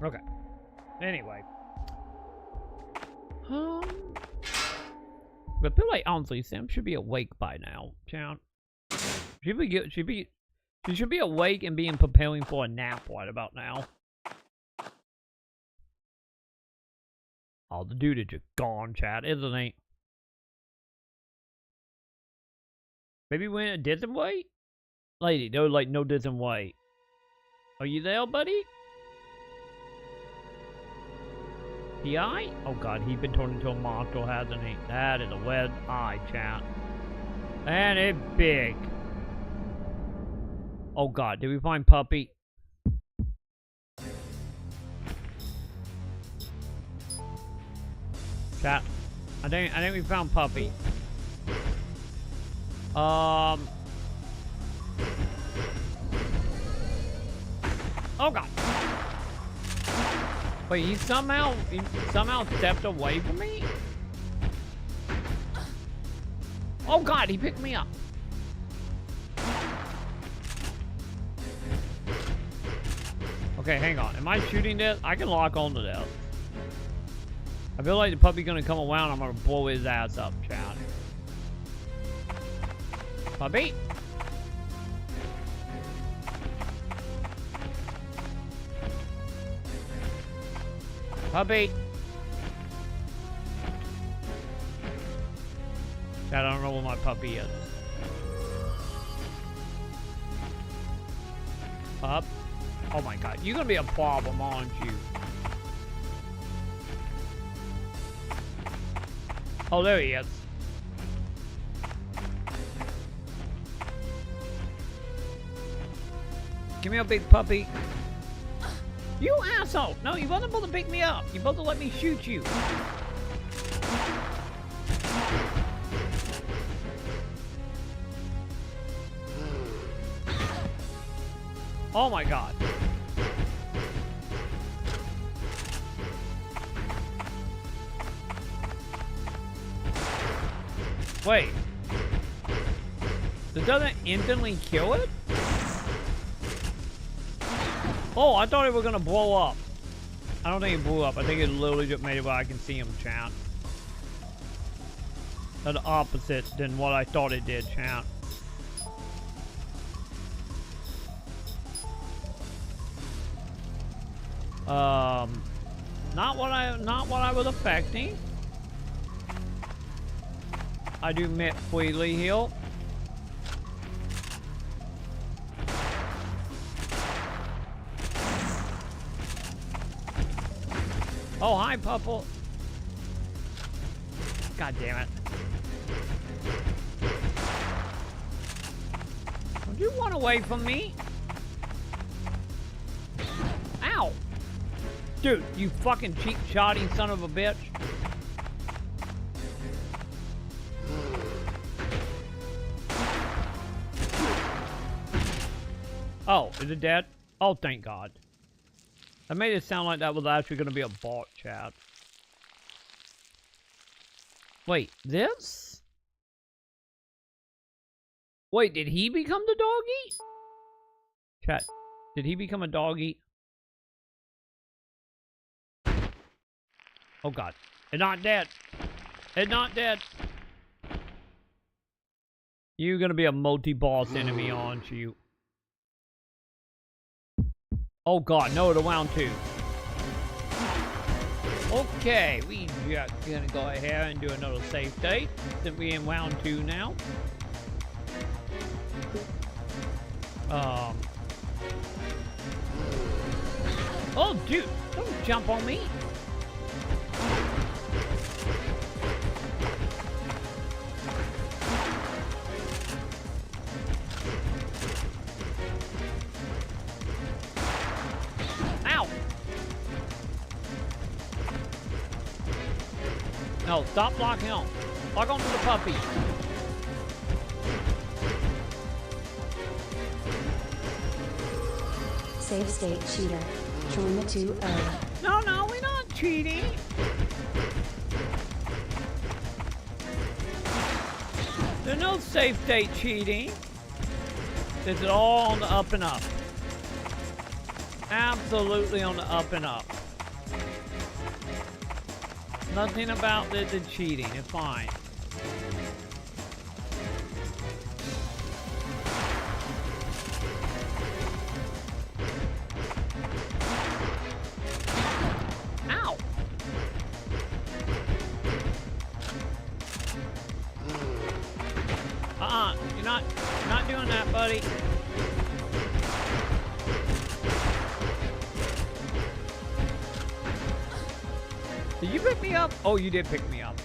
Okay. Anyway. But I feel like, honestly, Sam should be awake by now, chat. She should be awake and being preparing for a nap right about now. Oh, the dude is just gone, chat, isn't he? Maybe we went a different way? Lady, there was like no different way. Are you there, buddy? PI? Oh god, he's been turned into a monster, hasn't he? That is a red eye, chat. And it's big. Oh god, did we find Puppy? Chat, I think we found Puppy. Oh god. Wait, he somehow stepped away from me? Oh god, he picked me up. Okay, hang on. Am I shooting this? I can lock onto this. I feel like the puppy's gonna come around. I'm gonna blow his ass up, chat. Puppy? Puppy! Chat, I don't know where my puppy is. Pup? Oh my god, you're gonna be a problem, aren't you? Oh, there he is. Give me a big puppy. You asshole! No, you wasn't supposed to pick me up. You're supposed to let me shoot you. Oh my god. Wait. This doesn't instantly kill it? Oh, I thought it was gonna blow up. I don't think it blew up. I think it literally just made it where I can see him, chat. The opposite than what I thought it did, chat. Not what I was affecting. I do freely heal. Oh, hi, Pupple. God damn it. Don't you run away from me? Ow. Dude, you fucking cheap shotty son of a bitch. Oh, is it dead? Oh, thank God. That made it sound like that was actually going to be a bot, chat. Wait, this? Wait, did he become the doggy? Chat, did he become a doggy? Oh God, it's not dead. It's not dead. You're going to be a multi-boss enemy, aren't you? Oh God, no to round 2. Okay, we just gonna go ahead and do another save state since we're in round 2 now. Oh dude, don't jump on me. No, stop locking on. Lock on to the puppy. Save state cheater. Trauma 2-0. No, we're not cheating. There's no safe state cheating. This is all on the up and up. Absolutely on the up and up. Nothing about this is cheating. It's fine. Ow! You're not doing that, buddy. Did you pick me up? Oh, you did pick me up.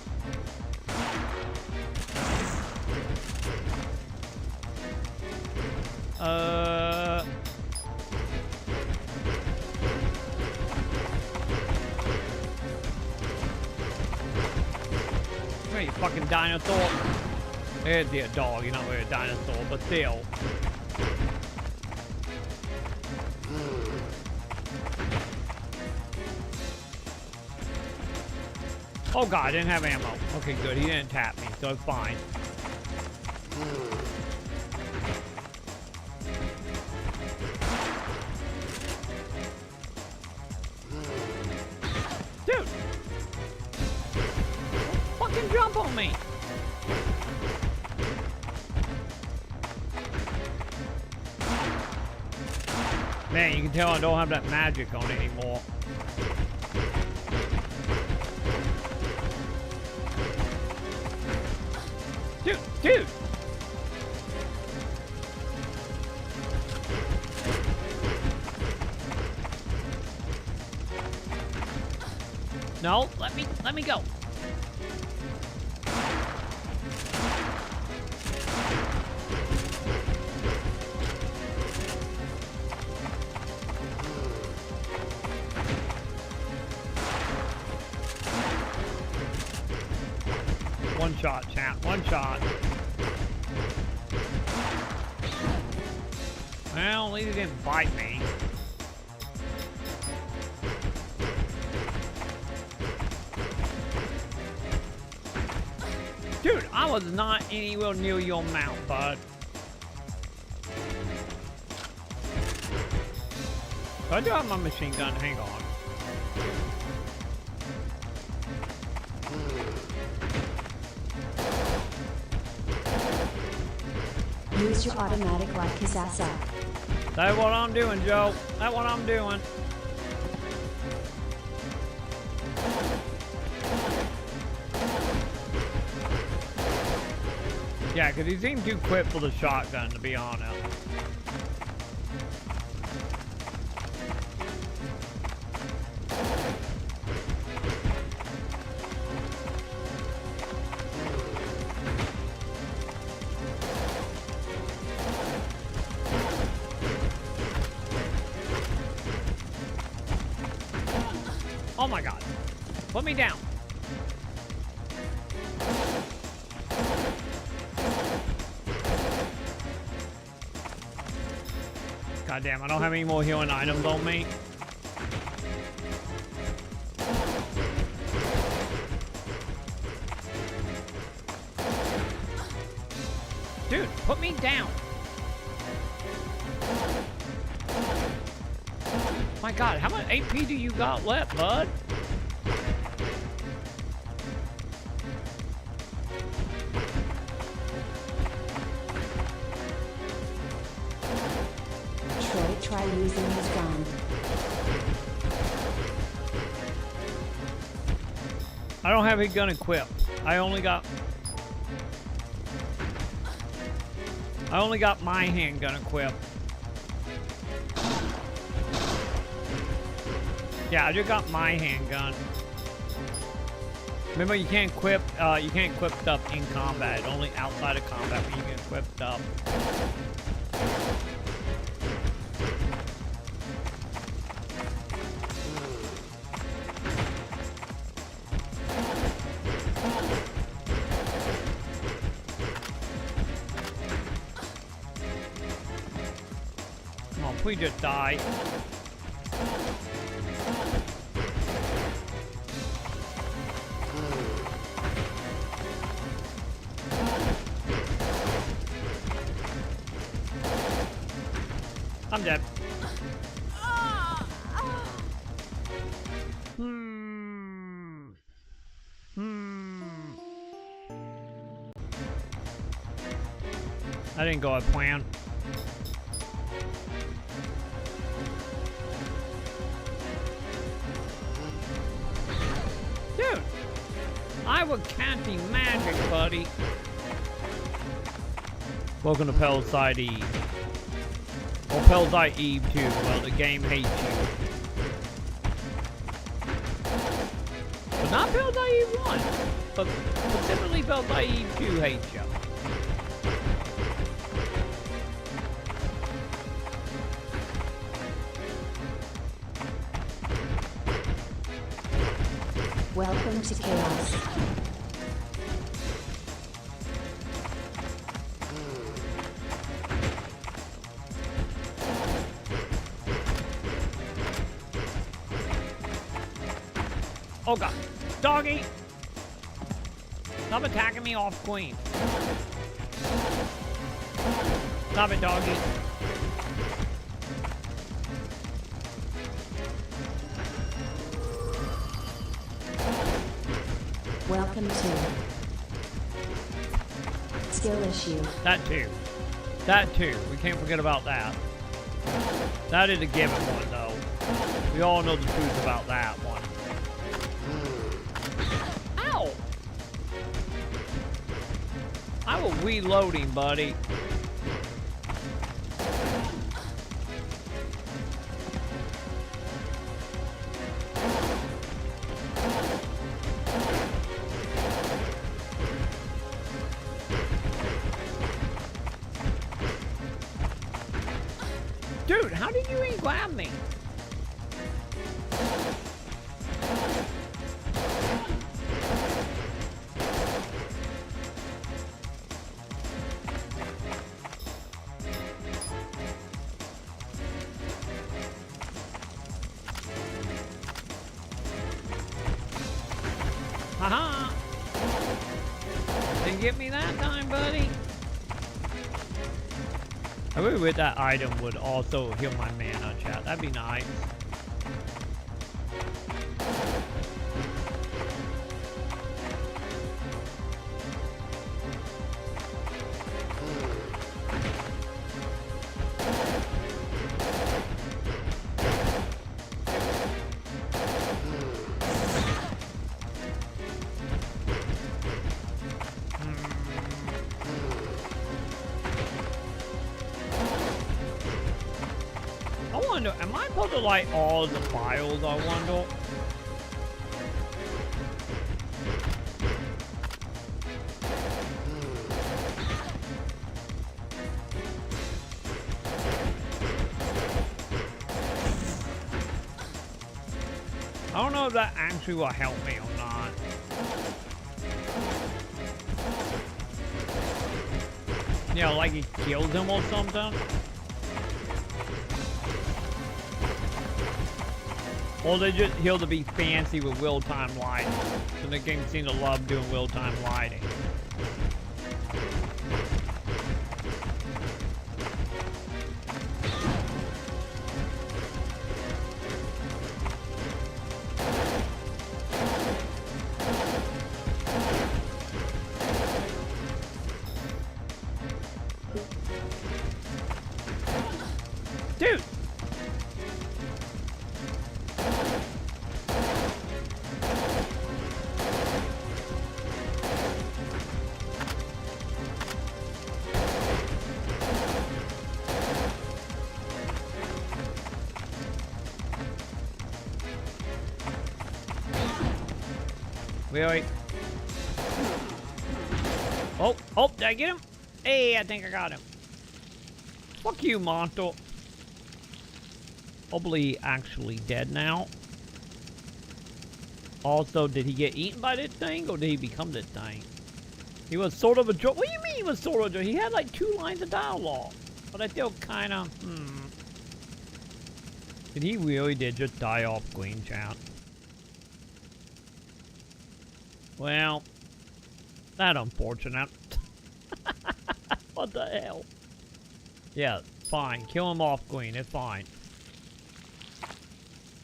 Where you fucking dinosaur? It'd be a dog, you're not really a dinosaur, but still. Oh God, I didn't have ammo. Okay, good. He didn't tap me, so it's fine. Dude! Don't fucking jump on me! Man, you can tell I don't have that magic on anymore. Dude! No, let me go. shot, chat. One shot. Well, at least he didn't bite me. Dude, I was not anywhere near your mouth, bud. I do have my machine gun. Hang on. Use your automatic like his ass up. That's what I'm doing, Joe. That's what I'm doing. Yeah, because he seemed too quick for the shotgun, to be honest. Oh my god. Put me down. God damn, I don't have any more healing items on me. Dude, put me down. My god, how much AP do you got left, bud? Troy, try using his gun. I don't have a gun equipped. I only got my handgun equipped. Yeah, I just got my handgun. Remember, you can't equip stuff in combat. Only outside of combat when you can equip stuff. Come on, please just die. I'm dead. I didn't go as planned. Dude, I was casting magic, buddy. Welcome to Parasite Eve. Or Parasite Eve 2, well, the game hates you. But not Parasite Eve 1, but specifically Parasite Eve 2 hates you. Welcome to Chaos. Oh god. Doggy! Stop attacking me off queen. Stop it, doggy. Welcome to skill issue. That too. That too. We can't forget about that. That is a given one, though. We all know the truth about that one. Ow! I was reloading, buddy. Dude, how did you even grab me? get me that time, buddy. I really wish that item would also heal my mana, chat. That'd be nice. Am I supposed to light all the files, I wonder? I don't know if that actually will help me or not. Yeah, like it kills him or something? Or they just heal to be fancy with real-time lighting. So the game seems to love doing real-time lighting. Dude! Really? Oh, did I get him? Hey, I think I got him. Fuck you, monster. Probably actually dead now. Also, did he get eaten by this thing, or did he become this thing? He was sort of a joke. What do you mean he was sort of a joke? He had like 2 lines of dialogue. But I feel kind of, Did he really just die off Queen Chat? Well, that unfortunate. What the hell? Yeah, fine. Kill him off, Queen. It's fine.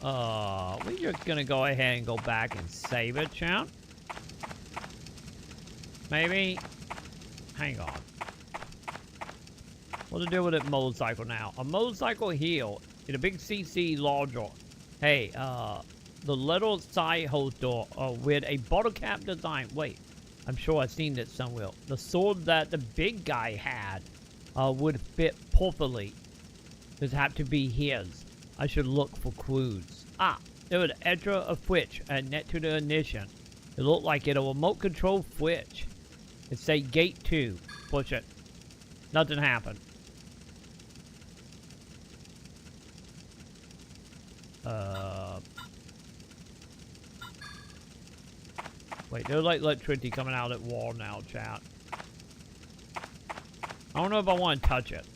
We're just gonna go ahead and go back and save it, chat. Maybe. Hang on. What to do with a motorcycle now? A motorcycle heal in a big CC larger. Hey, the little side holster with a bottle cap design. Wait, I'm sure I've seen this somewhere. The sword that the big guy had would fit perfectly. This had to be his. I should look for clues. Ah, there was an extra of switch net to the ignition. It looked like it a remote control switch. It say gate 2. Push it. Nothing happened. Wait, there's like electricity coming out at wall now, chat. I don't know if I want to touch it.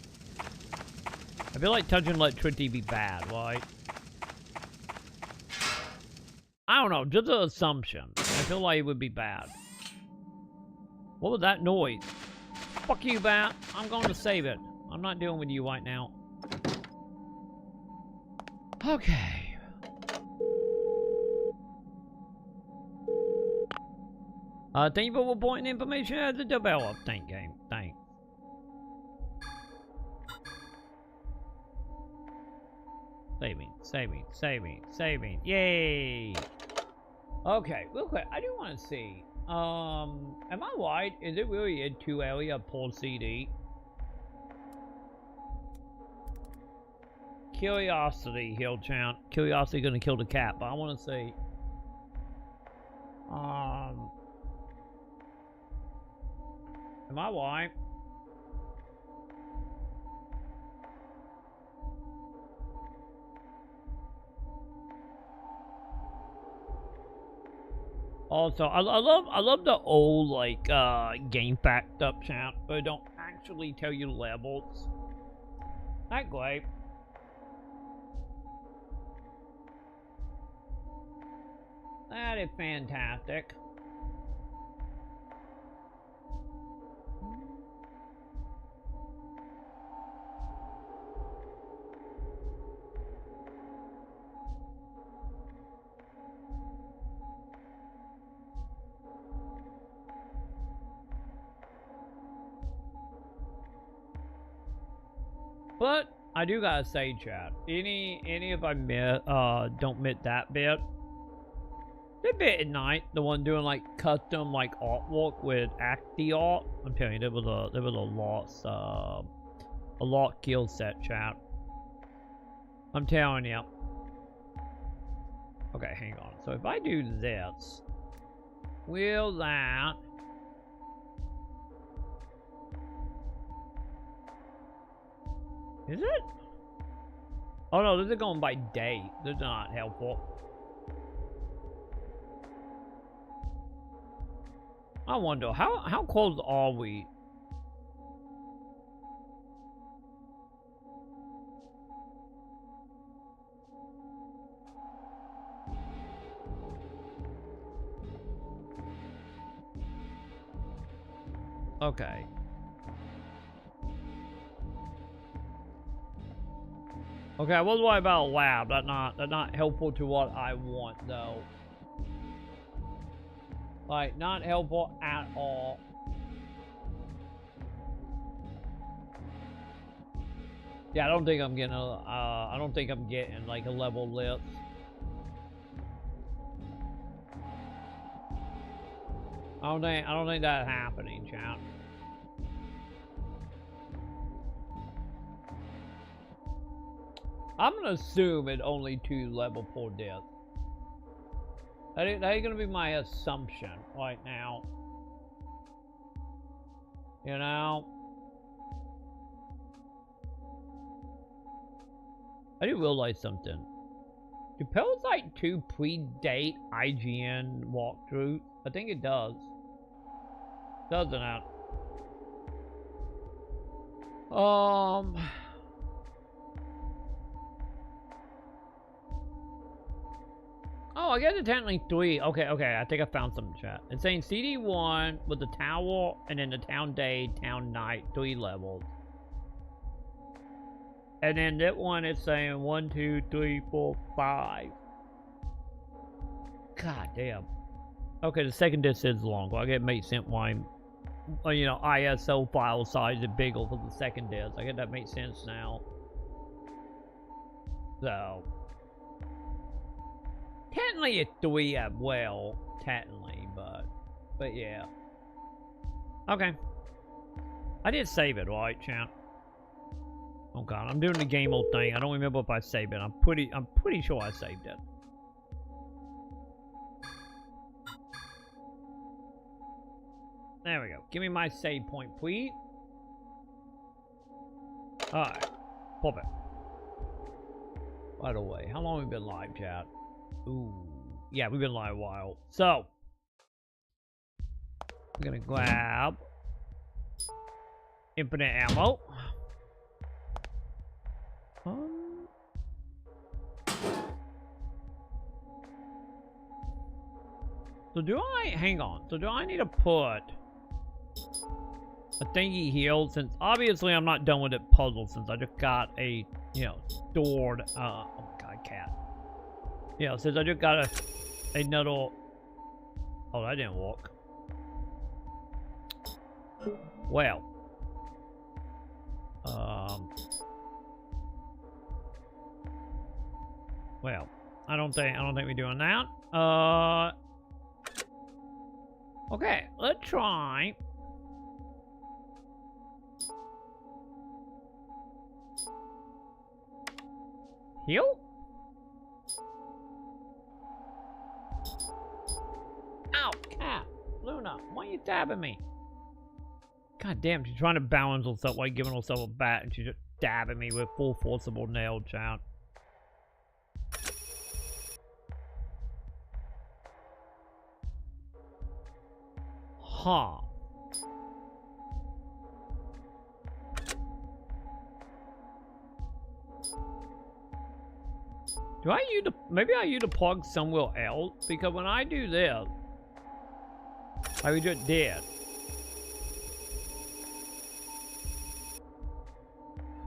I feel like touching electricity be bad, right? I don't know, just an assumption. I feel like it would be bad. What was that noise? Fuck you, bat. I'm going to save it. I'm not dealing with you right now. Okay. Thank you for reporting information as a developer. Thank game. Thanks. Saving. Yay! Okay, real quick, I do want to see. Am I right? Is it really in 2 area pull CD? Curiosity, heal chant. Curiosity gonna kill the cat, but I want to see. Am I right? Also, I love the old like game fact up chat, but it don't actually tell you levels. That great. That is fantastic. But I do gotta say, chat, any if I don't miss that bit. The bit at night, the one doing like custom like artwork with Acti art. I'm telling you, there was a lot skill set, chat. I'm telling you. Okay, hang on. So if I do this, will that? Is it? Oh no, this is going by day. This is not helpful. I wonder, how close are we? Okay. Okay, I was worried about a lab. That's not helpful to what I want though. Like, not helpful at all. Yeah, I don't think I'm getting like a level lift. I don't think that's happening, chat. I'm gonna assume it only 2 level per death. That is gonna be my assumption right now. You know? I do realize something. Do Parasite 2 predate IGN walkthrough? I think it does. Doesn't it? Oh, I guess it's technically 3. Okay, I think I found some chat. It's saying CD1 with the tower and then the town day, town night, 3 levels. And then that one is saying 1, 2, 3, 4, 5. God damn. Okay, the second disc is longer. I guess it makes sense why, you know, ISO file size is bigger for the second disc. I guess that makes sense now. So. Technically it's 3 as well, technically, but yeah. Okay. I did save it, right, champ? Oh god, I'm doing the game mode thing. I don't remember if I saved it. I'm pretty sure I saved it. There we go. Give me my save point, please. Alright. Pop it. By the way, how long have we been live, chat? Ooh, yeah, we've been live a while. So, I'm gonna grab infinite ammo. So do I, hang on, so do I need to put a thingy heal, since obviously I'm not done with the puzzle, since I just got a, you know, stored, oh my god, cat. Yeah, since I just got another... Oh, that didn't work. Well. Well, I don't think we're doing that. Okay, let's try. Heal? Ow, cat. Luna, why are you dabbing me? God damn, she's trying to balance herself while giving herself a bat, and she's just dabbing me with full forcible nail, chat. Huh. Do I use the, maybe I use the plug somewhere else? Because when I do this, I was just dead.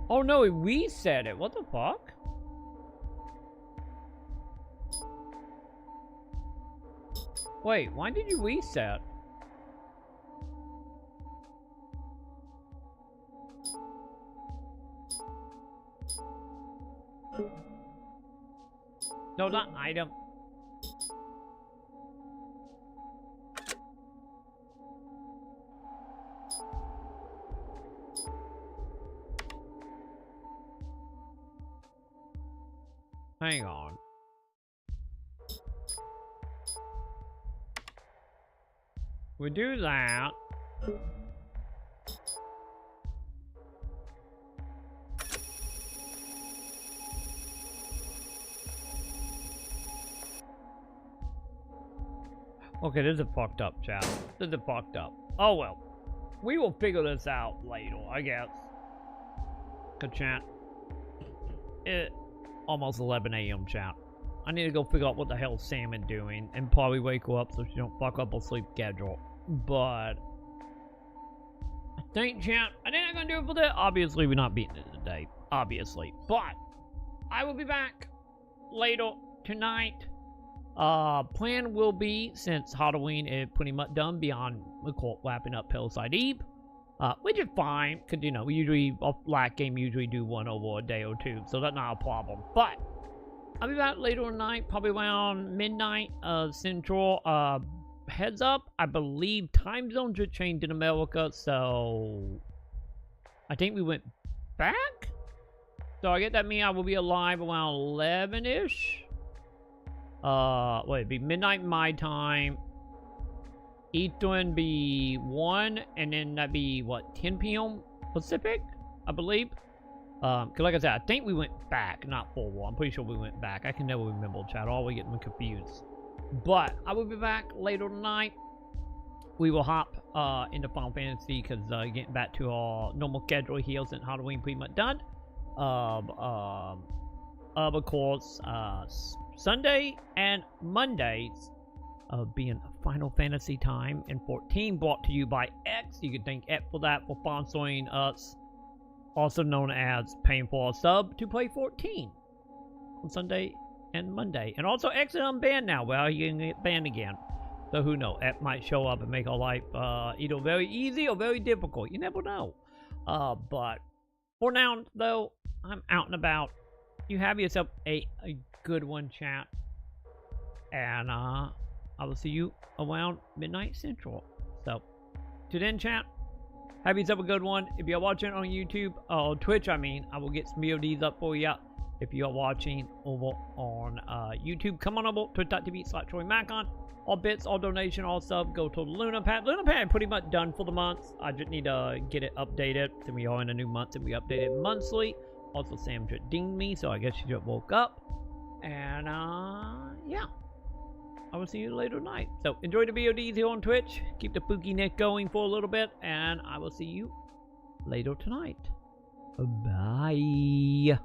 Oh no, it reset it. What the fuck? Wait, why did you reset? No, not item. Hang on. We do that. Okay, this is fucked up, chat. This is fucked up. Oh well. We will figure this out later, I guess. Good chat. Almost 11 a.m. chat. I need to go figure out what the hell Salmon doing and probably wake her up so she don't fuck up her sleep schedule. But I think, chat, I think I'm gonna do it for that. Obviously, we're not beating it today. Obviously. But I will be back later tonight. Plan will be, since Halloween is pretty much done beyond the court wrapping up Parasite Eve, which is fine, because, you know, we usually, last game, usually do one over a day or two, so that's not a problem. But I'll be back later tonight, probably around midnight, Central. Heads up, I believe time zones are changed in America, so I think we went back? So I get that mean I will be alive around 11-ish? It'd be midnight my time. Eastern be 1, and then that'd be, what, 10 p.m. Pacific? I believe. Cause like I said, I think we went back, not forward. I'm pretty sure we went back. I can never remember, chat. I always get them confused. But I will be back later tonight. We will hop into Final Fantasy, because getting back to our normal schedule here since Halloween pretty much done. Of course, Sunday and Mondays being Final Fantasy Time and 14, brought to you by X. You can thank X for that, for sponsoring us, also known as paying for a sub to play 14 on Sunday and Monday. And also X is unbanned now. Well, you can get banned again, so who knows? X might show up and make our life either very easy or very difficult. You never know. But for now, though, I'm out and about. You have yourself a good one, chat. And I will see you around midnight Central. So, to then, chat, have yourself a good one. If you're watching on YouTube, or Twitch, I mean, I will get some VODs up for you. If you're watching over on YouTube, come on over, twitch.tv/troymaconn. All bits, all donation, all sub, go to the Luna Pad. Luna Pad pretty much done for the month. I just need to get it updated. So we are in a new month, and we update it monthly. Also, Sam just dinged me, so I guess she just woke up. And, yeah. I will see you later tonight. So, enjoy the VODs here on Twitch. Keep the spookiness going for a little bit. And I will see you later tonight. Bye.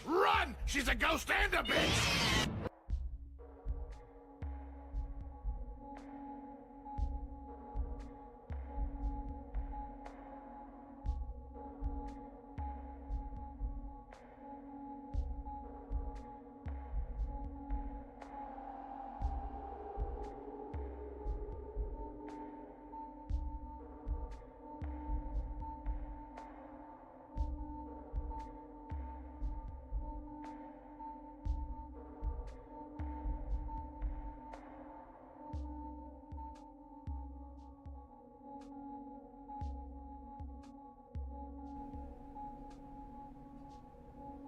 Run! She's a ghost and a bitch!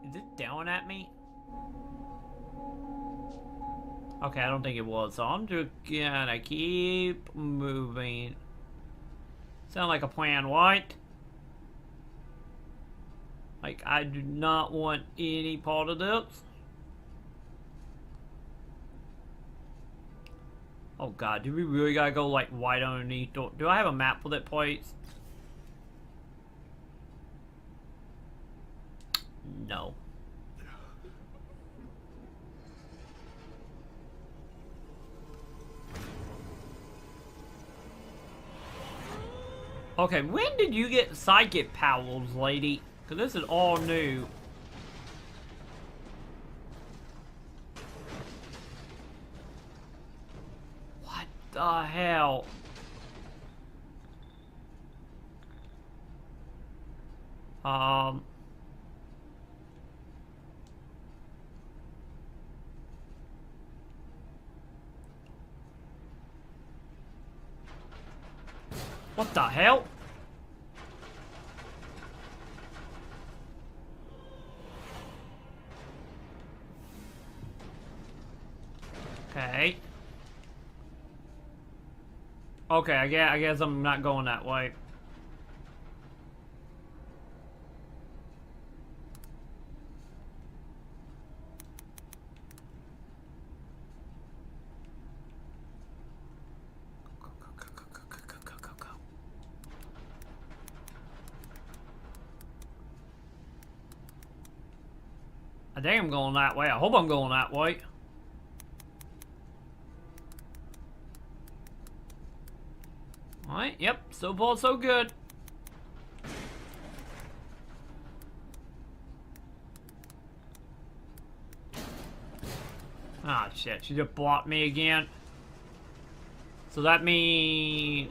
Is it down at me? Okay, I don't think it was. So I'm just gonna keep moving. Sound like a plan, right? Like, I do not want any part of this. Oh god, do we really gotta go like right underneath? Do I have a map for that place? No. Okay, when did you get psychic powers, lady? Because this is all new. What the hell? What the hell? Okay. Okay, I guess I'm not going that way. I think I'm going that way. I hope I'm going that way. Alright, yep, so far so good. Ah, shit, she just blocked me again. So that means